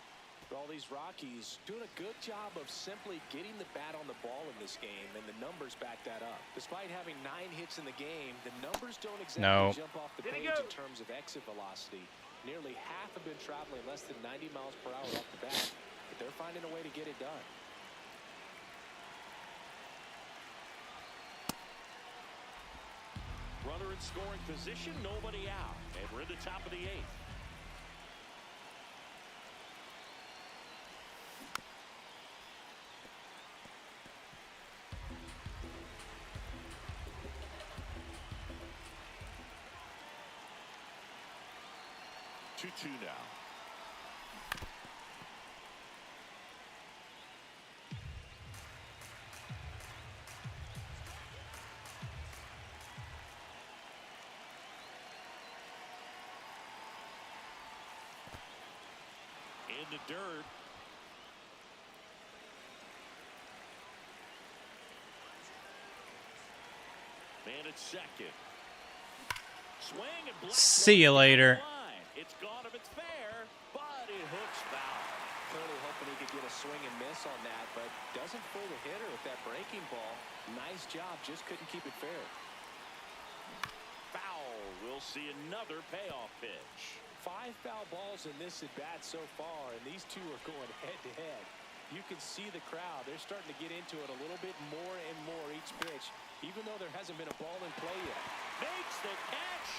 All these Rockies doing a good job of simply getting the bat on the ball in this game, and the numbers back that up. Despite having 9 hits in the game, the numbers don't exactly jump off the page in terms of exit velocity. Nearly half have been traveling less than 90 miles per hour off the bat, but they're finding a way to get it done. Runner in scoring position, nobody out, and we're in the top of the 8th. Two now. In the dirt. Man at second. Swing and block. See you later. It's gone if it's fair, but it hooks foul. Clearly hoping he could get a swing and miss on that, but doesn't fool the hitter with that breaking ball. Nice job, just couldn't keep it fair. Foul. We'll see another payoff pitch. 5 foul balls in this at bat so far, and these two are going head to head. You can see the crowd. They're starting to get into it a little bit more and more each pitch, even though there hasn't been a ball in play yet. Makes the catch.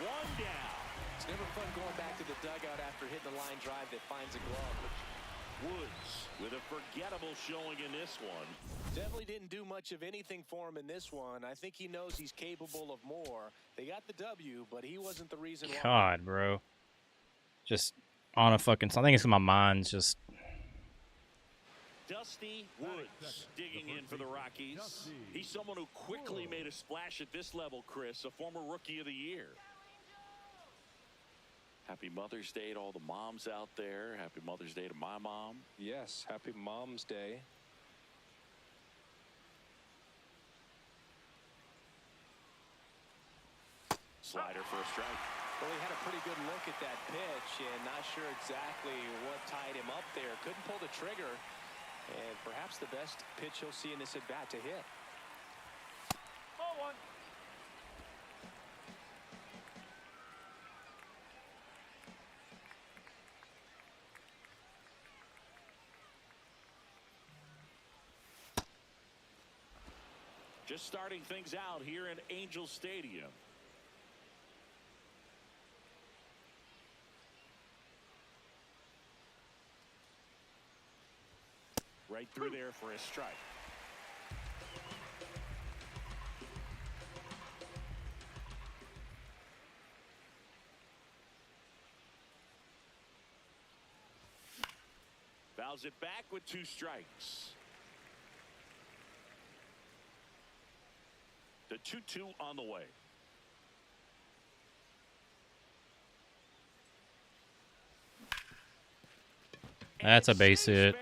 One down. It's never fun going back to the dugout after hitting a line drive that finds a glove. Woods with a forgettable showing in this one. Definitely didn't do much of anything for him in this one. I think he knows he's capable of more. They got the W, but he wasn't the reason why. God, bro. Just on a fucking... I think it's my mind's just... Dusty Woods digging in for the Rockies. He's someone who quickly made a splash at this level, Chris, a former Rookie of the Year. Happy Mother's Day to all the moms out there. Happy Mother's Day to my mom. Yes, happy Mom's Day. Slider for a strike. Well, he had a pretty good look at that pitch and not sure exactly what tied him up there. Couldn't pull the trigger, and perhaps the best pitch he'll see in this at bat to hit. Ball 1. Just starting things out here in Angel Stadium. Right through there for a strike. Fouls it back with 2 strikes. The 2-2 on the way. That's a base hit.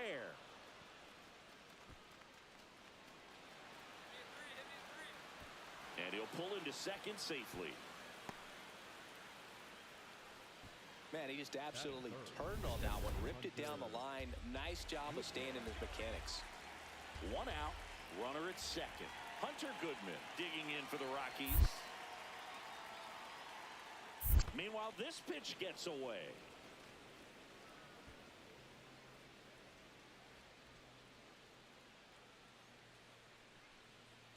And he'll pull into second safely. Man, he just absolutely turned on that one, ripped it down the line. Nice job of staying in his mechanics. 1 out, runner at second. Hunter Goodman digging in for the Rockies. Meanwhile, this pitch gets away.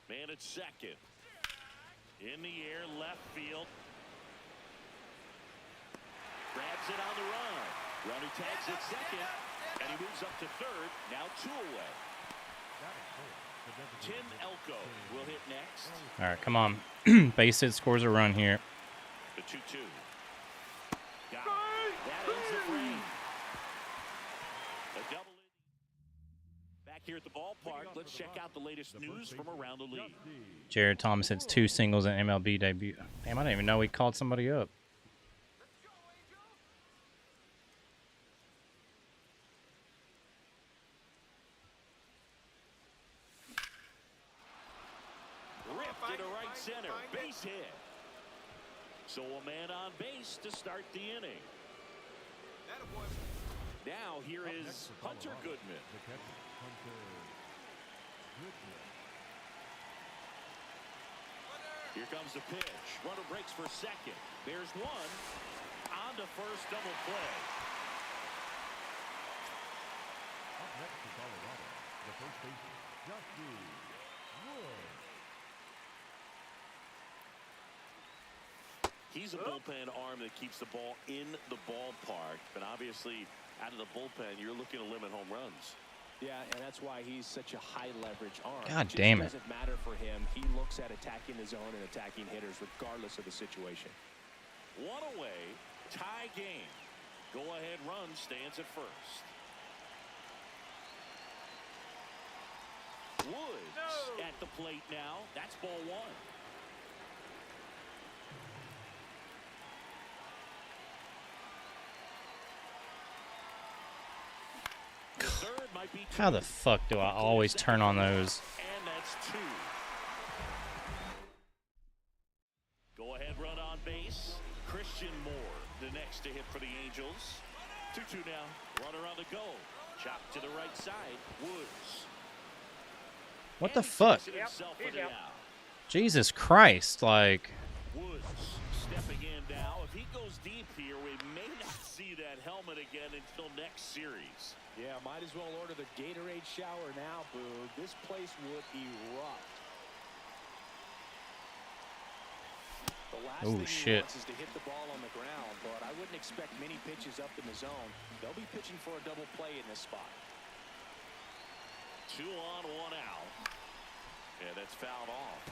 Man at second. In the air, left field. Grabs it on the run. Runner tags at second, and he moves up to third. Now 2 away. Tim Elko will hit next. All right, come on. Base hit scores a run here. The 2-2. Got it. That ends the frame. A double. Back here at the ballpark, let's check out the latest news from around the league. Jared Thomas hits 2 singles in MLB debut. Damn, I didn't even know he called somebody up. Ripped into right center, base hit. So a man on base to start the inning. Now here is Hunter Goodman. Here comes the pitch. Runner breaks for second. There's one. On to first, double play. Up next to Colorado, the first baseman, Dusty Wood. He's a bullpen arm that keeps the ball in the ballpark. But obviously, out of the bullpen, you're looking to limit home runs. Yeah, and that's why he's such a high leverage arm. God Just damn it. doesn't matter for him. He looks at attacking the zone and attacking hitters regardless of the situation. 1 away, tie game. Go-ahead run stands at first. Woods at the plate now. That's ball 1. The third might be 2. How the fuck do I always turn on those? And that's 2. Go ahead run on base. Christian Moore, the next to hit for the Angels. 2-2 now. Runner on the go. Chop to the right side. Woods. What the And he fuck? takes it himself for the out. Jesus Christ, like... Woods stepping in now. If he goes deep here, we may not see that helmet again until next series. Yeah, might as well order the Gatorade shower now, Boog. This place would erupt. The last thing he wants is to hit the ball on the ground, but I wouldn't expect many pitches up in the zone. They'll be pitching for a double play in this spot. 2 on, 1 out. Yeah, that's fouled off.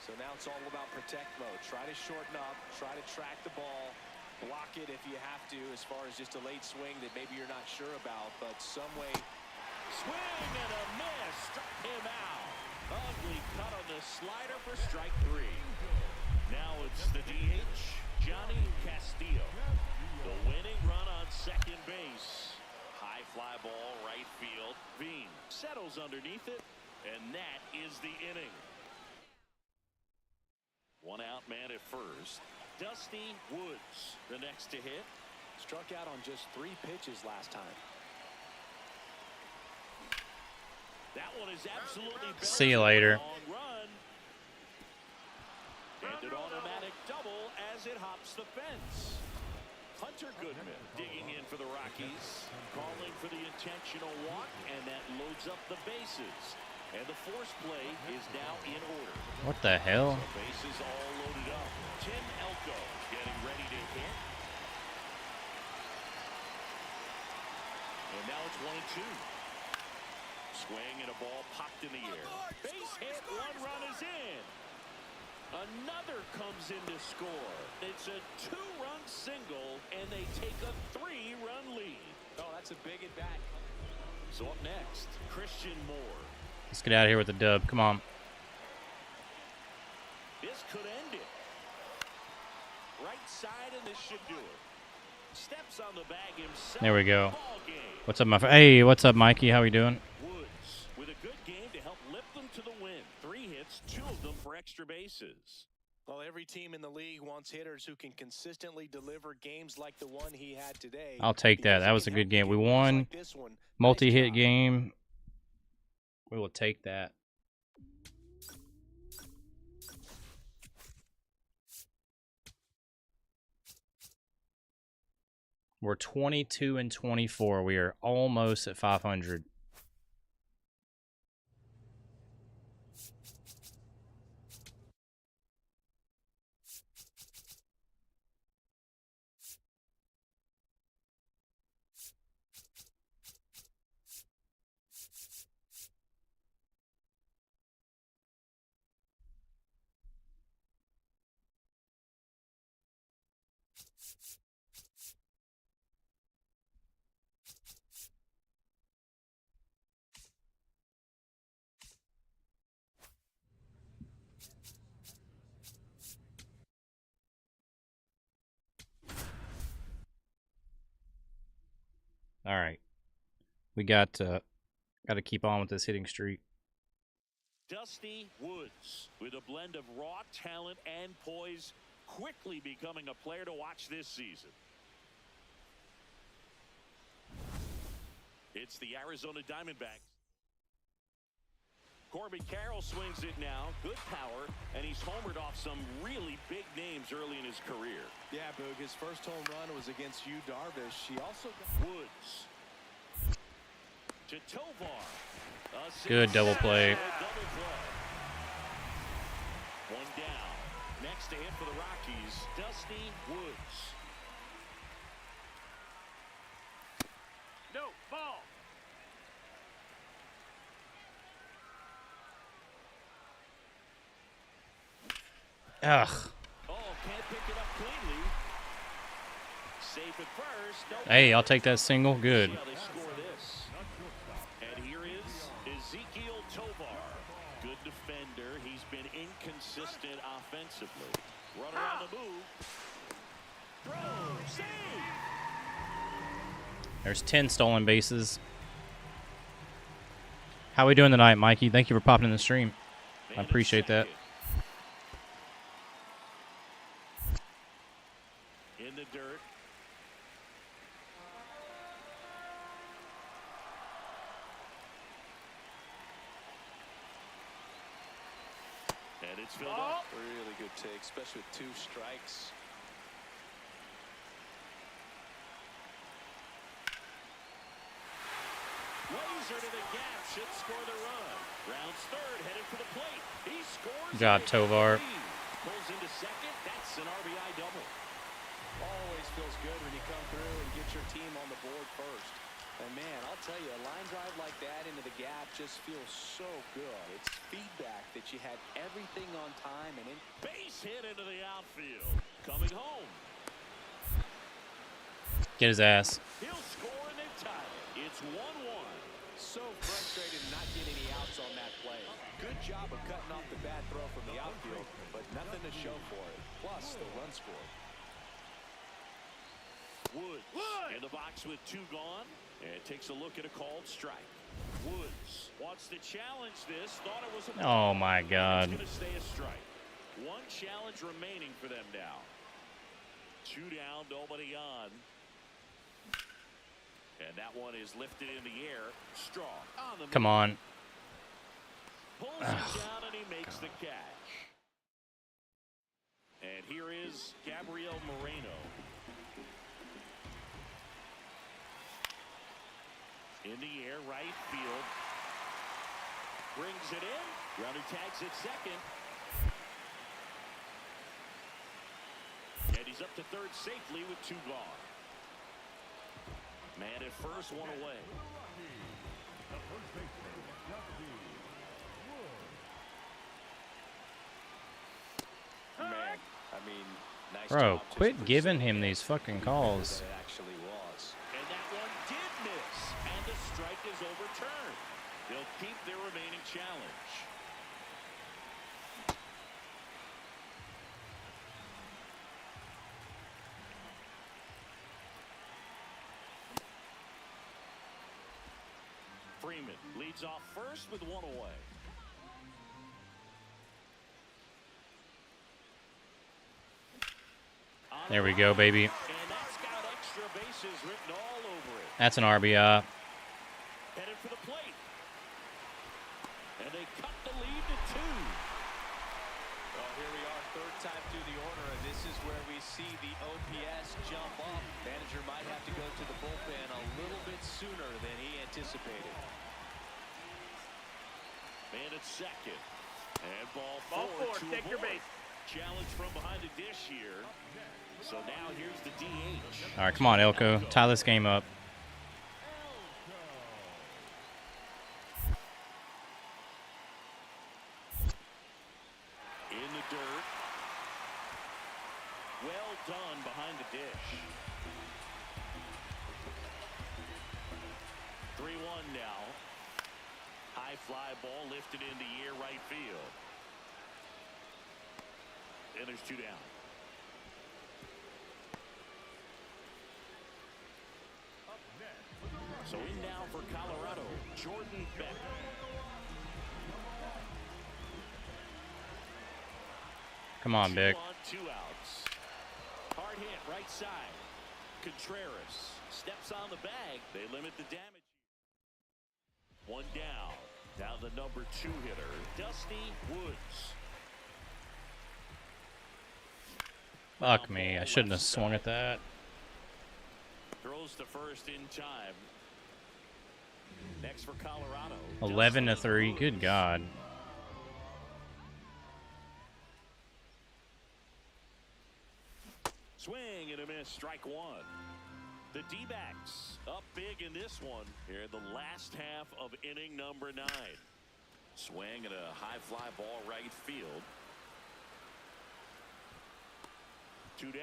So now it's all about protect mode. Try to shorten up, try to track the ball, block it if you have to, as far as just a late swing that maybe you're not sure about, but some way. Swing and a miss. Struck him out. Ugly cut on the slider for strike 3. Now it's the DH, Johnny Castillo. The winning run on second base. High fly ball, right field. Bean settles underneath it, and that is the inning. 1 out man at first. Dusty Woods, the next to hit. Struck out on just 3 pitches last time. That one is absolutely See you later. long run. And an automatic double as it hops the fence. Hunter Goodman digging in for the Rockies, calling for the intentional walk, and that loads up the bases. And the force play is now in order. What the hell? The bases all loaded up. Tim Elko getting ready to hit. And now it's 1-2. Swing and a ball popped in the air. Base hit, 1 run is in. Another comes in to score. It's a 2-run single, and they take a 3-run lead. Oh, that's a big at bat. So up next, Christian Moore. Let's get out of here with the dub. Come on. This could end it. Right side, and this should do it. Steps on the bag himself. There we go. Ball game. What's up, my friend? Hey, what's up, Mikey? How we doing? Woods with a good game to help lift them to the win. 3 hits, 2 of them for extra bases. Well, every team in the league wants hitters who can consistently deliver games like the one he had today. I'll take that. That was a good game. We won. Multi-hit game. We will take that. We're 22-24. We are almost at 500. All right. We got to keep on with this hitting streak. Dusty Woods, with a blend of raw talent and poise, quickly becoming a player to watch this season. It's the Arizona Diamondbacks. Corbin Carroll swings it now. Good power, and he's homered off some really big names early in his career. Yeah, Boog, his first home run was against Yu Darvish. He also got Woods to Tovar. Good double play. One down. Next to him for the Rockies, Dusty Woods. No, ball. Ugh. Oh, can't pick it up cleanly. Safe at first. No. Hey, I'll take that single. Good. See how they score this. And here is Ezekiel Tovar. Good defender. He's been inconsistent offensively. Run around the move. Throw. Save. There's 10 stolen bases. How we doing tonight, Mikey? Thank you for popping in the stream. I appreciate that. In the dirt. And it's filled up. really good take, especially with 2 strikes. Laser to the gap, should score the run. Rounds third, headed for the plate. He scores. God, Tovar. Pulls into second. That's an RBI double. Always feels good when you come through and get your team on the board first. And man, I'll tell you, a line drive like that into the gap just feels so good. It's feedback that you had everything on time and in. Base hit into the outfield. Coming home. Get his ass. He'll score and they tie it. It's 1-1. So frustrated not getting any outs on that play. Good job of cutting off the bad throw from the outfield, but nothing to show for it. Plus, the run scored. Woods in the box with 2 gone, and takes a look at a called strike. Woods wants to challenge this. Thought it was a Oh my God. It's going to stay a strike. 1 challenge remaining for them now. 2 down, nobody on. And that one is lifted in the air. Strong on the Come on. Pulls it down and he makes the catch. And here is Gabriel Moreno. In the air, right field. Brings it in. Runner tags at second. And he's up to third safely with 2 gone. Man at first, 1 away. The first baseman, Dusty Woods. Man, I mean, nice Bro, job just quit giving presenting him it these fucking the calls. way It actually was. And that one did miss. And the strike is overturned. They'll keep their remaining challenge. Freeman leads off first with 1 away. There we go, baby. And that's got extra bases written all over it. That's an RBI. Headed for the plate. And they cut the lead to 2. Well, here we are, 3rd time through the order, and this is where we see the OPS jump up. Manager might have to go to the bullpen a little bit sooner than he anticipated. Man at second. And ball Ball 4, to take your avoid. base. Challenge from behind the dish here. So now here's the DH. All right, come on, Elko. Tie this game up. In the dirt. Well done behind the dish. 3-1 now. High fly ball lifted in the air, right field. And there's 2 down. Up next with the So in now for Colorado, Jordan Beck. Come on, Beck. 2 outs. Hard hit right side. Contreras steps on the bag. They limit the damage. 1 down. Now the number 2 hitter, Dusty Woods. Fuck me. I shouldn't have swung at that. Throws to first in time. Next for Colorado. 11-3. Good God. Swing and a miss. Strike 1. The D-backs up big in this one here in the last half of inning number 9. Swing and a high fly ball right field. 2 down.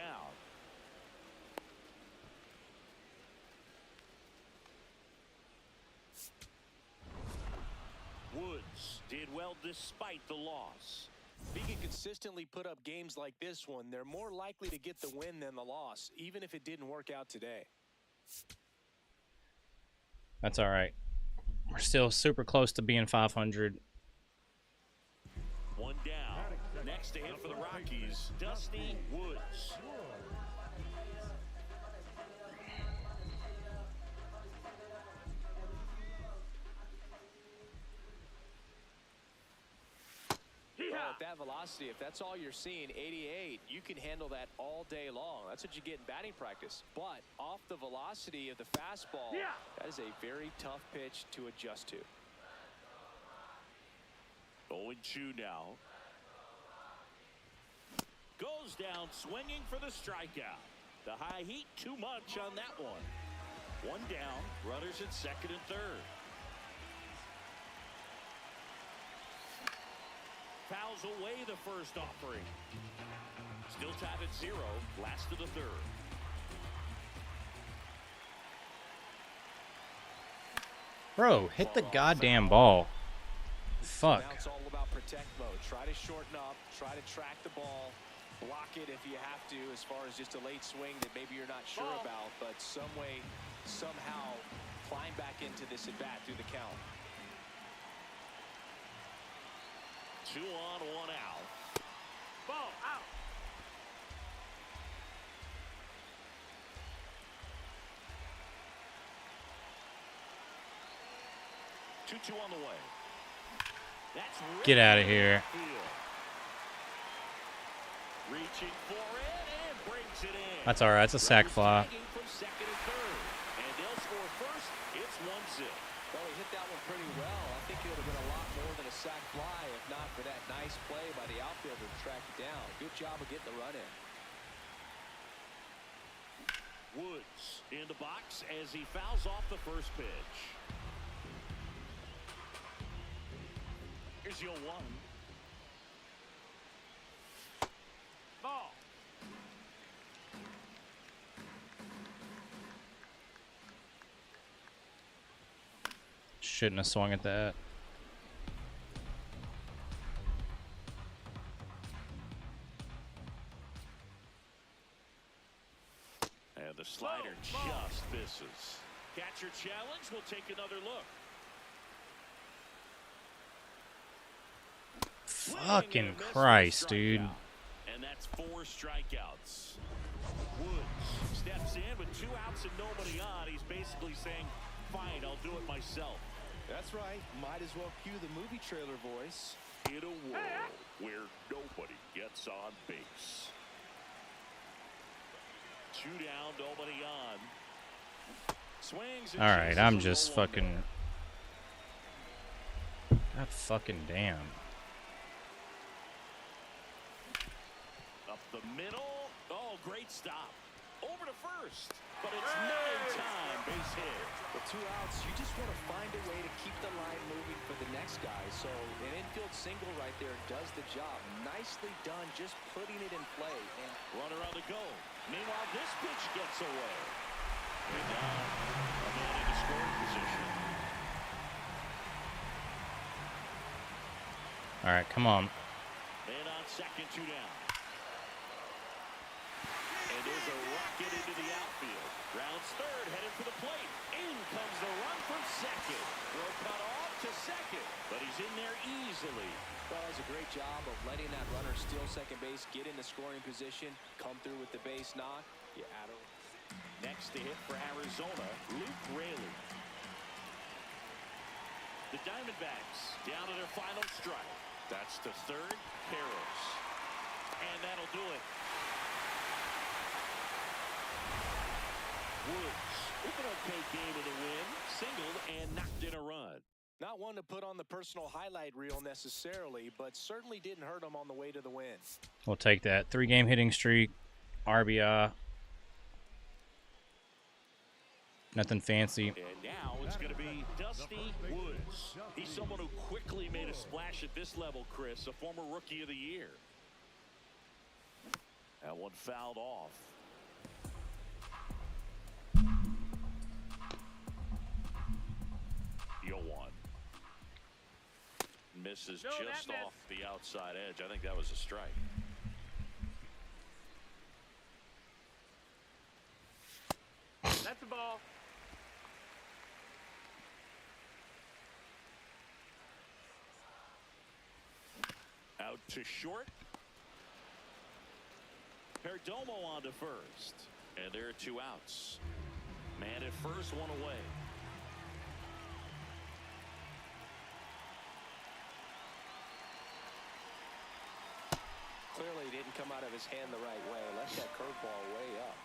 Woods did well despite the loss. If he can consistently put up games like this one, they're more likely to get the win than the loss, even if it didn't work out today. That's all right. We're still super close to being 500. 1 down. Next to hit for the Rockies, Dusty Woods. Well, at that velocity, if that's all you're seeing, 88, you can handle that all day long. That's what you get in batting practice. But off the velocity of the fastball, that is a very tough pitch to adjust to. 0-2 now. Goes down swinging for the strikeout. The high heat, too much on that one. 1 down, runners at second and third. Fouls away the first offering. Still tied at 0, last of the third. Bro, hit the goddamn ball. Fuck. Now it's all about protect mode. Try to shorten up, try to track the ball, block it if you have to, as far as just a late swing that maybe you're not sure about, but some way, somehow climb back into this at bat through the count. 2 on, 1 out. Ball out. Two on the way. That's Get out of here. Reaching for it and brings it in. That's all right. It's a sac fly. From second and third, and they'll score first. It's 1-0. Well, he hit that one pretty well. I think it would have been a lot more than a sac fly if not for that nice play by the outfielder to track it down. Good job of getting the run in. Woods in the box as he fouls off the first pitch. Here's your 1. Ball. Shouldn't have swung at that. And the slider just misses. Catcher challenge. We'll take another look. Fucking Christ, dude. And that's 4 strikeouts. Woods steps in with 2 outs and nobody on. He's basically saying, fine, I'll do it myself. That's right. Might as well cue the movie trailer voice. In a world where nobody gets on base. 2 down, nobody on. Swings and All right, chases I'm a just low one fucking. there. God fucking damn. Up the middle. Oh, great stop. Over to first. But it's not in time. Base hit. With 2 outs, you just want to find a way to keep the line moving for the next guy. So an infield single right there does the job. Nicely done, just putting it in play. And Runner on the go. Meanwhile, this pitch gets away. And now, a man in the scoring position. All right, come on. And on second, 2 down. And there's a rocket into the outfield. Rounds third, headed for the plate. In comes the great job of letting that runner steal second base, get into scoring position, come through with the base knock. You add a... Next to hit for Arizona, Luke Raley. The Diamondbacks down to their final strike. That's the third. Karros. And that'll do it. Woods with an okay game of the win. Singled and knocked in a run. Not one to put on the personal highlight reel necessarily, but certainly didn't hurt him on the way to the win. We'll take that. 3-game hitting streak, RBI. Nothing fancy. And now it's going to be Dusty Woods. He's someone who quickly made a splash at this level, Chris, a former Rookie of the Year. That one fouled off. Yoan misses just off the outside edge. I think that was a strike. That's the ball. Out to short. Perdomo on to first. And there are 2 outs. Man at first, 1 away. Clearly didn't come out of his hand the right way. Left that curveball way up.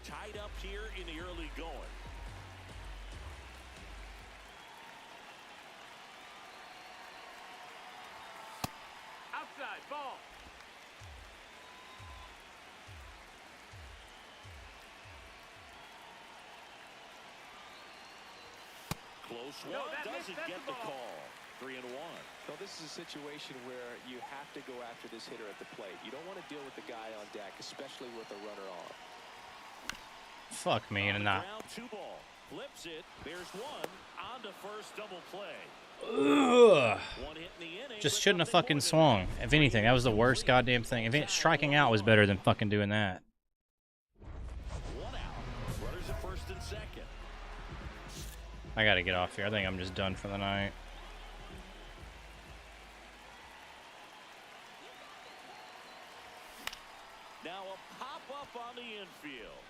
Tied up here in the early going. Outside, ball. Close one. No, that Doesn't missed. get That's the the ball. call. 3-1. So this is a situation where you have to go after this hitter at the plate. You don't want to deal with the guy on deck, especially with a runner on. Fuck me and not. Ground 2 ball. Flips it. There's 1 on to first, double play. Ugh. 1 hit in the inning. Just but shouldn't have nothing fucking more than swung. that. If anything, that was the worst goddamn thing. If striking out was better than fucking doing that. 1 out. Runners at first and second. I gotta get off here. I think I'm just done for the night. Now a pop-up on the infield.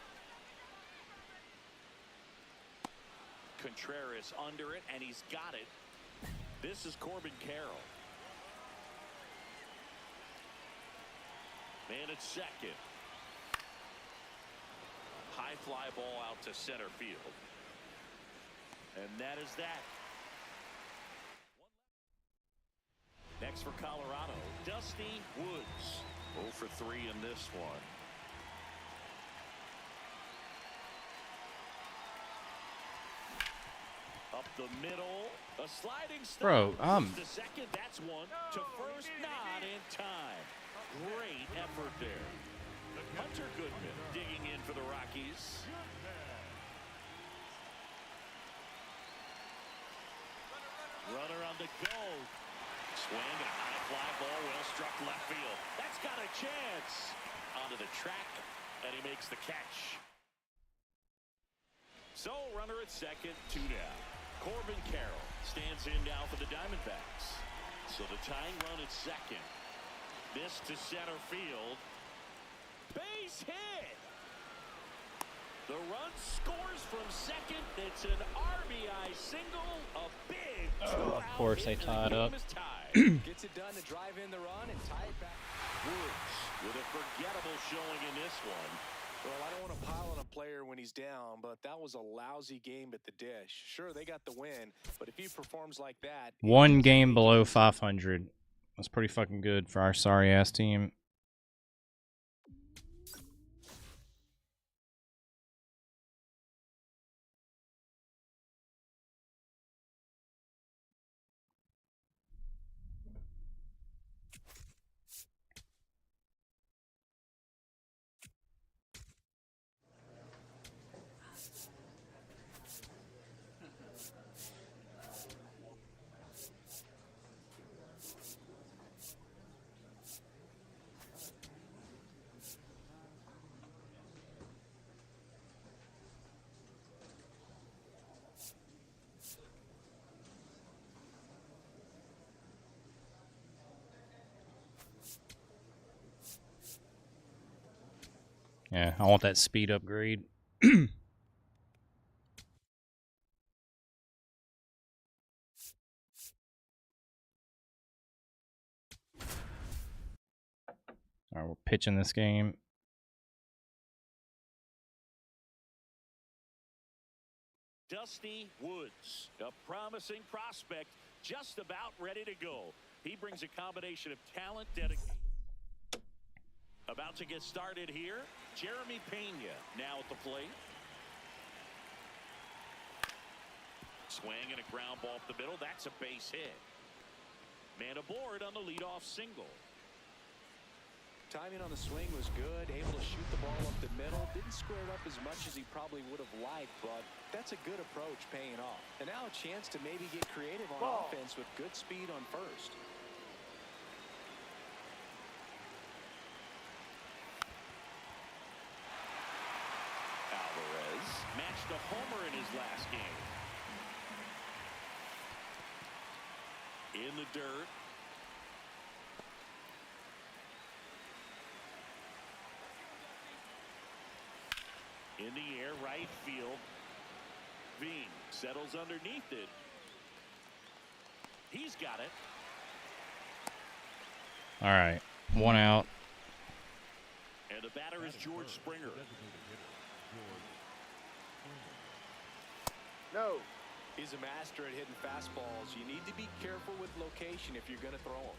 Contreras under it, and he's got it. This is Corbin Carroll. Man at second. High fly ball out to center field. And that is that. Next for Colorado, Dusty Woods. 0 for 3 in this one. Up the middle, a sliding stop. Bro, To second, that's 1. To first, not in time. Great effort there. Hunter Goodman digging in for the Rockies. Runner on the go. Swing and a high fly ball, well struck left field. That's got a chance. Onto the track, and he makes the catch. So, runner at second, 2 down. Corbin Carroll stands in now for the Diamondbacks. So the tying run at second. This to center field. Base hit. The run scores from second. It's an RBI single. A big two-out Of course they hit, tie it and the up. game is tied. Gets it done to drive in the run and tie it back. Woods with a forgettable showing in this one. Well, I don't want to pile on a player when he's down, but that was a lousy game at the dish. Sure, they got the win, but if he performs like that... 1 game below 500. That's pretty fucking good for our sorry-ass team. Yeah, I want that speed upgrade. All right, we're pitching this game. Dusty Woods, a promising prospect, just about ready to go. He brings a combination of talent, dedication. About to get started here, Jeremy Pena now at the plate. Swing and a ground ball up the middle. That's a base hit. Man aboard on the leadoff single. Timing on the swing was good, able to shoot the ball up the middle. Didn't square it up as much as he probably would have liked, but that's a good approach paying off. And now a chance to maybe get creative on offense with good speed on first. Alvarez matched a homer in his last game. In the dirt. In the air, right field. Veen settles underneath it. He's got it. All right, 1 out. And the batter is George Springer. No. He's a master at hitting fastballs. You need to be careful with location if you're going to throw them.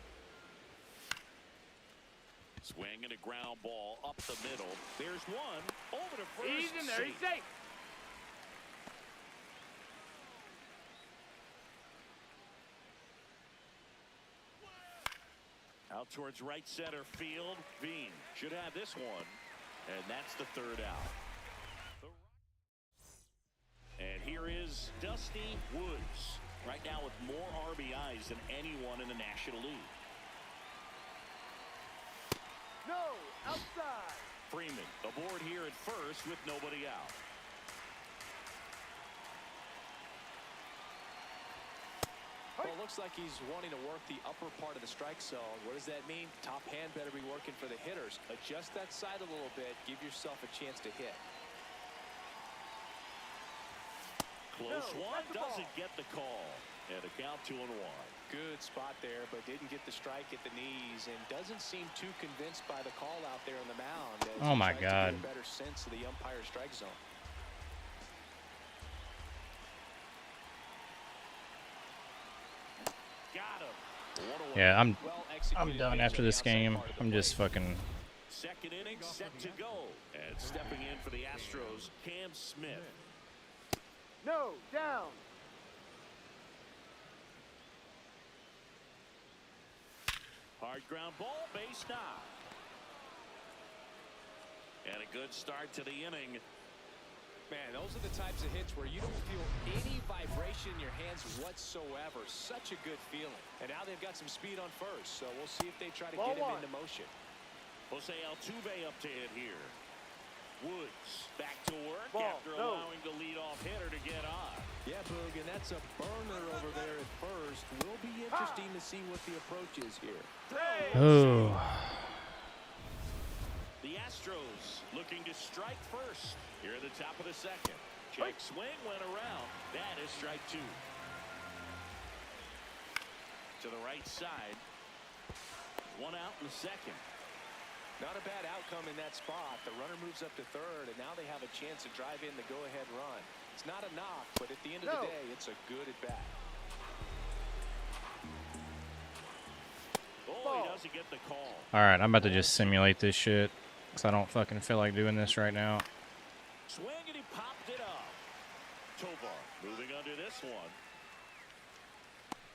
Swing and a ground ball up the middle. There's one over to first. He's in there. He's safe. Out towards right center field. Veen should have this one. And that's the third out. And here is Dusty Woods. Right now with more RBIs than anyone in the National League. No. Outside. Freeman aboard here at first with nobody out. Well, it looks like he's wanting to work the upper part of the strike zone. What does that mean? Top hand better be working for the hitters. Adjust that side a little bit. Give yourself a chance to hit. Close one. Doesn't get the call. And a count 2-1. Good spot there, but didn't get the strike at the knees and doesn't seem too convinced by the call out there on the mound. Oh my God. To get a better sense of the umpire's strike zone. Got him. Yeah, I'm done after this game. I'm just fucking. Second inning set to go. And stepping in for the Astros, Cam Smith. No. Down. Hard ground ball, base knock. And a good start to the inning. Man, those are the types of hits where you don't feel any vibration in your hands whatsoever. Such a good feeling. And now they've got some speed on first, so we'll see if they try to get him into motion. Jose Altuve up to hit here. Woods back to work after allowing the leadoff hitter to get on. Yeah, Boog, and that's a burner over there at first. Will be interesting to see what the approach is here. Oh. The Astros looking to strike first here at the top of the second. Check swing went around. That is strike two. To the right side. 1 out in the second. Not a bad outcome in that spot. The runner moves up to third, and now they have a chance to drive in the go-ahead run. It's not a knock, but at the end of the day, it's a good at-bat. Oh, he doesn't get the call. All right, I'm about to just simulate this shit because I don't fucking feel like doing this right now. Swing, and he popped it up. Tovar moving under this one.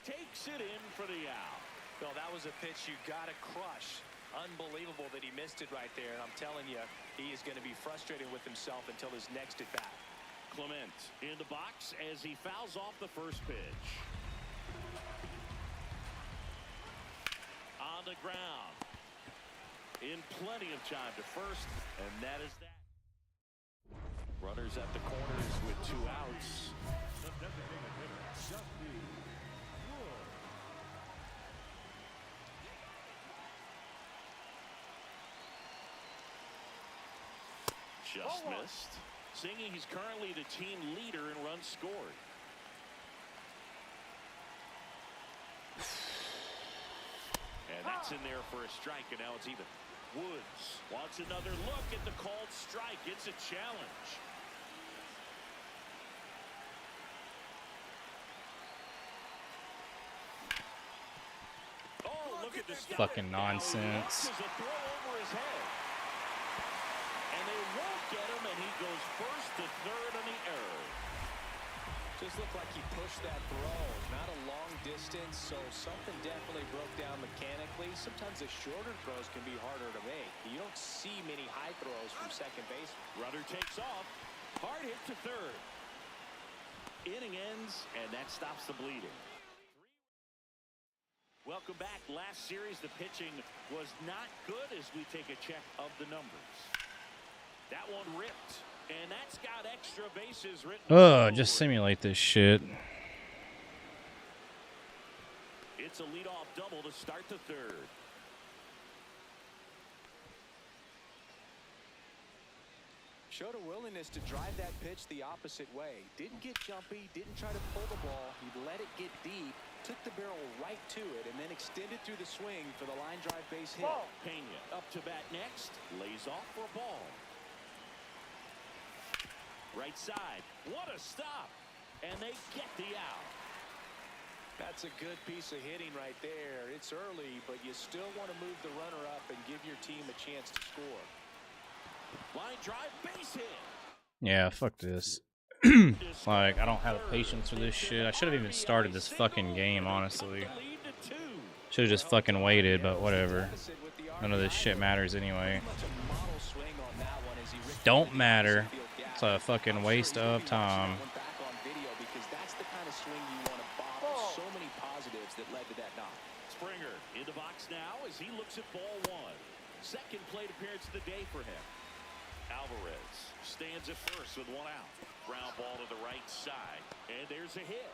Takes it in for the out. Well, that was a pitch you got to crush. Unbelievable that he missed it right there, and I'm telling you, he is going to be frustrated with himself until his next at-bat. Clement in the box as he fouls off the first pitch. On the ground. In plenty of time to first, and that is that. Runners at the corners with 2 outs. The designated hitter, Dusty Woods. Just missed. Singing he's currently the team leader in runs scored. And that's in there for a strike, and now it's even. Woods wants another look at the called strike. It's a challenge. Oh, look at this fucking nonsense. And they won't get him, and he goes first to third on the error. Just looked like he pushed that throw. Not a long distance, so something definitely broke down mechanically. Sometimes the shorter throws can be harder to make. You don't see many high throws from second base. Runner takes off. Hard hit to third. Inning ends, and that stops the bleeding. Welcome back. Last series, the pitching was not good as we take a check of the numbers. That one ripped. And that's got extra bases written. Just simulate this shit. It's a leadoff double to start the third. Showed a willingness to drive that pitch the opposite way. Didn't get jumpy, didn't try to pull the ball. He let it get deep, took the barrel right to it, and then extended through the swing for the line drive base hit. Pena up to bat next, lays off for a ball. Right side, what a stop, and they get the out. That's a good piece of hitting right there. It's early, but you still want to move the runner up and give your team a chance to score. Line drive, base hit. Yeah, fuck this. Like, I don't have the patience for this shit. I should have even started this fucking game, honestly. Should have just fucking waited, but whatever. None of this shit matters anyway. Don't matter. It's a fucking waste of time. Springer in the box now as he looks at ball one. Second plate appearance of the day for him. Alvarez stands at first with one out. Ground ball to the right side, and there's a hit.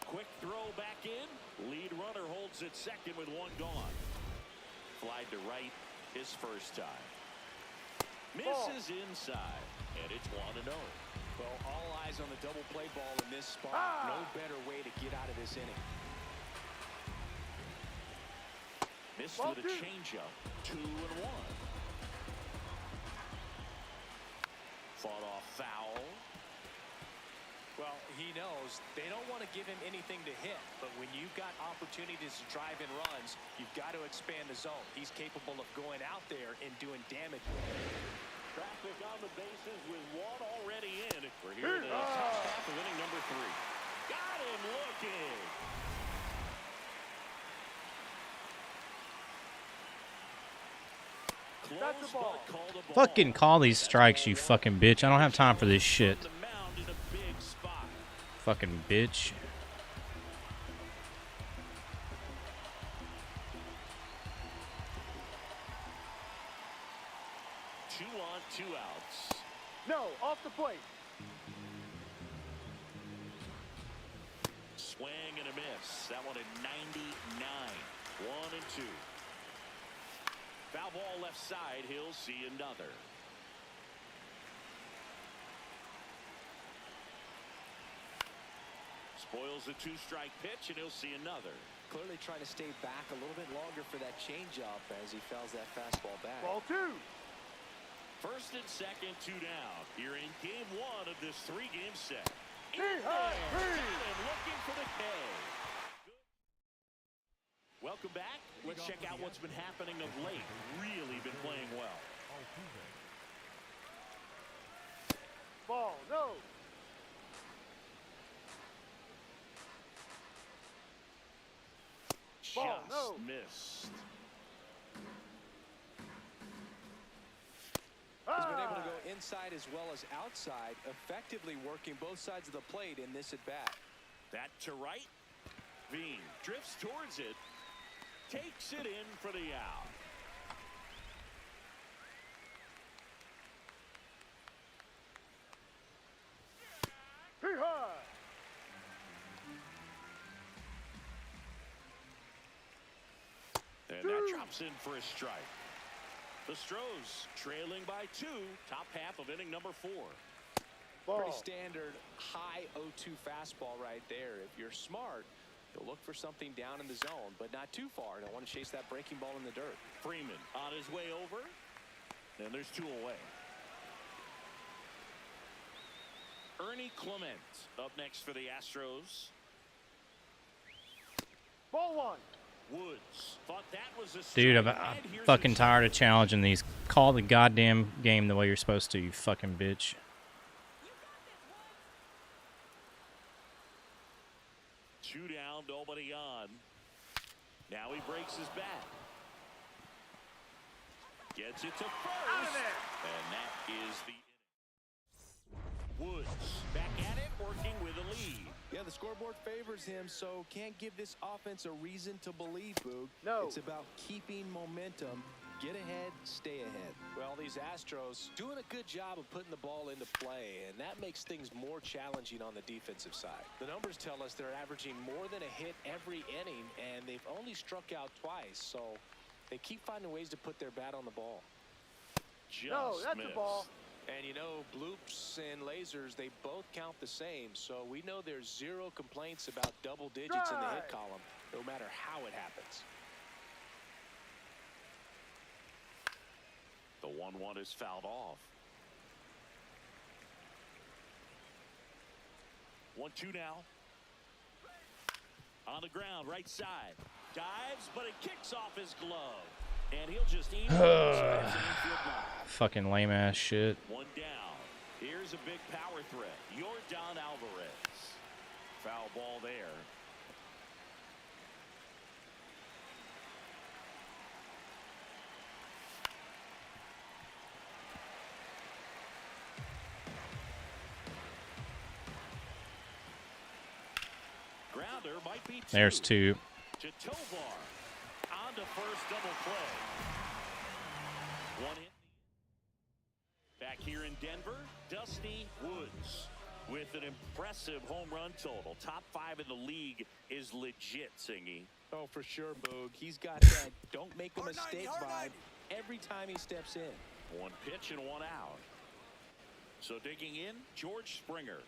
Quick throw back in. Lead runner holds at second with one gone. Flied to right his first time. Misses inside, and it's 1-0. Well, all eyes on the double play ball in this spot. No better way to get out of this inning. Missed with a changeup. 2-1. Fought off foul. Well, he knows they don't want to give him anything to hit, but when you've got opportunities to drive in runs, you've got to expand the zone. He's capable of going out there and doing damage. Traffic on the bases with one already in. We're here in the top half of inning number 3. Got him looking. Close, but called a ball. Fucking call these strikes, you fucking bitch. I don't have time for this shit. On the mound in a big spot. Fucking bitch. Two on, 2 outs. No, off the plate. Swing and a miss. That one at 99. 1-2. Foul ball left side. He'll see another. Spoils the 2-strike pitch, and he'll see another. Clearly trying to stay back a little bit longer for that changeup as he fouls that fastball back. Ball 2. First and second, 2 down. Here in game 1 of this 3-game set. Hey, Got him looking for the K. Welcome back. Let's check out what's been happening of late. Really been playing well. Ball, no. Ball, Just no. missed. He's been able to go inside as well as outside, effectively working both sides of the plate in this at-bat. That to right. Veen drifts towards it. Takes it in for the out. Hee-haw. And that drops in for a strike. The Stros trailing by 2, top half of inning number 4. Ball. Pretty standard high 0-2 fastball right there. If you're smart, you'll look for something down in the zone, but not too far. Don't want to chase that breaking ball in the dirt. Freeman on his way over, and there's 2 away. Ernie Clement up next for the Astros. Ball 1. Woods thought that was a Dude, strike, I'm and here's fucking a tired of challenging these. Call the goddamn game the way you're supposed to, you fucking bitch. 2 down, nobody on. Now he breaks his bat. Gets it to first. Out of there. And that is the inning. Woods back at it, working with a lead. Yeah, the scoreboard favors him, so can't give this offense a reason to believe, Boog. No. It's about keeping momentum. Get ahead, stay ahead. Well, these Astros doing a good job of putting the ball into play, and that makes things more challenging on the defensive side. The numbers tell us they're averaging more than a hit every inning, and they've only struck out twice, so they keep finding ways to put their bat on the ball. Just No, that's missed. a ball. And you know, bloops and lasers, they both count the same, so we know there's 0 complaints about double digits in the hit Strike. column, no matter how it happens. The 1-1 is fouled off. 1-2 now. On the ground, right side. Dives, but it kicks off his glove. And he'll just eat it. Fucking lame ass shit. 1 down. Here's a big power threat. Yordan Alvarez. Foul ball there. Grounder might be 2. There's 2. To Tovar. On to first, double play. 1 hit. Back here in Denver, Dusty Woods with an impressive home run total. Top 5 in the league is legit, Singy. Oh, for sure, Boog. He's got that don't make a mistake vibe every time he steps in. 1 pitch and 1 out. So digging in, George Springer.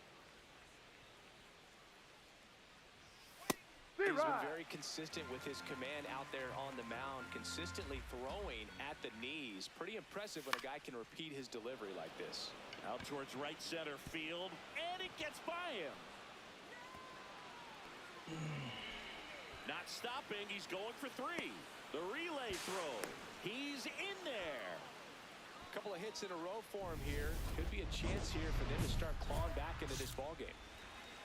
He's been very consistent with his command out there on the mound, consistently throwing at the knees. Pretty impressive when a guy can repeat his delivery like this. Out towards right center field, and it gets by him. Not stopping, he's going for 3. The relay throw, he's in there. A couple of hits in a row for him here. Could be a chance here for them to start clawing back into this ballgame.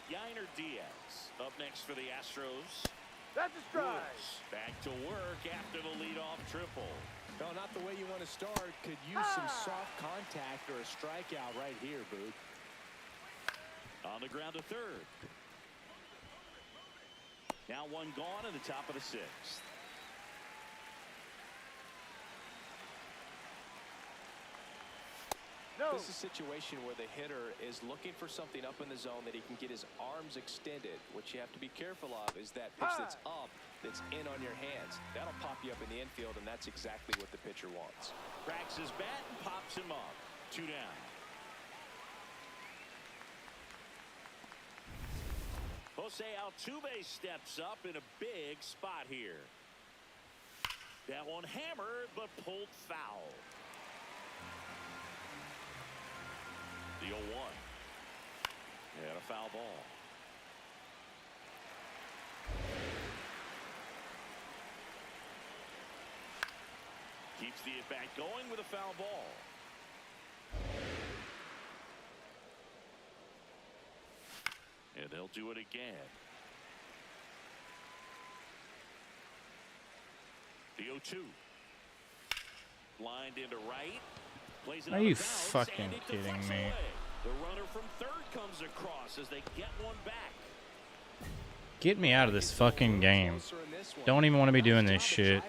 Yainer Diaz up next for the Astros. That's a strike. Woods back to work after the leadoff triple. No, not the way you want to start. Could use some soft contact or a strikeout right here, Boog. On the ground to third. Now 1 gone in the top of the 6th. No. This is a situation where the hitter is looking for something up in the zone that he can get his arms extended. What you have to be careful of is that pitch that's up, that's in on your hands. That'll pop you up in the infield, and that's exactly what the pitcher wants. Cracks his bat and pops him up. 2 down. Jose Altuve steps up in a big spot here. That one hammered, but pulled foul. The 0-1. And a foul ball. Keeps the at-bat going with a foul ball. And they'll do it again. The 0-2. Lined into right. Plays it Are out you of bounds, fucking and it kidding deflects me? away. The runner from third comes across as they get 1 back. Get me out of this fucking game. Don't even want to be doing this shit.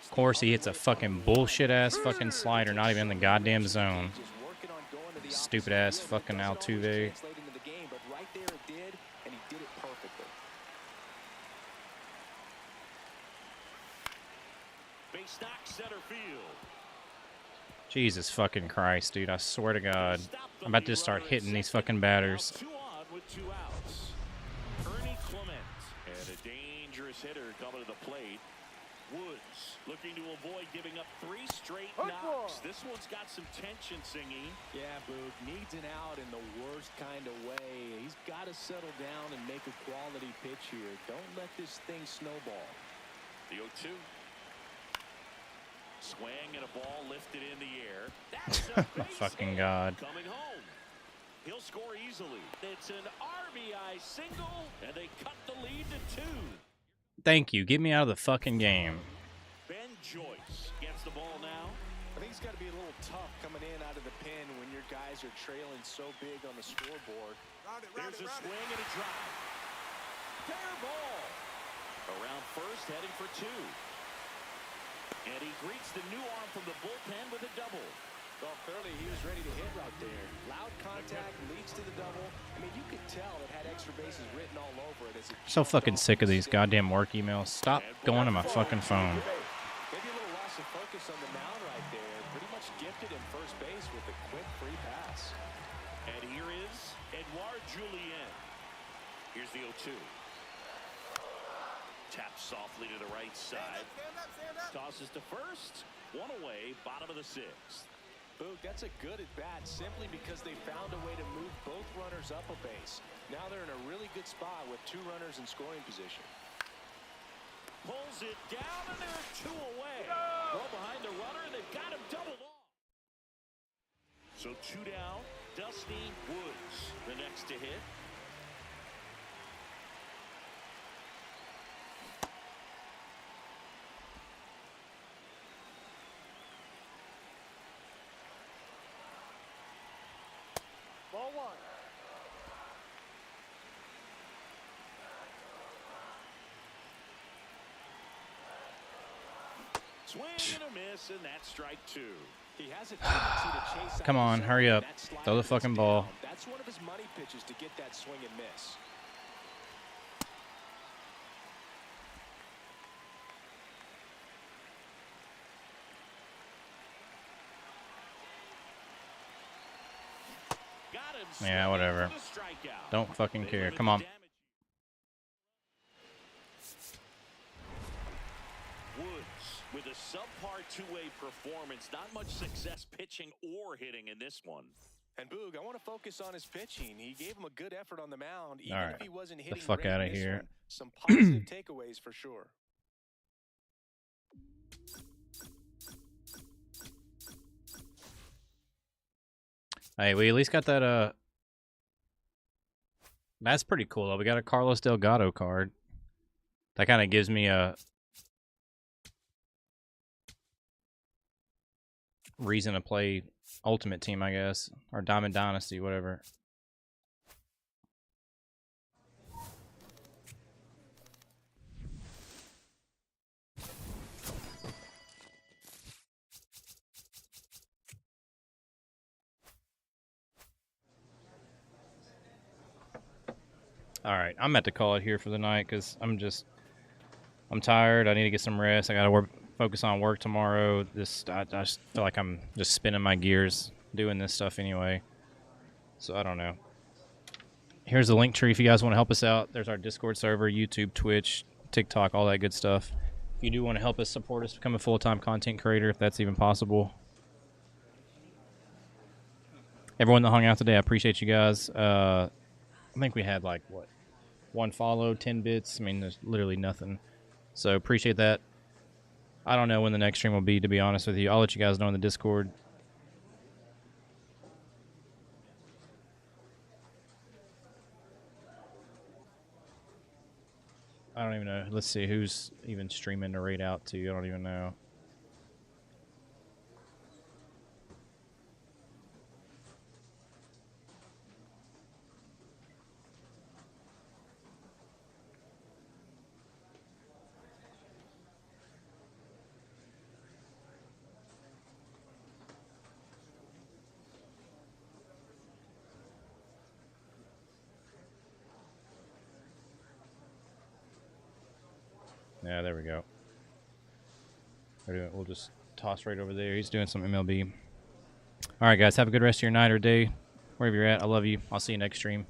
Of course, he hits a fucking bullshit ass fucking slider, not even in the goddamn zone. Stupid ass fucking Altuve. Base knock center field. Jesus fucking Christ, dude. I swear to God. I'm about to just start hitting these fucking batters. 2 on with 2 outs. Ernie Clement. And a dangerous hitter coming to the plate. Woods looking to avoid giving up 3 straight knocks. This one's got some tension, Singy. Yeah, Boog needs an out in the worst kind of way. He's got to settle down and make a quality pitch here. Don't let this thing snowball. The 0-2. Swing and a ball lifted in the air. That's a base Fucking hit. God. Coming home. He'll score easily. It's an RBI single, and they cut the lead to 2. Thank you. Get me out of the fucking game. Ben Joyce gets the ball now. I think it's got to be a little tough coming in out of the pen when your guys are trailing so big on the scoreboard. There's a swing and a drive. Fair ball. Around first, heading for 2. And he greets the new arm from the bullpen with a double. Well, clearly he was ready to hit right there. Loud contact leads to the double. I mean, you could tell it had extra bases written all over it as it So fucking sick of these goddamn work emails. Stop going to my fucking phone. Maybe a little loss of focus on the mound right there. Pretty much gifted in first base with a quick free pass. And here is Edouard Julien. Here's the 0-2. Taps softly to the right side. Tosses to first. 1 away, bottom of the 6th. Boog, that's a good at bat simply because they found a way to move both runners up a base. Now they're in a really good spot with 2 runners in scoring position. Pulls it down, and they're 2 away. Throw behind the runner, and they've got him doubled off. So 2 down. Dusty Woods, the next to hit. Ball 1. Swing and a miss, and that's strike 2. He has a tendency to chase out Come on, the hurry zone, up. and that slider Throw the gets fucking down. ball. That's one of his money pitches to get that swing and miss. Got him Yeah, swinging whatever. for the strikeout. Don't fucking They care. limit Come the on. damage. Woods with a subpar 2-way performance. Not much success pitching or hitting in this one. And Boog, I want to focus on his pitching. He gave him a good effort on the mound, even All if right. he wasn't The hitting fuck great outta in this here. one. Some positive takeaways for sure. Hey, we at least got that, that's pretty cool, though. We got a Carlos Delgado card. That kind of gives me a reason to play Ultimate Team, I guess. Or Diamond Dynasty, whatever. All right, I'm at to call it here for the night because I'm tired. I need to get some rest. I got to focus on work tomorrow. I just feel like I'm just spinning my gears doing this stuff anyway. So I don't know. Here's the link tree if you guys want to help us out. There's our Discord server, YouTube, Twitch, TikTok, all that good stuff. If you do want to help us support us, become a full-time content creator, if that's even possible. Everyone that hung out today, I appreciate you guys. I think we had like, what, 1 follow, 10 bits. I mean, there's literally nothing. So appreciate that. I don't know when the next stream will be, to be honest with you. I'll let you guys know in the Discord. I don't even know. Let's see who's even streaming to raid out to. I don't even know. Yeah, there we go. We'll just toss right over there. He's doing some MLB. All right, guys. Have a good rest of your night or day, wherever you're at. I love you. I'll see you next stream.